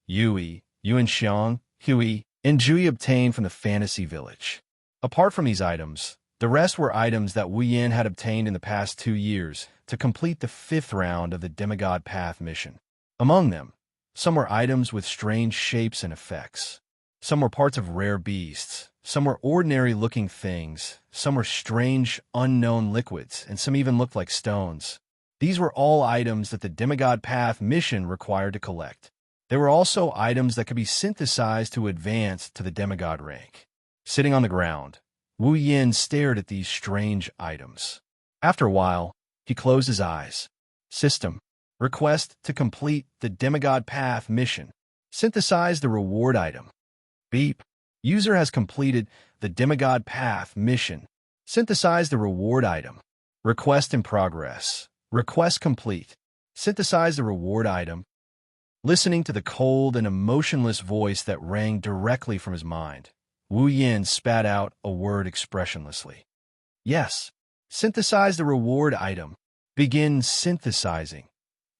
Yui, Yuanxiang, Hui, and Jui obtained from the Fantasy Village. Apart from these items, the rest were items that Wu Yin had obtained in the past 2 years to complete the 5th round of the Demigod Path mission. Among them, some were items with strange shapes and effects. Some were parts of rare beasts, some were ordinary-looking things, some were strange, unknown liquids, and some even looked like stones. These were all items that the Demigod Path mission required to collect. There were also items that could be synthesized to advance to the demigod rank. Sitting on the ground, Wu Yin stared at these strange items. After a while, he closed his eyes. System. Request to complete the Demigod Path mission. Synthesize the reward item. Beep. User has completed the Demigod Path mission. Synthesize the reward item. Request in progress. Request complete. Synthesize the reward item. Listening to the cold and emotionless voice that rang directly from his mind, Wu Yin spat out a word expressionlessly. Yes. Synthesize the reward item. Begin synthesizing.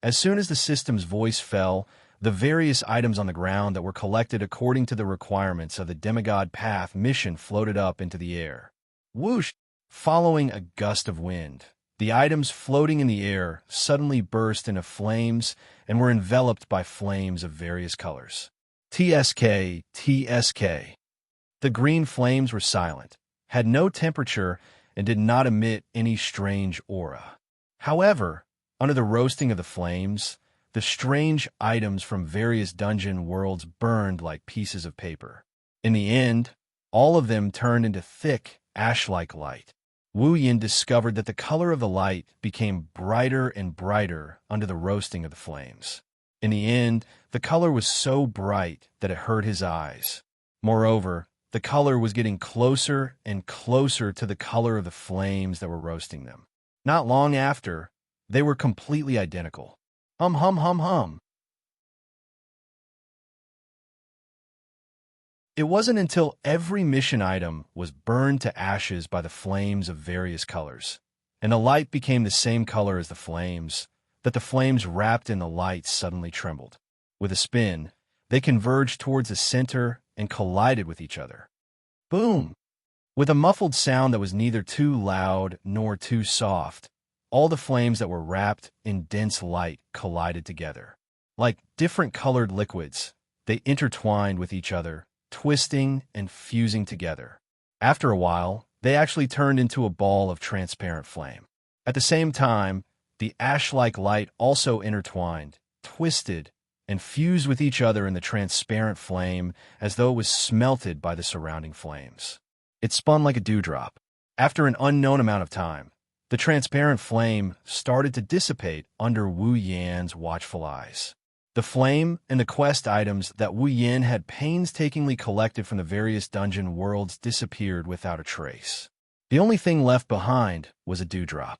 As soon as the system's voice fell, the various items on the ground that were collected according to the requirements of the Demigod Path mission floated up into the air. Whoosh! Following a gust of wind, the items floating in the air suddenly burst into flames and were enveloped by flames of various colors. TSK, TSK. The green flames were silent, had no temperature, and did not emit any strange aura. However, under the roasting of the flames, the strange items from various dungeon worlds burned like pieces of paper. In the end, all of them turned into thick, ash-like light. Wu Yin discovered that the color of the light became brighter and brighter under the roasting of the flames. In the end, the color was so bright that it hurt his eyes. Moreover, the color was getting closer and closer to the color of the flames that were roasting them. Not long after, they were completely identical. Hum hum hum hum. It wasn't until every mission item was burned to ashes by the flames of various colors, and the light became the same color as the flames, that the flames wrapped in the light suddenly trembled. With a spin, they converged towards the center and collided with each other. Boom! With a muffled sound that was neither too loud nor too soft, all the flames that were wrapped in dense light collided together. Like different colored liquids, they intertwined with each other, twisting and fusing together. After a while, they actually turned into a ball of transparent flame. At the same time, the ash-like light also intertwined, twisted, and fused with each other in the transparent flame as though it was smelted by the surrounding flames. It spun like a dewdrop. After an unknown amount of time, the transparent flame started to dissipate under Wu Yan's watchful eyes. The flame and the quest items that Wu Yan had painstakingly collected from the various dungeon worlds disappeared without a trace. The only thing left behind was a dewdrop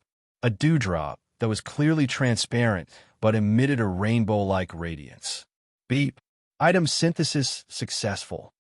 that was clearly transparent but emitted a rainbow-like radiance. Beep. Item synthesis successful.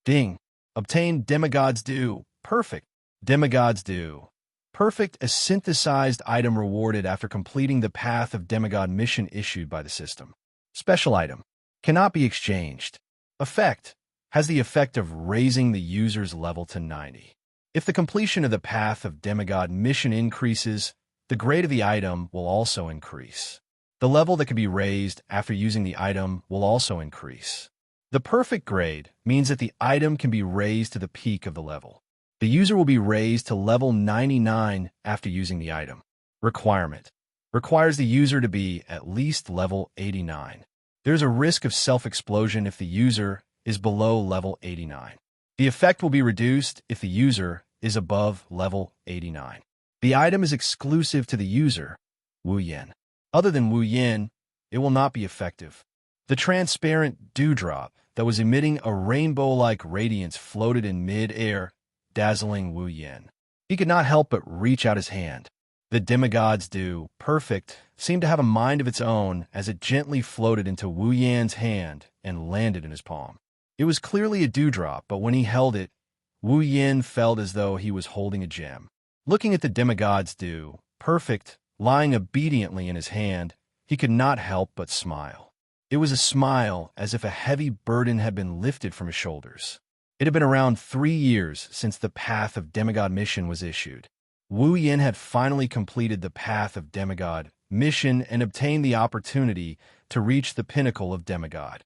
Ding. Obtained Demigod's Due. Perfect. Demigod's Due. Perfect, a synthesized item rewarded after completing the Path of Demigod mission issued by the system. Special item. Cannot be exchanged. Effect. Has the effect of raising the user's level to 90. If the completion of the Path of Demigod mission increases, the grade of the item will also increase. The level that can be raised after using the item will also increase. The perfect grade means that the item can be raised to the peak of the level. The user will be raised to level 99 after using the item. Requirement. Requires the user to be at least level 89. There's a risk of self-explosion if the user is below level 89. The effect will be reduced if the user is above level 89. The item is exclusive to the user, Wu Yan. Other than Wu Yan, it will not be effective. The transparent dewdrop that was emitting a rainbow-like radiance floated in mid-air, dazzling Wu Yan. He could not help but reach out his hand. The Demigod's Due, perfect, seemed to have a mind of its own as it gently floated into Wu Yan's hand and landed in his palm. It was clearly a dewdrop, but when he held it, Wu Yan felt as though he was holding a gem. Looking at the Demigod's Due, perfect, lying obediently in his hand, he could not help but smile. It was a smile as if a heavy burden had been lifted from his shoulders. It had been around 3 years since the Path of Demigod mission was issued. Wu Yan had finally completed the Path of Demigod mission and obtained the opportunity to reach the pinnacle of Demigod.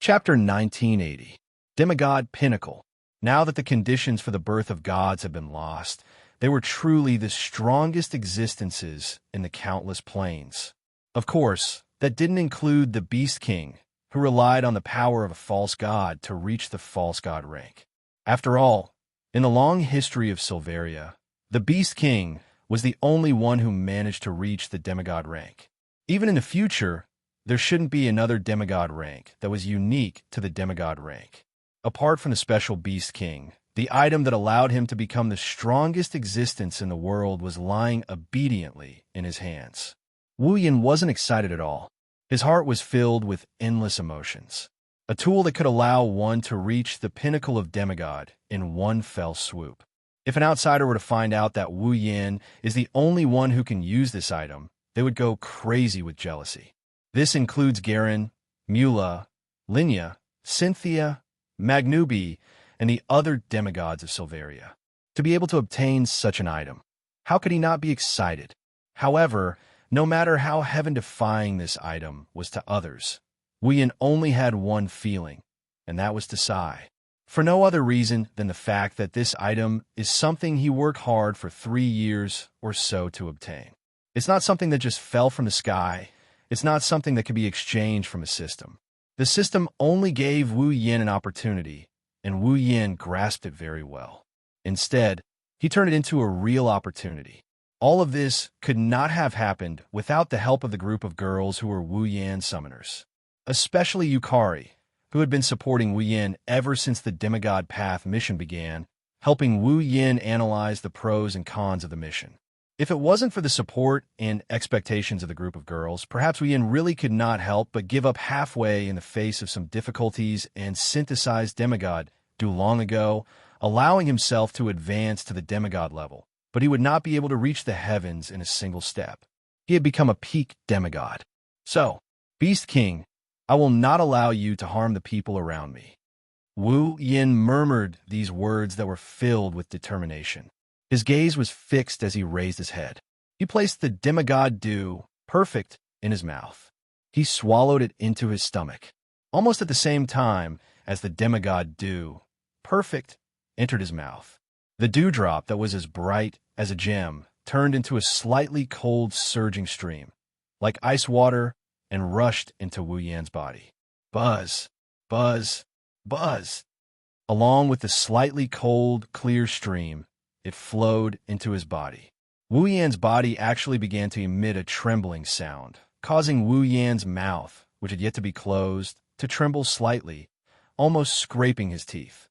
Chapter 1980. Demigod Pinnacle. Now that the conditions for the birth of gods have been lost, they were truly the strongest existences in the countless planes. Of course, that didn't include the Beast King, who relied on the power of a false god to reach the false god rank. After all, in the long history of Silveria, the Beast King was the only one who managed to reach the demigod rank. Even in the future, there shouldn't be another demigod rank that was unique to the demigod rank. Apart from the special Beast King, the item that allowed him to become the strongest existence in the world was lying obediently in his hands. Wu Yan wasn't excited at all. His heart was filled with endless emotions. a tool that could allow one to reach the pinnacle of demigod in one fell swoop. If an outsider were to find out that Wu Yin is the only one who can use this item, they would go crazy with jealousy. This includes Garen, Mula, Linya, Cynthia, Magnubi, and the other demigods of Silveria. To be able to obtain such an item, how could he not be excited? However, no matter how heaven-defying this item was to others, Wu Yin only had one feeling, and that was to sigh. For no other reason than the fact that this item is something he worked hard for 3 years or so to obtain. It's not something that just fell from the sky. It's not something that could be exchanged from a system. The system only gave Wu Yin an opportunity, and Wu Yin grasped it very well. Instead, he turned it into a real opportunity. All of this could not have happened without the help of the group of girls who were Wu Yan summoners, especially Yukari, who had been supporting Wu Yin ever since the Demigod Path mission began, helping Wu Yin analyze the pros and cons of the mission. If it wasn't for the support and expectations of the group of girls, perhaps Wu Yin really could not help but give up halfway in the face of some difficulties and synthesize demigod do long ago, allowing himself to advance to the demigod level, but he would not be able to reach the heavens in a single step. He had become a peak demigod. So, Beast King, I will not allow you to harm the people around me. Wu Yin murmured these words that were filled with determination. His gaze was fixed as he raised his head. He placed the demigod dew, perfect, in his mouth. He swallowed it into his stomach. Almost at the same time as the demigod dew, perfect, entered his mouth, the dewdrop that was as bright as a gem turned into a slightly cold surging stream, like ice water, and rushed into Wu Yan's body. Buzz, buzz, buzz. Along with the slightly cold, clear stream, it flowed into his body. Wu Yan's body actually began to emit a trembling sound, causing Wu Yan's mouth, which had yet to be closed, to tremble slightly, almost scraping his teeth.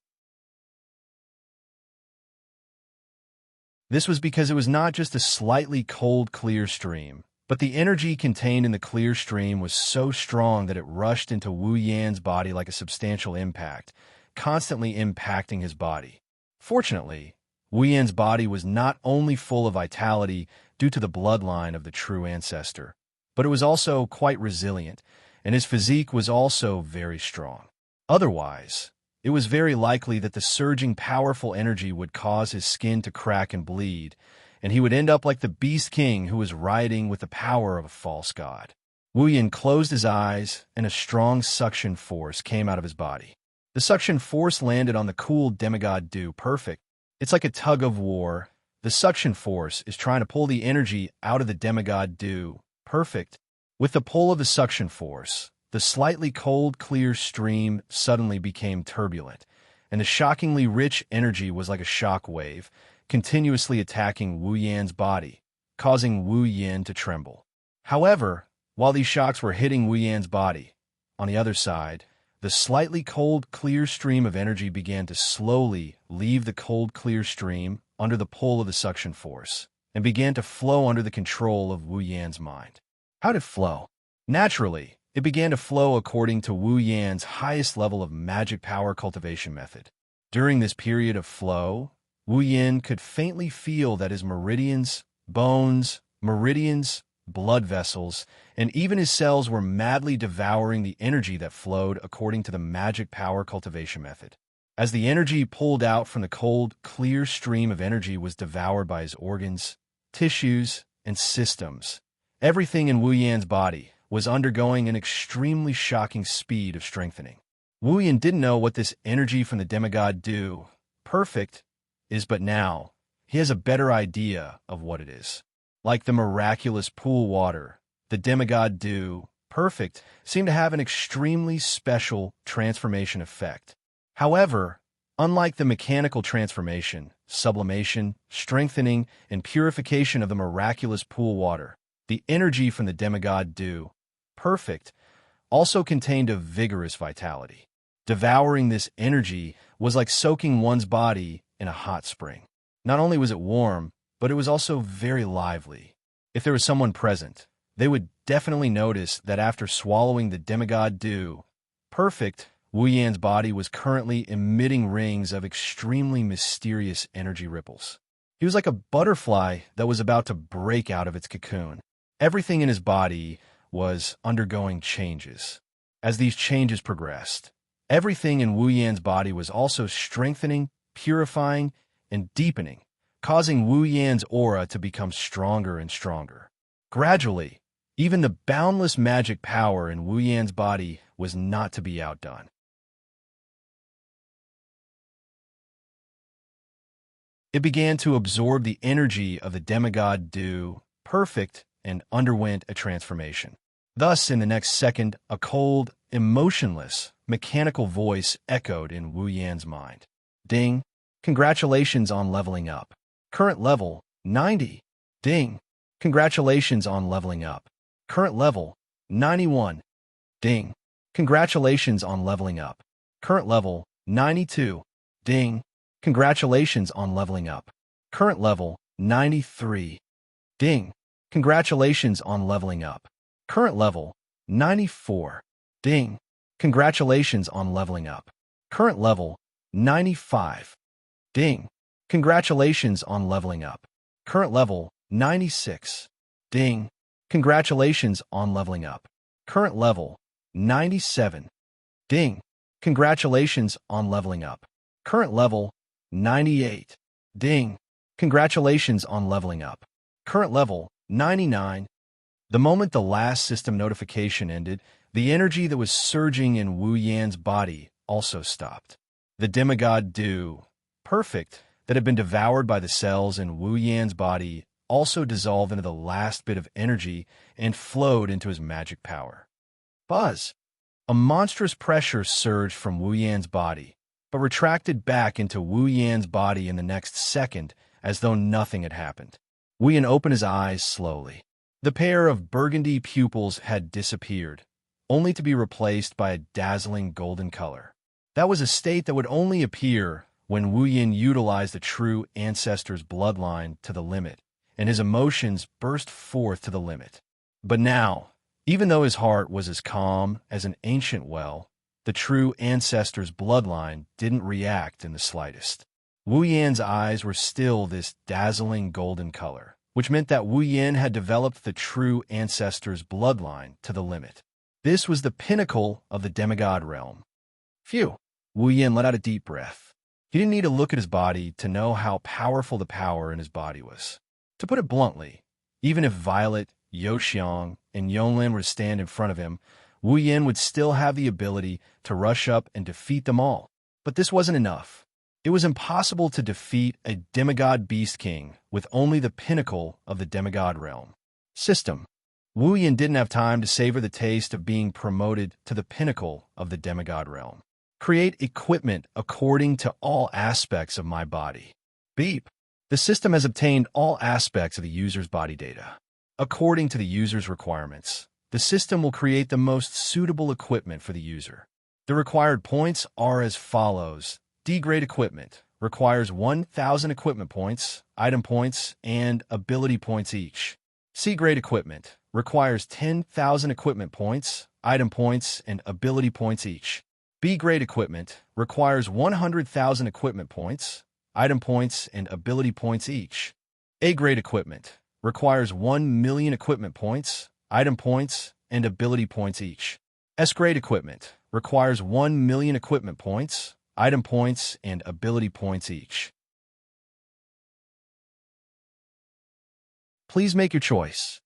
This was because it was not just a slightly cold, clear stream, but the energy contained in the clear stream was so strong that it rushed into Wu Yan's body like a substantial impact, constantly impacting his body. Fortunately, Wu Yan's body was not only full of vitality due to the bloodline of the true ancestor, but it was also quite resilient, and his physique was also very strong. Otherwise, it was very likely that the surging powerful energy would cause his skin to crack and bleed, and he would end up like the Beast King who was riding with the power of a false god. Wu Yin closed his eyes, and a strong suction force came out of his body. The suction force landed on the cool demigod dew, perfect. It's like a tug of war. The suction force is trying to pull the energy out of the demigod dew, perfect. With the pull of the suction force, the slightly cold, clear stream suddenly became turbulent, and the shockingly rich energy was like a shock wave, continuously attacking Wu Yan's body, causing Wu Yan to tremble. However, while these shocks were hitting Wu Yan's body, on the other side, the slightly cold, clear stream of energy began to slowly leave the cold, clear stream under the pull of the suction force, and began to flow under the control of Wu Yan's mind. How did it flow? Naturally, it began to flow according to Wu Yan's highest level of magic power cultivation method. During this period of flow, Wu Yan could faintly feel that his meridians, bones, blood vessels, and even his cells were madly devouring the energy that flowed according to the magic power cultivation method. As the energy pulled out from the cold, clear stream of energy was devoured by his organs, tissues, and systems, everything in Wu Yan's body was undergoing an extremely shocking speed of strengthening. Wu Yan didn't know what this energy from the demigod dew, perfect, is, but now he has a better idea of what it is. Like the miraculous pool water, the demigod dew, perfect, seemed to have an extremely special transformation effect. However, unlike the mechanical transformation, sublimation, strengthening, and purification of the miraculous pool water, the energy from the demigod dew, perfect, also contained a vigorous vitality. Devouring this energy was like soaking one's body in a hot spring. Not only was it warm, but it was also very lively. If there was someone present, they would definitely notice that after swallowing the demigod dew, perfect, Wu Yan's body was currently emitting rings of extremely mysterious energy ripples. He was like a butterfly that was about to break out of its cocoon. Everything in his body was undergoing changes. As these changes progressed, everything in Wu Yan's body was also strengthening, purifying, and deepening, causing Wu Yan's aura to become stronger and stronger. Gradually, even the boundless magic power in Wu Yan's body was not to be outdone. It began to absorb the energy of the demigod dew, perfect, and underwent a transformation. Thus, in the next second, a cold, emotionless, mechanical voice echoed in Wu Yan's mind. Ding! Congratulations on leveling up. Current level, 90. Ding! Congratulations on leveling up. Current level, 91. Ding! Congratulations on leveling up. Current level, 92. Ding! Congratulations on leveling up. Current level, 93. Ding! Congratulations on leveling up. Current level, 94. Ding! Congratulations on leveling up. Current level, 95. Ding! Congratulations on leveling up. Current level, 96. Ding! Congratulations on leveling up. Current level, 97. Ding! Congratulations on leveling up. Current level, 98. Ding! Congratulations on leveling up. Current level, 99. The moment the last system notification ended, the energy that was surging in Wu Yan's body also stopped. The demigod dew, perfect, that had been devoured by the cells in Wu Yan's body also dissolved into the last bit of energy and flowed into his magic power. Buzz! A monstrous pressure surged from Wu Yan's body, but retracted back into Wu Yan's body in the next second as though nothing had happened. Wu Yan opened his eyes slowly. The pair of burgundy pupils had disappeared, only to be replaced by a dazzling golden color. That was a state that would only appear when Wu Yan utilized the true ancestor's bloodline to the limit, and his emotions burst forth to the limit. But now, even though his heart was as calm as an ancient well, the true ancestor's bloodline didn't react in the slightest. Wu Yan's eyes were still this dazzling golden color, which meant that Wu Yan had developed the true ancestor's bloodline to the limit. This was the pinnacle of the demigod realm. Phew! Wu Yan let out a deep breath. He didn't need to look at his body to know how powerful the power in his body was. To put it bluntly, even if Violet, Yoxiang, and Yonlin were to stand in front of him, Wu Yan would still have the ability to rush up and defeat them all. But this wasn't enough. It was impossible to defeat a demigod beast king with only the pinnacle of the demigod realm. System. Wu Yan didn't have time to savor the taste of being promoted to the pinnacle of the demigod realm. Create equipment according to all aspects of my body. Beep. The system has obtained all aspects of the user's body data. According to the user's requirements, the system will create the most suitable equipment for the user. The required points are as follows. D-grade equipment requires 1,000 equipment points, item points, and ability points each. C-grade equipment requires 10,000 equipment points, item points, and ability points each. B-grade equipment requires 100,000 equipment points, item points, and ability points each. A-grade equipment requires 1,000,000 equipment points, item points, and ability points each. S-grade equipment requires 1,000,000 equipment points, item points, and ability points each. Please make your choice.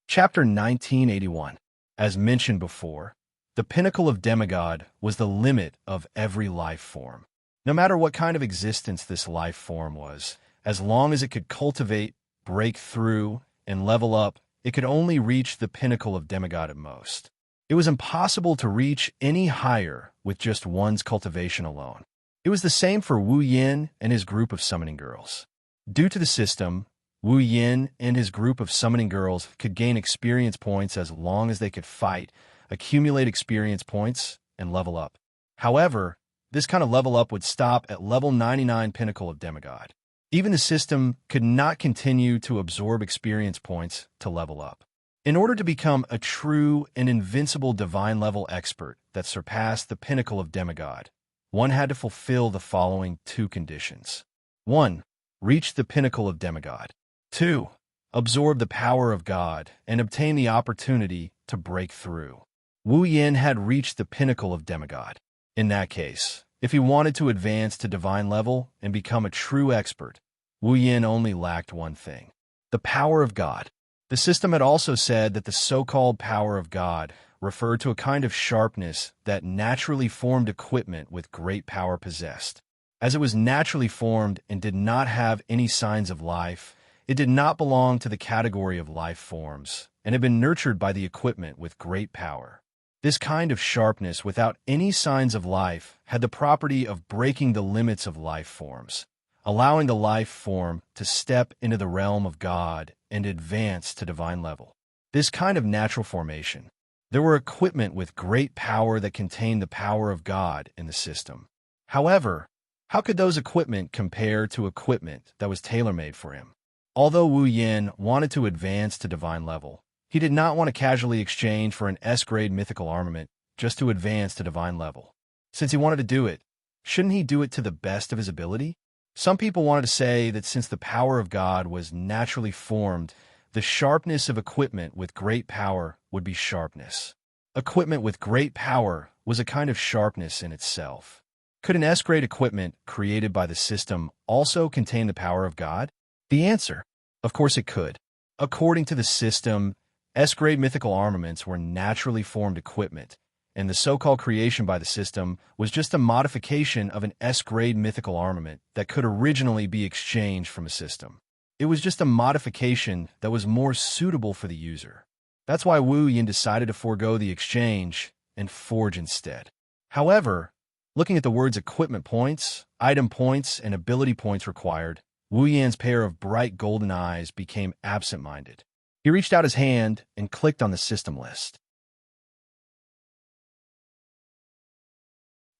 Chapter 1981. As mentioned before, the pinnacle of demigod was the limit of every life form. No matter what kind of existence this life form was, as long as it could cultivate, break through, and level up, it could only reach the pinnacle of demigod at most. It was impossible to reach any higher with just one's cultivation alone. It was the same for Wu Yan and his group of summoning girls. Due to the system, Wu Yan and his group of summoning girls could gain experience points as long as they could fight, accumulate experience points, and level up. However, this kind of level up would stop at level 99 pinnacle of demigod. Even the system could not continue to absorb experience points to level up. In order to become a true and invincible divine-level expert that surpassed the pinnacle of demigod, one had to fulfill the following 2 conditions. 1. Reach the pinnacle of demigod. 2. Absorb the power of God and obtain the opportunity to break through. Wu Yin had reached the pinnacle of demigod. In that case, if he wanted to advance to divine level and become a true expert, Wu Yin only lacked one thing: the power of God. The system had also said that the so-called power of God referred to a kind of sharpness that naturally formed equipment with great power possessed. As it was naturally formed and did not have any signs of life, it did not belong to the category of life forms and had been nurtured by the equipment with great power. This kind of sharpness without any signs of life had the property of breaking the limits of life forms, allowing the life form to step into the realm of God and advance to divine level. This kind of natural formation, there were equipment with great power that contained the power of God in the system. However, how could those equipment compare to equipment that was tailor-made for him? Although Wu Yin wanted to advance to divine level, he did not want to casually exchange for an S-grade mythical armament just to advance to divine level. Since he wanted to do it, shouldn't he do it to the best of his ability? Some people wanted to say that since the power of God was naturally formed, the sharpness of equipment with great power would be sharpness. Equipment with great power was a kind of sharpness in itself. Could an S-grade equipment created by the system also contain the power of God? The answer: of course it could. According to the system, S-grade mythical armaments were naturally formed equipment, and the so-called creation by the system was just a modification of an S-grade mythical armament that could originally be exchanged from a system. It was just a modification that was more suitable for the user. That's why Wu Yin decided to forego the exchange and forge instead. However, looking at the words equipment points, item points, and ability points required, Wu Yin's pair of bright golden eyes became absent-minded. He reached out his hand and clicked on the system list.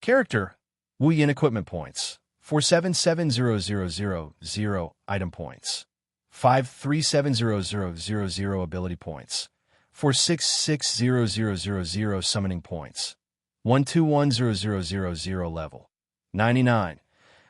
Character: Wu Yin equipment points 4770000 item points, 5370000 ability points, 4660000 summoning points, 121000 level 99.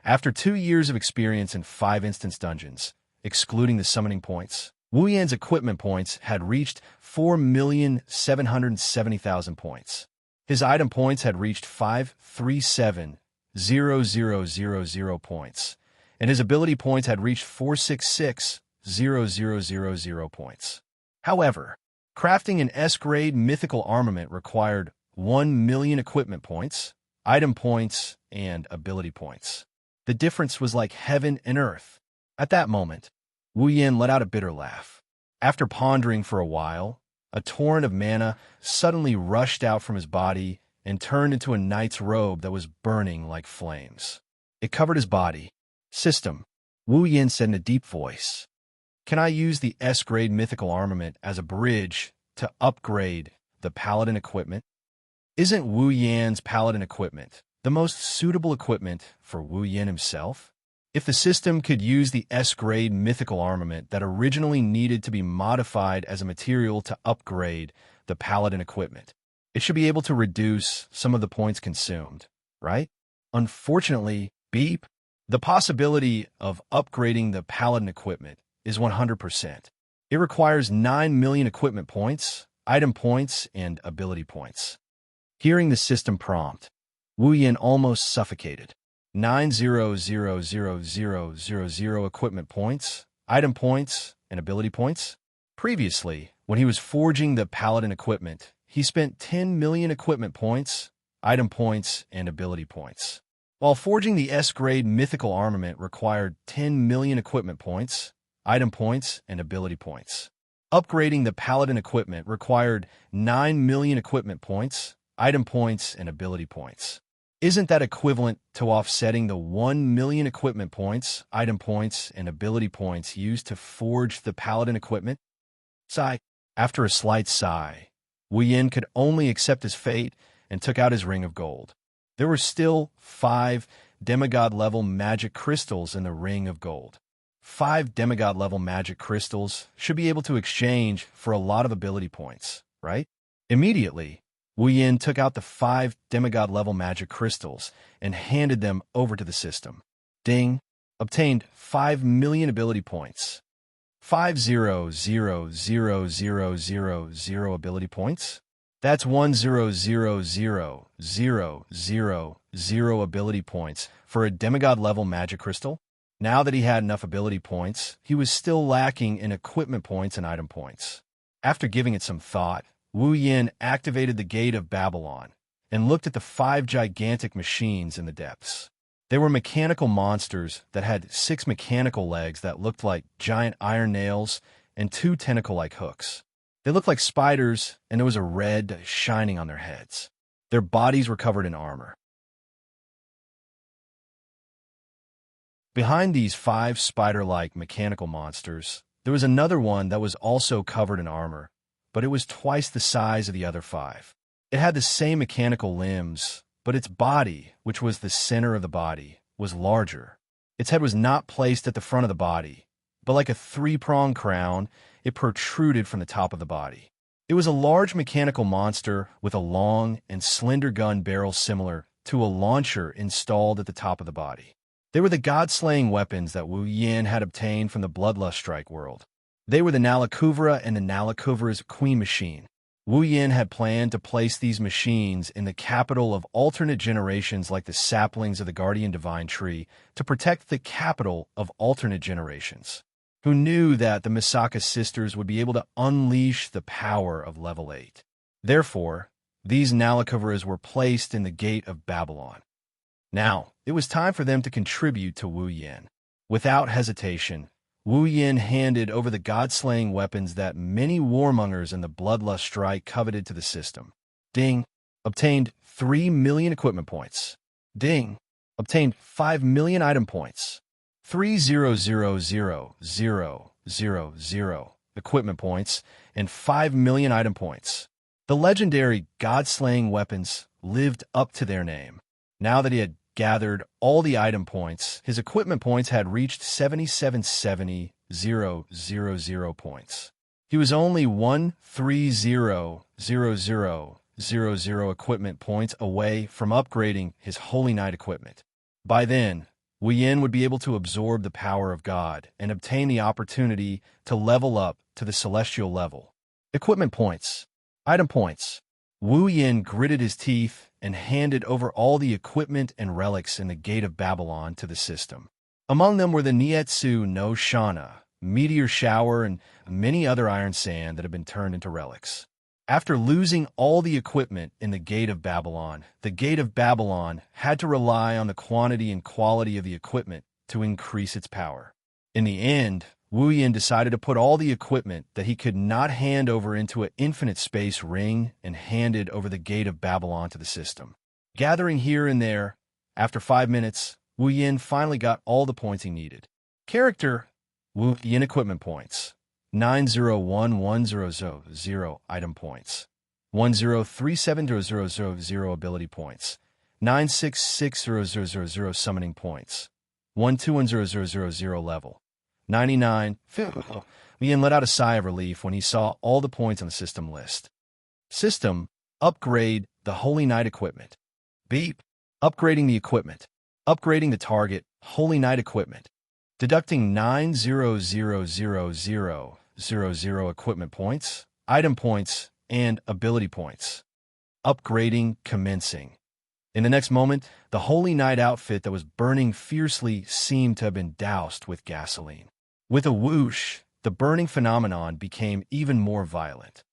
After 2 years of experience in 5 instance dungeons, excluding the summoning points, Wu Yan's equipment points had reached 4,770,000 points. His item points had reached 537,0000 points, and his ability points had reached 466,0000 points. However, crafting an S-grade mythical armament required 1 million equipment points, item points, and ability points. The difference was like heaven and earth. At that moment, Wu Yin let out a bitter laugh. After pondering for a while, a torrent of mana suddenly rushed out from his body and turned into a knight's robe that was burning like flames. It covered his body. System: Wu Yin said in a deep voice, "Can I use the S-grade mythical armament as a bridge to upgrade the paladin equipment?" Isn't Wu Yan's paladin equipment the most suitable equipment for Wu Yin himself? If the system could use the S-grade mythical armament that originally needed to be modified as a material to upgrade the paladin equipment, it should be able to reduce some of the points consumed, right? Unfortunately, beep, the possibility of upgrading the paladin equipment is 100%. It requires 9 million equipment points, item points, and ability points. Hearing the system prompt, Wu Yin almost suffocated. 9,000,000 equipment points, item points, and ability points. Previously, when he was forging the paladin equipment, he spent 10 million equipment points, item points, and ability points. While forging the S-grade mythical armament required 10 million equipment points, item points, and ability points. Upgrading the paladin equipment required 9 million equipment points, item points, and ability points. Isn't that equivalent to offsetting the 1 million equipment points, item points, and ability points used to forge the paladin equipment? Sigh. After a slight sigh, Wu Yin could only accept his fate and took out his ring of gold. There were still 5 demigod-level magic crystals in the ring of gold. 5 demigod-level magic crystals should be able to exchange for a lot of ability points, right? Immediately, Wu Yin took out the 5 demigod-level magic crystals and handed them over to the system. Ding! Obtained 5 million ability points. 5,000,000 ability points? That's 1,000,000 ability points for a demigod-level magic crystal. Now that he had enough ability points, he was still lacking in equipment points and item points. After giving it some thought, Wu Yin activated the Gate of Babylon and looked at the 5 gigantic machines in the depths. They were mechanical monsters that had 6 mechanical legs that looked like giant iron nails and 2 tentacle-like hooks. They looked like spiders, and there was a red shining on their heads. Their bodies were covered in armor. Behind these 5 spider-like mechanical monsters, there was another one that was also covered in armor, but it was twice the size of the other 5. It had the same mechanical limbs, but its body, which was the center of the body, was larger. Its head was not placed at the front of the body, but like a 3-pronged crown, it protruded from the top of the body. It was a large mechanical monster with a long and slender gun barrel similar to a launcher installed at the top of the body. They were the god-slaying weapons that Wu Yin had obtained from the Bloodlust Strike world. They were the Nalakuvra and the Nalakuvra's Queen Machine. Wu Yin had planned to place these machines in the capital of alternate generations like the saplings of the Guardian Divine Tree to protect the capital of alternate generations, who knew that the Misaka sisters would be able to unleash the power of level 8. Therefore, these Nalakuvras were placed in the Gate of Babylon. Now, it was time for them to contribute to Wu Yin. Without hesitation, Wu Yin handed over the god-slaying weapons that many warmongers in the Bloodlust Strike coveted to the system. Ding! Obtained 3 million equipment points. Ding! Obtained 5 million item points. 3,000,000 equipment points and 5 million item points. The legendary god-slaying weapons lived up to their name. Now that he had gathered all the item points, his equipment points had reached 77,000,000 points. He was only 130,000 equipment points away from upgrading his Holy Knight equipment. By then, Wu Yin would be able to absorb the power of God and obtain the opportunity to level up to the celestial level. Equipment points. Item points. Wu Yin gritted his teeth and handed over all the equipment and relics in the Gate of Babylon to the system. Among them were the Nietsu no Shana, Meteor Shower, and many other iron sand that had been turned into relics. After losing all the equipment in the Gate of Babylon, the Gate of Babylon had to rely on the quantity and quality of the equipment to increase its power. In the end, Wu Yin decided to put all the equipment that he could not hand over into an infinite space ring and handed over the Gate of Babylon to the system. Gathering here and there, after 5 minutes, Wu Yin finally got all the points he needed. Character: Wu Yin equipment points. 9011000 item points. 10370000 ability points. 9660000 summoning points. 121000 level. 99. Yin let out a sigh of relief when he saw all the points on the system list. System: upgrade the Holy Knight equipment. Beep: upgrading the equipment. Upgrading the target Holy Knight equipment. Deducting 90000 equipment points, item points, and ability points. Upgrading commencing. In the next moment, the Holy Knight outfit that was burning fiercely seemed to have been doused with gasoline. With a whoosh, the burning phenomenon became even more violent.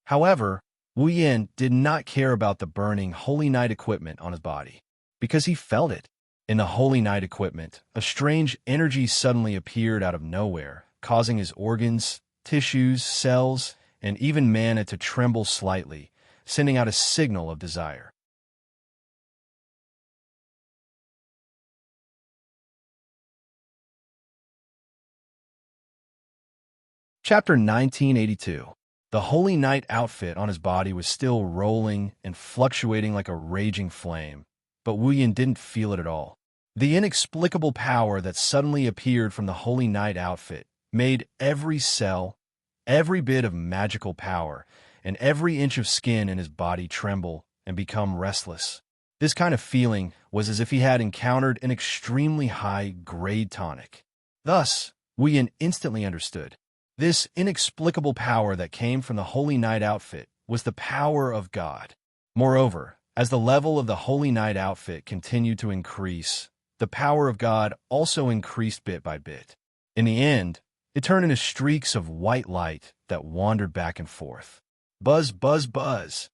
However, Wu Yin did not care about the burning Holy Knight equipment on his body, because he felt it. In the Holy Knight equipment, a strange energy suddenly appeared out of nowhere, causing his organs, tissues, cells, and even mana to tremble slightly, sending out a signal of desire. Chapter 1982. The Holy Knight outfit on his body was still rolling and fluctuating like a raging flame, but Wu Yin didn't feel it at all. The inexplicable power that suddenly appeared from the Holy Knight outfit made every cell, every bit of magical power, and every inch of skin in his body tremble and become restless. This kind of feeling was as if he had encountered an extremely high-grade tonic. Thus, Wu Yin instantly understood. This inexplicable power that came from the Holy Knight outfit was the power of God. Moreover, as the level of the Holy Knight outfit continued to increase, the power of God also increased bit by bit. In the end, it turned into streaks of white light that wandered back and forth. Buzz, buzz, buzz.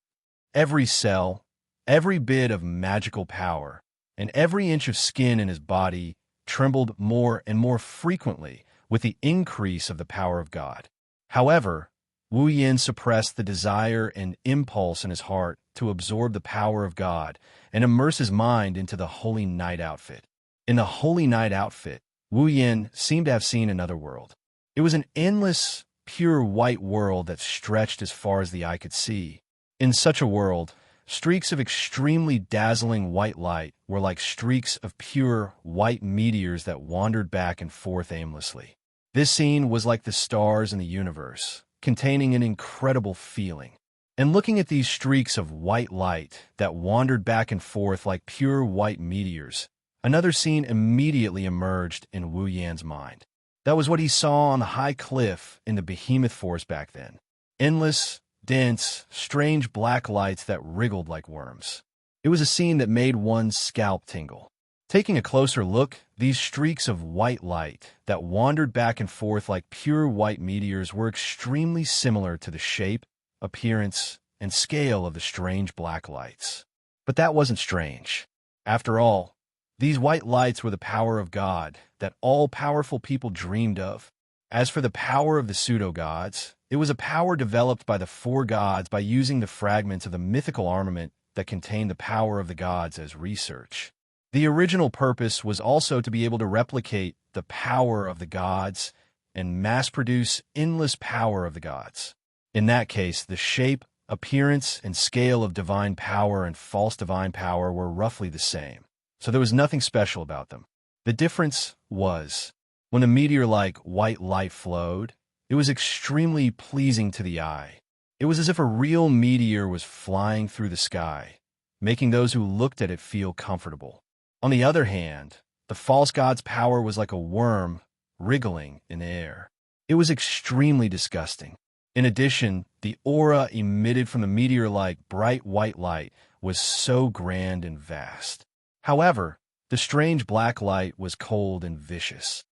Every cell, every bit of magical power, and every inch of skin in his body trembled more and more frequently with the increase of the power of God. However, Wu Yin suppressed the desire and impulse in his heart to absorb the power of God and immerse his mind into the Holy Knight outfit. In the Holy Knight outfit, Wu Yin seemed to have seen another world. It was an endless, pure white world that stretched as far as the eye could see. In such a world, streaks of extremely dazzling white light were like streaks of pure white meteors that wandered back and forth aimlessly. This scene was like the stars in the universe, containing an incredible feeling. And looking at these streaks of white light that wandered back and forth like pure white meteors, another scene immediately emerged in Wu Yan's mind. That was what he saw on the high cliff in the Behemoth Forest back then. Endless, dense, strange black lights that wriggled like worms. It was a scene that made one's scalp tingle. Taking a closer look, these streaks of white light that wandered back and forth like pure white meteors were extremely similar to the shape, appearance, and scale of the strange black lights. But that wasn't strange. After all, these white lights were the power of God that all-powerful people dreamed of. As for the power of the pseudo-gods, it was a power developed by the four gods by using the fragments of the mythical armament that contained the power of the gods as research. The original purpose was also to be able to replicate the power of the gods and mass-produce endless power of the gods. In that case, the shape, appearance, and scale of divine power and false divine power were roughly the same, so there was nothing special about them. The difference was, when a meteor-like white light flowed, it was extremely pleasing to the eye. It was as if a real meteor was flying through the sky, making those who looked at it feel comfortable. On the other hand, the false god's power was like a worm wriggling in the air. It was extremely disgusting. In addition, the aura emitted from the meteor-like bright white light was so grand and vast. However, the strange black light was cold and vicious.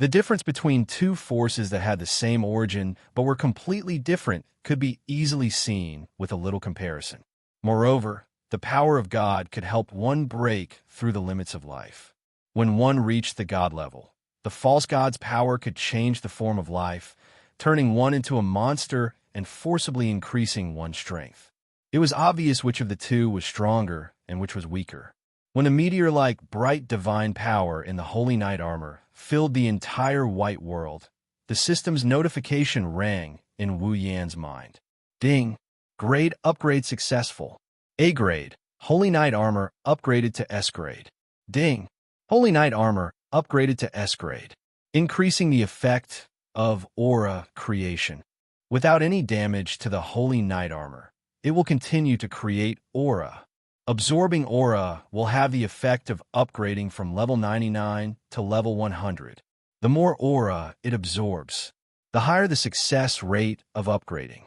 The difference between two forces that had the same origin but were completely different could be easily seen with a little comparison. Moreover, the power of God could help one break through the limits of life. When one reached the God level, the false god's power could change the form of life, turning one into a monster and forcibly increasing one's strength. It was obvious which of the two was stronger and which was weaker. When a meteor-like bright divine power in the Holy Knight armor filled the entire white world, the system's notification rang in Wu Yan's mind. Ding! Grade upgrade successful. A grade. Holy Knight armor upgraded to S grade. Ding! Holy Knight armor upgraded to S grade, increasing the effect of aura creation. Without any damage to the Holy Knight armor, it will continue to create aura. Absorbing aura will have the effect of upgrading from level 99 to level 100. The more aura it absorbs, the higher the success rate of upgrading.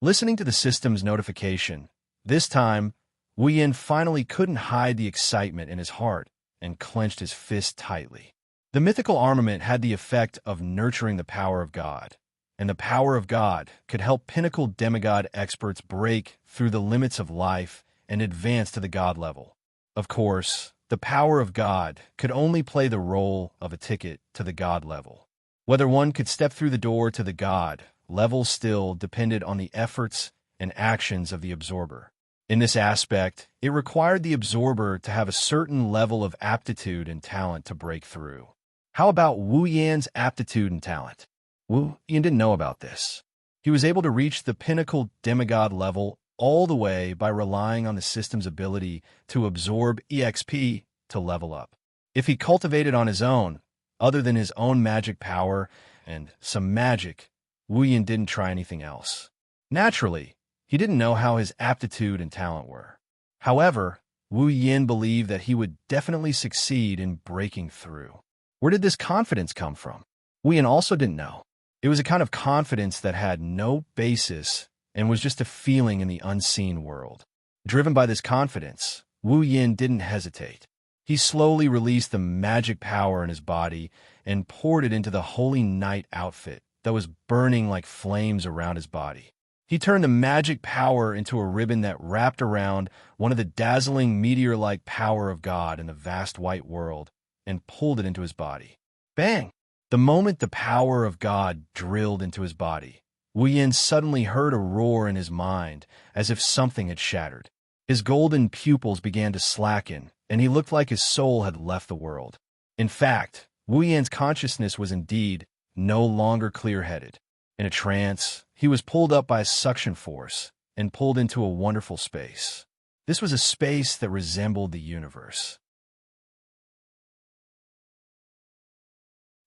Listening to the system's notification, this time, Wu Yin finally couldn't hide the excitement in his heart and clenched his fist tightly. The mythical armament had the effect of nurturing the power of God, and the power of God could help pinnacle demigod experts break through the limits of life and advance to the God level. Of course, the power of God could only play the role of a ticket to the God level. Whether one could step through the door to the God level still depended on the efforts and actions of the absorber. In this aspect, it required the absorber to have a certain level of aptitude and talent to break through. How about Wu Yan's aptitude and talent? Wu Yan didn't know about this. He was able to reach the pinnacle demigod level all the way by relying on the system's ability to absorb EXP to level up. If he cultivated on his own, other than his own magic power and some magic, Wu Yin didn't try anything else. Naturally, he didn't know how his aptitude and talent were. However, Wu Yin believed that he would definitely succeed in breaking through. Where did this confidence come from? Wu Yin also didn't know. It was a kind of confidence that had no basis and was just a feeling in the unseen world. Driven by this confidence, Wu Yin didn't hesitate. He slowly released the magic power in his body and poured it into the holy knight outfit that was burning like flames around his body. He turned the magic power into a ribbon that wrapped around one of the dazzling meteor-like power of God in the vast white world and pulled it into his body. Bang! The moment the power of God drilled into his body, Wu Yin suddenly heard a roar in his mind as if something had shattered. His golden pupils began to slacken, and he looked like his soul had left the world. In fact, Wu Yin's consciousness was indeed no longer clear-headed. In a trance, he was pulled up by a suction force and pulled into a wonderful space. This was a space that resembled the universe.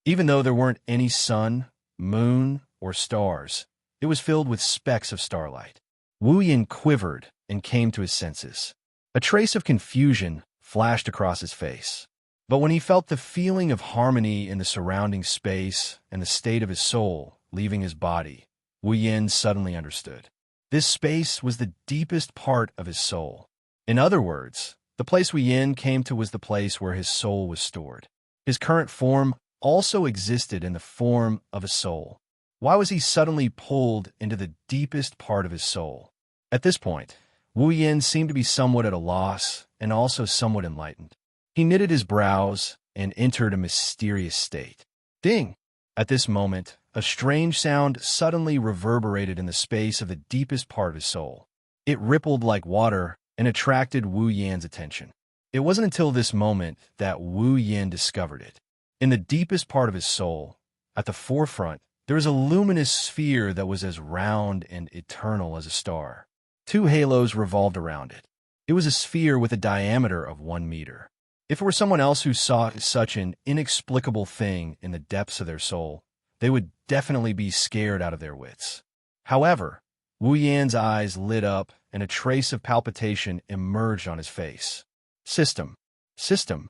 Even though there weren't any sun, moon, or stars, it was filled with specks of starlight. Wu Yin quivered and came to his senses. A trace of confusion flashed across his face. But when he felt the feeling of harmony in the surrounding space and the state of his soul leaving his body, Wu Yin suddenly understood. This space was the deepest part of his soul. In other words, the place Wu Yin came to was the place where his soul was stored. His current form also existed in the form of a soul. Why was he suddenly pulled into the deepest part of his soul? At this point, Wu Yin seemed to be somewhat at a loss and also somewhat enlightened. He knitted his brows and entered a mysterious state. Ding! At this moment, a strange sound suddenly reverberated in the space of the deepest part of his soul. It rippled like water and attracted Wu Yin's attention. It wasn't until this moment that Wu Yin discovered it. In the deepest part of his soul, at the forefront, there was a luminous sphere that was as round and eternal as a star. 2 halos revolved around it. It was a sphere with a diameter of 1 meter. If it were someone else who saw such an inexplicable thing in the depths of their soul, they would definitely be scared out of their wits. However, Wu Yan's eyes lit up and a trace of palpitation emerged on his face. System. System.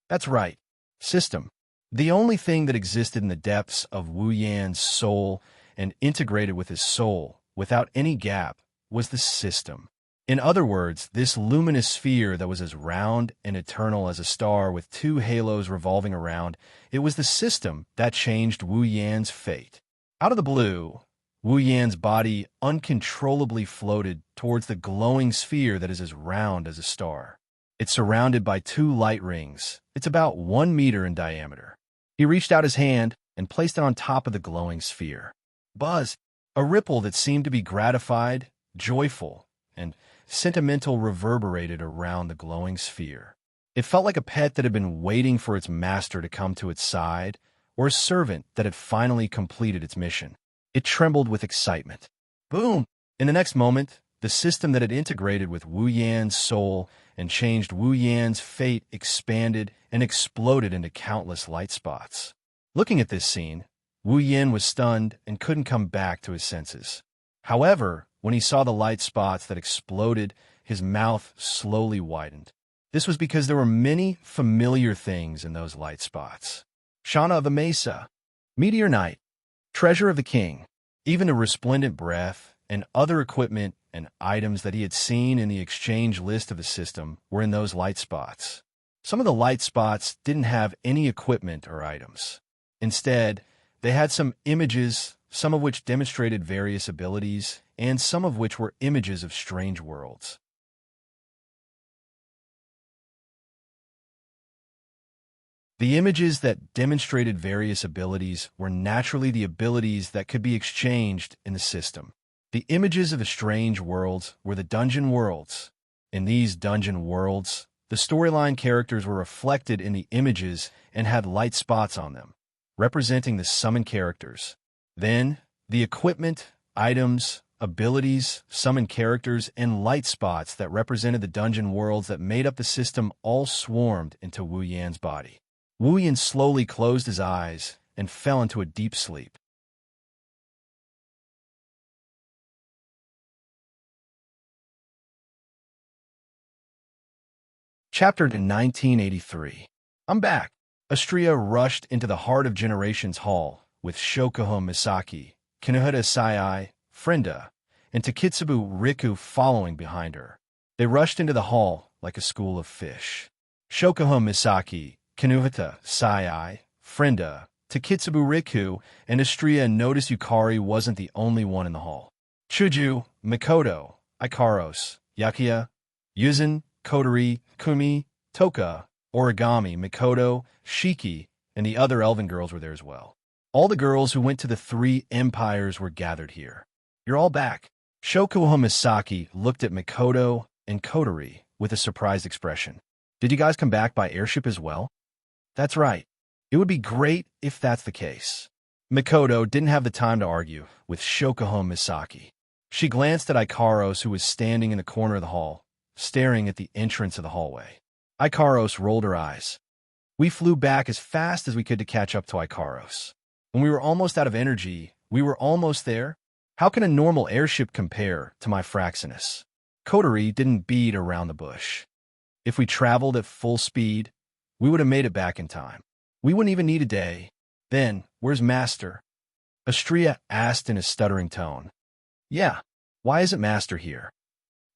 That's right. System. The only thing that existed in the depths of Wu Yan's soul and integrated with his soul, without any gap, was the system. In other words, this luminous sphere that was as round and eternal as a star with 2 halos revolving around, it was the system that changed Wu Yan's fate. Out of the blue, Wu Yan's body uncontrollably floated towards the glowing sphere that is as round as a star. It's surrounded by 2 light rings. It's about 1 meter in diameter. He reached out his hand and placed it on top of the glowing sphere. Buzz! A ripple that seemed to be gratified, joyful, and sentimental reverberated around the glowing sphere. It felt like a pet that had been waiting for its master to come to its side, or a servant that had finally completed its mission. It trembled with excitement. Boom! In the next moment, the system that had integrated with Wu Yan's soul and changed Wu Yan's fate expanded and exploded into countless light spots. Looking at this scene, Wu Yin was stunned and couldn't come back to his senses. However, when he saw the light spots that exploded, his mouth slowly widened. This was because there were many familiar things in those light spots. Shana of the Mesa, Meteor Knight, Treasure of the King, even a resplendent breath and other equipment and items that he had seen in the exchange list of the system were in those light spots. Some of the light spots didn't have any equipment or items. Instead, they had some images, some of which demonstrated various abilities, and some of which were images of strange worlds. The images that demonstrated various abilities were naturally the abilities that could be exchanged in the system. The images of the strange worlds were the dungeon worlds. In these dungeon worlds, the storyline characters were reflected in the images and had light spots on them, representing the summoned characters. Then, the equipment, items, abilities, summon characters, and light spots that represented the dungeon worlds that made up the system all swarmed into Wu Yan's body. Wu Yan slowly closed his eyes and fell into a deep sleep. Chapter 1983. I'm back. Astria rushed into the Heart of Generations Hall with Shokuho Misaki, Kinuhata Sai, Frenda, and Takitsubu Riku following behind her. They rushed into the hall like a school of fish. Shokuho Misaki, Kinuhata Sai, Frenda, Takitsubu Riku, and Astria noticed Yukari wasn't the only one in the hall. Chuju, Mikoto, Ikaros, Yakuya, Yuzin, Kotori, Kumi, Toka, Origami, Mikoto, Shiki, and the other elven girls were there as well. All the girls who went to the three empires were gathered here. You're all back. Shokuho Misaki looked at Mikoto and Kotori with a surprised expression. Did you guys come back by airship as well? That's right. It would be great if that's the case. Mikoto didn't have the time to argue with Shokuho Misaki. She glanced at Ikaros, who was standing in the corner of the hall, staring at the entrance of the hallway. Ikaros rolled her eyes. We flew back as fast as we could to catch up to Ikaros. When we were almost out of energy, we were almost there. How can a normal airship compare to my Fraxinus? Kotori didn't beat around the bush. If we traveled at full speed, we would have made it back in time. We wouldn't even need a day. Then, where's Master? Astria asked in a stuttering tone. Yeah, why isn't Master here?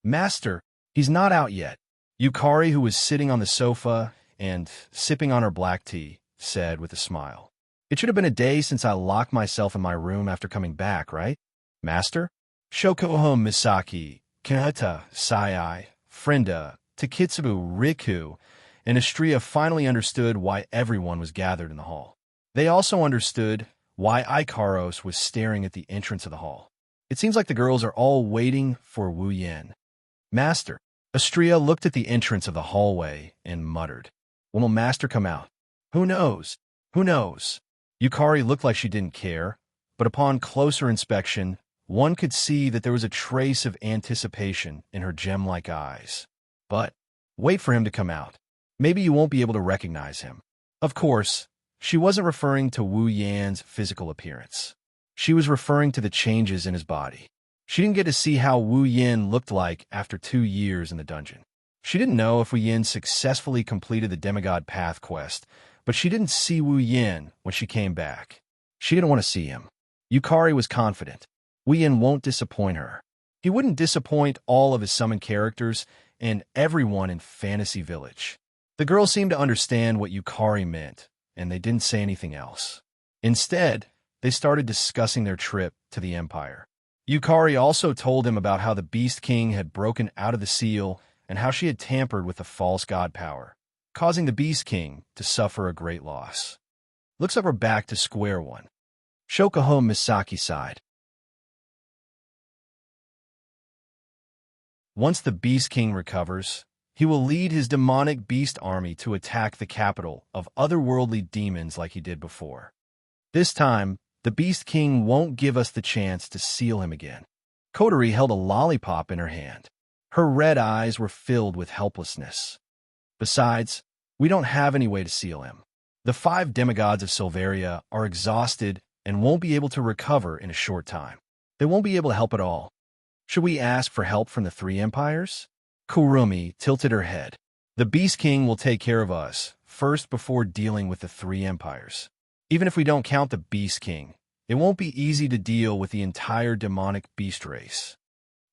Master, he's not out yet. Yukari, who was sitting on the sofa and sipping on her black tea, said with a smile. It should have been a day since I locked myself in my room after coming back, right? Master? Shokuho Misaki, Kinuhata Sai, Frenda, Takitsubu Riku, and Astria finally understood why everyone was gathered in the hall. They also understood why Ikaros was staring at the entrance of the hall. It seems like the girls are all waiting for Wu Yan. Master. Astria looked at the entrance of the hallway and muttered. When will Master come out? Who knows? Who knows? Yukari looked like she didn't care, but upon closer inspection, one could see that there was a trace of anticipation in her gem-like eyes. But wait for him to come out. Maybe you won't be able to recognize him. Of course, she wasn't referring to Wu Yan's physical appearance. She was referring to the changes in his body. She didn't get to see how Wu Yan looked like after 2 years in the dungeon. She didn't know if Wu Yan successfully completed the Demigod Path quest, but she didn't see Wu Yan when she came back. She didn't want to see him. Yukari was confident. Wu Yan won't disappoint her. He wouldn't disappoint all of his summoned characters and everyone in Fantasy Village. The girls seemed to understand what Yukari meant, and they didn't say anything else. Instead, they started discussing their trip to the Empire. Yukari also told him about how the Beast King had broken out of the seal and how she had tampered with the false god power, causing the Beast King to suffer a great loss. Looks like we're back to square one. Shokuho Misaki sighed. Once the Beast King recovers, he will lead his demonic beast army to attack the capital of otherworldly demons like he did before. This time, the Beast King won't give us the chance to seal him again. Kotori held a lollipop in her hand. Her red eyes were filled with helplessness. Besides, we don't have any way to seal him. The 5 demigods of Silveria are exhausted and won't be able to recover in a short time. They won't be able to help at all. Should we ask for help from the 3 empires? Kurumi tilted her head. The Beast King will take care of us first before dealing with the 3 empires. Even if we don't count the Beast King, it won't be easy to deal with the entire demonic beast race.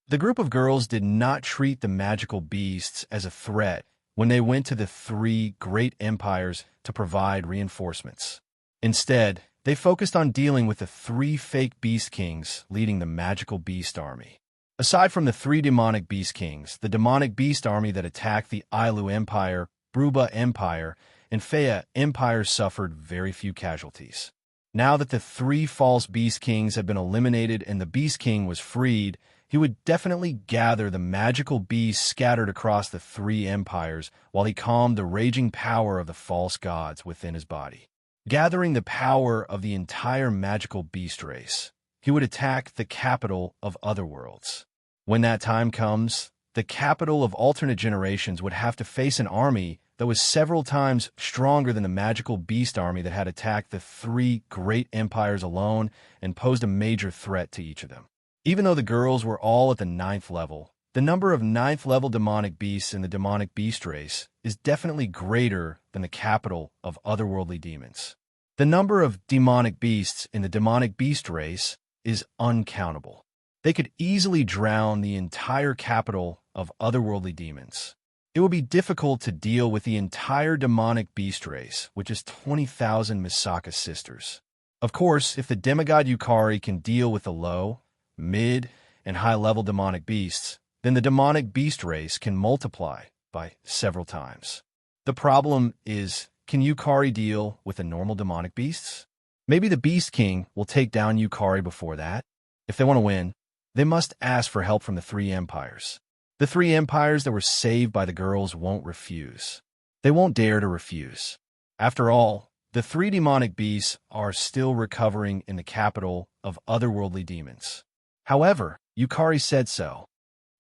The group of girls did not treat the magical beasts as a threat when they went to the 3 great empires to provide reinforcements. Instead, they focused on dealing with the 3 fake Beast Kings leading the magical beast army. Aside from the 3 demonic Beast Kings, the demonic beast army that attacked the Ailu Empire, Bruba Empire, and Fea Empire suffered very few casualties. Now that the 3 false Beast Kings had been eliminated and the Beast King was freed, he would definitely gather the magical beasts scattered across the 3 empires while he calmed the raging power of the false gods within his body. Gathering the power of the entire magical beast race, he would attack the capital of Otherworlds. When that time comes, the capital of alternate generations would have to face an army that was several times stronger than the magical beast army that had attacked the three great empires alone and posed a major threat to each of them. Even though the girls were all at the 9th level, the number of 9th level demonic beasts in the demonic beast race is definitely greater than the capital of otherworldly demons. The number of demonic beasts in the demonic beast race is uncountable. They could easily drown the entire capital of otherworldly demons. It will be difficult to deal with the entire demonic beast race, which is 20,000 Misaka sisters. Of course, if the demigod Yukari can deal with the low, mid, and high-level demonic beasts, then the demonic beast race can multiply by several times. The problem is, can Yukari deal with the normal demonic beasts? Maybe the Beast King will take down Yukari before that. If they want to win, they must ask for help from the three empires. The three empires that were saved by the girls won't refuse. They won't dare to refuse. After all, the three demonic beasts are still recovering in the capital of otherworldly demons. However, Yukari said so.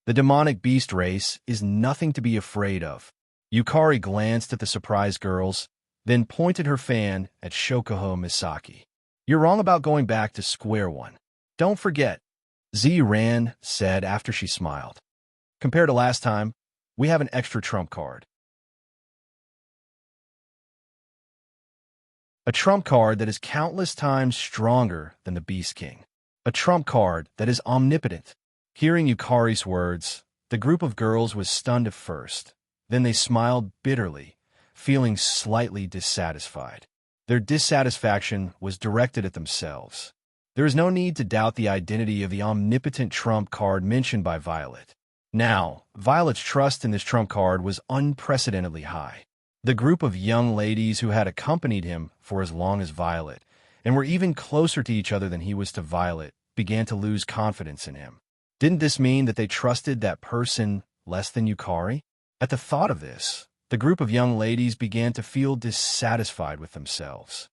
The demonic beast race is nothing to be afraid of. Yukari glanced at the surprised girls, then pointed her fan at Shokuho Misaki. You're wrong about going back to square one. Don't forget, Z Ran said after she smiled. Compared to last time, we have an extra trump card. A trump card that is countless times stronger than the Beast King. A trump card that is omnipotent. Hearing Yukari's words, the group of girls was stunned at first. Then they smiled bitterly, feeling slightly dissatisfied. Their dissatisfaction was directed at themselves. There is no need to doubt the identity of the omnipotent trump card mentioned by Violet. Now, Violet's trust in this trump card was unprecedentedly high. The group of young ladies who had accompanied him for as long as Violet, and were even closer to each other than he was to Violet, began to lose confidence in him. Didn't this mean that they trusted that person less than Yukari? At the thought of this, the group of young ladies began to feel dissatisfied with themselves.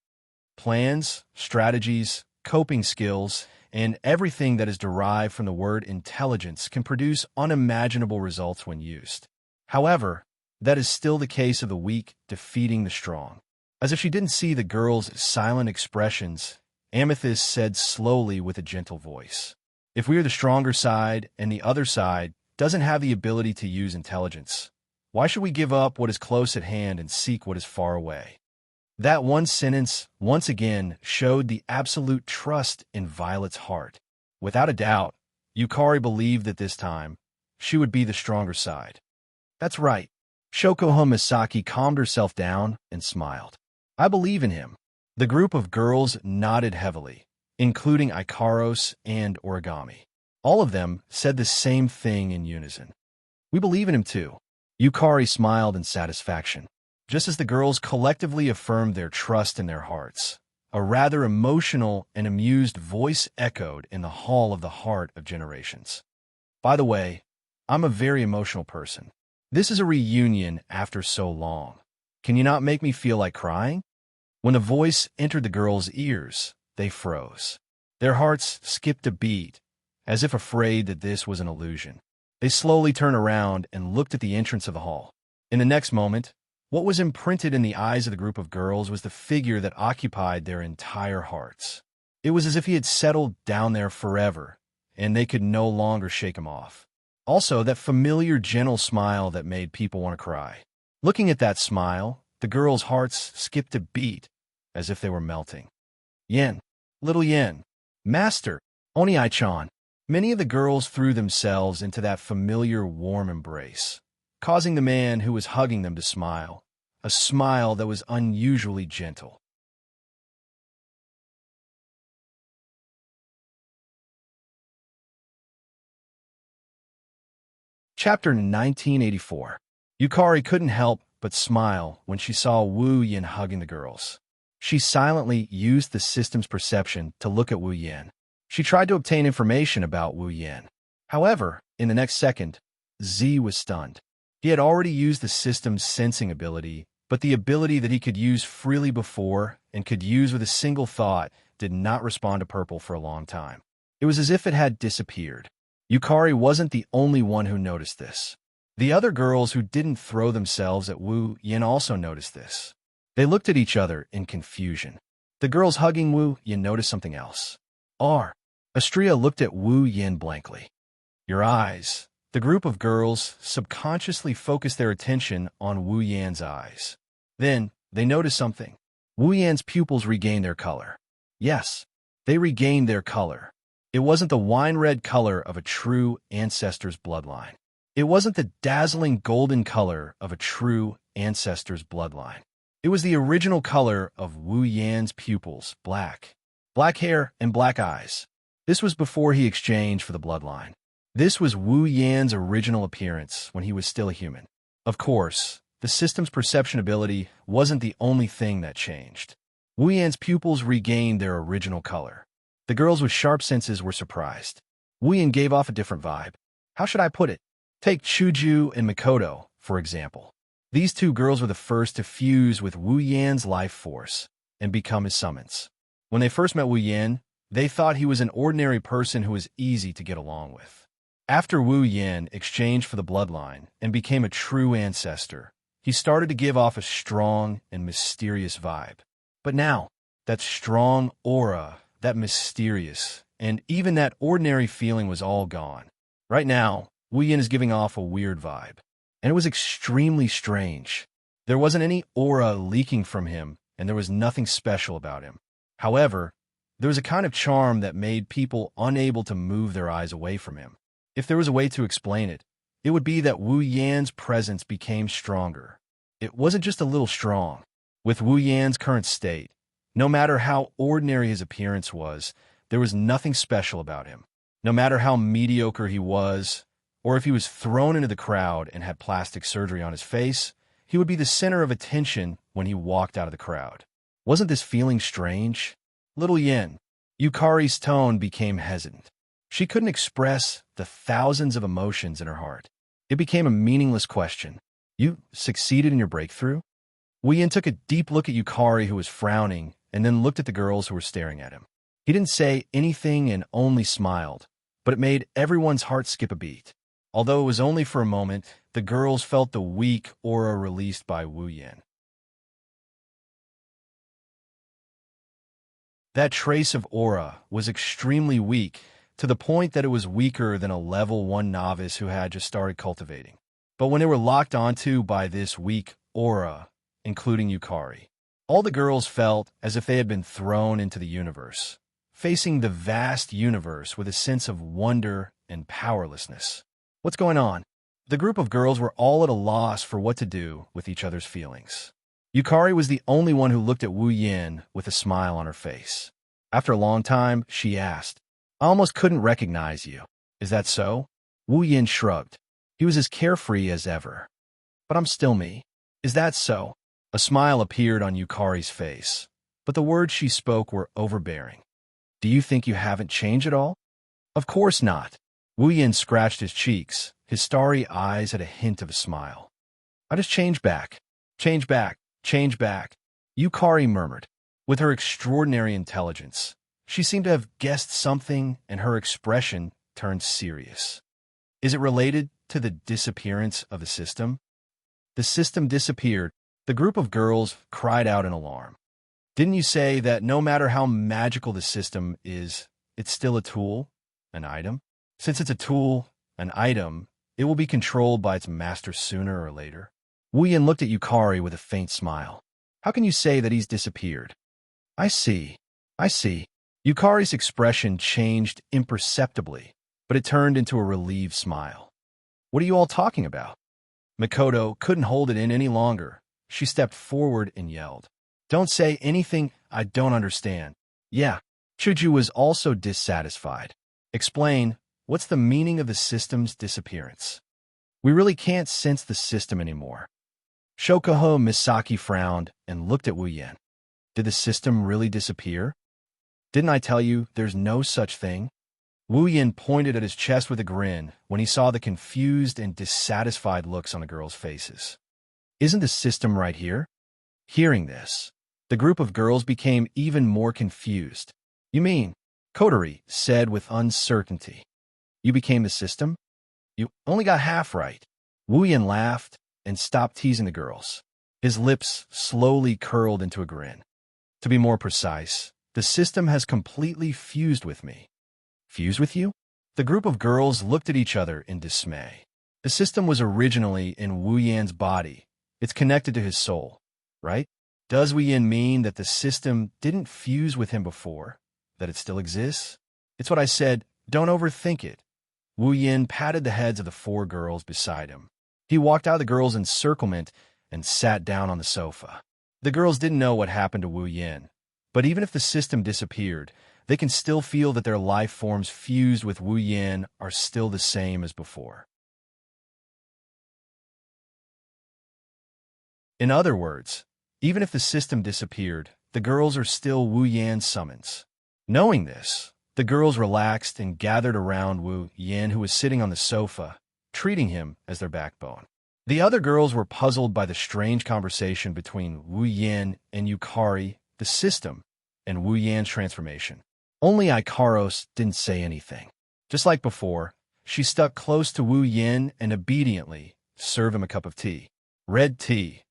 Plans, strategies, coping skills, and everything that is derived from the word intelligence can produce unimaginable results when used. However, that is still the case of the weak defeating the strong. As if she didn't see the girl's silent expressions, Amethyst said slowly with a gentle voice, "If we are the stronger side and the other side doesn't have the ability to use intelligence, why should we give up what is close at hand and seek what is far away?" That one sentence once again showed the absolute trust in Violet's heart. Without a doubt, Yukari believed that this time she would be the stronger side. That's right. Shokuho Misaki calmed herself down and smiled. I believe in him. The group of girls nodded heavily, including Ikaros and Origami. All of them said the same thing in unison. We believe in him too. Yukari smiled in satisfaction. Just as the girls collectively affirmed their trust in their hearts, a rather emotional and amused voice echoed in the hall of the heart of generations. By the way, I'm a very emotional person. This is a reunion after so long. Can you not make me feel like crying? When the voice entered the girls' ears, they froze. Their hearts skipped a beat, as if afraid that this was an illusion. They slowly turned around and looked at the entrance of the hall. In the next moment, what was imprinted in the eyes of the group of girls was the figure that occupied their entire hearts. It was as if he had settled down there forever, and they could no longer shake him off. Also, that familiar gentle smile that made people want to cry. Looking at that smile, the girls' hearts skipped a beat, as if they were melting. Yen, little Yen, Master, Oni-chan. Many of the girls threw themselves into that familiar warm embrace, causing the man who was hugging them to smile, a smile that was unusually gentle. Chapter 1984. Yukari couldn't help but smile when she saw Wu Yin hugging the girls. She silently used the system's perception to look at Wu Yin. She tried to obtain information about Wu Yin. However, in the next second, Z was stunned. He had already used the system's sensing ability, but the ability that he could use freely before and could use with a single thought did not respond to purple for a long time. It was as if it had disappeared. Yukari wasn't the only one who noticed this. The other girls who didn't throw themselves at Wu Yin also noticed this. They looked at each other in confusion. The girls hugging Wu Yin noticed something else. Astria looked at Wu Yin blankly. Your eyes. The group of girls subconsciously focused their attention on Wu Yan's eyes. Then, they noticed something. Wu Yan's pupils regained their color. Yes, they regained their color. It wasn't the wine-red color of a true ancestor's bloodline. It wasn't the dazzling golden color of a true ancestor's bloodline. It was the original color of Wu Yan's pupils, black. Black hair and black eyes. This was before he exchanged for the bloodline. This was Wu Yan's original appearance when he was still a human. Of course, the system's perception ability wasn't the only thing that changed. Wu Yan's pupils regained their original color. The girls with sharp senses were surprised. Wu Yan gave off a different vibe. How should I put it? Take Chuju and Mikoto, for example. These two girls were the first to fuse with Wu Yan's life force and become his summons. When they first met Wu Yan, they thought he was an ordinary person who was easy to get along with. After Wu Yan exchanged for the bloodline and became a true ancestor, he started to give off a strong and mysterious vibe. But now, that strong aura, that mysterious, and even that ordinary feeling was all gone. Right now, Wu Yan is giving off a weird vibe. And it was extremely strange. There wasn't any aura leaking from him, and there was nothing special about him. However, there was a kind of charm that made people unable to move their eyes away from him. If there was a way to explain it, it would be that Wu Yan's presence became stronger. It wasn't just a little strong. With Wu Yan's current state, no matter how ordinary his appearance was, there was nothing special about him. No matter how mediocre he was, or if he was thrown into the crowd and had plastic surgery on his face, he would be the center of attention when he walked out of the crowd. Wasn't this feeling strange? Little Yin. Yukari's tone became hesitant. She couldn't express the thousands of emotions in her heart. It became a meaningless question. You succeeded in your breakthrough? Wu Yin took a deep look at Yukari, who was frowning, and then looked at the girls who were staring at him. He didn't say anything and only smiled, but it made everyone's heart skip a beat. Although it was only for a moment, the girls felt the weak aura released by Wu Yan. That trace of aura was extremely weak, to the point that it was weaker than a level 1 novice who had just started cultivating. But when they were locked onto by this weak aura, including Yukari, all the girls felt as if they had been thrown into the universe, facing the vast universe with a sense of wonder and powerlessness. What's going on? The group of girls were all at a loss for what to do with each other's feelings. Yukari was the only one who looked at Wu Yan with a smile on her face. After a long time, she asked, I almost couldn't recognize you. Is that so? Wu Yan shrugged. He was as carefree as ever. But I'm still me. Is that so? A smile appeared on Yukari's face, but the words she spoke were overbearing. Do you think you haven't changed at all? Of course not. Wu Yan scratched his cheeks. His starry eyes had a hint of a smile. I just changed back. Change back. Change back. Yukari murmured. With her extraordinary intelligence, she seemed to have guessed something, and her expression turned serious. Is it related to the disappearance of the system? The system disappeared. The group of girls cried out in alarm. Didn't you say that no matter how magical the system is, it's still a tool, an item? Since it's a tool, an item, it will be controlled by its master sooner or later. Wu Yan looked at Yukari with a faint smile. How can you say that he's disappeared? I see. Yukari's expression changed imperceptibly, but it turned into a relieved smile. What are you all talking about? Mikoto couldn't hold it in any longer. She stepped forward and yelled. Don't say anything I don't understand. Yeah, Chuju was also dissatisfied. Explain, what's the meaning of the system's disappearance? We really can't sense the system anymore. Shokuho Misaki frowned and looked at Wu Yan. Did the system really disappear? Didn't I tell you there's no such thing? Wu Yan pointed at his chest with a grin when he saw the confused and dissatisfied looks on the girls' faces. Isn't the system right here? Hearing this, the group of girls became even more confused. You mean, Coterie said with uncertainty. You became the system? You only got half right. Wu Yin laughed and stopped teasing the girls. His lips slowly curled into a grin. To be more precise, the system has completely fused with me. Fused with you? The group of girls looked at each other in dismay. The system was originally in Wu Yan's body. It's connected to his soul, right? Does Wu Yan mean that the system didn't fuse with him before? That it still exists? It's what I said, don't overthink it. Wu Yan patted the heads of the 4 girls beside him. He walked out of the girls' encirclement and sat down on the sofa. The girls didn't know what happened to Wu Yan, but even if the system disappeared, they can still feel that their life forms fused with Wu Yan are still the same as before. In other words, even if the system disappeared, the girls are still Wu Yan's summons. Knowing this, the girls relaxed and gathered around Wu Yan, who was sitting on the sofa, treating him as their backbone. The other girls were puzzled by the strange conversation between Wu Yan and Yukari, the system, and Wu Yan's transformation. Only Ikaros didn't say anything. Just like before, she stuck close to Wu Yan and obediently served him a cup of tea. Red tea.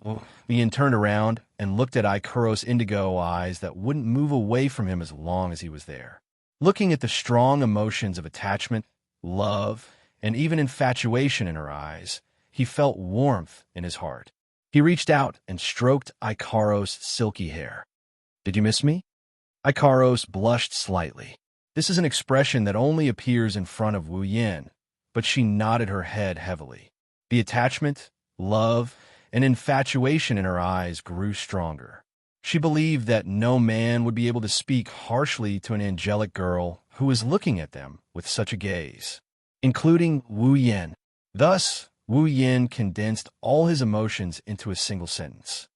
Wu Yan turned around and looked at Ikaros' indigo eyes that wouldn't move away from him as long as he was there. Looking at the strong emotions of attachment, love, and even infatuation in her eyes, he felt warmth in his heart. He reached out and stroked Ikaros' silky hair. Did you miss me? Ikaros blushed slightly. This is an expression that only appears in front of Wu Yan, but she nodded her head heavily. The attachment, love, and infatuation in her eyes grew stronger. She believed that no man would be able to speak harshly to an angelic girl who was looking at them with such a gaze, including Wu Yan. Thus, Wu Yan condensed all his emotions into a single sentence.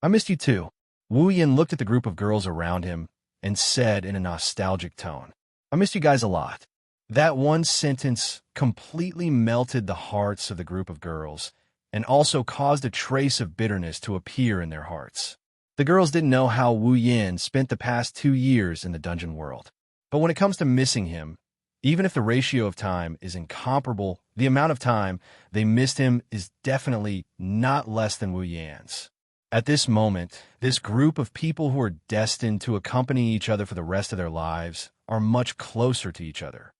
I missed you too. Wu Yan looked at the group of girls around him and said in a nostalgic tone, I missed you guys a lot. That one sentence completely melted the hearts of the group of girls and also caused a trace of bitterness to appear in their hearts. The girls didn't know how Wu Yan spent the past 2 years in the dungeon world. But when it comes to missing him, even if the ratio of time is incomparable, the amount of time they missed him is definitely not less than Wu Yan's. At this moment, this group of people who are destined to accompany each other for the rest of their lives are much closer to each other.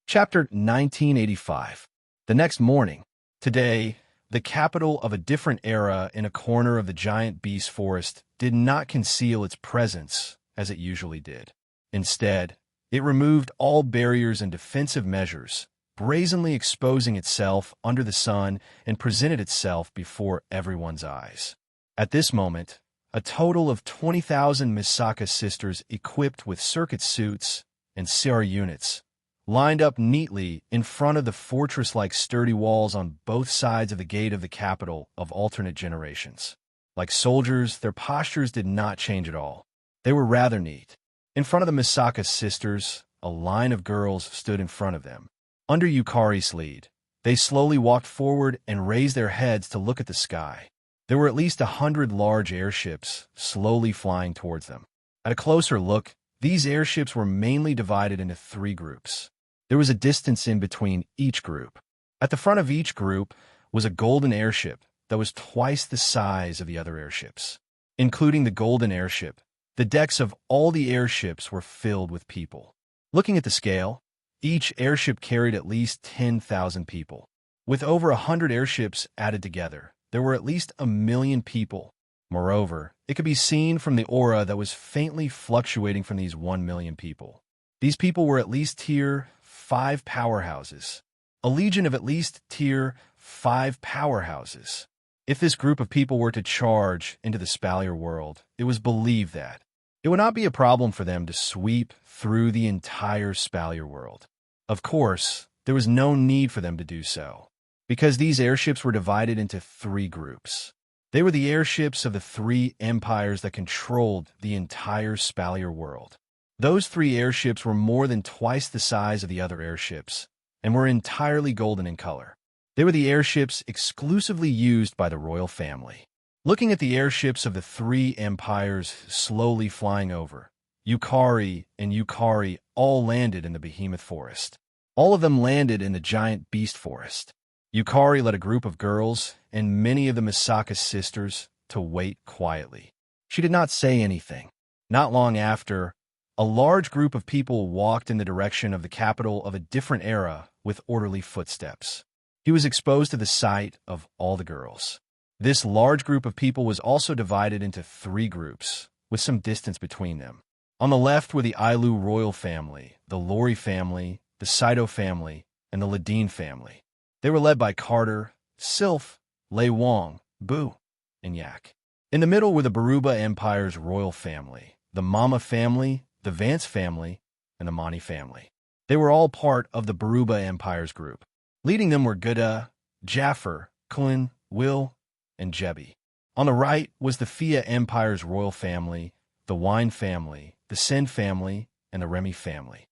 Chapter 1985. The next morning. Today, the capital of a different era in a corner of the giant beast forest did not conceal its presence as it usually did. Instead, it removed all barriers and defensive measures, brazenly exposing itself under the sun and presented itself before everyone's eyes. At this moment, a total of 20,000 Misaka sisters equipped with circuit suits and CR units lined up neatly in front of the fortress-like sturdy walls on both sides of the gate of the capital of alternate generations. Like soldiers, their postures did not change at all. They were rather neat. In front of the Misaka sisters, a line of girls stood in front of them. Under Yukari's lead, they slowly walked forward and raised their heads to look at the sky. There were at least 100 large airships slowly flying towards them. At a closer look, these airships were mainly divided into 3 groups. There was a distance in between each group. At the front of each group was a golden airship that was twice the size of the other airships. Including the golden airship, the decks of all the airships were filled with people. Looking at the scale, each airship carried at least 10,000 people. With over 100 airships added together, there were at least 1 million people. Moreover, it could be seen from the aura that was faintly fluctuating from these 1 million people. These people were at least tier 5 powerhouses. A legion of at least tier 5 powerhouses. If this group of people were to charge into the Spalier world, it was believed that it would not be a problem for them to sweep through the entire Spalier world. Of course, there was no need for them to do so, because these airships were divided into 3 groups. They were the airships of the 3 empires that controlled the entire Spalier world. Those 3 airships were more than twice the size of the other airships, and were entirely golden in color. They were the airships exclusively used by the royal family. Looking at the airships of the three empires slowly flying over, Yukari and Yukari all landed in the behemoth forest. All of them landed in the giant beast forest. Yukari led a group of girls and many of the Misaka sisters to wait quietly. She did not say anything. Not long after, a large group of people walked in the direction of the capital of a different era with orderly footsteps. He was exposed to the sight of all the girls. This large group of people was also divided into three groups, with some distance between them. On the left were the Ailu royal family, the Lori family, the Saito family, and the Ladine family. They were led by Carter, Sylph, Lei Wang, Bu, and Yak. In the middle were the Baruba Empire's royal family, the Mama family, the Vance family, and the Mani family. They were all part of the Baruba Empire's group. Leading them were Guda, Jaffer, Kun, Will, and Jebi. On the right was the Fia Empire's royal family, the Wine family, the Sen family, and the Remy family.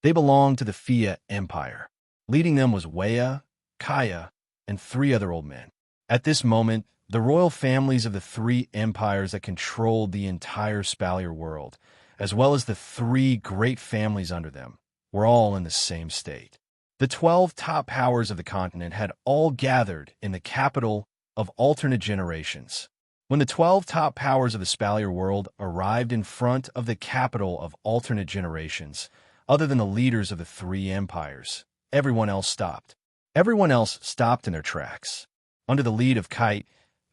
They belonged to the Fia Empire. Leading them was Weya, Kaya, and three other old men. At this moment, the royal families of the three empires that controlled the entire Spalier world, as well as the three great families under them, were all in the same state. The 12 top powers of the continent had all gathered in the capital of alternate generations. When the 12 top powers of the Spalier world arrived in front of the capital of alternate generations, other than the leaders of the three empires, everyone else stopped. Everyone else stopped in their tracks. Under the lead of Kite,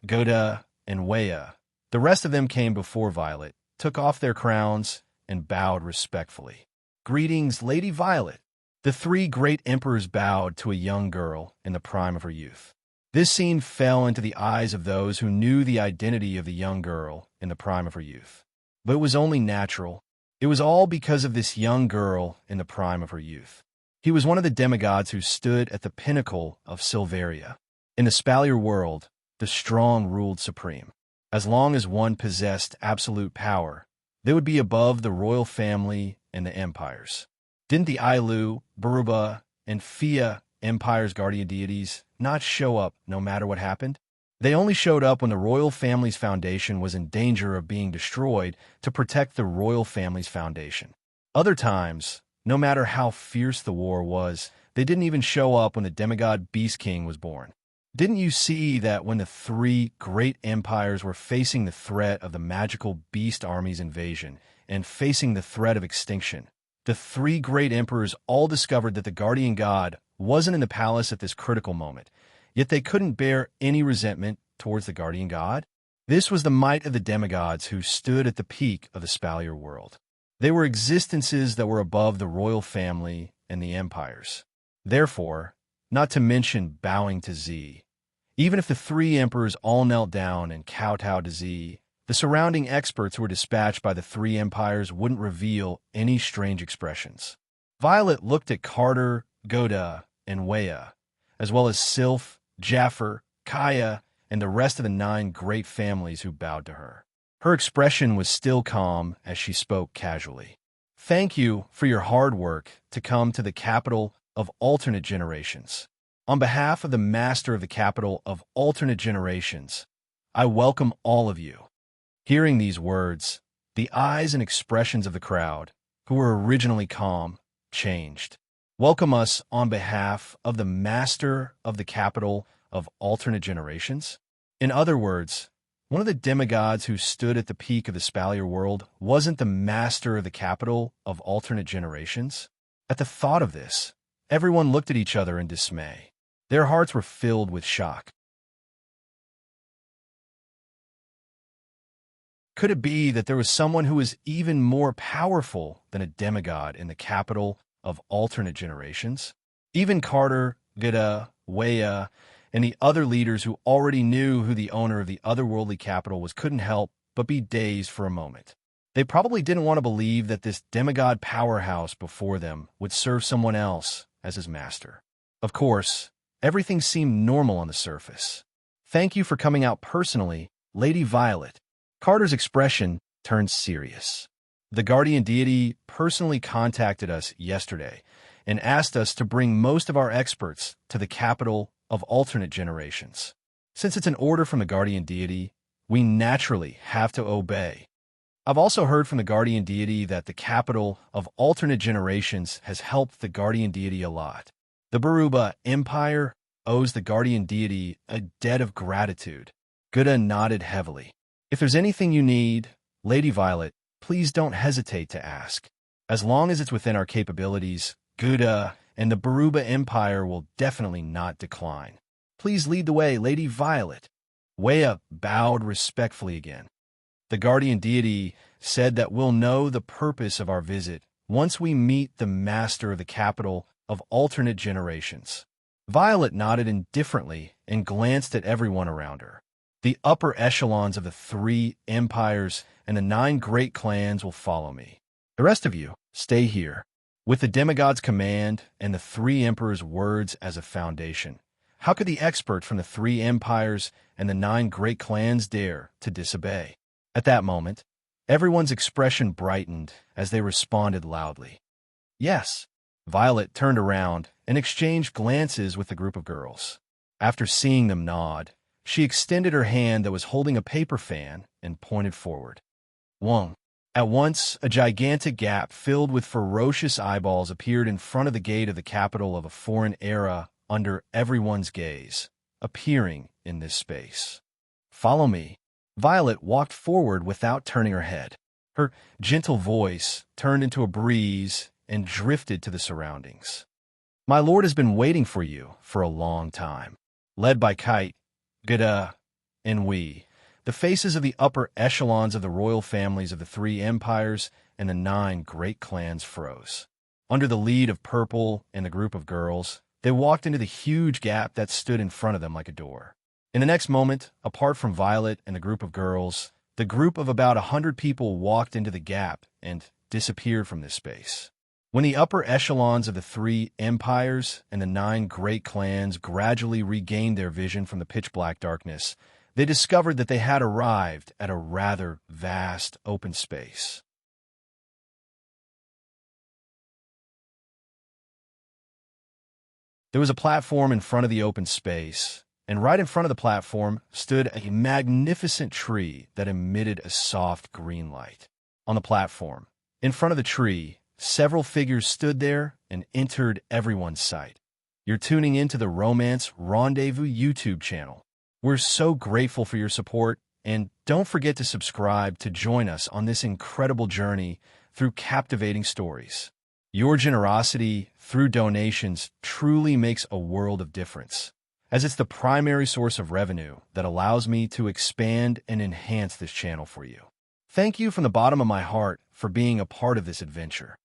Goda, and Weya, the rest of them came before Violet, took off their crowns, and bowed respectfully. "Greetings, Lady Violet." The three great emperors bowed to a young girl in the prime of her youth. This scene fell into the eyes of those who knew the identity of the young girl in the prime of her youth. But it was only natural. It was all because of this young girl in the prime of her youth. He was one of the demigods who stood at the pinnacle of Silveria. In the Spalier world, the strong ruled supreme. As long as one possessed absolute power, they would be above the royal family and the empires. Didn't the Ailu, Baruba, and Fia empires' guardian deities not show up no matter what happened? They only showed up when the royal family's foundation was in danger of being destroyed to protect the royal family's foundation. Other times, no matter how fierce the war was, they didn't even show up when the demigod Beast King was born. Didn't you see that when the three great empires were facing the threat of the magical beast army's invasion and facing the threat of extinction, the three great emperors all discovered that the guardian god wasn't in the palace at this critical moment, yet they couldn't bear any resentment towards the guardian god? This was the might of the demigods who stood at the peak of the Spalier world. They were existences that were above the royal family and the empires. Therefore, not to mention bowing to Z, even if the three emperors all knelt down and kowtowed to Z, the surrounding experts who were dispatched by the three empires wouldn't reveal any strange expressions. Violet looked at Carter, Goda, and Weya, as well as Sylph, Jaffer, Kaya, and the rest of the 9 great families who bowed to her. Her expression was still calm as she spoke casually. "Thank you for your hard work to come to the capital of alternate generations. On behalf of the master of the capital of alternate generations, I welcome all of you." Hearing these words, the eyes and expressions of the crowd, who were originally calm, changed. "Welcome us on behalf of the master of the capital of alternate generations?" In other words, one of the demigods who stood at the peak of the Spalier world wasn't the master of the capital of alternate generations? At the thought of this, everyone looked at each other in dismay. Their hearts were filled with shock. Could it be that there was someone who was even more powerful than a demigod in the capital of alternate generations? Even Carter, Gida, Weya, and the other leaders who already knew who the owner of the otherworldly capital was couldn't help but be dazed for a moment. They probably didn't want to believe that this demigod powerhouse before them would serve someone else as his master. Of course, everything seemed normal on the surface. "Thank you for coming out personally, Lady Violet." Carter's expression turned serious. The guardian deity personally contacted us yesterday and asked us to bring most of our experts to the capital of alternate generations. Since it's an order from the guardian deity, we naturally have to obey. I've also heard from the guardian deity that the capital of alternate generations has helped the guardian deity a lot. The Baruba Empire owes the guardian deity a debt of gratitude. Gouda nodded heavily. If there's anything you need, Lady Violet, please don't hesitate to ask. As long as it's within our capabilities, Gouda and the Baruba Empire will definitely not decline. Please lead the way, Lady Violet. Wea bowed respectfully again. The guardian deity said that we'll know the purpose of our visit once we meet the master of the capital of alternate generations. Violet nodded indifferently and glanced at everyone around her. The upper echelons of the 3 empires and the 9 great clans will follow me. The rest of you, stay here. With the demigod's command and the 3 emperors' words as a foundation, how could the expert from the 3 empires and the 9 great clans dare to disobey? At that moment, everyone's expression brightened as they responded loudly. Yes. Violet turned around and exchanged glances with the group of girls. After seeing them nod, she extended her hand that was holding a paper fan and pointed forward. Wong. At once, a gigantic gap filled with ferocious eyeballs appeared in front of the gate of the capital of a foreign era under everyone's gaze, appearing in this space. Follow me. Violet walked forward without turning her head. Her gentle voice turned into a breeze and drifted to the surroundings. My lord has been waiting for you for a long time. Led by Kite, Gouda, and we, the faces of the upper echelons of the royal families of the 3 empires and the 9 great clans froze. Under the lead of Purple and the group of girls, they walked into the huge gap that stood in front of them like a door. In the next moment, apart from Violet and the group of girls, the group of about 100 people walked into the gap and disappeared from this space. When the upper echelons of the 3 empires and the 9 great clans gradually regained their vision from the pitch-black darkness, they discovered that they had arrived at a rather vast open space. There was a platform in front of the open space, and right in front of the platform stood a magnificent tree that emitted a soft green light. On the platform, in front of the tree, several figures stood there and entered everyone's sight. You're tuning into the Romance Rendezvous YouTube channel. We're so grateful for your support, and don't forget to subscribe to join us on this incredible journey through captivating stories. Your generosity through donations truly makes a world of difference, as it's the primary source of revenue that allows me to expand and enhance this channel for you. Thank you from the bottom of my heart for being a part of this adventure.